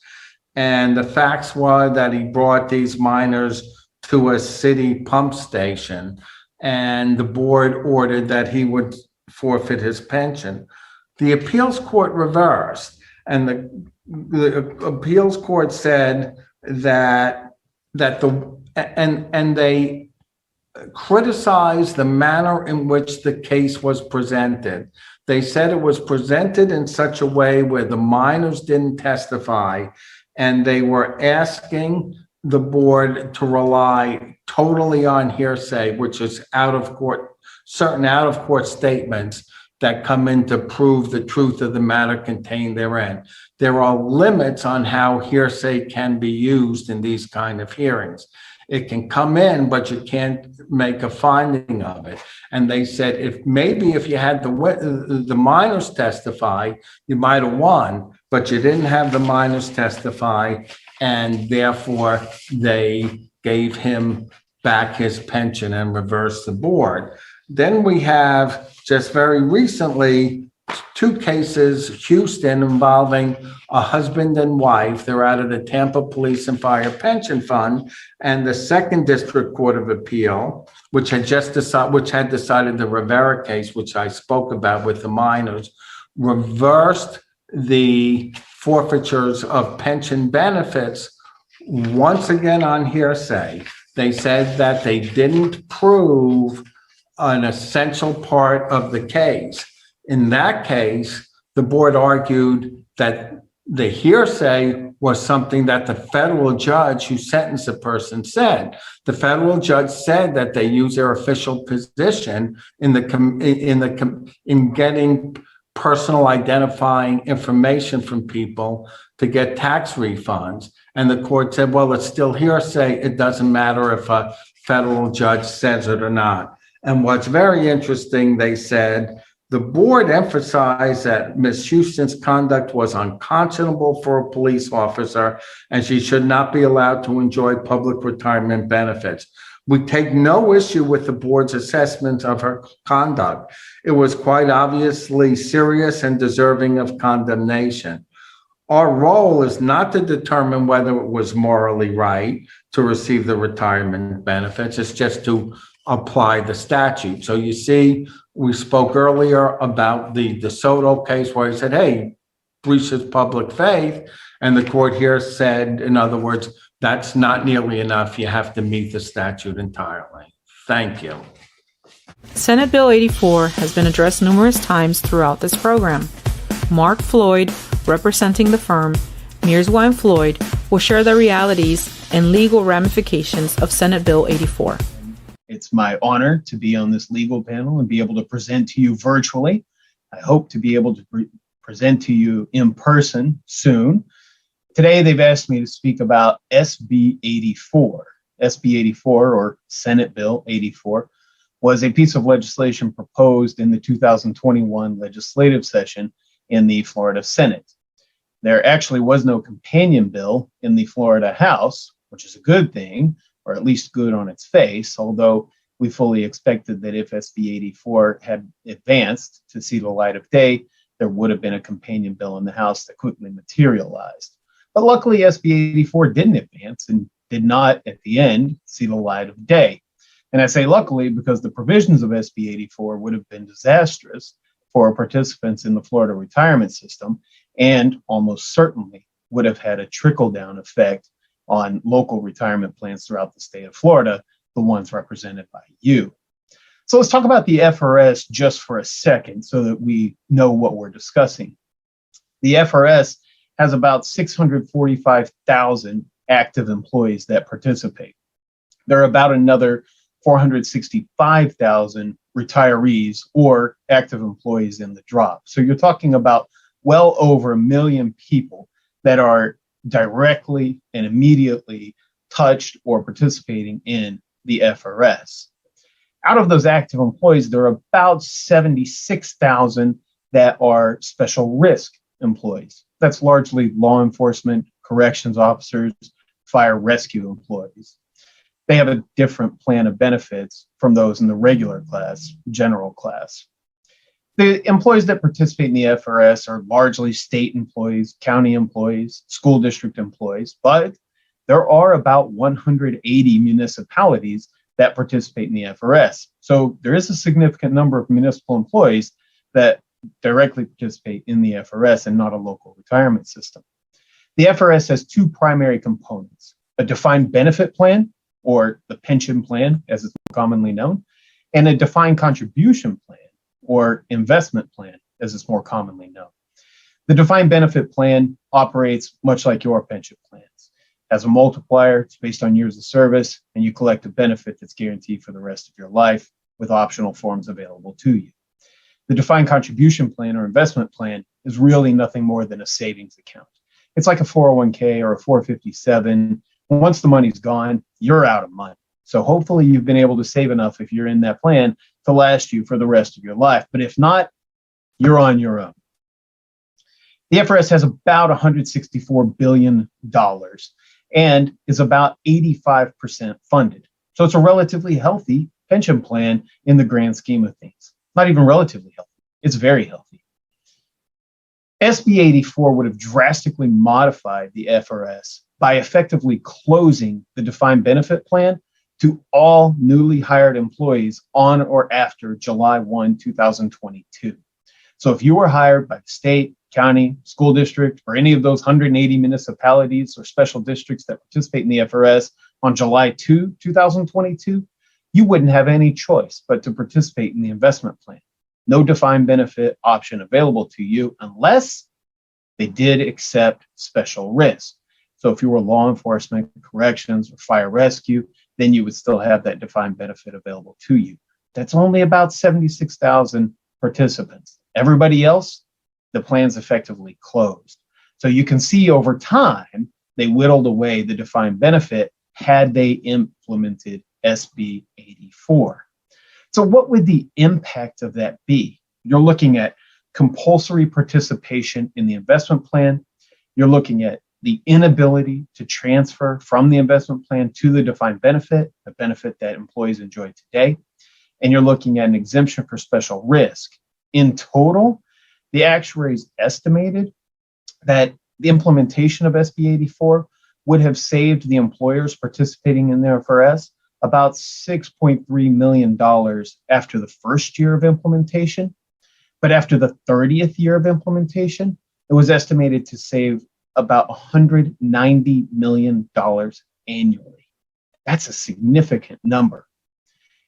And the facts were that he brought these minors to a city pump station, and the board ordered that he would forfeit his pension. The appeals court reversed, and the appeals court said that they criticized the manner in which the case was presented. They said it was presented in such a way where the minors didn't testify, and they were asking the board to rely totally on hearsay, which is certain out of court statements that come in to prove the truth of the matter contained therein. There are limits on how hearsay can be used in these kind of hearings. It can come in, but you can't make a finding of it. And they said, if you had the minors testify, you might have won, but you didn't have the minors testify, and therefore they gave him back his pension and reversed the board. Then we have just very recently 2 cases, Houston, involving a husband and wife. They're out of the Tampa Police and Fire Pension Fund, and the Second District Court of Appeal, which had decided the Rivera case, which I spoke about with the minors, reversed the forfeitures of pension benefits once again on hearsay. They said that they didn't prove an essential part of the case. In that case, the board argued that the hearsay was something that the federal judge who sentenced the person said. The federal judge said that they use their official position in getting personal identifying information from people to get tax refunds. And the court said, well, it's still hearsay. It doesn't matter if a federal judge says it or not. And what's very interesting, they said, the board emphasized that Ms. Houston's conduct was unconscionable for a police officer, and she should not be allowed to enjoy public retirement benefits. We take no issue with the board's assessment of her conduct. It was quite obviously serious and deserving of condemnation. Our role is not to determine whether it was morally right to receive the retirement benefits. It's just to apply the statute. So you see, we spoke earlier about the DeSoto case where he said, hey, breaches public faith. And the court here said, in other words, that's not nearly enough. You have to meet the statute entirely. Thank you. Senate Bill 84 has been addressed numerous times throughout this program. Mark Floyd, representing the firm Mearswa & Floyd, will share the realities and legal ramifications of Senate Bill 84. It's my honor to be on this legal panel and be able to present to you virtually. I hope to be able to present to you in person soon. Today, they've asked me to speak about SB 84. SB 84, or Senate Bill 84, was a piece of legislation proposed in the 2021 legislative session in the Florida Senate. There actually was no companion bill in the Florida House, which is a good thing, or at least good on its face, although we fully expected that if SB 84 had advanced to see the light of day, there would have been a companion bill in the House that quickly materialized. But luckily, SB 84 didn't advance and did not, at the end, see the light of day. And I say luckily because the provisions of SB 84 would have been disastrous for participants in the Florida retirement system and almost certainly would have had a trickle-down effect on local retirement plans throughout the state of Florida, the ones represented by you. So let's talk about the FRS just for a second so that we know what we're discussing. The FRS has about 645,000 active employees that participate. There are about another 465,000 retirees or active employees in the drop. So you're talking about well over 1 million people that are directly and immediately touched or participating in the FRS. Out of those active employees, there are about 76,000 that are special risk employees. That's largely law enforcement, corrections officers, fire rescue employees. They have a different plan of benefits from those in the regular class, general class. The employees that participate in the FRS are largely state employees, county employees, school district employees, but there are about 180 municipalities that participate in the FRS. So there is a significant number of municipal employees that directly participate in the FRS and not a local retirement system. The FRS has two primary components: a defined benefit plan, or the pension plan as it's commonly known, and a defined contribution plan, or investment plan as it's more commonly known. The defined benefit plan operates much like your pension plans. As a multiplier, it's based on years of service, and you collect a benefit that's guaranteed for the rest of your life with optional forms available to you. The defined contribution plan or investment plan is really nothing more than a savings account. It's like a 401k or a 457. Once the money's gone, you're out of money. So hopefully you've been able to save enough if you're in that plan to last you for the rest of your life. But if not, you're on your own. The FRS has about $164 billion and is about 85% funded. So it's a relatively healthy pension plan in the grand scheme of things. Not even relatively healthy, it's very healthy. SB 84 would have drastically modified the FRS by effectively closing the defined benefit plan to all newly hired employees on or after July 1, 2022. So if you were hired by the state, county, school district, or any of those 180 municipalities or special districts that participate in the FRS on July 2, 2022, you wouldn't have any choice but to participate in the investment plan. No defined benefit option available to you unless they did accept special risk. So if you were law enforcement, corrections, or fire rescue, then you would still have that defined benefit available to you. That's only about 76,000 participants. Everybody else, the plan's effectively closed. So you can see over time, they whittled away the defined benefit had they implemented SB 84. So what would the impact of that be? You're looking at compulsory participation in the investment plan. You're looking at the inability to transfer from the investment plan to the defined benefit, a benefit that employees enjoy today. And you're looking at an exemption for special risk. In total, the actuaries estimated that the implementation of SB 84 would have saved the employers participating in the FRS about $6.3 million after the first year of implementation. But after the 30th year of implementation, it was estimated to save about $190 million annually. That's a significant number.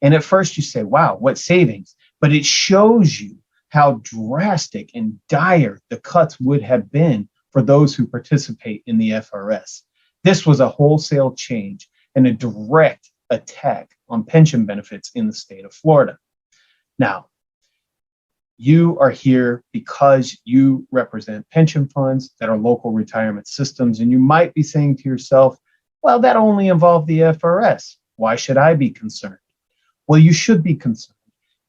And at first you say, wow, what savings? But it shows you how drastic and dire the cuts would have been for those who participate in the FRS. This was a wholesale change and a direct attack on pension benefits in the state of Florida. Now, you are here because you represent pension funds that are local retirement systems, and you might be saying to yourself, well, that only involved the FRS. Why should I be concerned? Well, you should be concerned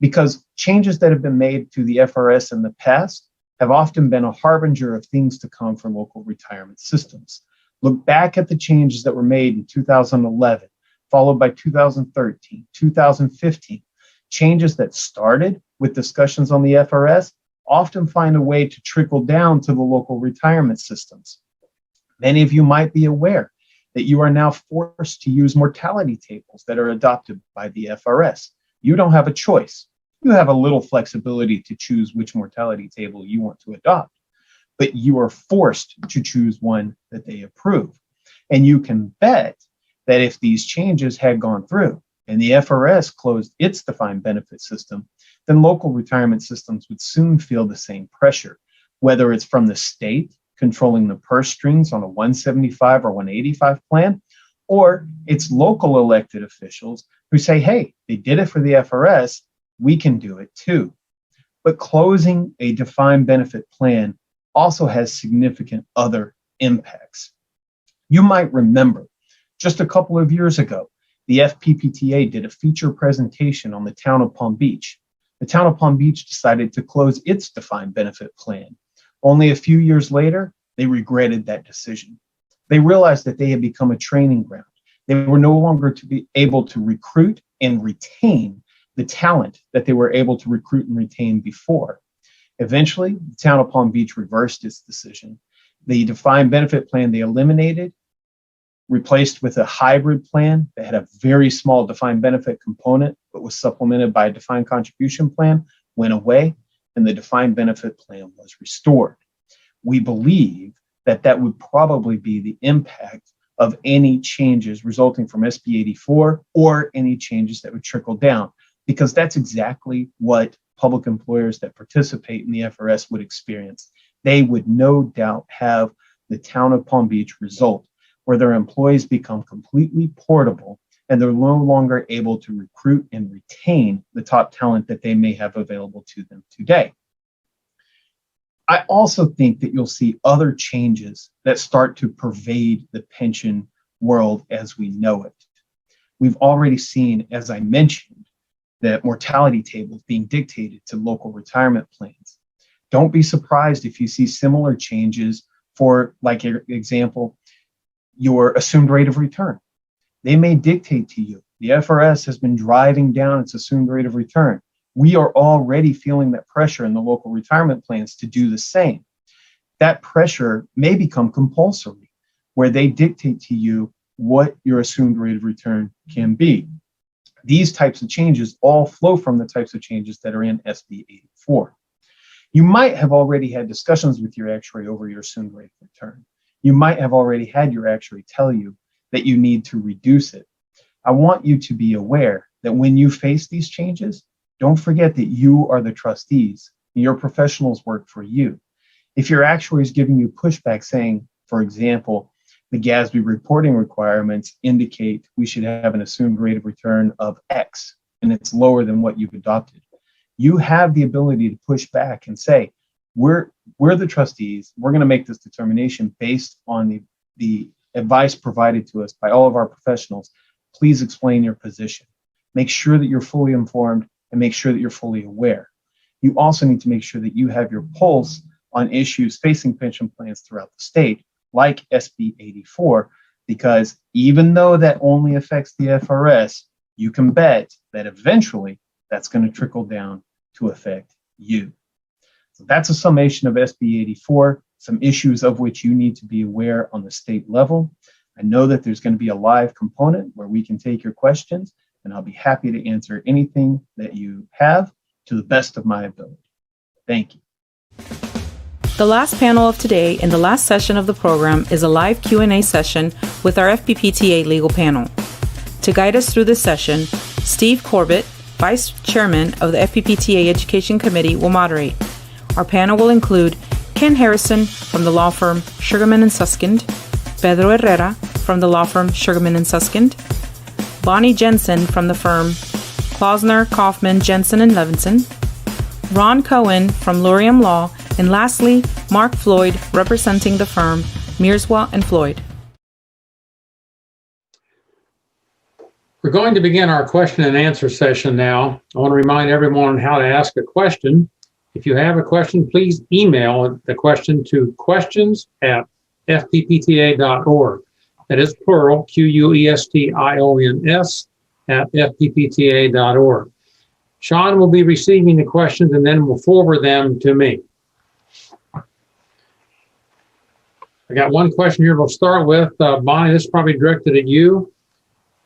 because changes that have been made to the FRS in the past have often been a harbinger of things to come for local retirement systems. Look back at the changes that were made in 2011, followed by 2013, 2015. Changes that started with discussions on the FRS often find a way to trickle down to the local retirement systems. Many of you might be aware that you are now forced to use mortality tables that are adopted by the FRS. You don't have a choice. You have a little flexibility to choose which mortality table you want to adopt, but you are forced to choose one that they approve. And you can bet that if these changes had gone through and the FRS closed its defined benefit system, then local retirement systems would soon feel the same pressure, whether it's from the state controlling the purse strings on a 175 or 185 plan, or it's local elected officials who say, hey, they did it for the FRS, we can do it too. But closing a defined benefit plan also has significant other impacts. You might remember just a couple of years ago, the FPPTA did a feature presentation on the town of Palm Beach. The town of Palm Beach decided to close its defined benefit plan. Only a few years later, they regretted that decision. They realized that they had become a training ground. They were no longer to be able to recruit and retain the talent that they were able to recruit and retain before. Eventually, the town of Palm Beach reversed its decision. The defined benefit plan they eliminated, replaced with a hybrid plan that had a very small defined benefit component, but was supplemented by a defined contribution plan, went away, and the defined benefit plan was restored. We believe that that would probably be the impact of any changes resulting from SB 84 or any changes that would trickle down, because that's exactly what public employers that participate in the FRS would experience. They would no doubt have the town of Palm Beach result, where their employees become completely portable and they're no longer able to recruit and retain the top talent that they may have available to them today. I also think that you'll see other changes that start to pervade the pension world as we know it. We've already seen, as I mentioned, the mortality tables being dictated to local retirement plans. Don't be surprised if you see similar changes for, like example, your assumed rate of return. They may dictate to you. The FRS has been driving down its assumed rate of return. We are already feeling that pressure in the local retirement plans to do the same. That pressure may become compulsory, where they dictate to you what your assumed rate of return can be. These types of changes all flow from the types of changes that are in SB 84. You might have already had discussions with your actuary over your assumed rate of return. You might have already had your actuary tell you that you need to reduce it. I want you to be aware that when you face these changes, don't forget that you are the trustees and your professionals work for you. If your actuary is giving you pushback saying, for example, the GASB reporting requirements indicate we should have an assumed rate of return of X, and it's lower than what you've adopted, you have the ability to push back and say, we're the trustees, we're going to make this determination based on the advice provided to us by all of our professionals. Please explain your position. Make sure that you're fully informed and make sure that you're fully aware. You also need to make sure that you have your pulse on issues facing pension plans throughout the state, like SB 84, because even though that only affects the FRS, you can bet that eventually that's going to trickle down to affect you. So that's a summation of SB 84, some issues of which you need to be aware on the state level. I know that there's going to be a live component where we can take your questions, and I'll be happy to answer anything that you have to the best of my ability. Thank you. The last panel of today and the last session of the program is a live Q&A session with our FPPTA legal panel. To guide us through this session, Steve Corbett, Vice Chairman of the FPPTA Education Committee, will moderate. Our panel will include Ken Harrison from the law firm Sugarman & Suskind, Pedro Herrera from the law firm Sugarman & Suskind, Bonnie Jensen from the firm Klausner, Kaufman, Jensen & Levinson, Ron Cohen from Luriam Law, and lastly, Mark Floyd representing the firm Mearswa & Floyd. We're going to begin our question and answer session now. I want to remind everyone how to ask a question. If you have a question, please email the question to questions@fppta.org. That is plural, questions @fppta.org. Sean will be receiving the questions and then will forward them to me. I got one question here we'll start with. Bonnie, this is probably directed at you.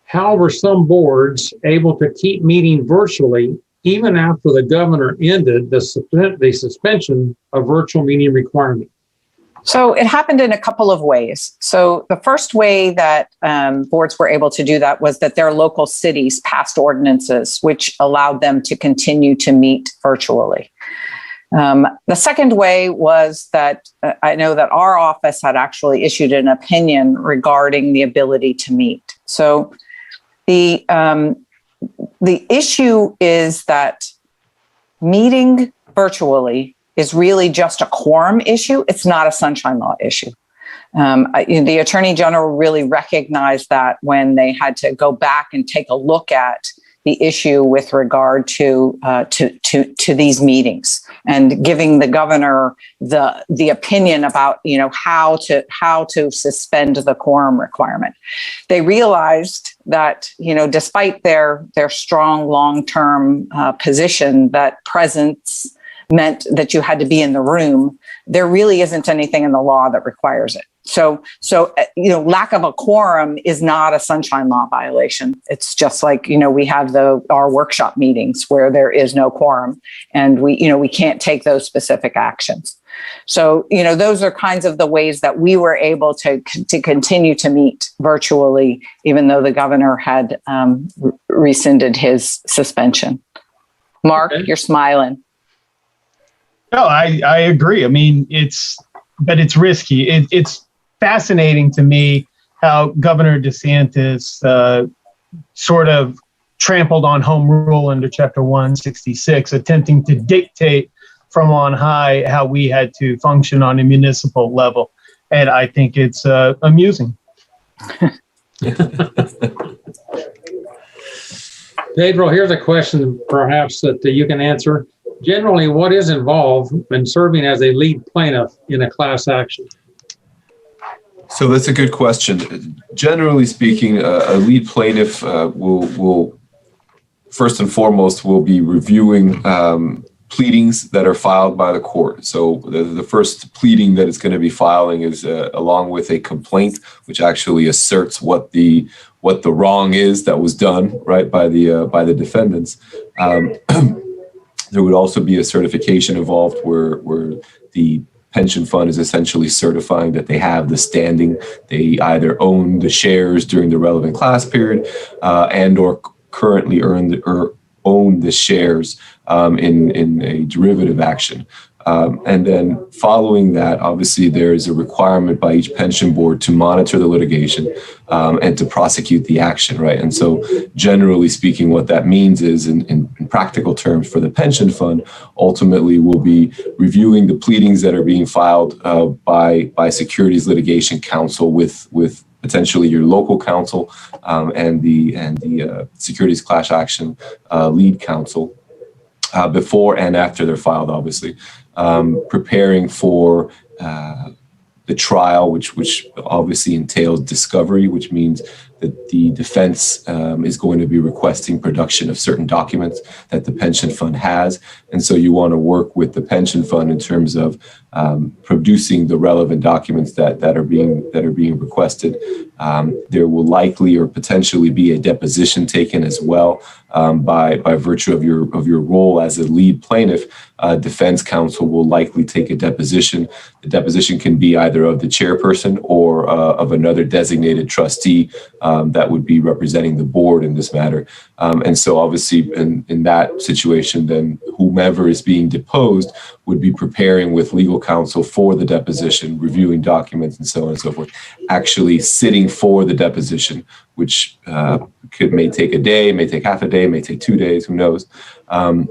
How were some boards able to keep meeting virtually even after the governor ended the suspension of virtual meeting requirement? So it happened in a couple of ways. So the first way that boards were able to do that was that their local cities passed ordinances which allowed them to continue to meet virtually. The second way was that I know that our office had actually issued an opinion regarding the ability to meet. So the issue is that meeting virtually is really just a quorum issue. It's not a sunshine law issue. The Attorney General really recognized that when they had to go back and take a look at the issue with regard to these meetings and giving the governor the opinion about how to suspend the quorum requirement. They realized that despite their strong long-term position that presence meant that you had to be in the room, there really isn't anything in the law that requires it. So lack of a quorum is not a sunshine law violation. It's just like, we have our workshop meetings where there is no quorum, and we can't take those specific actions. So, those are kinds of the ways that we were able to continue to meet virtually, even though the governor had rescinded his suspension. Mark, You're smiling. No, I agree. I mean, it's risky. It's fascinating to me how Governor DeSantis sort of trampled on home rule under Chapter 166, attempting to dictate from on high how we had to function on a municipal level. And I think it's amusing. Pedro, here's a question perhaps that you can answer. Generally, what is involved in serving as a lead plaintiff in a class action? So that's a good question. Generally speaking, a lead plaintiff will first and foremost will be reviewing pleadings that are filed by the court. So the first pleading that it's going to be filing is along with a complaint, which actually asserts what the wrong is that was done, right, by the defendants. There would also be a certification involved where the pension fund is essentially certifying that they have the standing. They either own the shares during the relevant class period and or currently own the shares in a derivative action. And then following that, obviously, there is a requirement by each pension board to monitor the litigation and to prosecute the action, right? And so generally speaking, what that means is in practical terms for the pension fund, ultimately we'll be reviewing the pleadings that are being filed by securities litigation counsel with potentially your local counsel and the securities class action lead counsel before and after they're filed, obviously. Preparing for the trial, which obviously entails discovery, which means that the defense is going to be requesting production of certain documents that the pension fund has. And so you want to work with the pension fund in terms of producing the relevant documents that are being requested. There will likely or potentially be a deposition taken as well by virtue of your role as a lead plaintiff. Defense counsel will likely take a deposition. The deposition can be either of the chairperson or of another designated trustee that would be representing the board in this matter. And so obviously in that situation, then whomever is being deposed would be preparing with legal counsel for the deposition, reviewing documents and so on and so forth, actually sitting for the deposition, which may take a day, may take half a day, may take 2 days, who knows. And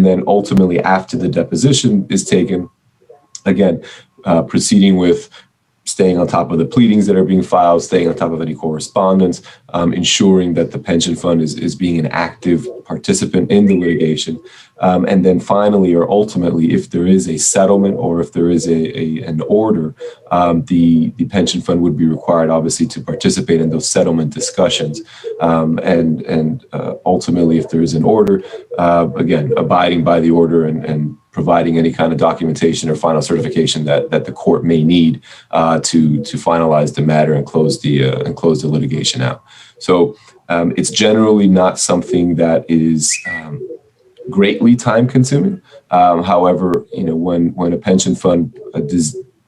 then ultimately after the deposition is taken, again, proceeding with staying on top of the pleadings that are being filed, staying on top of any correspondence, ensuring that the pension fund is being an active participant in the litigation. And then finally, or ultimately, if there is a settlement or if there is an order, the pension fund would be required, obviously, to participate in those settlement discussions. And ultimately, if there is an order, again, abiding by the order and providing any kind of documentation or final certification that the court may need to finalize the matter and close the litigation out. So it's generally not something that is greatly time consuming. However, when a pension fund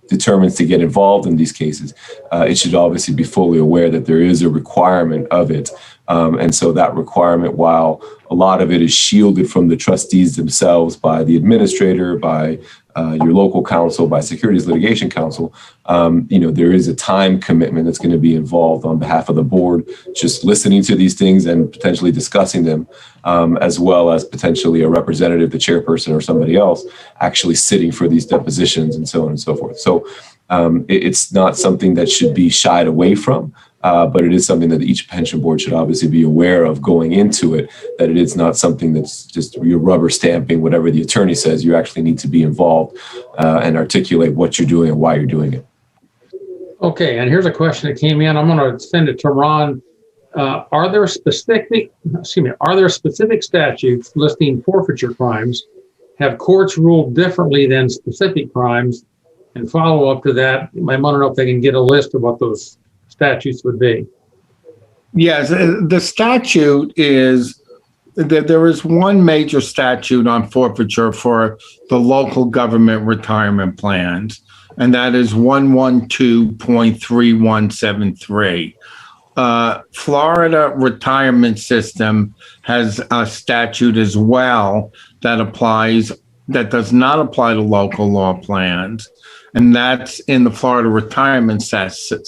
determines to get involved in these cases, it should obviously be fully aware that there is a requirement of it. And so that requirement, while a lot of it is shielded from the trustees themselves by the administrator, by your local counsel, by securities litigation counsel, there is a time commitment that's going to be involved on behalf of the board, just listening to these things and potentially discussing them, as well as potentially a representative, the chairperson or somebody else, actually sitting for these depositions and so on and so forth. So it's not something that should be shied away from. But it is something that each pension board should obviously be aware of going into it, that it is not something that's just you're rubber stamping whatever the attorney says. You actually need to be involved and articulate what you're doing and why you're doing it. Okay, and here's a question that came in. I'm going to send it to Ron. Are there specific statutes listing forfeiture crimes Have courts ruled differently than specific crimes? And follow up to that, I want to know if they can get a list of what those statutes would be. Yes, the statute is that there is one major statute on forfeiture for the local government retirement plans, and that is 112.3173. Florida retirement system has a statute as well that does not apply to local law plans, and that's in the Florida retirement system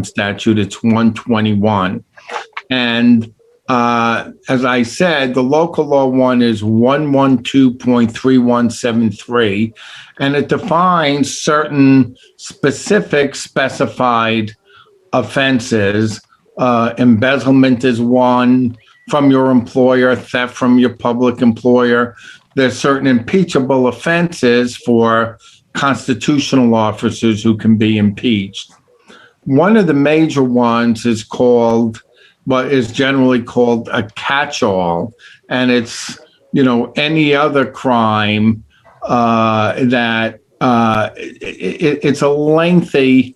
statute. It's 121. And as I said, the local law one is 112.3173, and it defines certain specific specified offenses. Embezzlement is one from your employer, theft from your public employer. There's certain impeachable offenses for constitutional officers who can be impeached. One of the major ones is generally called a catch-all, and it's, any other crime it's a lengthy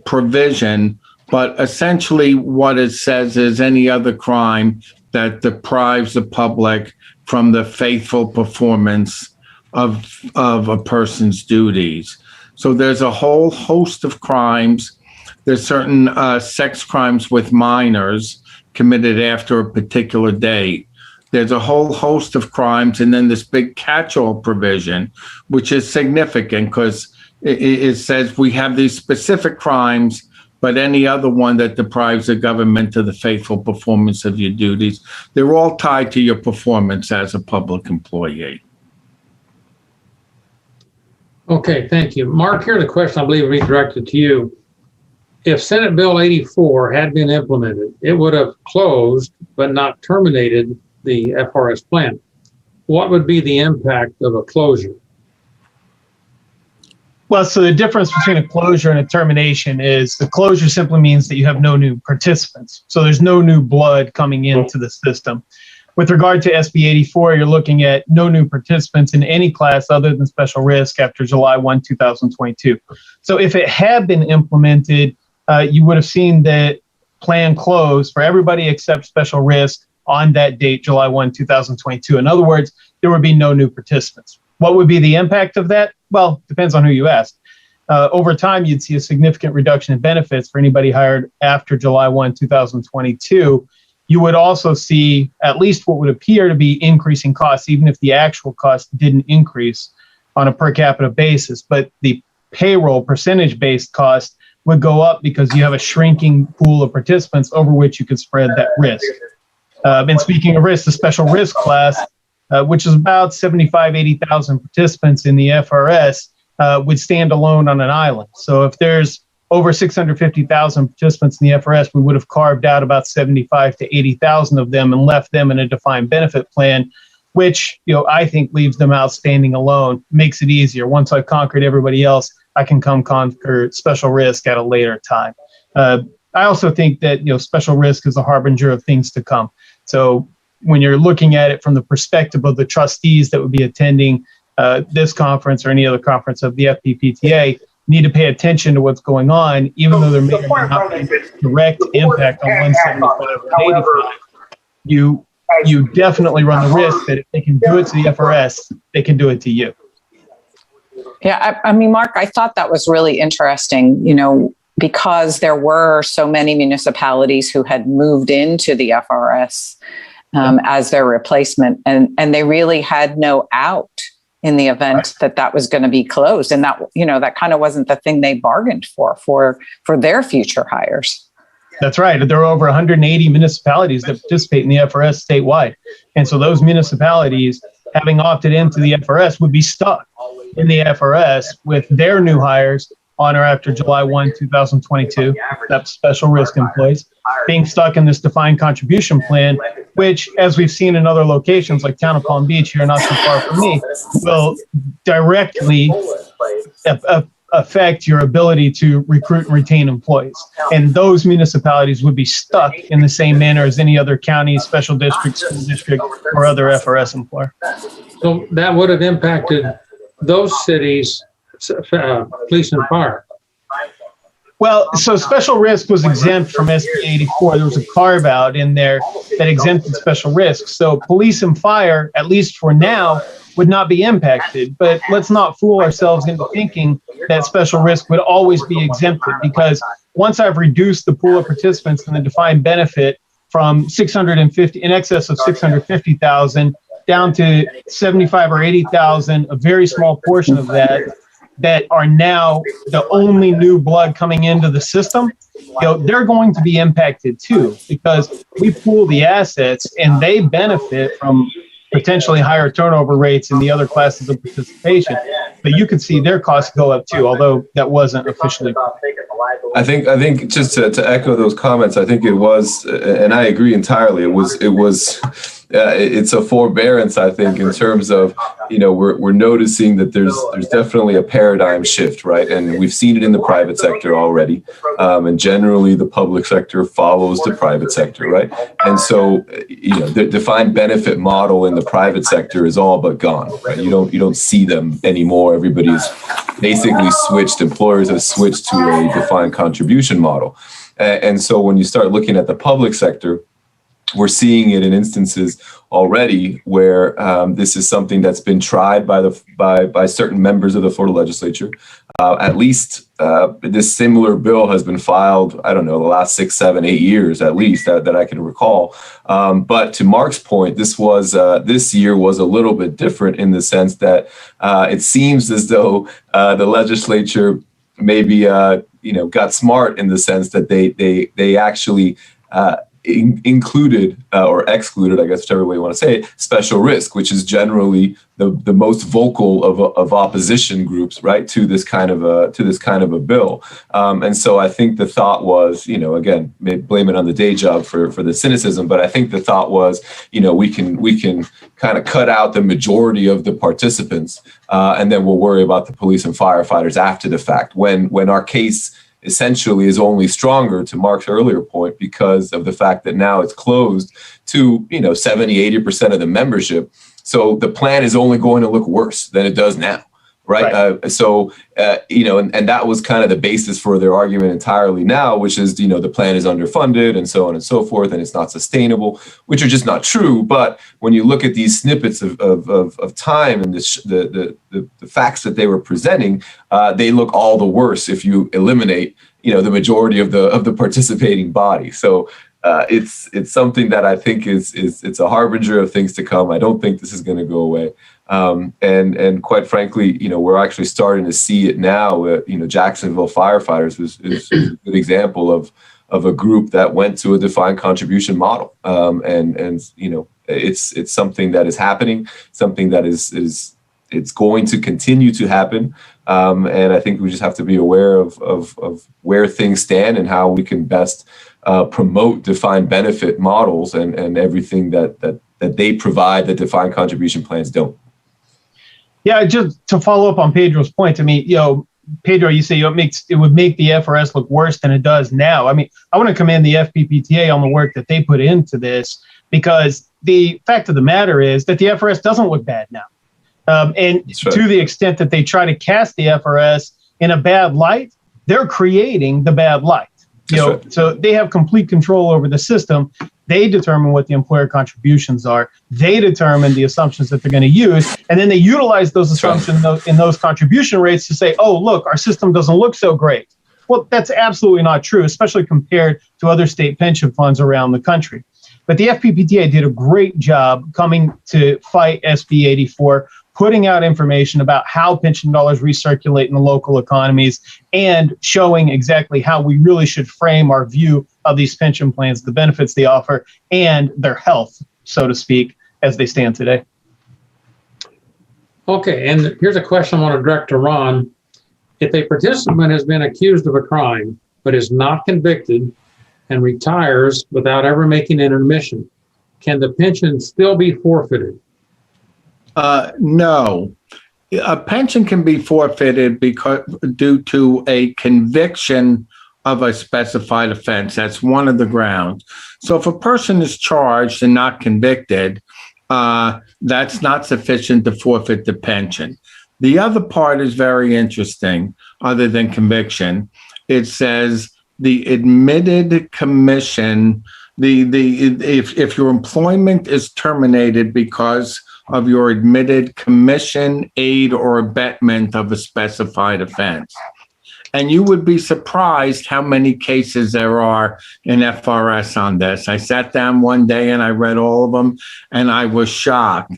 provision, but essentially what it says is any other crime that deprives the public from the faithful performance of a person's duties. So there's a whole host of crimes. There's certain sex crimes with minors committed after a particular date. There's a whole host of crimes, and then this big catch-all provision, which is significant because it says we have these specific crimes, but any other one that deprives the government of the faithful performance of your duties, they're all tied to your performance as a public employee. Okay, thank you. Mark, here's a question I believe will be directed to you. If Senate Bill 84 had been implemented, it would have closed but not terminated the FRS plan. What would be the impact of a closure? Well, so the difference between a closure and a termination is the closure simply means that you have no new participants. So there's no new blood coming into the system. With regard to SB 84, you're looking at no new participants in any class other than special risk after July 1, 2022. So if it had been implemented, you would have seen that plan close for everybody except special risk on that date, July 1, 2022. In other words, there would be no new participants. What would be the impact of that? Well, depends on who you ask. Over time, you'd see a significant reduction in benefits for anybody hired after July 1, 2022. You would also see at least what would appear to be increasing costs, even if the actual cost didn't increase on a per capita basis. But the payroll percentage-based cost would go up because you have a shrinking pool of participants over which you could spread that risk. And speaking of risk, the special risk class, which is about 80,000 participants in the FRS, would stand alone on an island. So if there's over 650,000 participants in the FRS, we would have carved out about 75 to 80,000 of them and left them in a defined benefit plan, which I think leaves them outstanding alone, makes it easier. Once I've conquered everybody else, I can come conquer special risk at a later time. I also think that special risk is a harbinger of things to come. So when you're looking at it from the perspective of the trustees that would be attending this conference or any other conference of the FPPTA, need to pay attention to what's going on, even though there may or may not be a direct impact on 175 or 185. You definitely run the risk that if they can do it to the FRS, they can do it to you. Yeah, I mean, Mark, I thought that was really interesting, because there were so many municipalities who had moved into the FRS as their replacement, and they really had no out in the event that was going to be closed. And that, that kind of wasn't the thing they bargained for their future hires. That's right. There are over 180 municipalities that participate in the FRS statewide. And so those municipalities, having opted into the FRS, would be stuck in the FRS with their new hires on or after July 1, 2022, that's special risk employees, being stuck in this defined contribution plan, which, as we've seen in other locations like Town of Palm Beach here, not so far from me, will directly affect your ability to recruit and retain employees. And those municipalities would be stuck in the same manner as any other county, special district, school district, or other FRS employer. So that would have impacted those cities, police and fire. Well, so special risk was exempt from SB 84. There was a carve out in there that exempted special risk. So police and fire, at least for now, would not be impacted. But let's not fool ourselves into thinking that special risk would always be exempted, because once I've reduced the pool of participants in the defined benefit from 650 in excess of 650,000 down to 75 or 80,000, a very small portion of that are now the only new blood coming into the system, they're going to be impacted too, because we pool the assets and they benefit from potentially higher turnover rates in the other classes of participation. But you could see their costs go up too, although that wasn't officially. I think just to echo those comments, I think it was, and I agree entirely. It's a forbearance, I think, in terms of, we're noticing that there's definitely a paradigm shift, right? And we've seen it in the private sector already. And generally the public sector follows the private sector, right? And so, the defined benefit model in the private sector is all but gone, right? You don't see them anymore. Everybody's basically switched, employers have switched to a defined contribution model. And so when you start looking at the public sector, we're seeing it in instances already where this is something that's been tried by certain members of the Florida legislature. At least this similar bill has been filed, I don't know, the last 6, 7, 8 years at least that I can recall. But to Mark's point, this year was a little bit different in the sense that it seems as though the legislature maybe got smart in the sense that they actually included or excluded, I guess, whichever way you want to say it, special risk, which is generally the most vocal of opposition groups, right, to this kind of a bill. And so I think the thought was, again, blame it on the day job for the cynicism, but I think the thought was, we can kind of cut out the majority of the participants, and then we'll worry about the police and firefighters after the fact, when our case essentially is only stronger, to Mark's earlier point, because of the fact that now it's closed to 70-80% of the membership. So the plan is only going to look worse than it does now, right? And that was kind of the basis for their argument entirely now, which is the plan is underfunded and so on and so forth, and it's not sustainable, which are just not true. But when you look at these snippets of time and the facts that they were presenting, they look all the worse if you eliminate the majority of the participating body. So it's something that I think it's a harbinger of things to come. I don't think this is going to go away. And quite frankly, we're actually starting to see it now. Jacksonville firefighters is a good example of a group that went to a defined contribution model. And it's something that is happening, something that it's going to continue to happen. And I think we just have to be aware of where things stand and how we can best promote defined benefit models and everything that they provide that defined contribution plans don't. Yeah, just to follow up on Pedro's point, Pedro, you say it would make the FRS look worse than it does now. I want to commend the FPPTA on the work that they put into this, because the fact of the matter is that the FRS doesn't look bad now. And right. To the extent that they try to cast the FRS in a bad light, they're creating the bad light. Right. So they have complete control over the system. They determine what the employer contributions are. They determine the assumptions that they're going to use. And then they utilize those assumptions in those contribution rates to say, oh, look, our system doesn't look so great. Well, that's absolutely not true, especially compared to other state pension funds around the country. But the FPPTA did a great job coming to fight SB 84, putting out information about how pension dollars recirculate in the local economies and showing exactly how we really should frame our view of these pension plans, the benefits they offer, and their health, so to speak, as they stand today. Okay, and here's a question I want to direct to Ron. If a participant has been accused of a crime but is not convicted and retires without ever making an admission, can the pension still be forfeited? No. A pension can be forfeited because due to a conviction of a specified offense. That's one of the grounds. So if a person is charged and not convicted, that's not sufficient to forfeit the pension. The other part is very interesting, other than conviction. It says the admitted commission, if your employment is terminated because of your admitted commission, aid, or abetment of a specified offense. And you would be surprised how many cases there are in FRS on this. I sat down one day and I read all of them, and I was shocked.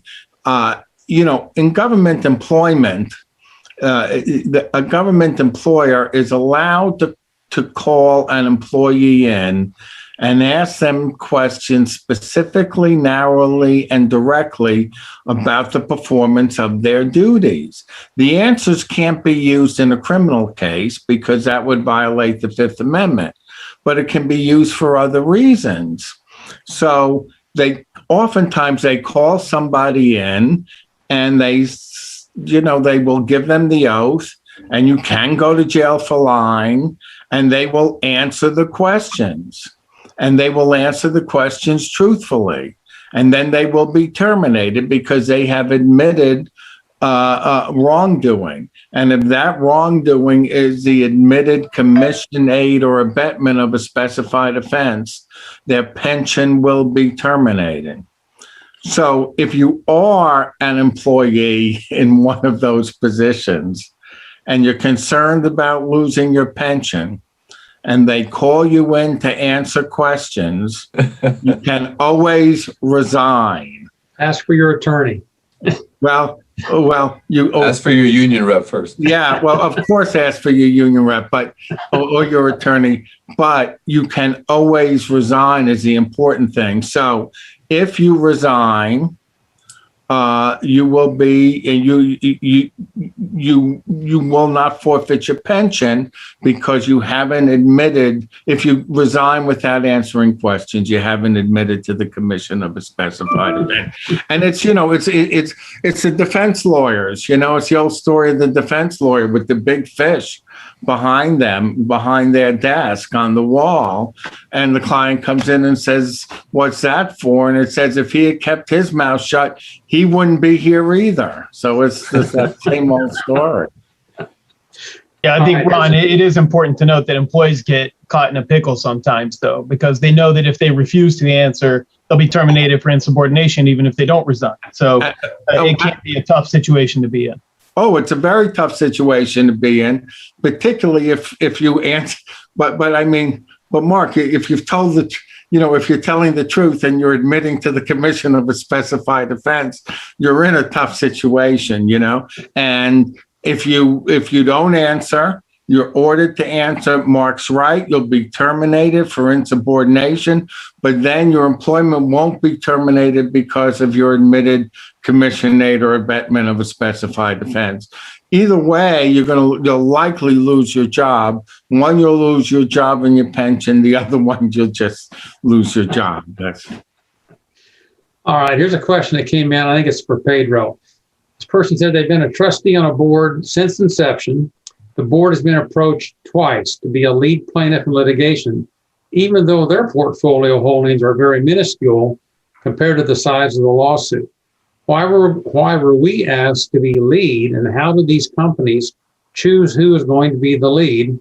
In government employment, a government employer is allowed to call an employee in and ask them questions specifically, narrowly, and directly about the performance of their duties. The answers can't be used in a criminal case because that would violate the Fifth Amendment, but it can be used for other reasons. So oftentimes they call somebody in and they will give them the oath, and you can go to jail for lying, and they will answer the questions. And they will answer the questions truthfully. And then they will be terminated because they have admitted wrongdoing. And if that wrongdoing is the admitted commission, aid, or abetment of a specified offense, their pension will be terminated. So if you are an employee in one of those positions and you're concerned about losing your pension, and they call you in to answer questions, you can always resign. Ask for your attorney. Well, you ask for your union rep first. Yeah, well, of course, ask for your union rep, or your attorney. But you can always resign is the important thing. So, if you resign, you will be you will not forfeit your pension because you haven't admitted. If you resign without answering questions, you haven't admitted to the commission of a specified event. And it's the defense lawyers. It's the old story of the defense lawyer with the big fish behind their desk on the wall, and the client comes in and says, "What's that for?" And it says if he had kept his mouth shut, he wouldn't be here either. So it's just that same old story. Yeah, I think, Ron, it is important to note that employees get caught in a pickle sometimes, though, because they know that if they refuse to answer, they'll be terminated for insubordination, even if they don't resign. So it can be a tough situation to be in. Oh, it's a very tough situation to be in, particularly if you answer. But Mark, if you've told if you're telling the truth and you're admitting to the commission of a specified offense, you're in a tough situation, And if you don't answer, you're ordered to answer. Mark's right. You'll be terminated for insubordination, but then your employment won't be terminated because of your admitted commission, aid, or abetment of a specified offense. Either way, you'll likely lose your job. One, you'll lose your job and your pension. The other one, you'll just lose your job. All right. Here's a question that came in. I think it's for Pedro. This person said they've been a trustee on a board since inception. The board has been approached twice to be a lead plaintiff in litigation, even though their portfolio holdings are very minuscule compared to the size of the lawsuit. Why were we asked to be lead, and how do these companies choose who is going to be the lead?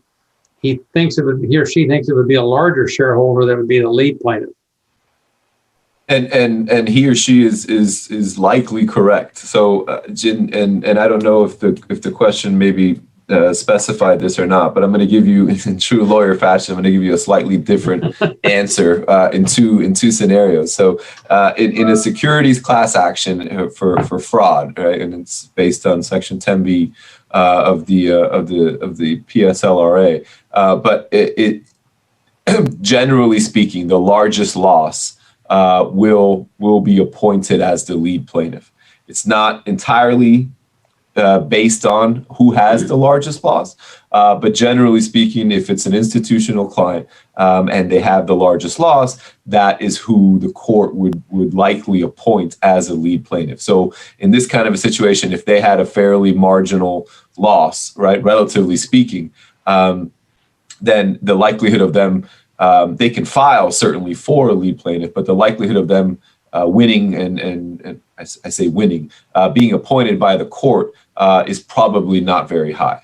He or she thinks it would be a larger shareholder that would be the lead plaintiff. And he or she is likely correct. So, and I don't know if the question maybe specified this or not, but I'm going to give you, in true lawyer fashion, I'm going to give you a slightly different answer in two scenarios. So, in a securities class action for fraud, right, and it's based on Section 10B of the PSLRA, but it generally speaking, the largest loss will be appointed as the lead plaintiff. It's not entirely based on who has the largest loss. But generally speaking, if it's an institutional client and they have the largest loss, that is who the court would likely appoint as a lead plaintiff. So in this kind of a situation, if they had a fairly marginal loss, right, relatively speaking, then the likelihood of them, they can file certainly for a lead plaintiff, but the likelihood of them winning and I say winning, being appointed by the court is probably not very high.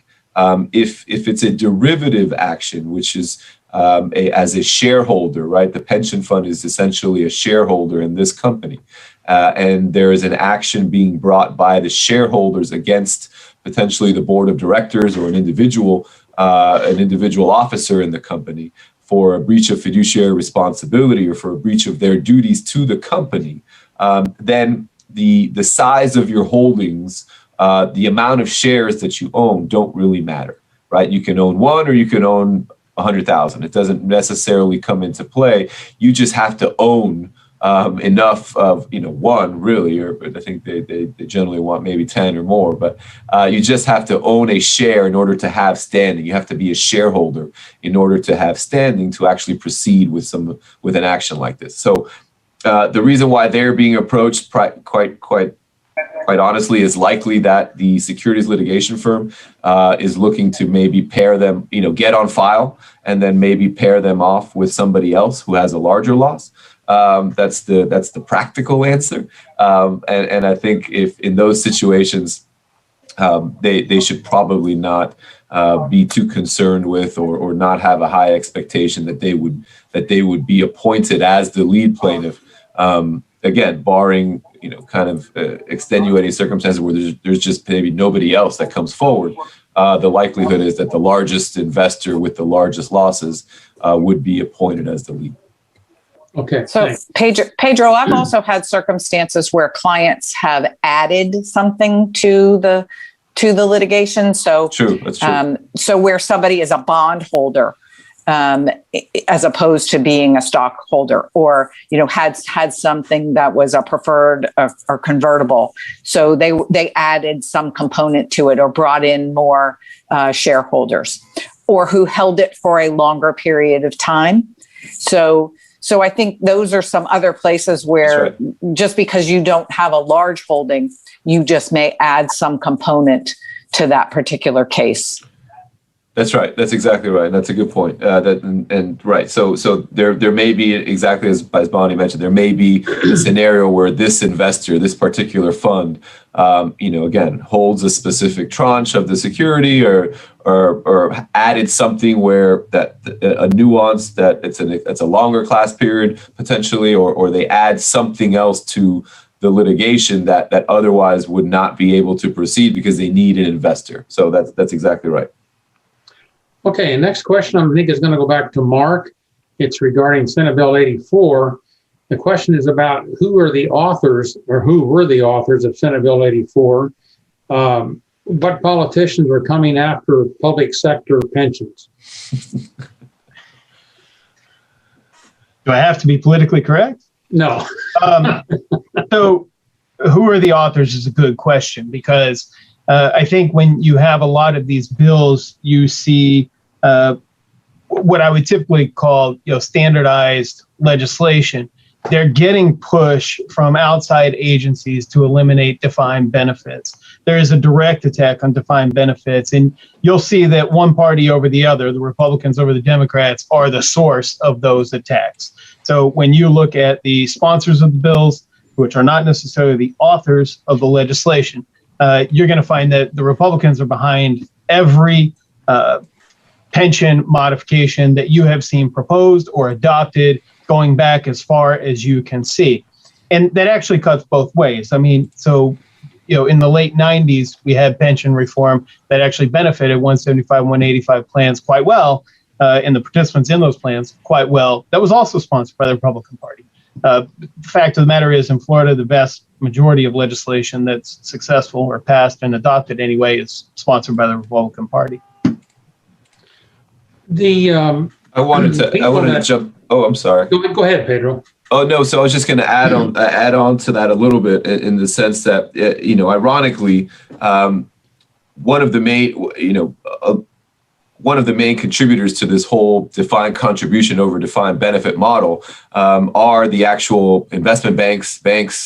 If it's a derivative action, which is as a shareholder, right? The pension fund is essentially a shareholder in this company, and there is an action being brought by the shareholders against potentially the board of directors or an individual officer in the company for a breach of fiduciary responsibility or for a breach of their duties to the company, then the size of your holdings, the amount of shares that you own don't really matter, right? You can own one or you can own 100,000. It doesn't necessarily come into play. You just have to own enough of, one really, or I think they generally want maybe 10 or more, but you just have to own a share in order to have standing. You have to be a shareholder in order to have standing to actually proceed with an action like this. So the reason why they're being approached quite honestly is likely that the securities litigation firm is looking to maybe pair them, get on file and then maybe pair them off with somebody else who has a larger loss. That's the practical answer. And I think if in those situations, they should probably not be too concerned with or not have a high expectation that they would be appointed as the lead plaintiff. Again, barring kind of extenuating circumstances where there's just maybe nobody else that comes forward. The likelihood is that the largest investor with the largest losses would be appointed as the lead. Okay. So Pedro, I've also had circumstances where clients have added something to the litigation. So true, that's true. So where somebody is a bondholder, as opposed to being a stockholder, or had something that was a preferred or convertible, so they added some component to it or brought in more shareholders, or who held it for a longer period of time. So I think those are some other places where just because you don't have a large holding, you just may add some component to that particular case. That's right. That's exactly right. That's a good point. Right. So there may be, exactly as Bonnie mentioned, there may be a scenario where this investor, this particular fund, again, holds a specific tranche of the security or added something where that a nuance that it's a longer class period potentially, or they add something else to the litigation that otherwise would not be able to proceed because they need an investor. So that's exactly right. Okay, next question I think is going to go back to Mark. It's regarding Senate Bill 84. The question is about who are the authors, or who were the authors of Senate Bill 84? What politicians are coming after public sector pensions? Do I have to be politically correct? No. So who are the authors is a good question, because I think when you have a lot of these bills, you see what I would typically call, standardized legislation. They're getting push from outside agencies to eliminate defined benefits. There is a direct attack on defined benefits, and you'll see that one party over the other, the Republicans over the Democrats, are the source of those attacks. So when you look at the sponsors of the bills, which are not necessarily the authors of the legislation, you're going to find that the Republicans are behind every pension modification that you have seen proposed or adopted going back as far as you can see. And that actually cuts both ways. I mean, so, in the late 90s, we had pension reform that actually benefited 175, 185 plans quite well, and the participants in those plans quite well. That was also sponsored by the Republican Party. The fact of the matter is, in Florida, the vast majority of legislation that's successful or passed and adopted anyway is sponsored by the Republican Party. I wanted to jump. Oh, I'm sorry. Go ahead, Pedro. Oh no, so I was just going to add on to that a little bit in the sense that ironically, one of the main, one of the main contributors to this whole defined contribution over defined benefit model are the actual investment banks,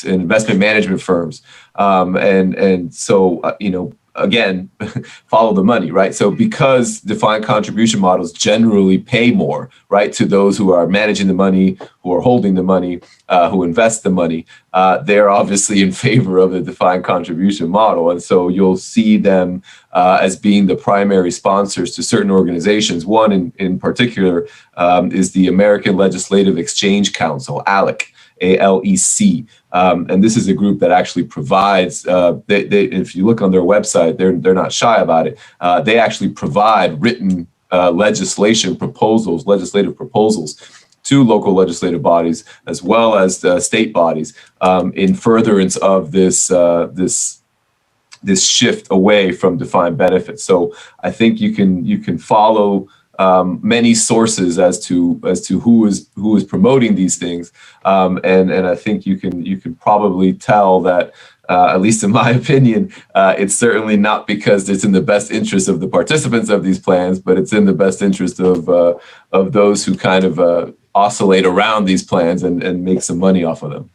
and investment management firms. And so, again, follow the money, right? So because defined contribution models generally pay more, right, to those who are managing the money, who are holding the money, who invest the money, they're obviously in favor of the defined contribution model. And so you'll see them as being the primary sponsors to certain organizations. One in particular is the American Legislative Exchange Council, ALEC. ALEC. And this is a group that actually provides, if you look on their website, they're not shy about it. They actually provide written legislative proposals to local legislative bodies as well as state bodies in furtherance of this shift away from defined benefits. So I think you can follow many sources as to who is promoting these things, and I think you can probably tell that, at least in my opinion, it's certainly not because it's in the best interest of the participants of these plans, but it's in the best interest of those who kind of oscillate around these plans and make some money off of them.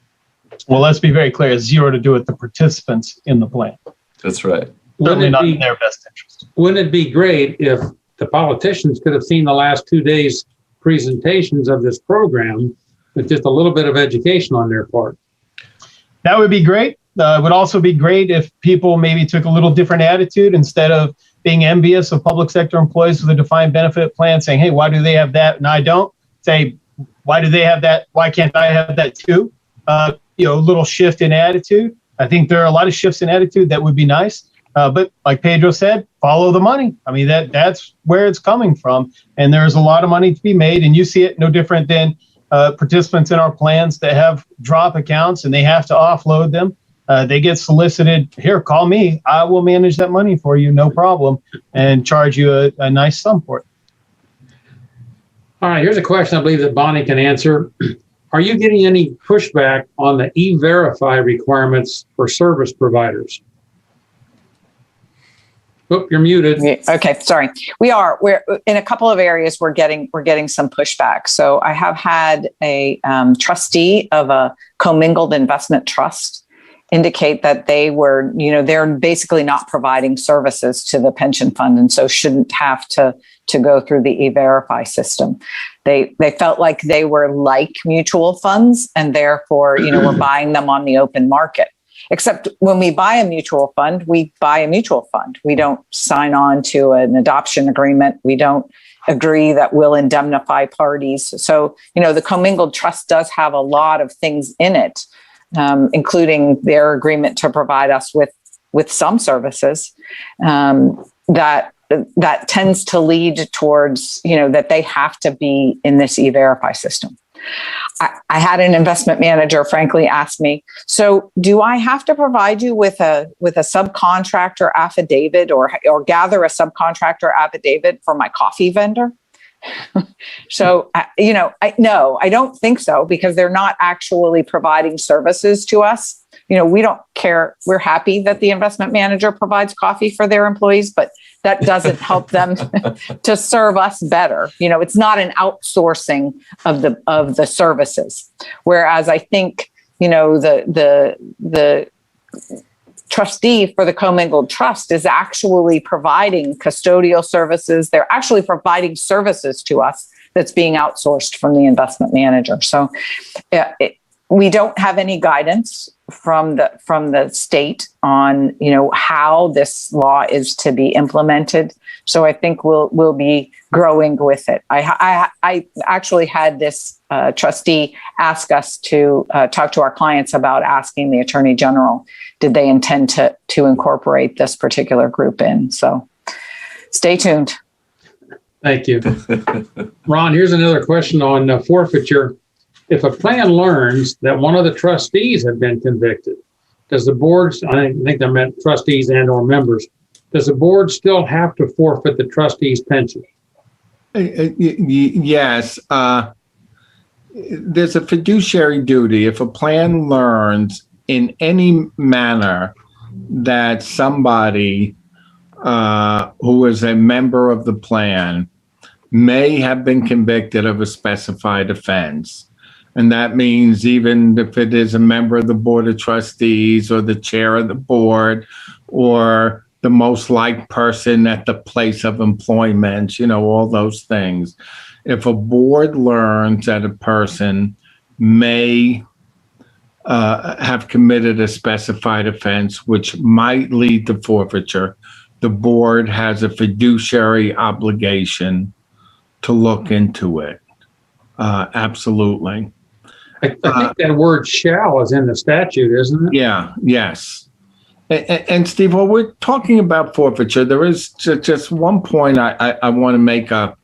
Well, let's be very clear: it's zero to do with the participants in the plan. That's right. Certainly not in their best interest. Wouldn't it be great if the politicians could have seen the last 2 days' presentations of this program with just a little bit of education on their part? That would be great. It would also be great if people maybe took a little different attitude instead of being envious of public sector employees with a defined benefit plan, saying, hey, why do they have that and I don't? Say, why do they have that? Why can't I have that too? A little shift in attitude. I think there are a lot of shifts in attitude that would be nice. But like Pedro said, follow the money. I mean, that's where it's coming from. And there's a lot of money to be made. And you see it no different than participants in our plans that have drop accounts and they have to offload them. They get solicited, here, call me. I will manage that money for you, no problem, and charge you a nice sum for it. All right, here's a question I believe that Bonnie can answer. Are you getting any pushback on the E-Verify requirements for service providers? Oh, you're muted. Okay, sorry. We're in a couple of areas. We're getting some pushback. So I have had a trustee of a commingled investment trust indicate that they're basically not providing services to the pension fund, and so shouldn't have to go through the E-Verify system. They felt like they were like mutual funds, and therefore we're buying them on the open market. Except when we buy a mutual fund, we buy a mutual fund. We don't sign on to an adoption agreement. We don't agree that we'll indemnify parties. So, the commingled trust does have a lot of things in it, including their agreement to provide us with some services that tends to lead towards, that they have to be in this E-Verify system. I had an investment manager, frankly, ask me, so do I have to provide you with a subcontractor affidavit or gather a subcontractor affidavit for my coffee vendor? So, no, I don't think so, because they're not actually providing services to us. We don't care. We're happy that the investment manager provides coffee for their employees, but that doesn't help them to serve us better. It's not an outsourcing of the services. Whereas I think, the trustee for the commingled trust is actually providing custodial services. They're actually providing services to us that's being outsourced from the investment manager. So we don't have any guidance from the state on how this law is to be implemented. So I think we'll be growing with it. I actually had this trustee ask us to talk to our clients about asking the Attorney General, did they intend to incorporate this particular group in? So stay tuned. Thank you. Ron, here's another question on forfeiture. If a plan learns that one of the trustees have been convicted, does the board, I think they meant trustees and or members, does the board still have to forfeit the trustee's pension? Yes. There's a fiduciary duty. If a plan learns in any manner that somebody who is a member of the plan may have been convicted of a specified offense. And that means even if it is a member of the Board of Trustees or the chair of the board or the most liked person at the place of employment, all those things. If a board learns that a person may have committed a specified offense which might lead to forfeiture, the board has a fiduciary obligation to look into it. Absolutely. I think that word shall is in the statute, isn't it? Yeah, yes. And Steve, while we're talking about forfeiture, there is just one point I want to make a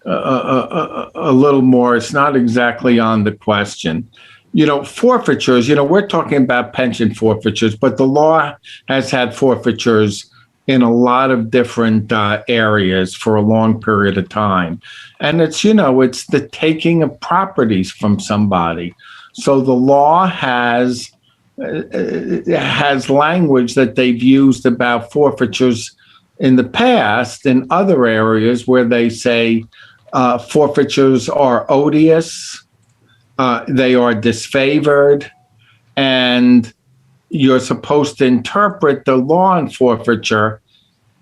little more. It's not exactly on the question. Forfeitures, we're talking about pension forfeitures, but the law has had forfeitures in a lot of different areas for a long period of time. And it's the taking of properties from somebody. So the law has language that they've used about forfeitures in the past in other areas where they say forfeitures are odious, they are disfavored, and you're supposed to interpret the law on forfeiture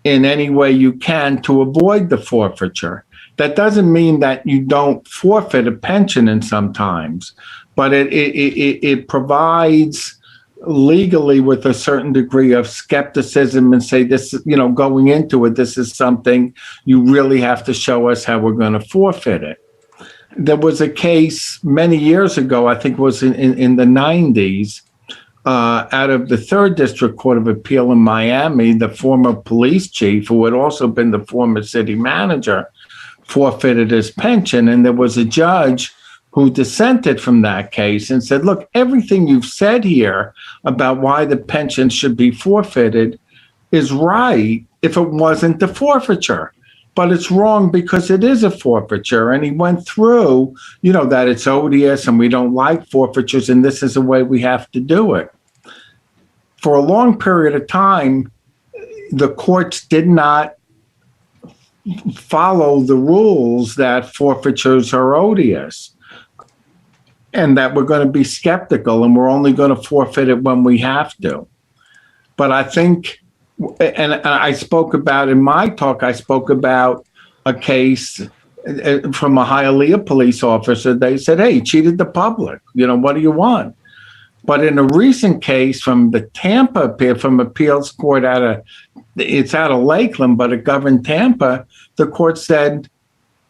in any way you can to avoid the forfeiture. That doesn't mean that you don't forfeit a pension in sometimes, but it provides legally with a certain degree of skepticism and say this, going into it, this is something you really have to show us how we're going to forfeit it. There was a case many years ago, I think it was in the 90s, out of the 3rd District Court of Appeal in Miami, the former police chief, who had also been the former city manager, forfeited his pension. And there was a judge who dissented from that case and said, look, everything you've said here about why the pension should be forfeited is right if it wasn't the forfeiture. But it's wrong because it is a forfeiture. And he went through, that it's odious and we don't like forfeitures and this is the way we have to do it. For a long period of time, the courts did not follow the rules that forfeitures are odious and that we're going to be skeptical and we're only going to forfeit it when we have to. But I think, and I spoke about in my talk, I spoke about a case from a Hialeah police officer. They said, hey, he cheated the public. What do you want? But in a recent case from the Tampa appeal, from appeals court it's out of Lakeland, but it governed Tampa, the court said,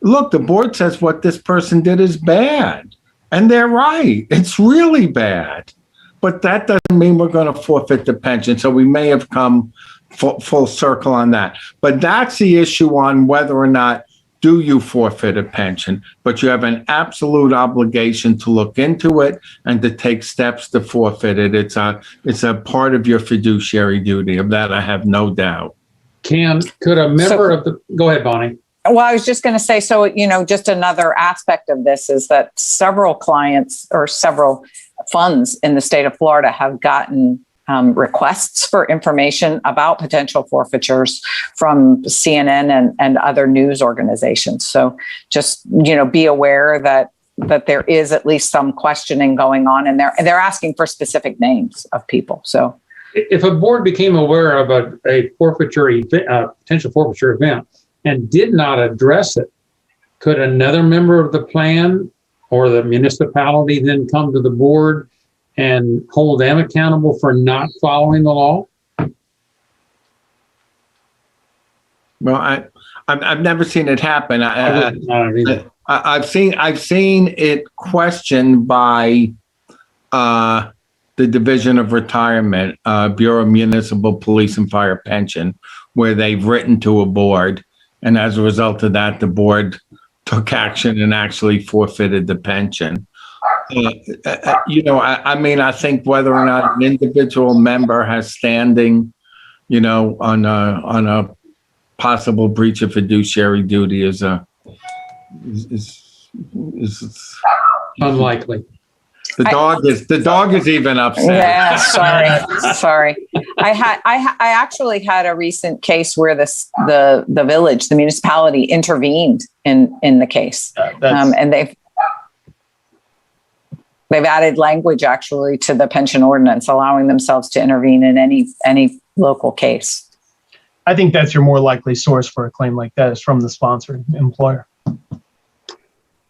look, the board says what this person did is bad. And they're right. It's really bad. But that doesn't mean we're going to forfeit the pension. So we may have come full circle on that. But that's the issue on whether or not do you forfeit a pension. But you have an absolute obligation to look into it and to take steps to forfeit it. It's a part of your fiduciary duty. Of that, I have no doubt. Could a member of the... Go ahead, Bonnie. Well, I was just going to say, so, just another aspect of this is that several clients or several funds in the state of Florida have gotten requests for information about potential forfeitures from CNN and other news organizations. So just, be aware that there is at least some questioning going on, and they're asking for specific names of people. So if a board became aware of a forfeiture potential forfeiture event and did not address it, could another member of the plan or the municipality then come to the board and hold them accountable for not following the law? Well, I've never seen it happen. I've seen it questioned by the Division of Retirement, Bureau of Municipal Police and Fire Pension, where they've written to a board. And as a result of that, the board took action and actually forfeited the pension. I think whether or not an individual member has standing, on a possible breach of fiduciary duty is unlikely. The dog is even upset. Yeah, sorry. I actually had a recent case where the village, the municipality, intervened in the case, and they've added language actually to the pension ordinance, allowing themselves to intervene in any local case. I think that's your more likely source for a claim like that is from the sponsored employer.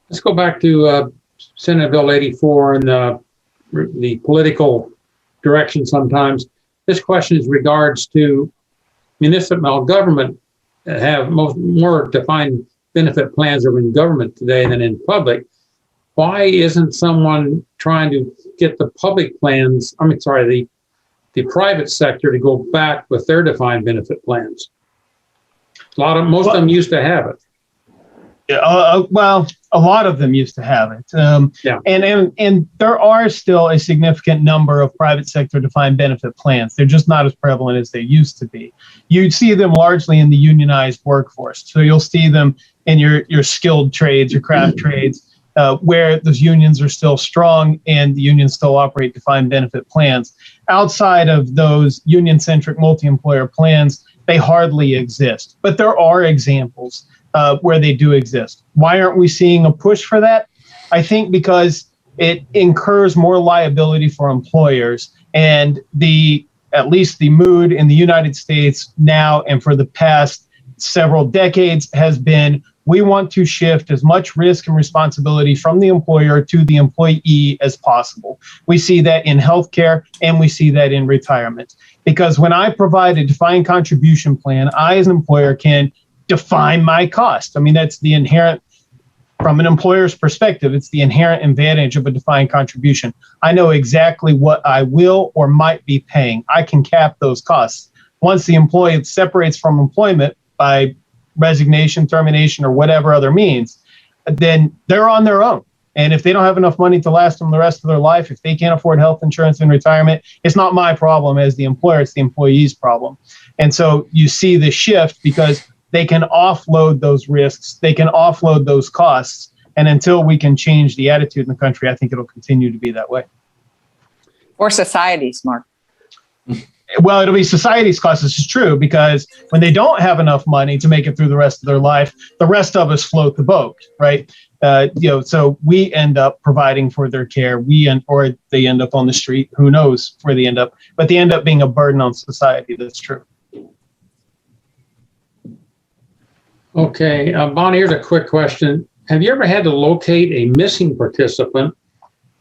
Let's go back to Senate Bill 84 and the political direction sometimes. This question is regards to municipal government have more defined benefit plans are in government today than in public. Why isn't someone trying to get the public plans, the private sector to go back with their defined benefit plans? Most of them used to have it. Well, a lot of them used to have it. And there are still a significant number of private sector defined benefit plans. They're just not as prevalent as they used to be. You see them largely in the unionized workforce. So you'll see them in your skilled trades, your craft trades, where those unions are still strong and the unions still operate defined benefit plans. Outside of those union-centric multi-employer plans, they hardly exist. But there are examples where they do exist. Why aren't we seeing a push for that? I think because it incurs more liability for employers, and at least the mood in the United States now and for the past several decades has been, we want to shift as much risk and responsibility from the employer to the employee as possible. We see that in healthcare and we see that in retirement. Because when I provide a defined contribution plan, I as an employer can define my cost. I mean, that's the inherent, from an employer's perspective, it's the inherent advantage of a defined contribution. I know exactly what I will or might be paying. I can cap those costs. Once the employee separates from employment by resignation, termination, or whatever other means, then they're on their own. And if they don't have enough money to last them the rest of their life, if they can't afford health insurance in retirement, it's not my problem as the employer, it's the employee's problem. And so you see the shift because they can offload those risks, they can offload those costs. And until we can change the attitude in the country, I think it'll continue to be that way. Or societies, Mark. Well, it'll be society's cost. This is true because when they don't have enough money to make it through the rest of their life, the rest of us float the boat, right? So we end up providing for their care. Or they end up on the street. Who knows where they end up? But they end up being a burden on society. That's true. Okay, Bonnie, here's a quick question. Have you ever had to locate a missing participant?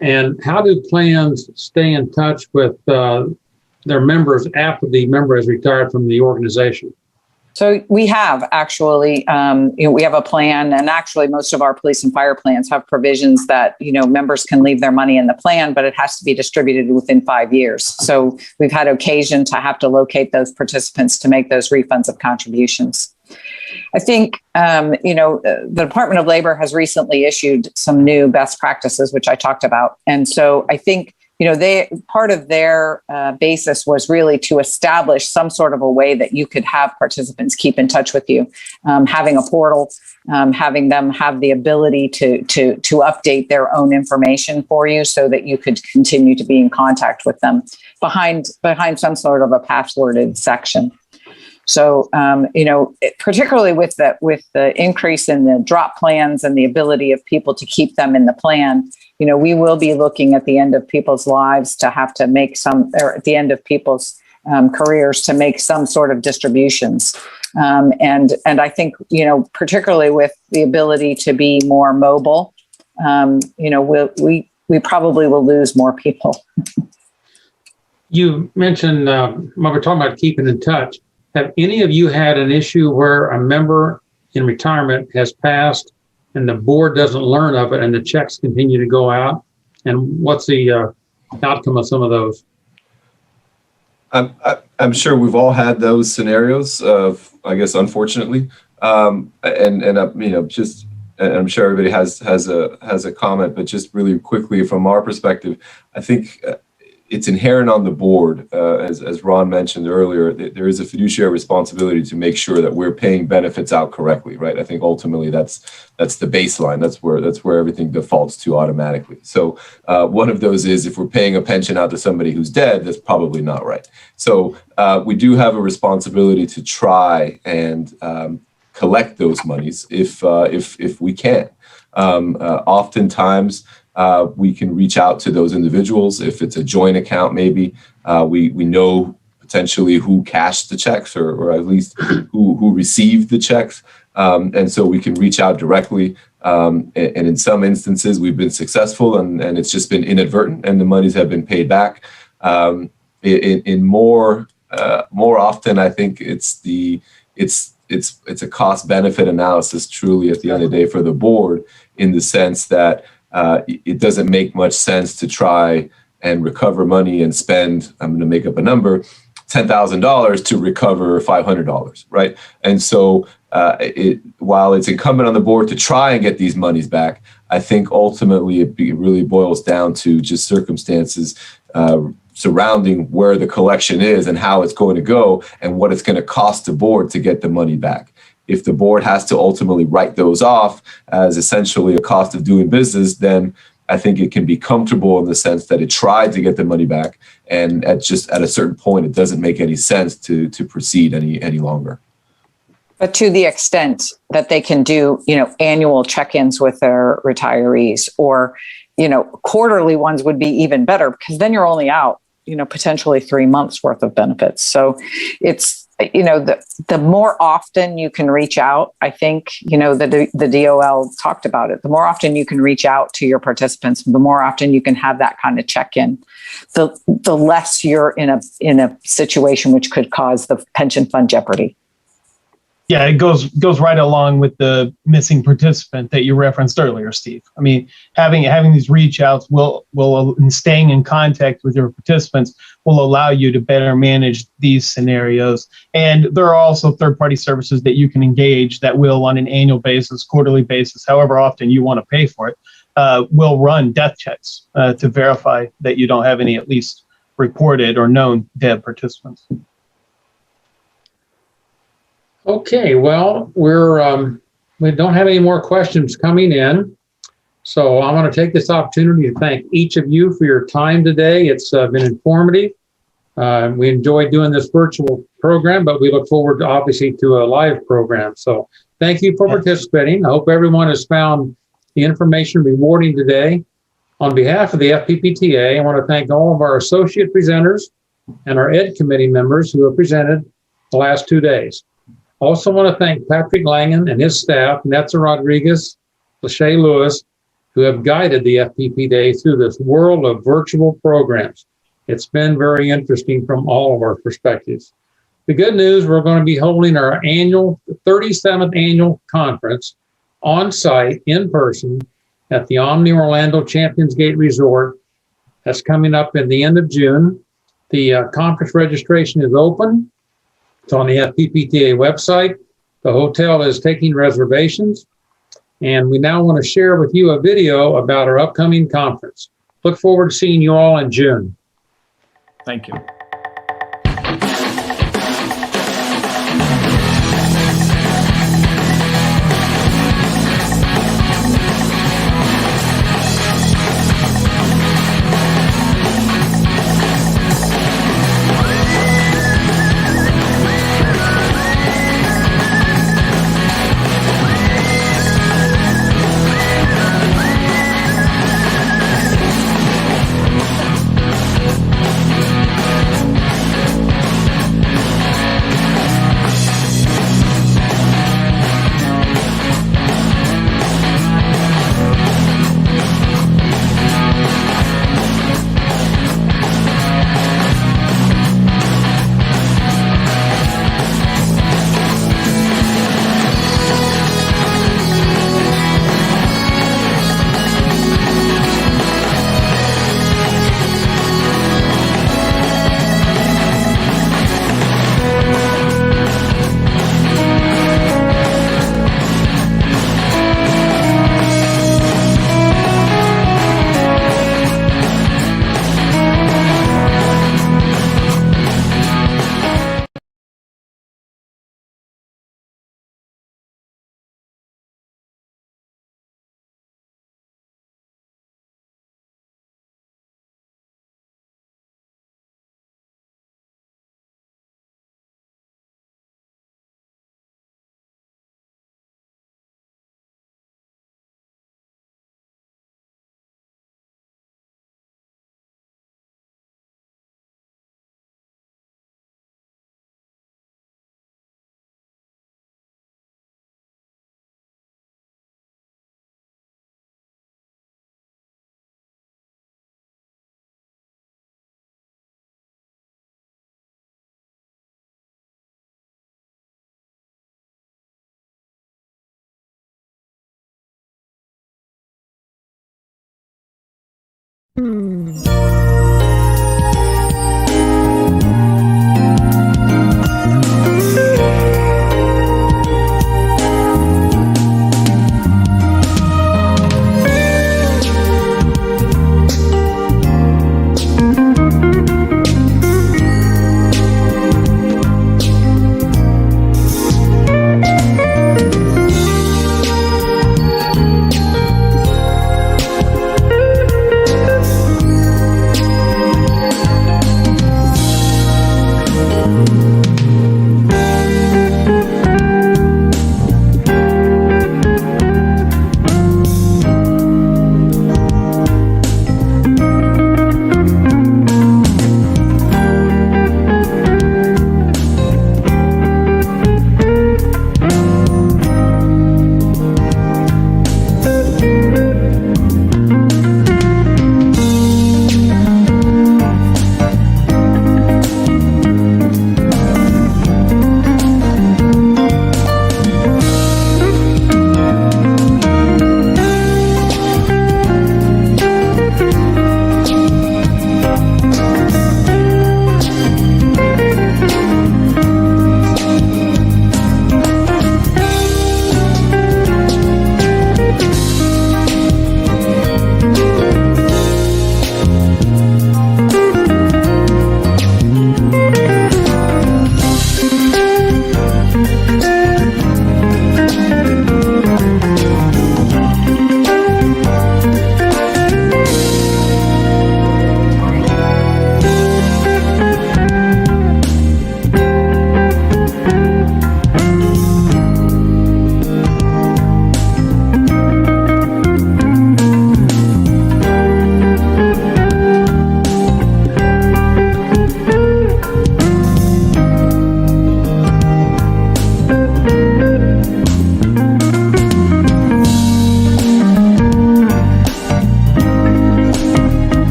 And how do plans stay in touch with their members after the member has retired from the organization? So we have actually, we have a plan, and actually most of our police and fire plans have provisions that, members can leave their money in the plan, but it has to be distributed within 5 years. So we've had occasion to have to locate those participants to make those refunds of contributions. I think, the Department of Labor has recently issued some new best practices, which I talked about. And so I think, part of their basis was really to establish some sort of a way that you could have participants keep in touch with you, having a portal, having them have the ability to update their own information for you so that you could continue to be in contact with them behind some sort of a passworded section. So, particularly with the increase in the drop plans and the ability of people to keep them in the plan, we will be looking at the end of people's lives to have to make or at the end of people's careers to make some sort of distributions. And I think, particularly with the ability to be more mobile, we probably will lose more people. You mentioned, when we're talking about keeping in touch, have any of you had an issue where a member in retirement has passed and the board doesn't learn of it and the checks continue to go out? And what's the outcome of some of those? I'm sure we've all had those scenarios of, I guess, unfortunately. I'm sure everybody has a comment, but just really quickly from our perspective, I think it's inherent on the board, as Ron mentioned earlier, there is a fiduciary responsibility to make sure that we're paying benefits out correctly, right? I think ultimately that's the baseline. That's where everything defaults to automatically. So one of those is if we're paying a pension out to somebody who's dead, that's probably not right. So we do have a responsibility to try and collect those monies if we can. Oftentimes, we can reach out to those individuals. If it's a joint account, maybe we know potentially who cashed the checks or at least who received the checks. And so we can reach out directly. And in some instances, we've been successful and it's just been inadvertent and the monies have been paid back. In more often, I think it's a cost benefit analysis truly at the end of the day for the board, in the sense that it doesn't make much sense to try and recover money and spend, I'm going to make up a number, $10,000 to recover $500, right? And so while it's incumbent on the board to try and get these monies back, I think ultimately it really boils down to just circumstances surrounding where the collection is and how it's going to go and what it's going to cost the board to get the money back. If the board has to ultimately write those off as essentially a cost of doing business, then I think it can be comfortable in the sense that it tried to get the money back, and at a certain point, it doesn't make any sense to proceed any longer. But to the extent that they can do, annual check-ins with their retirees, or, quarterly ones would be even better, because then you're only out, potentially 3 months worth of benefits. So it's, the more often you can reach out, I think, the DOL talked about it. The more often you can reach out to your participants, the more often you can have that kind of check-in, the less you're in a situation which could cause the pension fund jeopardy. Yeah, it goes right along with the missing participant that you referenced earlier, Steve. I mean, having these reach outs and staying in contact with your participants will allow you to better manage these scenarios. And there are also third-party services that you can engage that will, on an annual basis, quarterly basis, however often you want to pay for it, will run death checks to verify that you don't have any at least reported or known dead participants. Okay, well, we don't have any more questions coming in. So I want to take this opportunity to thank each of you for your time today. It's been informative. We enjoyed doing this virtual program, but we look forward, obviously, to a live program. So thank you for participating. I hope everyone has found the information rewarding today. On behalf of the FPPTA, I want to thank all of our associate presenters and our Ed Committee members who have presented the last 2 days. Also want to thank Patrick Langen and his staff, Netza Rodriguez, Lachey Lewis, who have guided the FPPTA through this world of virtual programs. It's been very interesting from all of our perspectives. The good news, we're going to be holding our 37th annual conference on site, in person, at the Omni Orlando Champions Gate Resort. That's coming up in the end of June. The conference registration is open. It's on the FPPTA website. The hotel is taking reservations. And we now want to share with you a video about our upcoming conference. Look forward to seeing you all in June. Thank you.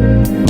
you.